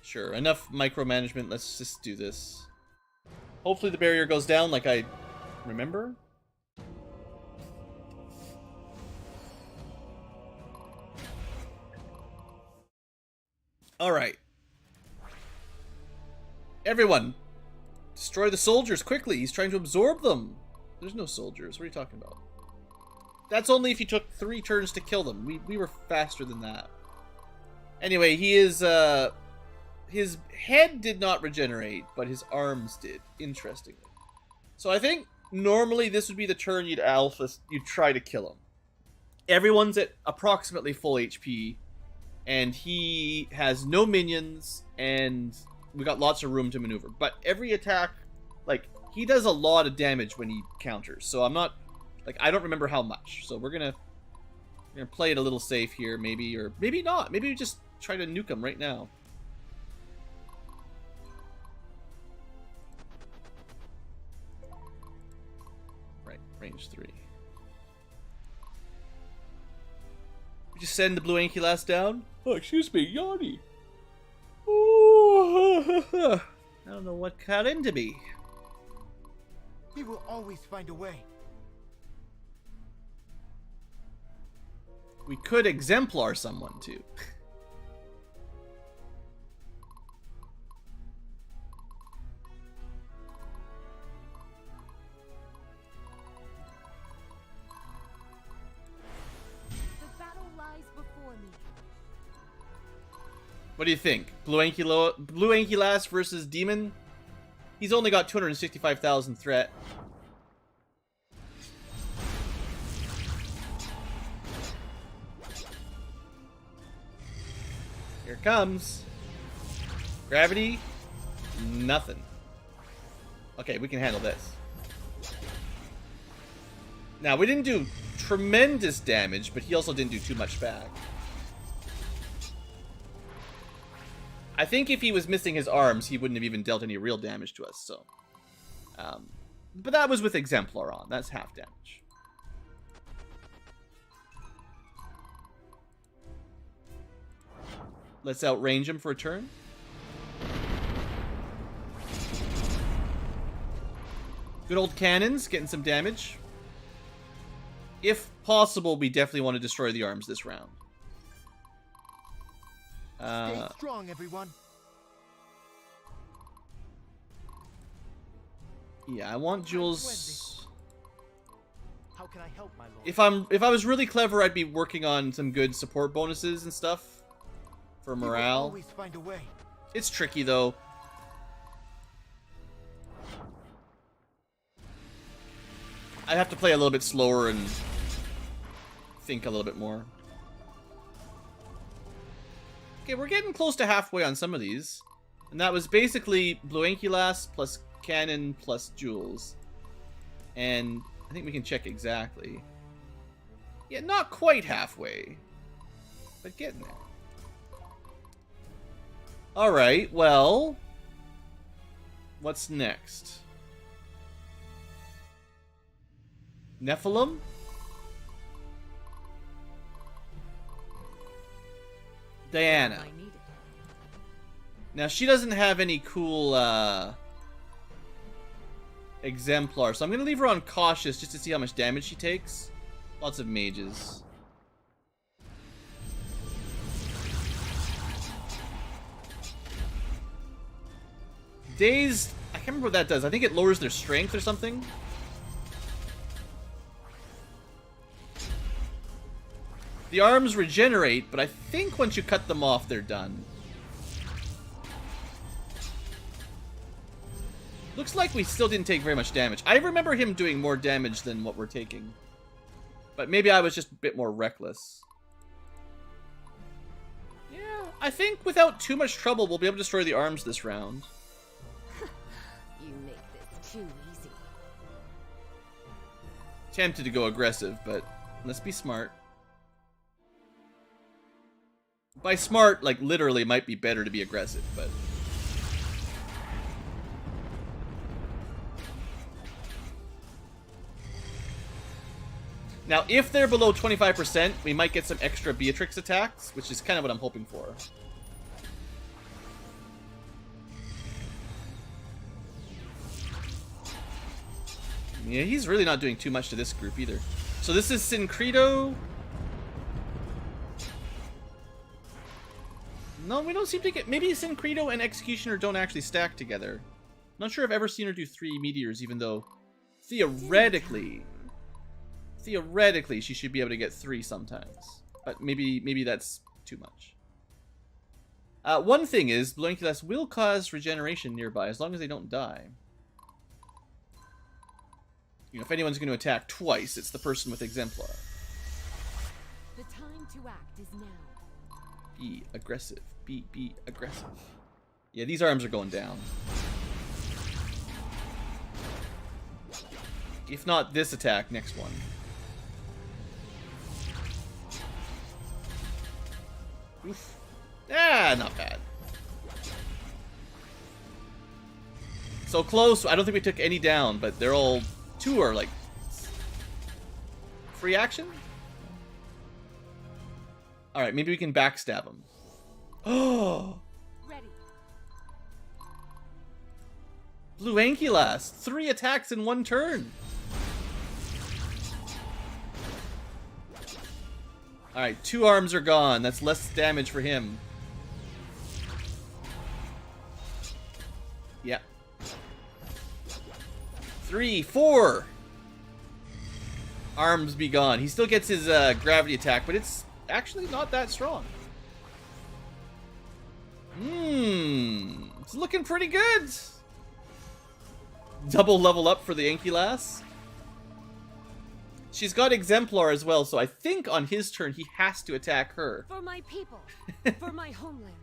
[SPEAKER 1] Sure, enough micromanagement. Let's just do this. Hopefully the barrier goes down like I remember. Alright. Everyone, destroy the soldiers quickly. He's trying to absorb them. There's no soldiers. What are you talking about? That's only if you took 3 turns to kill them. We were faster than that. Anyway, he is, his head did not regenerate, but his arms did, interestingly. So I think normally this would be the turn you'd try to kill him. Everyone's at approximately full HP, and he has no minions, and we got lots of room to maneuver. But every attack, like, he does a lot of damage when he counters. So I'm not, like, I don't remember how much. So we're gonna play it a little safe here, maybe, or maybe not. Maybe we just try to nuke him right now. Right, range 3. We just send the blue Ankylas down. Oh, excuse me, Yanni. Ooh, I don't know what got into me.
[SPEAKER 5] We will always find a way.
[SPEAKER 1] We could exemplar someone too.
[SPEAKER 2] The battle lies before me.
[SPEAKER 1] What do you think? Blue Ankylas versus Demon? He's only got 265,000 threat. Here it comes. Gravity? Nothing. Okay, we can handle this. Now, we didn't do tremendous damage, but he also didn't do too much back. I think if he was missing his arms, he wouldn't have even dealt any real damage to us, so... but that was with Exemplar on. That's half damage. Let's outrange him for a turn. Good old cannons, getting some damage. If possible, we definitely want to destroy the arms this round.
[SPEAKER 5] Stay strong, everyone.
[SPEAKER 1] Yeah, I want Jules.
[SPEAKER 5] How can I help, my lord?
[SPEAKER 1] If I was really clever, I'd be working on some good support bonuses and stuff for
[SPEAKER 5] We will
[SPEAKER 1] morale.
[SPEAKER 5] always find a way.
[SPEAKER 1] It's tricky though. I have to play a little bit slower and think a little bit more. Okay, we're getting close to halfway on some of these. And that was basically Blue Ankylas plus Cannon plus Jules. And I think we can check exactly. Yeah, not quite halfway. But getting there. Alright, well... what's next? Nephilim? Diana.
[SPEAKER 7] I need it.
[SPEAKER 1] Now, she doesn't have any cool, exemplar, so I'm gonna leave her on cautious just to see how much damage she takes. Lots of mages. Dazed, I can't remember what that does. I think it lowers their strength or something. The arms regenerate, but I think once you cut them off, they're done. Looks like we still didn't take very much damage. I remember him doing more damage than what we're taking. But maybe I was just a bit more reckless. Yeah, I think without too much trouble, we'll be able to destroy the arms this round.
[SPEAKER 2] You make this too easy.
[SPEAKER 1] Tempted to go aggressive, but let's be smart. By smart, like, literally, it might be better to be aggressive, but... Now, if they're below 25%, we might get some extra Beatrix attacks, which is kind of what I'm hoping for. Yeah, he's really not doing too much to this group either. So this is Syncredo. No, we don't seem to get... Maybe Syncredo and Executioner don't actually stack together. Not sure I've ever seen her do 3 meteors, even though theoretically she should be able to get 3 sometimes. But maybe that's too much. One thing is, Blunculus will cause regeneration nearby as long as they don't die. You know, if anyone's going to attack twice, it's the person with Exemplar.
[SPEAKER 2] The time to act is now.
[SPEAKER 1] Be aggressive. Be aggressive. Yeah, these arms are going down. If not this attack, next one. Oof. Ah, not bad. So close. I don't think we took any down, but they're all... 2 are like... free action? Alright, maybe we can backstab him. Oh!
[SPEAKER 2] Ready.
[SPEAKER 1] Blue Ankylas! 3 attacks in 1 turn! Alright, 2 arms are gone. That's less damage for him. Yeah. 3, 4! Arms be gone. He still gets his gravity attack, but it's actually not that strong. It's looking pretty good. Double level up for the Ankylas. She's got Exemplar as well, so I think on his turn he has to attack her.
[SPEAKER 2] For my people. For my homeland.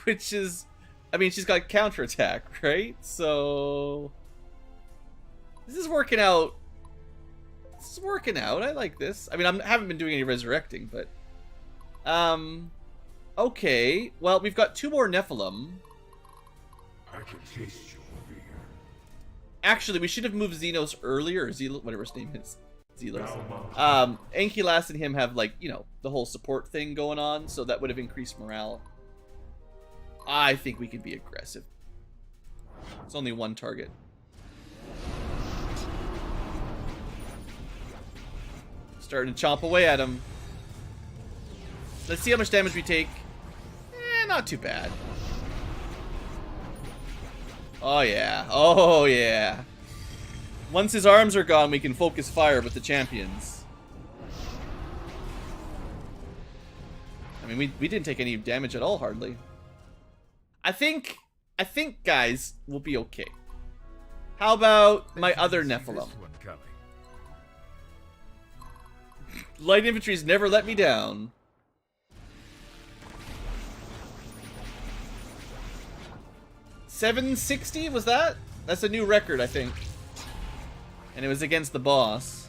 [SPEAKER 1] Which is... I mean, she's got counterattack, right? So... This is working out. This is working out. I like this. I mean, I haven't been doing any resurrecting, but... Okay. Well, we've got 2 more Nephilim.
[SPEAKER 3] I can taste your fear.
[SPEAKER 1] Actually, we should have moved Xenos earlier, or Zelos, whatever his name is. Zelos. Ankylas and him have, like, you know, the whole support thing going on, so that would have increased morale. I think we can be aggressive. It's only 1 target. Starting to chomp away at him. Let's see how much damage we take. Not too bad. Oh yeah. Oh yeah. Once his arms are gone, we can focus fire with the champions. I mean, we didn't take any damage at all, hardly. I think, guys, we'll be okay. How about my other Nephilim? Light infantry's never let me down. $760, was that? That's a new record, I think. And it was against the boss.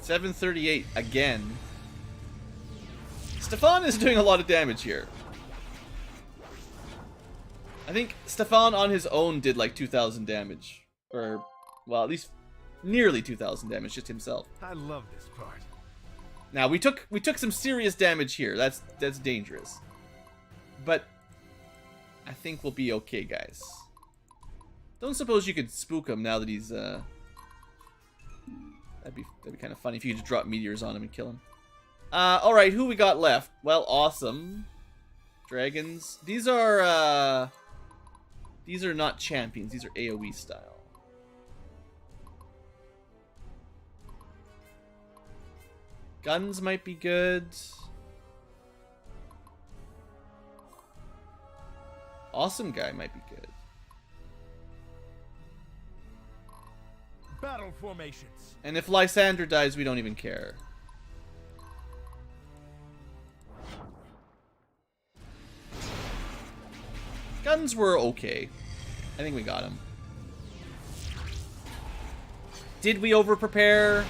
[SPEAKER 1] 738 again. Stefan is doing a lot of damage here. I think Stefan on his own did like 2,000 damage. Or, well, at least nearly 2,000 damage just himself.
[SPEAKER 4] I love this part.
[SPEAKER 1] Now, we took some serious damage here. That's dangerous. But I think we'll be okay, guys. Don't suppose you could spook him now that he's that'd be kind of funny if you could just drop meteors on him and kill him. All right, who we got left? Well, awesome. Dragons. These are not champions. These are AoE style. Guns might be good. Awesome guy might be good.
[SPEAKER 5] Battle formations.
[SPEAKER 1] And if Lysander dies, we don't even care. Guns were okay. I think we got him. Did we over-prepare?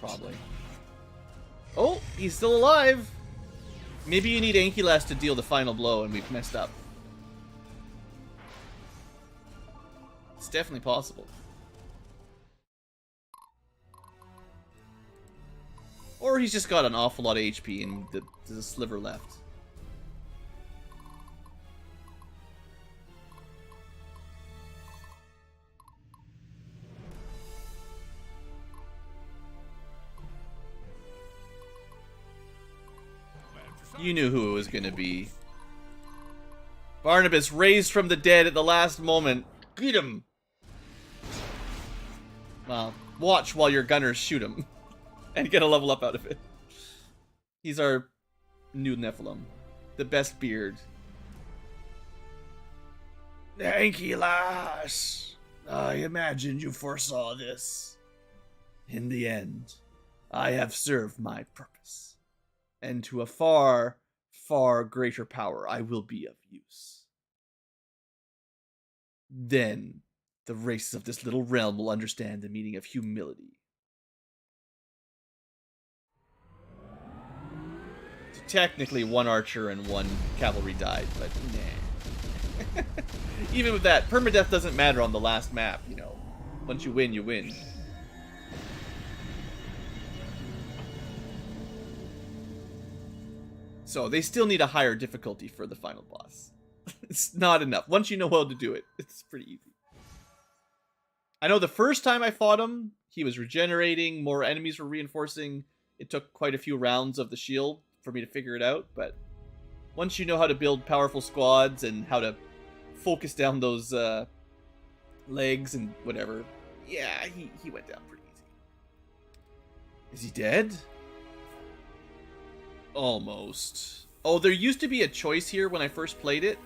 [SPEAKER 1] Probably. Oh, he's still alive. Maybe you need Ankylas to deal the final blow and we've messed up. It's definitely possible. Or he's just got an awful lot of HP and there's a sliver left. You knew who it was going to be. Barnabas raised from the dead at the last moment. Get him! Well, watch while your gunners shoot him. And get a level up out of it. He's our new Nephilim. The best beard. Ankylas! I imagined you foresaw this. In the end, I have served my purpose. And to a far, far greater power I will be of use. Then, the races of this little realm will understand the meaning of humility. So technically, one archer and one cavalry died, but nah. Even with that, permadeath doesn't matter on the last map, you know. Once you win, you win. So they still need a higher difficulty for the final boss. It's not enough. Once you know how to do it, it's pretty easy. I know the first time I fought him, he was regenerating, more enemies were reinforcing. It took quite a few rounds of the shield for me to figure it out, but once you know how to build powerful squads and how to focus down those legs and whatever, yeah, he went down pretty easy. Is he dead? Almost. Oh, there used to be a choice here when I first played it.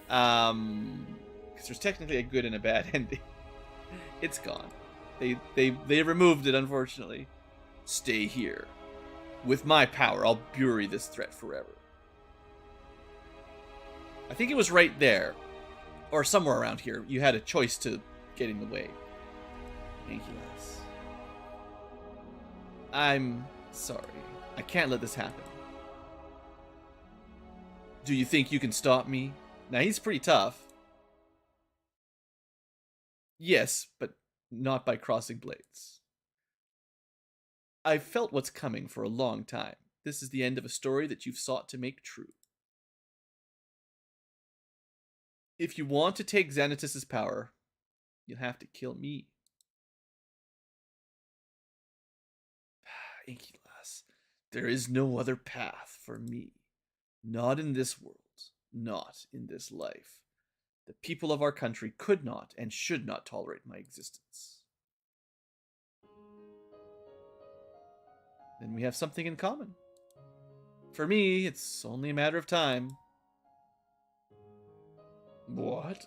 [SPEAKER 1] Because there's technically a good and a bad ending. It's gone. They removed it, unfortunately. Stay here. With my power, I'll bury this threat forever. I think it was right there. Or somewhere around here. You had a choice to get in the way. Thank you, Les. I'm sorry. I can't let this happen. Do you think you can stop me? Now, he's pretty tough. Yes, but not by crossing blades. I've felt what's coming for a long time. This is the end of a story that you've sought to make true. If you want to take Xanatus's power, you'll have to kill me. Ankylas, there is no other path for me. Not in this world. Not in this life. The people of our country could not and should not tolerate my existence. Then we have something in common. For me, it's only a matter of time. What?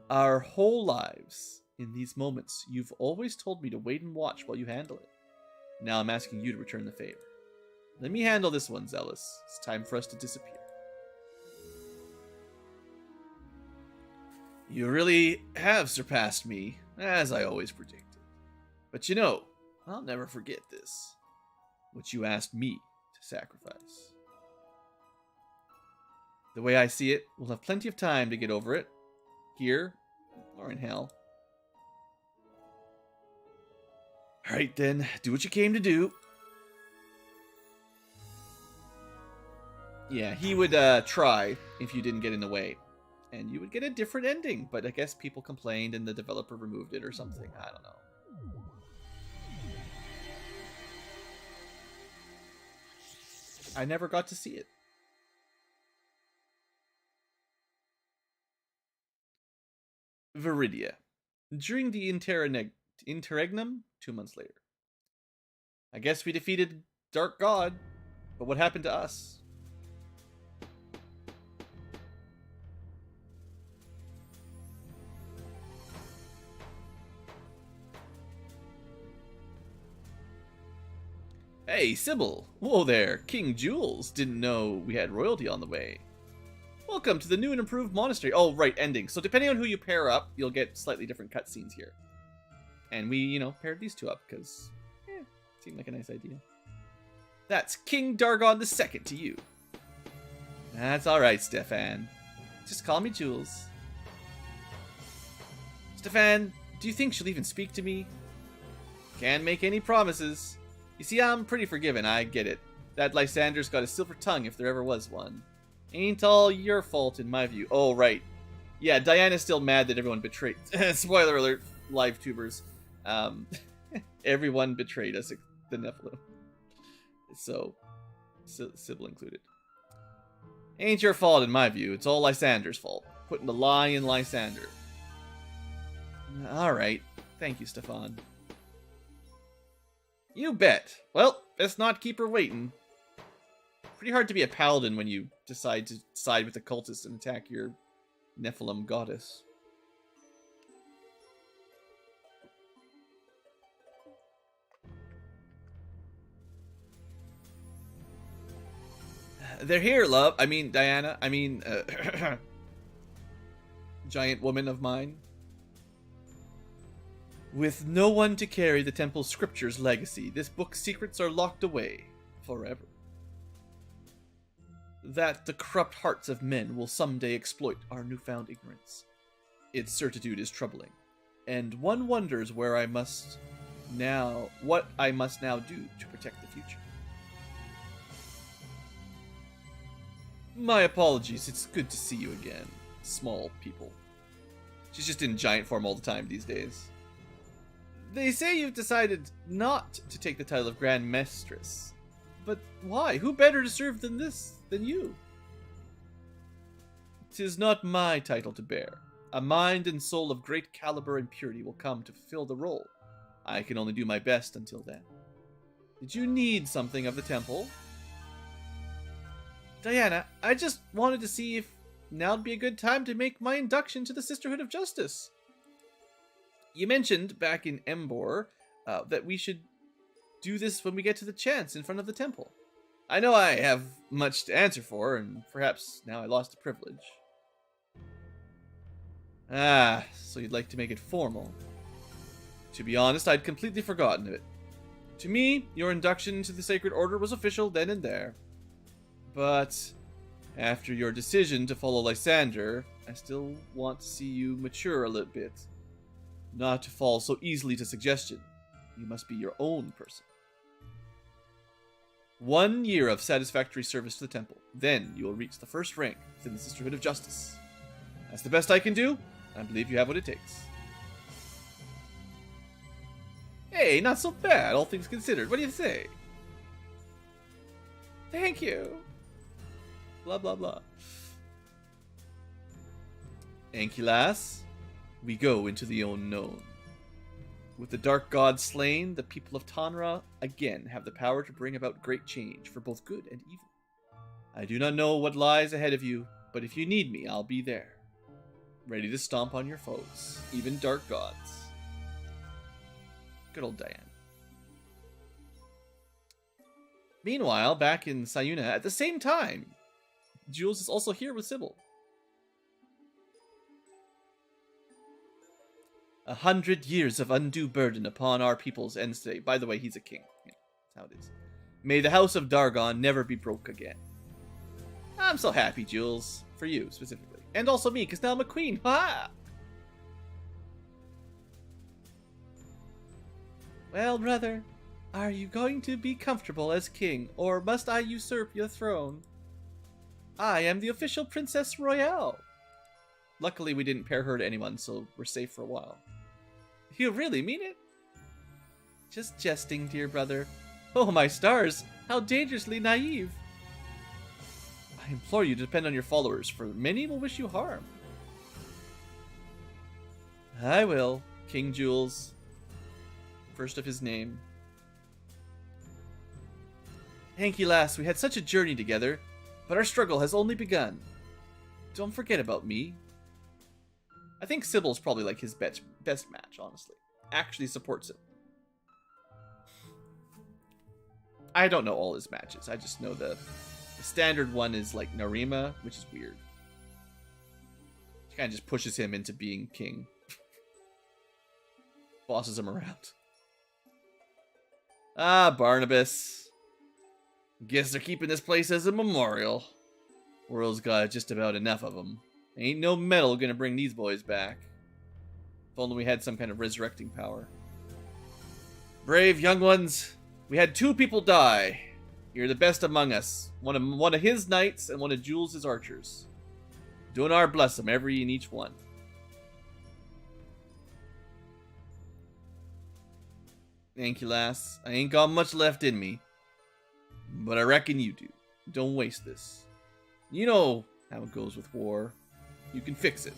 [SPEAKER 1] Our whole lives, in these moments, you've always told me to wait and watch while you handle it. Now I'm asking you to return the favor. Let me handle this one, Zealous. It's time for us to disappear. You really have surpassed me, as I always predicted. But you know, I'll never forget this. What you asked me to sacrifice. The way I see it, we'll have plenty of time to get over it. Here, or in hell. Alright then, do what you came to do. Yeah, he would try if you didn't get in the way. And you would get a different ending, but I guess people complained and the developer removed it or something. I don't know. I never got to see it. Viridia. During the interregnum, 2 months later. I guess we defeated Dark God, but what happened to us? Hey, Sybil! Whoa there, King Jules! Didn't know we had royalty on the way. Welcome to the new and improved monastery. Oh, right, ending. So depending on who you pair up, you'll get slightly different cutscenes here. And we, paired these two up because, seemed like a nice idea. That's King Dargon II to you. That's alright, Stefan. Just call me Jules. Stefan, do you think she'll even speak to me? Can't make any promises. You see, I'm pretty forgiving, I get it. That Lysander's got a silver tongue if there ever was one. Ain't all your fault in my view. Oh, right. Yeah, Diana's still mad that everyone betrayed... Spoiler alert, live tubers. Everyone betrayed us, the Nephilim. So, Sybil included. Ain't your fault in my view, it's all Lysander's fault. Putting the lie in Lysander. Alright, thank you, Stefan. You bet. Well, best not keep her waiting. Pretty hard to be a paladin when you decide to side with the cultists and attack your Nephilim goddess. They're here, love. I mean, Diana. I mean, giant woman of mine. With no one to carry the temple's scriptures legacy, this book's secrets are locked away forever. That the corrupt hearts of men will someday exploit our newfound ignorance. Its certitude is troubling, and one wonders what I must now do to protect the future. My apologies, it's good to see you again, small people. She's just in giant form all the time these days. They say you've decided not to take the title of Grand Mistress. But why? Who better to serve than you? 'Tis not my title to bear. A mind and soul of great caliber and purity will come to fulfill the role. I can only do my best until then. Did you need something of the temple? Diana, I just wanted to see if now'd be a good time to make my induction to the Sisterhood of Justice. You mentioned back in Embor that we should do this when we get to the chance in front of the temple. I know I have much to answer for, and perhaps now I lost the privilege. Ah, so you'd like to make it formal. To be honest, I'd completely forgotten of it. To me, your induction into the Sacred Order was official then and there. But after your decision to follow Lysander, I still want to see you mature a little bit. Not to fall so easily to suggestion. You must be your own person. 1 year of satisfactory service to the temple. Then you will reach the first rank within the Sisterhood of Justice. That's the best I can do. I believe you have what it takes. Hey, not so bad, all things considered. What do you say? Thank you. Blah, blah, blah. Ankylas, we go into the unknown. With the dark god slain, the people of Tanra again have the power to bring about great change for both good and evil. I do not know what lies ahead of you, but if you need me, I'll be there. Ready to stomp on your foes, even dark gods. Good old Diane. Meanwhile, back in Sayuna, at the same time, Jules is also here with Sybil. 100 years of undue burden upon our people's ends today. By the way, he's a king. Yeah, that's how it is. May the house of Dargon never be broke again. I'm so happy, Jules. For you, specifically. And also me, because now I'm a queen. Ha! Well, brother, are you going to be comfortable as king, or must I usurp your throne? I am the official Princess Royale. Luckily, we didn't pair her to anyone, so we're safe for a while. You really mean it? Just jesting, dear brother. Oh, my stars, how dangerously naive. I implore you to depend on your followers, for many will wish you harm. I will. King Jules. First of his name. Hanky lass, we had such a journey together, but our struggle has only begun. Don't forget about me. I think Sybil's probably like his best match, honestly. Actually supports him. I don't know all his matches. I just know the standard one is like Narima, which is weird. She kind of just pushes him into being king. Bosses him around. Ah, Barnabas. Guess they're keeping this place as a memorial. World's got just about enough of them. Ain't no metal gonna bring these boys back. If only we had some kind of resurrecting power. Brave young ones, we had 2 people die. You're the best among us. One of his knights and one of Jules' archers. Donar bless them, every and each one. Thank you, lass. I ain't got much left in me. But I reckon you do. Don't waste this. You know how it goes with war. You can fix it.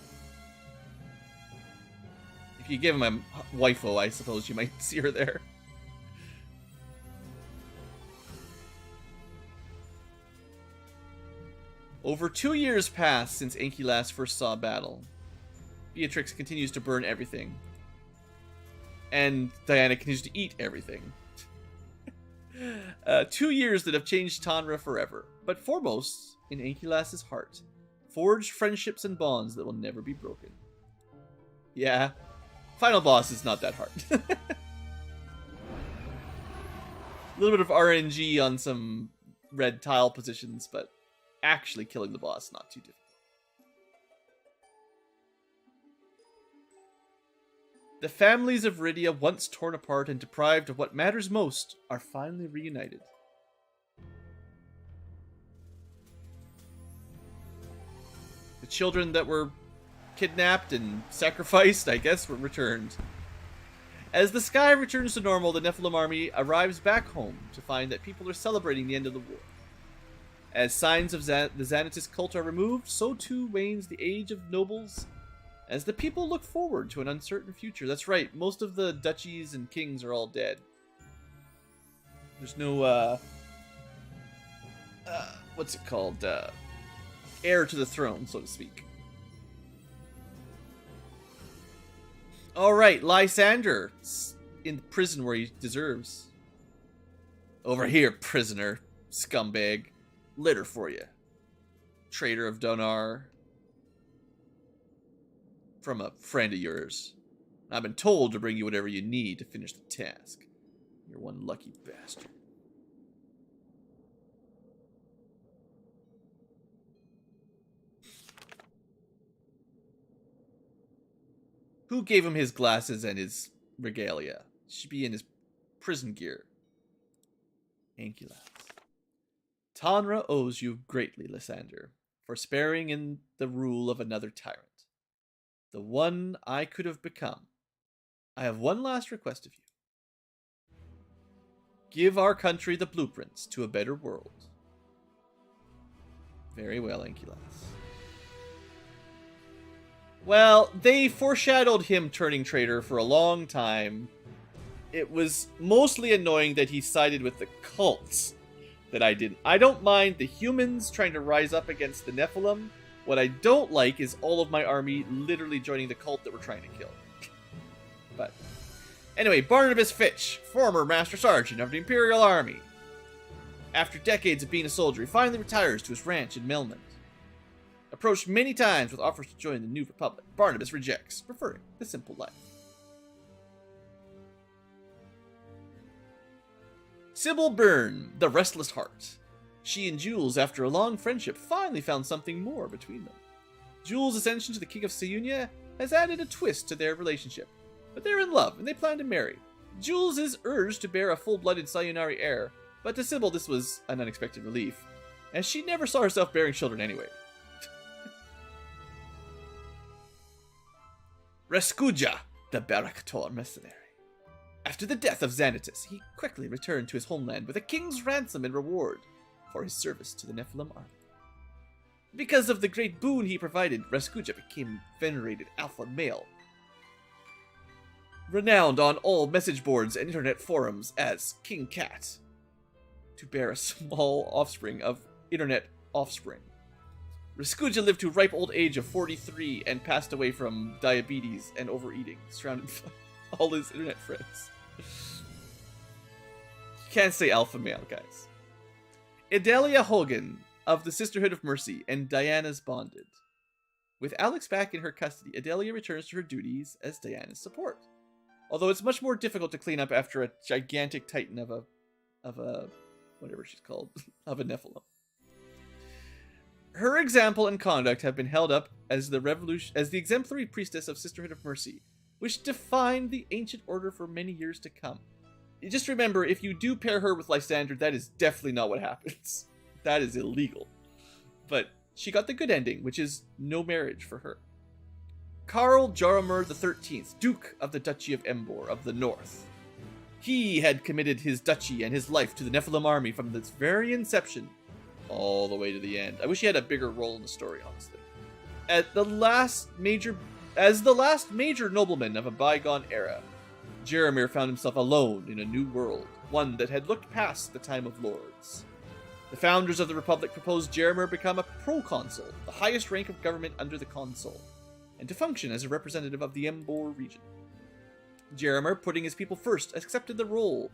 [SPEAKER 1] If you give him a waifu, I suppose you might see her there. Over 2 years passed since Enki last first saw battle. Beatrix continues to burn everything. And Diana continues to eat everything. 2 years that have changed Tanra forever. But foremost, in Enkilas's heart, forged friendships and bonds that will never be broken. Yeah, final boss is not that hard. A little bit of RNG on some red tile positions, but actually killing the boss, not too difficult. The families of Rydia, once torn apart and deprived of what matters most, are finally reunited. The children that were kidnapped and sacrificed, I guess, were returned. As the sky returns to normal, the Nephilim army arrives back home to find that people are celebrating the end of the war. As signs of the Xanatus cult are removed, so too wanes the age of nobles, as the people look forward to an uncertain future. That's right, most of the duchies and kings are all dead. There's no, what's it called? Heir to the throne, so to speak. Alright, Lysander, in prison where he deserves. Over here, prisoner, scumbag. Litter for you. Traitor of Donar. From a friend of yours. I've been told to bring you whatever you need to finish the task. You're one lucky bastard. Who gave him his glasses and his regalia? Should be in his prison gear. Ankylas. Tanra owes you greatly, Lysander, for sparing in the rule of another tyrant. The one I could have become. I have one last request of you. Give our country the blueprints to a better world. Very well, Ankylas. Well, they foreshadowed him turning traitor for a long time. It was mostly annoying that he sided with the cults that I didn't. I don't mind the humans trying to rise up against the Nephilim. What I don't like is all of my army literally joining the cult that we're trying to kill. But anyway, Barnabas Fitch, former Master Sergeant of the Imperial Army. After decades of being a soldier, he finally retires to his ranch in Melmond. Approached many times with offers to join the New Republic, Barnabas rejects, preferring the simple life. Sybil Byrne, the Restless Heart. She and Jules, after a long friendship, finally found something more between them. Jules' ascension to the King of Siunia has added a twist to their relationship, but they're in love and they plan to marry. Jules is urged to bear a full-blooded Sayunari heir, but to Sybil this was an unexpected relief, as she never saw herself bearing children anyway. Reskuja, the Barakator mercenary. After the death of Xanatus, he quickly returned to his homeland with a king's ransom in reward for his service to the Nephilim army. Because of the great boon he provided, Reskuja became venerated alpha male. renowned on all message boards and internet forums as King Cat, to bear a small offspring of internet offspring. Raskuja lived to a ripe old age of 43 and passed away from diabetes and overeating, surrounded by all his internet friends. Can't say alpha male, guys. Idalia Hogan of the Sisterhood of Mercy and Diana's bonded. With Alex back in her custody, Idalia returns to her duties as Diana's support. Although it's much more difficult to clean up after a gigantic titan of a whatever she's called, of a Nephilim. Her example and conduct have been held up as the exemplary priestess of Sisterhood of Mercy, which defined the ancient order for many years to come. You just remember, if you do pair her with Lysander, that is definitely not what happens. That is illegal. But she got the good ending, which is no marriage for her. Karl Jaromir XIII, Duke of the Duchy of Embor of the North. He had committed his duchy and his life to the Nephilim army from its very inception all the way to the end. I wish he had a bigger role in the story, honestly. As the last major nobleman of a bygone era, Jaromir found himself alone in a new world, one that had looked past the time of lords. The founders of the Republic proposed Jaromir become a proconsul, the highest rank of government under the consul, and to function as a representative of the Embor region. Jaromir, putting his people first, accepted the role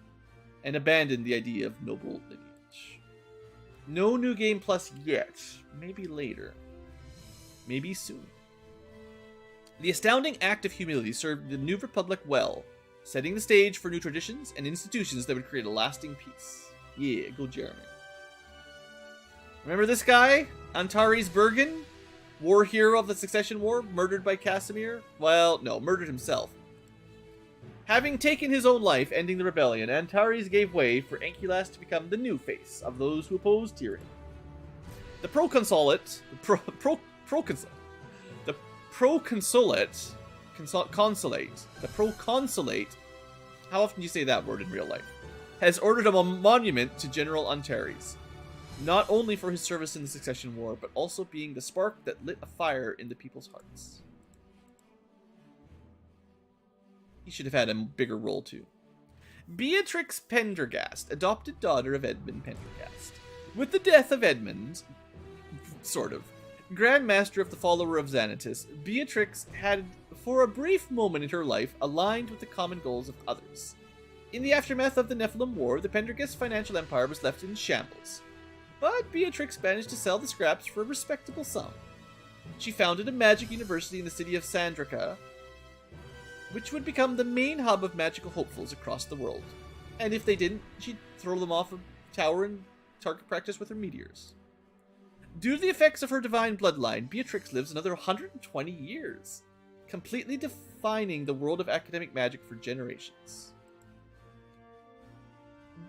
[SPEAKER 1] and abandoned the idea of noble lineage. No New Game Plus yet. Maybe later. Maybe soon. The astounding act of humility served the New Republic well, setting the stage for new traditions and institutions that would create a lasting peace. Yeah, go Jaromir. Remember this guy? Antares Bergen? War hero of the Succession War, murdered by Casimir? Well, no, murdered himself. Having taken his own life, ending the rebellion, Antares gave way for Ankylas to become the new face of those who opposed tyranny. The proconsulate, how often do you say that word in real life, has ordered a monument to General Antares, not only for his service in the Succession War, but also being the spark that lit a fire in the people's hearts. He should have had a bigger role too. Beatrix Pendergast, adopted daughter of Edmund Pendergast. With the death of Edmund, sort of, Grand Master of the Follower of Xanatus, Beatrix had, for a brief moment in her life, aligned with the common goals of others. In the aftermath of the Nephilim War, the Pendergast financial empire was left in shambles. But Beatrix managed to sell the scraps for a respectable sum. She founded a magic university in the city of Sandrika, which would become the main hub of magical hopefuls across the world. And if they didn't, she'd throw them off a tower and target practice with her meteors. Due to the effects of her divine bloodline, Beatrix lives another 120 years, completely defining the world of academic magic for generations.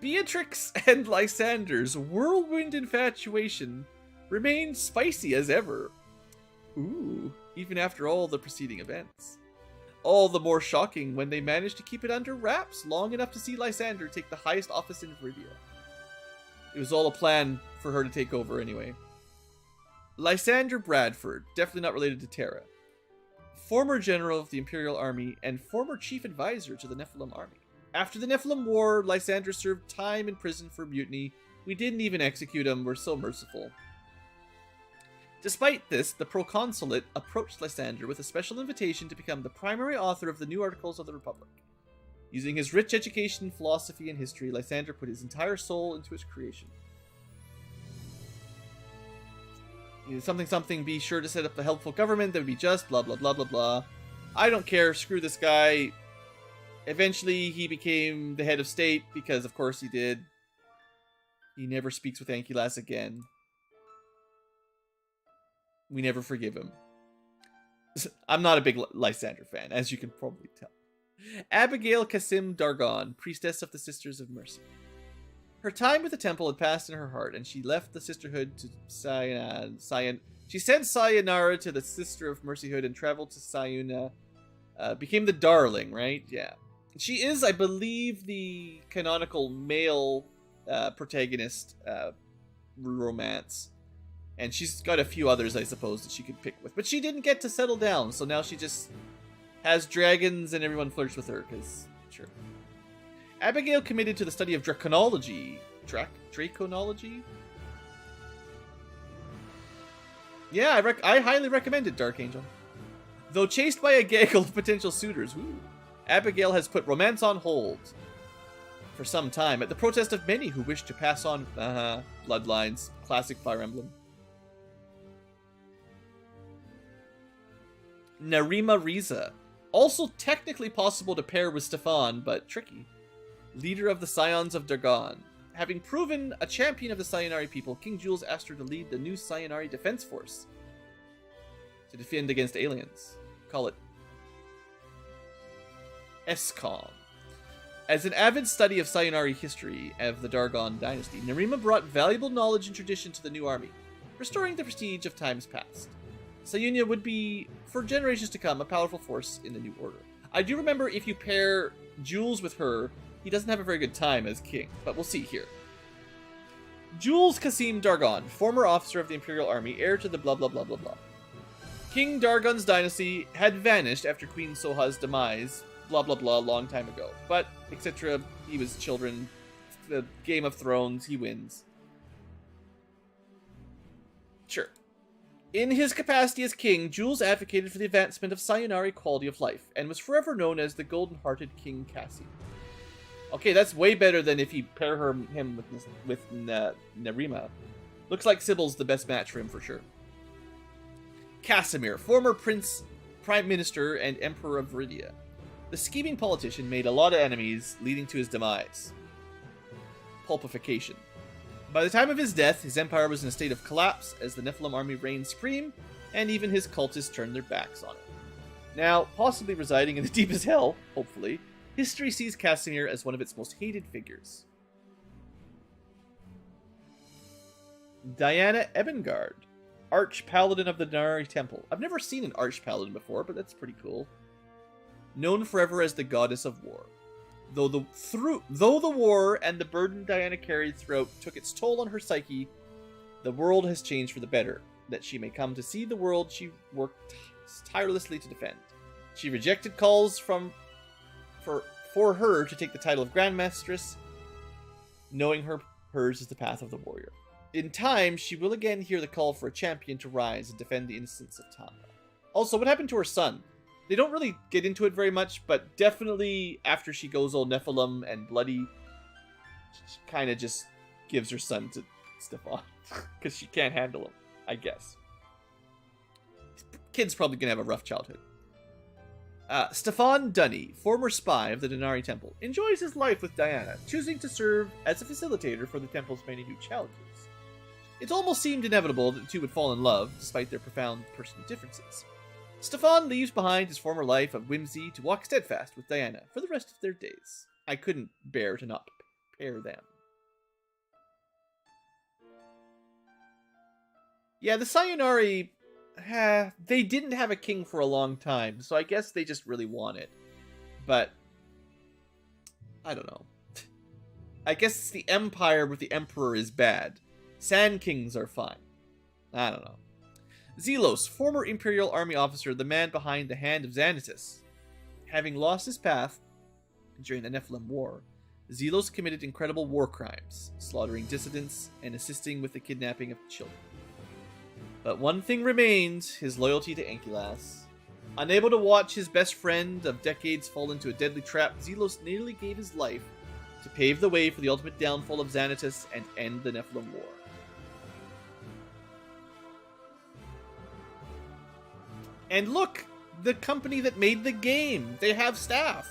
[SPEAKER 1] Beatrix and Lysander's whirlwind infatuation remained spicy as ever. Ooh, even after all the preceding events. All the more shocking when they managed to keep it under wraps long enough to see Lysander take the highest office in Viridia. It was all a plan for her to take over anyway. Lysander Bradford, definitely not related to Terra. Former general of the Imperial Army and former chief advisor to the Nephilim Army. After the Nephilim War, Lysander served time in prison for mutiny. We didn't even execute him, we're so merciful. Despite this, the proconsulate approached Lysander with a special invitation to become the primary author of the new Articles of the Republic. Using his rich education, philosophy, and history, Lysander put his entire soul into its creation. Something, be sure to set up a helpful government that would be just, blah, blah, blah, blah, blah. I don't care, screw this guy. Eventually, he became the head of state, because of course he did. He never speaks with Ankylas again. We never forgive him. I'm not a big Lysander fan, as you can probably tell. Abigail Kasim Dargon, priestess of the Sisters of Mercy. Her time with the temple had passed in her heart, and she left the sisterhood to she said sayonara to the Sister of Mercyhood and traveled to Sayuna. Became the darling, right? Yeah. She is, I believe, the canonical male protagonist romance. And she's got a few others, I suppose, that she could pick with. But she didn't get to settle down, so now she just Has dragons and everyone flirts with her, because, sure. Abigail committed to the study of draconology. Draconology? Yeah, I highly recommend it, Dark Angel. Though chased by a gaggle of potential suitors, Abigail has put romance on hold for some time at the protest of many who wish to pass on bloodlines. Classic Fire Emblem. Narima Riza. Also technically possible to pair with Stefan, but tricky. Leader of the Scions of Dargon. Having proven a champion of the Sayonari people, King Jules asked her to lead the new Sayonari Defense Force to defend against aliens. Call it ESCOM. As an avid study of Sayonari history of the Dargon dynasty, Narima brought valuable knowledge and tradition to the new army, restoring the prestige of times past. Sayunya would be, for generations to come, a powerful force in the new order. I do remember if you pair Jules with her, he doesn't have a very good time as king, but we'll see here. Jules Qasim Dargon, former officer of the Imperial Army, heir to the blah blah blah blah blah. King Dargon's dynasty had vanished after Queen Soha's demise, blah blah blah, a long time ago. But, etc., he was children, the Game of Thrones, he wins. Sure. In his capacity as king, Jules advocated for the advancement of Sayonari quality of life, and was forever known as the golden-hearted King Cassie. Okay, that's way better than if you pair him with Narima. Looks like Sybil's the best match for him for sure. Casimir, former Prime Minister and Emperor of Viridia. The scheming politician made a lot of enemies, leading to his demise. Pulpification. By the time of his death, his empire was in a state of collapse as the Nephilim army reigned supreme, and even his cultists turned their backs on it. Now, possibly residing in the deepest hell, hopefully, history sees Casimir as one of its most hated figures. Diana Ebengard, Arch-Paladin of the Denari Temple. I've never seen an Arch-Paladin before, but that's pretty cool. Known forever as the Goddess of War. Though the war and the burden Diana carried throughout took its toll on her psyche, the world has changed for the better, that she may come to see the world she worked tirelessly to defend. She rejected calls for her to take the title of Grandmistress, knowing hers is the path of the warrior. In time, she will again hear the call for a champion to rise and defend the innocence of Tama. Also, what happened to her son? They don't really get into it very much, but definitely after she goes all Nephilim and bloody, she kind of just gives her son to Stefan. Because she can't handle him, I guess. Kid's probably going to have a rough childhood. Stefan Dunny, former spy of the Denari Temple, enjoys his life with Diana, choosing to serve as a facilitator for the temple's many new challenges. It almost seemed inevitable that the two would fall in love, despite their profound personal differences. Stefan leaves behind his former life of whimsy to walk steadfast with Diana for the rest of their days. I couldn't bear to not pair them. Yeah, the Sayonari, they didn't have a king for a long time, so I guess they just really want it. But, I don't know. I guess it's the Empire with the Emperor is bad. Sand Kings are fine. I don't know. Zelos, former Imperial Army officer, the man behind the Hand of Xanatus. Having lost his path during the Nephilim War, Zelos committed incredible war crimes, slaughtering dissidents and assisting with the kidnapping of children. But one thing remained, his loyalty to Ankylas. Unable to watch his best friend of decades fall into a deadly trap, Zelos nearly gave his life to pave the way for the ultimate downfall of Xanatus and end the Nephilim War. And look, the company that made the game, they have staff.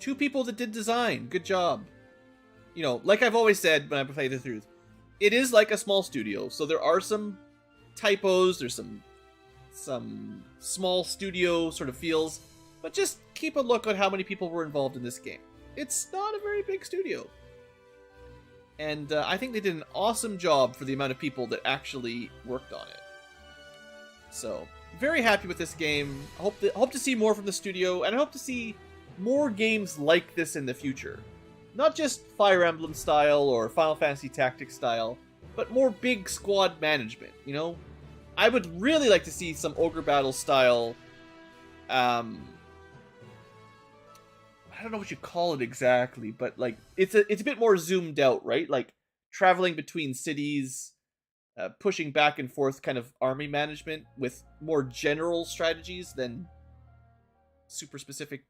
[SPEAKER 1] 2 people that did design. Good job. You know, like I've always said when I play the through, it is like a small studio, so there are some typos, there's some small studio sort of feels, but just keep a look at how many people were involved in this game. It's not a very big studio. And I think they did an awesome job for the amount of people that actually worked on it. So, very happy with this game. Hope to see more from the studio, and I hope to see more games like this in the future. Not just Fire Emblem style or Final Fantasy Tactics style, but more big squad management, you know? I would really like to see some ogre battle style. I don't know what you call it exactly, but like it's a bit more zoomed out, right? Like traveling between cities, pushing back and forth, kind of army management with more general strategies than super specific.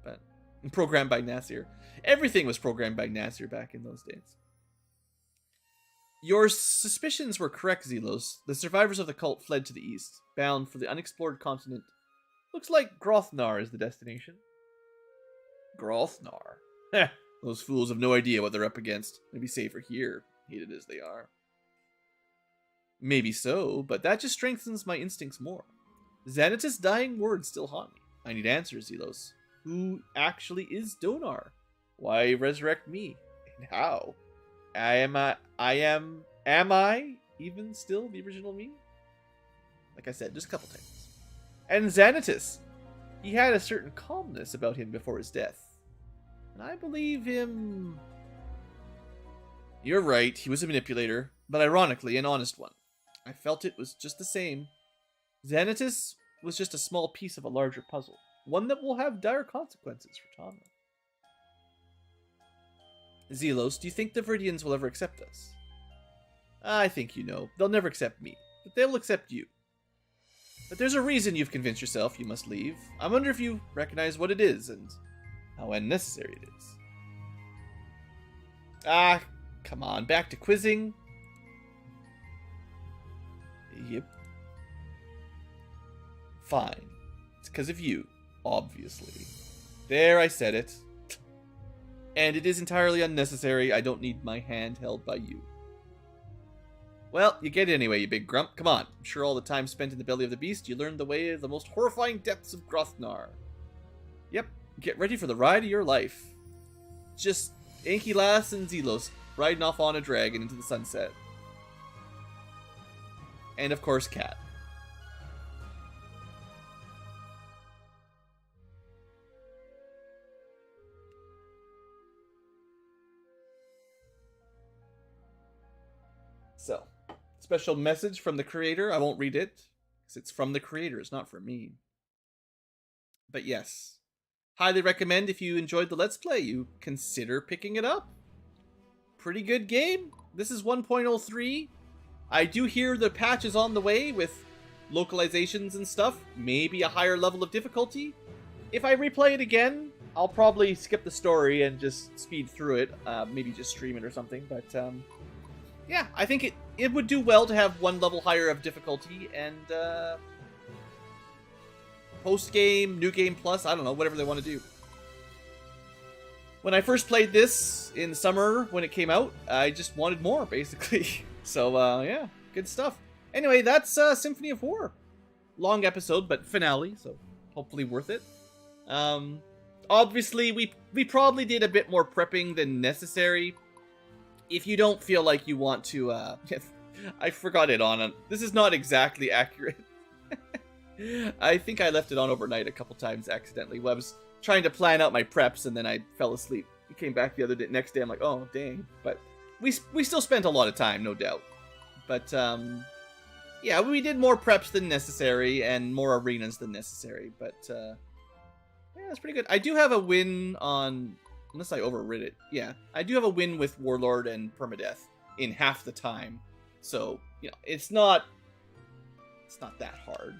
[SPEAKER 1] But programmed by Nasir. Everything was programmed by Nasir back in those days. Your suspicions were correct, Zelos. The survivors of the cult fled to the east, bound for the unexplored continent. Looks like Grothnar is the destination. Grothnar? Heh, those fools have no idea what they're up against. Maybe safer here, hated as they are. Maybe so, but that just strengthens my instincts more. Xanatus' dying words still haunt me. I need answers, Zelos. Who actually is Donar? Why resurrect me? And how? Am I even still the original me? Like I said, just a couple times. And Xanatus. He had a certain calmness about him before his death. And I believe him... You're right, he was a manipulator, but ironically an honest one. I felt it was just the same. Xanatus was just a small piece of a larger puzzle. One that will have dire consequences for Tama. Zelos, do you think the Viridians will ever accept us? I think you know. They'll never accept me, but they'll accept you. But there's a reason you've convinced yourself you must leave. I wonder if you recognize what it is and how unnecessary it is. Ah, come on, back to quizzing. Yep. Fine. It's because of you, obviously. There, I said it. And it is entirely unnecessary. I don't need my hand held by you. Well, you get it anyway, you big grump. Come on. I'm sure all the time spent in the belly of the beast, you learned the way of the most horrifying depths of Grothnar. Yep. Get ready for the ride of your life. Just Ankylas and Zelos riding off on a dragon into the sunset. And of course, Cat. So, special message from the creator. I won't read it, because it's from the creator. It's not for me. But yes, highly recommend if you enjoyed the Let's Play, you consider picking it up. Pretty good game. This is 1.03. I do hear the patch is on the way with localizations and stuff. Maybe a higher level of difficulty. If I replay it again, I'll probably skip the story and just speed through it. Maybe just stream it or something. But yeah, I think it would do well to have one level higher of difficulty and post-game, new game plus, I don't know, whatever they want to do. When I first played this in summer when it came out, I just wanted more, basically. So, yeah, good stuff. Anyway, that's Symphony of War. Long episode, but finale, so hopefully worth it. Obviously, we probably did a bit more prepping than necessary. If you don't feel like you want to, I forgot it on. This is not exactly accurate. I think I left it on overnight a couple times accidentally. Well, I was trying to plan out my preps and then I fell asleep. I came back the other day, next day, I'm like, oh, dang. But we still spent a lot of time, no doubt. But, yeah, we did more preps than necessary and more arenas than necessary. But, yeah, that's pretty good. I do have a win on... Unless I overrid it. Yeah, I do have a win with Warlord and Permadeath in half the time. So, you know, it's not that hard.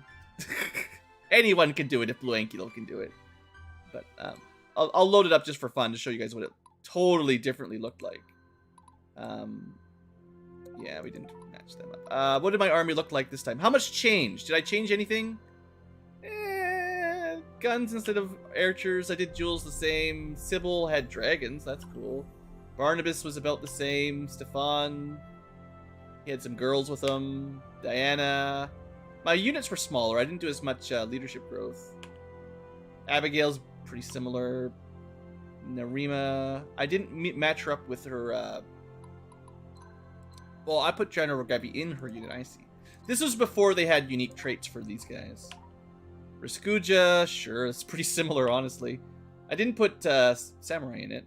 [SPEAKER 1] Anyone can do it if Blue Ankylo can do it. But I'll load it up just for fun to show you guys what it totally differently looked like. Yeah, we didn't match them up. What did my army look like this time? How much changed? Did I change anything? Guns instead of archers. I did jewels the same. Sybil had dragons. That's cool. Barnabas was about the same. Stefan, he had some girls with him. Diana. My units were smaller. I didn't do as much leadership growth. Abigail's pretty similar. Narima. I didn't match her up with her... Well, I put General Gabi in her unit, I see. This was before they had unique traits for these guys. Raskuja, sure, it's pretty similar, honestly. I didn't put Samurai in it.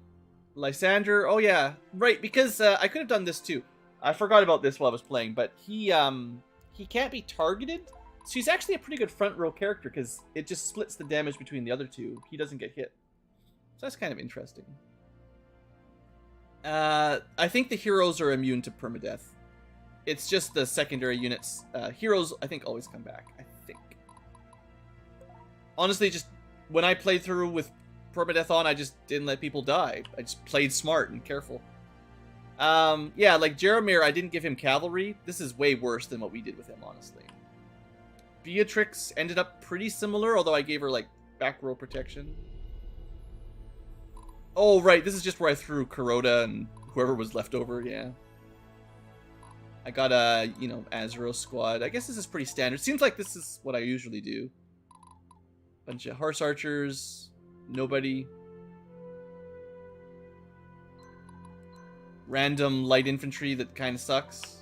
[SPEAKER 1] Lysander, oh yeah, right, because I could have done this too. I forgot about this while I was playing, but he he can't be targeted. So he's actually a pretty good front row character because it just splits the damage between the other two. He doesn't get hit. So that's kind of interesting. I think the heroes are immune to permadeath. It's just the secondary units. Heroes, I think, always come back. I think. Honestly, just when I played through with permadeath on, I just didn't let people die. I just played smart and careful. Yeah, like Jeremir, I didn't give him cavalry. This is way worse than what we did with him, honestly. Beatrix ended up pretty similar, although I gave her, like, back row protection. Oh, right, this is just where I threw Kuroda and whoever was left over, yeah. I got a, you know, Azeroth squad. I guess this is pretty standard. Seems like this is what I usually do. Bunch of horse archers. Nobody. Random light infantry that kind of sucks.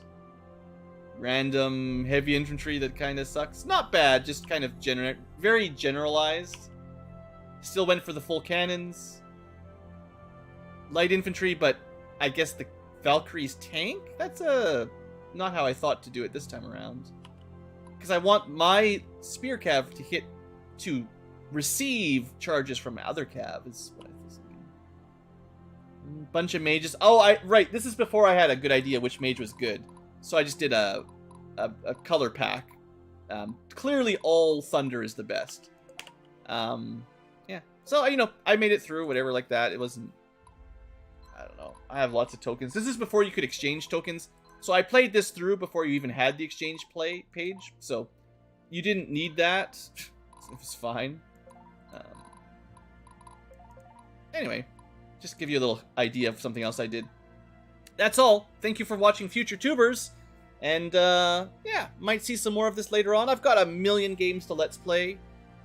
[SPEAKER 1] Random heavy infantry that kind of sucks. Not bad, just kind of very generalized. Still went for the full cannons. Light infantry, but I guess the Valkyrie's tank? That's not how I thought to do it this time around. Because I want my spear cav to receive charges from my other cav, is what I was thinking. Bunch of mages. Oh, right, this is before I had a good idea which mage was good. So I just did a color pack. Clearly all thunder is the best. Yeah. So, you know, I made it through, whatever like that. It wasn't... I don't know. I have lots of tokens. This is before you could exchange tokens. So I played this through before you even had the exchange play page. So you didn't need that. It was fine. Anyway, just give you a little idea of something else I did. That's all. Thank you for watching Future Tubers. And, yeah, might see some more of this later on. I've got a million games to Let's Play.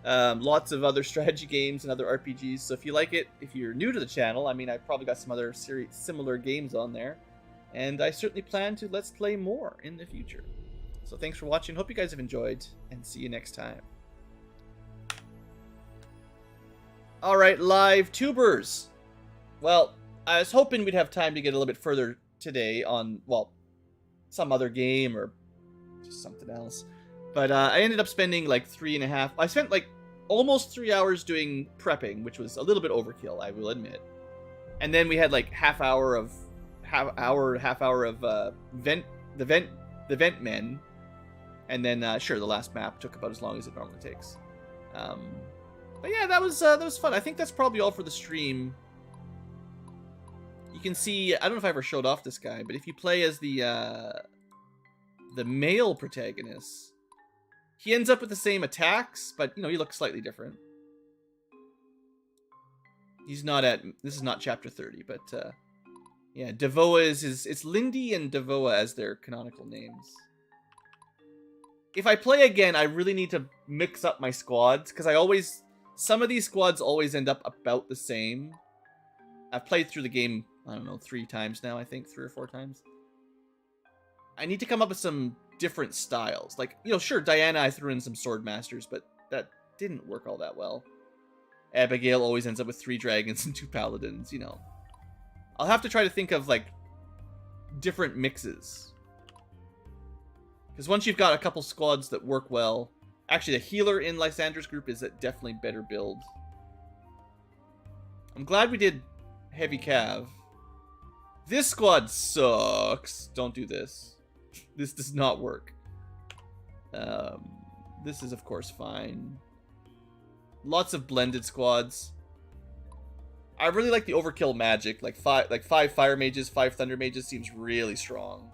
[SPEAKER 1] Lots of other strategy games and other RPGs. So if you like it, if you're new to the channel, I mean, I've probably got some other similar games on there. And I certainly plan to Let's Play more in the future. So thanks for watching. Hope you guys have enjoyed. And see you next time. Alright, live tubers. Well, I was hoping we'd have time to get a little bit further today on, well, some other game or just something else. But I ended up spending like 3.5... I spent like almost 3 hours doing prepping, which was a little bit overkill, I will admit. And then we had like half hour of the vent men. And then sure, the last map took about as long as it normally takes. But yeah, that was fun. I think that's probably all for the stream. You can see, I don't know if I ever showed off this guy, but if you play as the male protagonist, he ends up with the same attacks, but, you know, he looks slightly different. He's not at, this is not chapter 30, but, yeah, Devoa it's Lindy and Devoa as their canonical names. If I play again, I really need to mix up my squads, because some of these squads always end up about the same. I've played through the game, I don't know, 3 times now, I think, 3 or 4 times. I need to come up with some different styles. Like, you know, sure, Diana, I threw in some sword masters, but that didn't work all that well. Abigail always ends up with 3 dragons and 2 paladins, you know. I'll have to try to think of, like, different mixes. Because once you've got a couple squads that work well... Actually, the healer in Lysandra's group is a definitely better build. I'm glad we did heavy cav. This squad sucks. Don't do this. This does not work. This is, of course, fine. Lots of blended squads. I really like the overkill magic. Like 5 fire mages, 5 thunder mages seems really strong.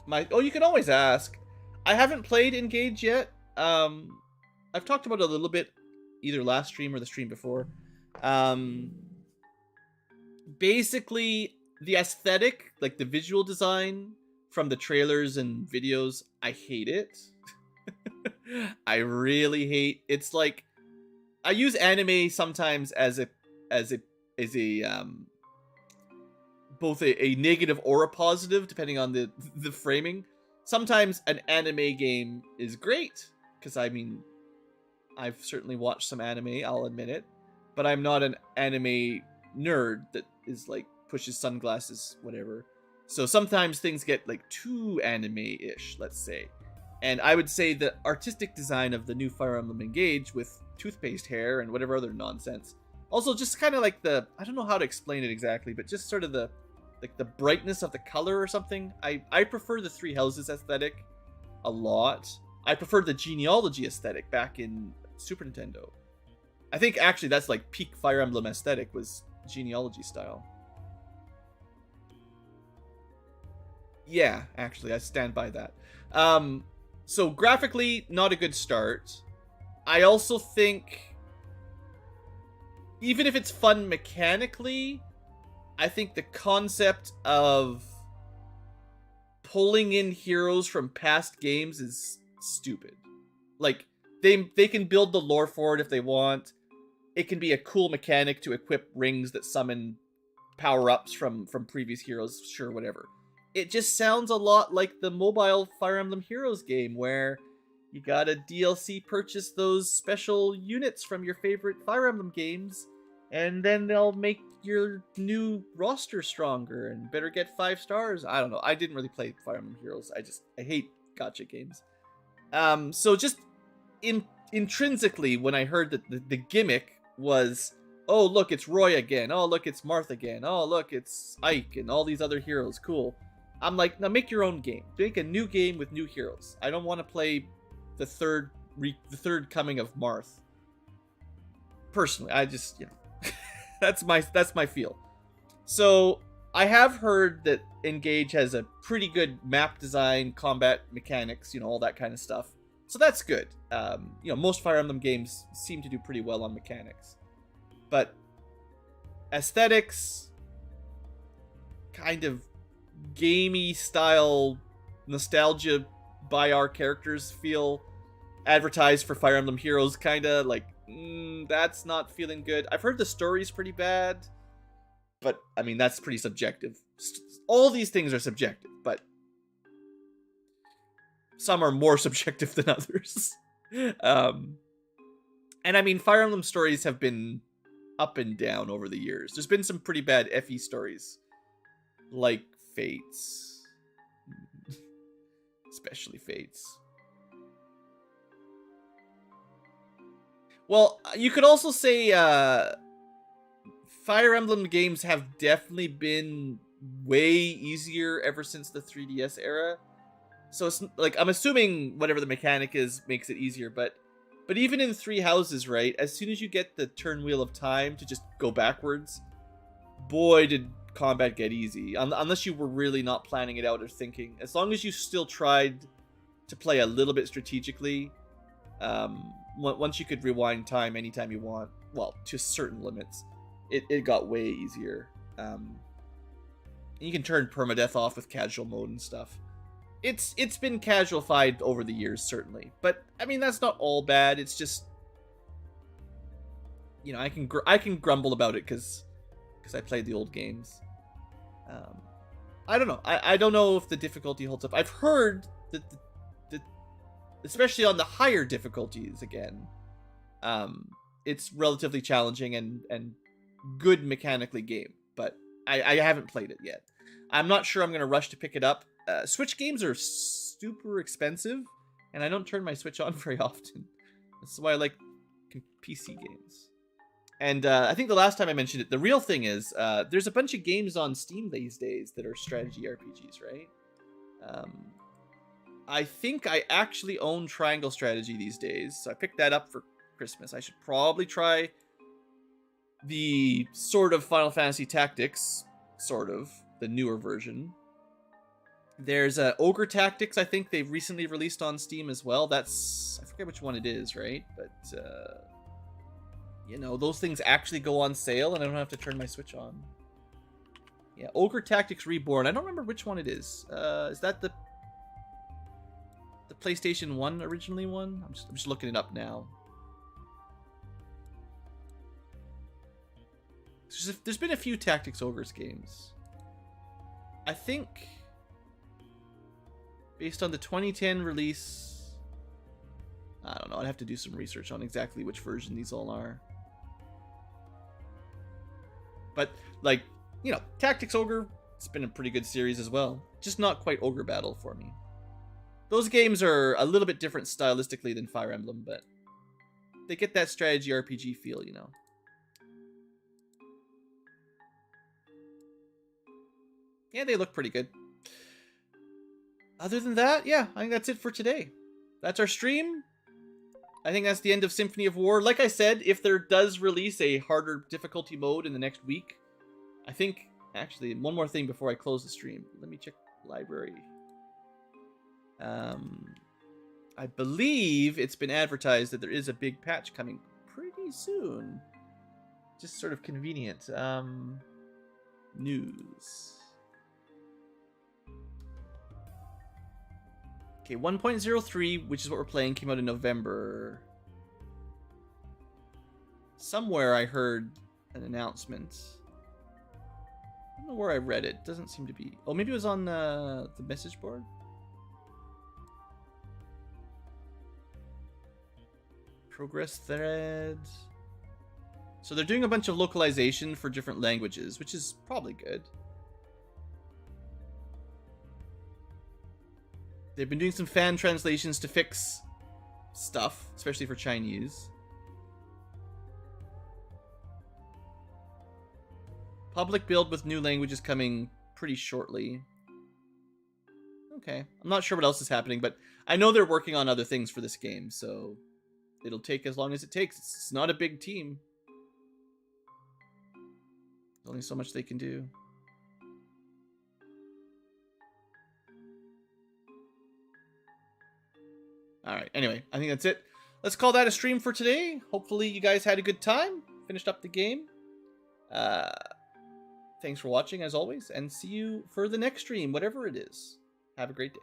[SPEAKER 1] You can always ask. I haven't played Engage yet. I've talked about it a little bit, either last stream or the stream before. Basically, the aesthetic, like the visual design from the trailers and videos, I hate it. I really hate. It's like I use anime sometimes as both a negative or a positive, depending on the framing. Sometimes an anime game is great, because I mean, I've certainly watched some anime, I'll admit it, but I'm not an anime nerd that is like pushes sunglasses, whatever. So sometimes things get like too anime-ish, let's say. And I would say the artistic design of the new Fire Emblem Engage with toothpaste hair and whatever other nonsense. Also, just kind of like the, I don't know how to explain it exactly, but just sort of the, like the brightness of the color or something. I prefer the Three Houses aesthetic a lot. I prefer the genealogy aesthetic back in Super Nintendo. I think actually that's like peak Fire Emblem aesthetic was genealogy style. Yeah, actually, I stand by that. So graphically, not a good start. I also think, even if it's fun mechanically, I think the concept of pulling in heroes from past games is stupid. Like, they can build the lore for it if they want. It can be a cool mechanic to equip rings that summon power-ups from previous heroes, sure, whatever. It just sounds a lot like the mobile Fire Emblem Heroes game, where you gotta DLC purchase those special units from your favorite Fire Emblem games, and then they'll make your new roster stronger and better get 5 stars. I don't know. I didn't really play Fire Emblem Heroes. I hate gacha games. So just intrinsically, when I heard that the gimmick was, oh, look, it's Roy again. Oh, look, it's Marth again. Oh, look, it's Ike and all these other heroes. Cool. I'm like, now make your own game. Make a new game with new heroes. I don't want to play the third coming of Marth. Personally, I just, you know, that's my feel. So I have heard that Engage has a pretty good map design, combat mechanics, you know, all that kind of stuff. So that's good. You know, most Fire Emblem games seem to do pretty well on mechanics. But aesthetics, kind of gamey style nostalgia by our characters feel advertised for Fire Emblem Heroes, kind of like, that's not feeling good. I've heard the story's pretty bad, but I mean, that's pretty subjective. All these things are subjective, but some are more subjective than others. And I mean, Fire Emblem stories have been up and down over the years. There's been some pretty bad FE stories, like Fates. Especially Fates. Well, you could also say Fire Emblem games have definitely been way easier ever since the 3DS era. So it's like, I'm assuming whatever the mechanic is makes it easier, but even in Three Houses, right, as soon as you get the turn wheel of time to just go backwards, boy, did combat get easy. Unless you were really not planning it out or thinking. As long as you still tried to play a little bit strategically, once you could rewind time anytime you want, well, to certain limits, it got way easier. And you can turn permadeath off with casual mode and stuff. It's been casualified over the years, certainly, but I mean, that's not all bad. It's just, you know, I can grumble about it because I played the old games. I don't know. I don't know if the difficulty holds up. I've heard that especially on the higher difficulties again, it's relatively challenging and good mechanically game, but I haven't played it yet. I'm not sure I'm going to rush to pick it up. Switch games are super expensive, and I don't turn my Switch on very often. That's why I like PC games. And I think the last time I mentioned it, the real thing is there's a bunch of games on Steam these days that are strategy RPGs, right? I think I actually own Triangle Strategy these days, so I picked that up for Christmas. I should probably try the sort of Final Fantasy Tactics, the newer version. There's Ogre Tactics, I think they've recently released on Steam as well. I forget which one it is, right? But, you know, those things actually go on sale and I don't have to turn my Switch on. Yeah, Ogre Tactics Reborn. I don't remember which one it is. Is that the PlayStation 1 originally one? I'm just looking it up now. There's been a few Tactics Ogres games. I think, based on the 2010 release, I don't know, I'd have to do some research on exactly which version these all are. But, like, you know, Tactics Ogre, It's been a pretty good series as well. Just not quite Ogre Battle for me. Those games are a little bit different stylistically than Fire Emblem, but they get that strategy RPG feel, you know. Yeah, they look pretty good. Other than that, yeah, I think that's it for today. That's our stream. I think that's the end of Symphony of War. Like I said, if there does release a harder difficulty mode in the next week, I think, actually, one more thing before I close the stream. Let me check library. I believe it's been advertised that there is a big patch coming pretty soon. Just sort of convenient. News. Okay, 1.03, which is what we're playing, came out in November. Somewhere I heard an announcement. I don't know where I read it. Doesn't seem to be. Oh, maybe it was on the message board? Progress thread. So they're doing a bunch of localization for different languages, which is probably good. They've been doing some fan translations to fix stuff, especially for Chinese. Public build with new languages coming pretty shortly. Okay, I'm not sure what else is happening, but I know they're working on other things for this game, so it'll take as long as it takes. It's not a big team. There's only so much they can do. Alright, anyway, I think that's it. Let's call that a stream for today. Hopefully you guys had a good time. Finished up the game. Thanks for watching, as always, and see you for the next stream, whatever it is. Have a great day.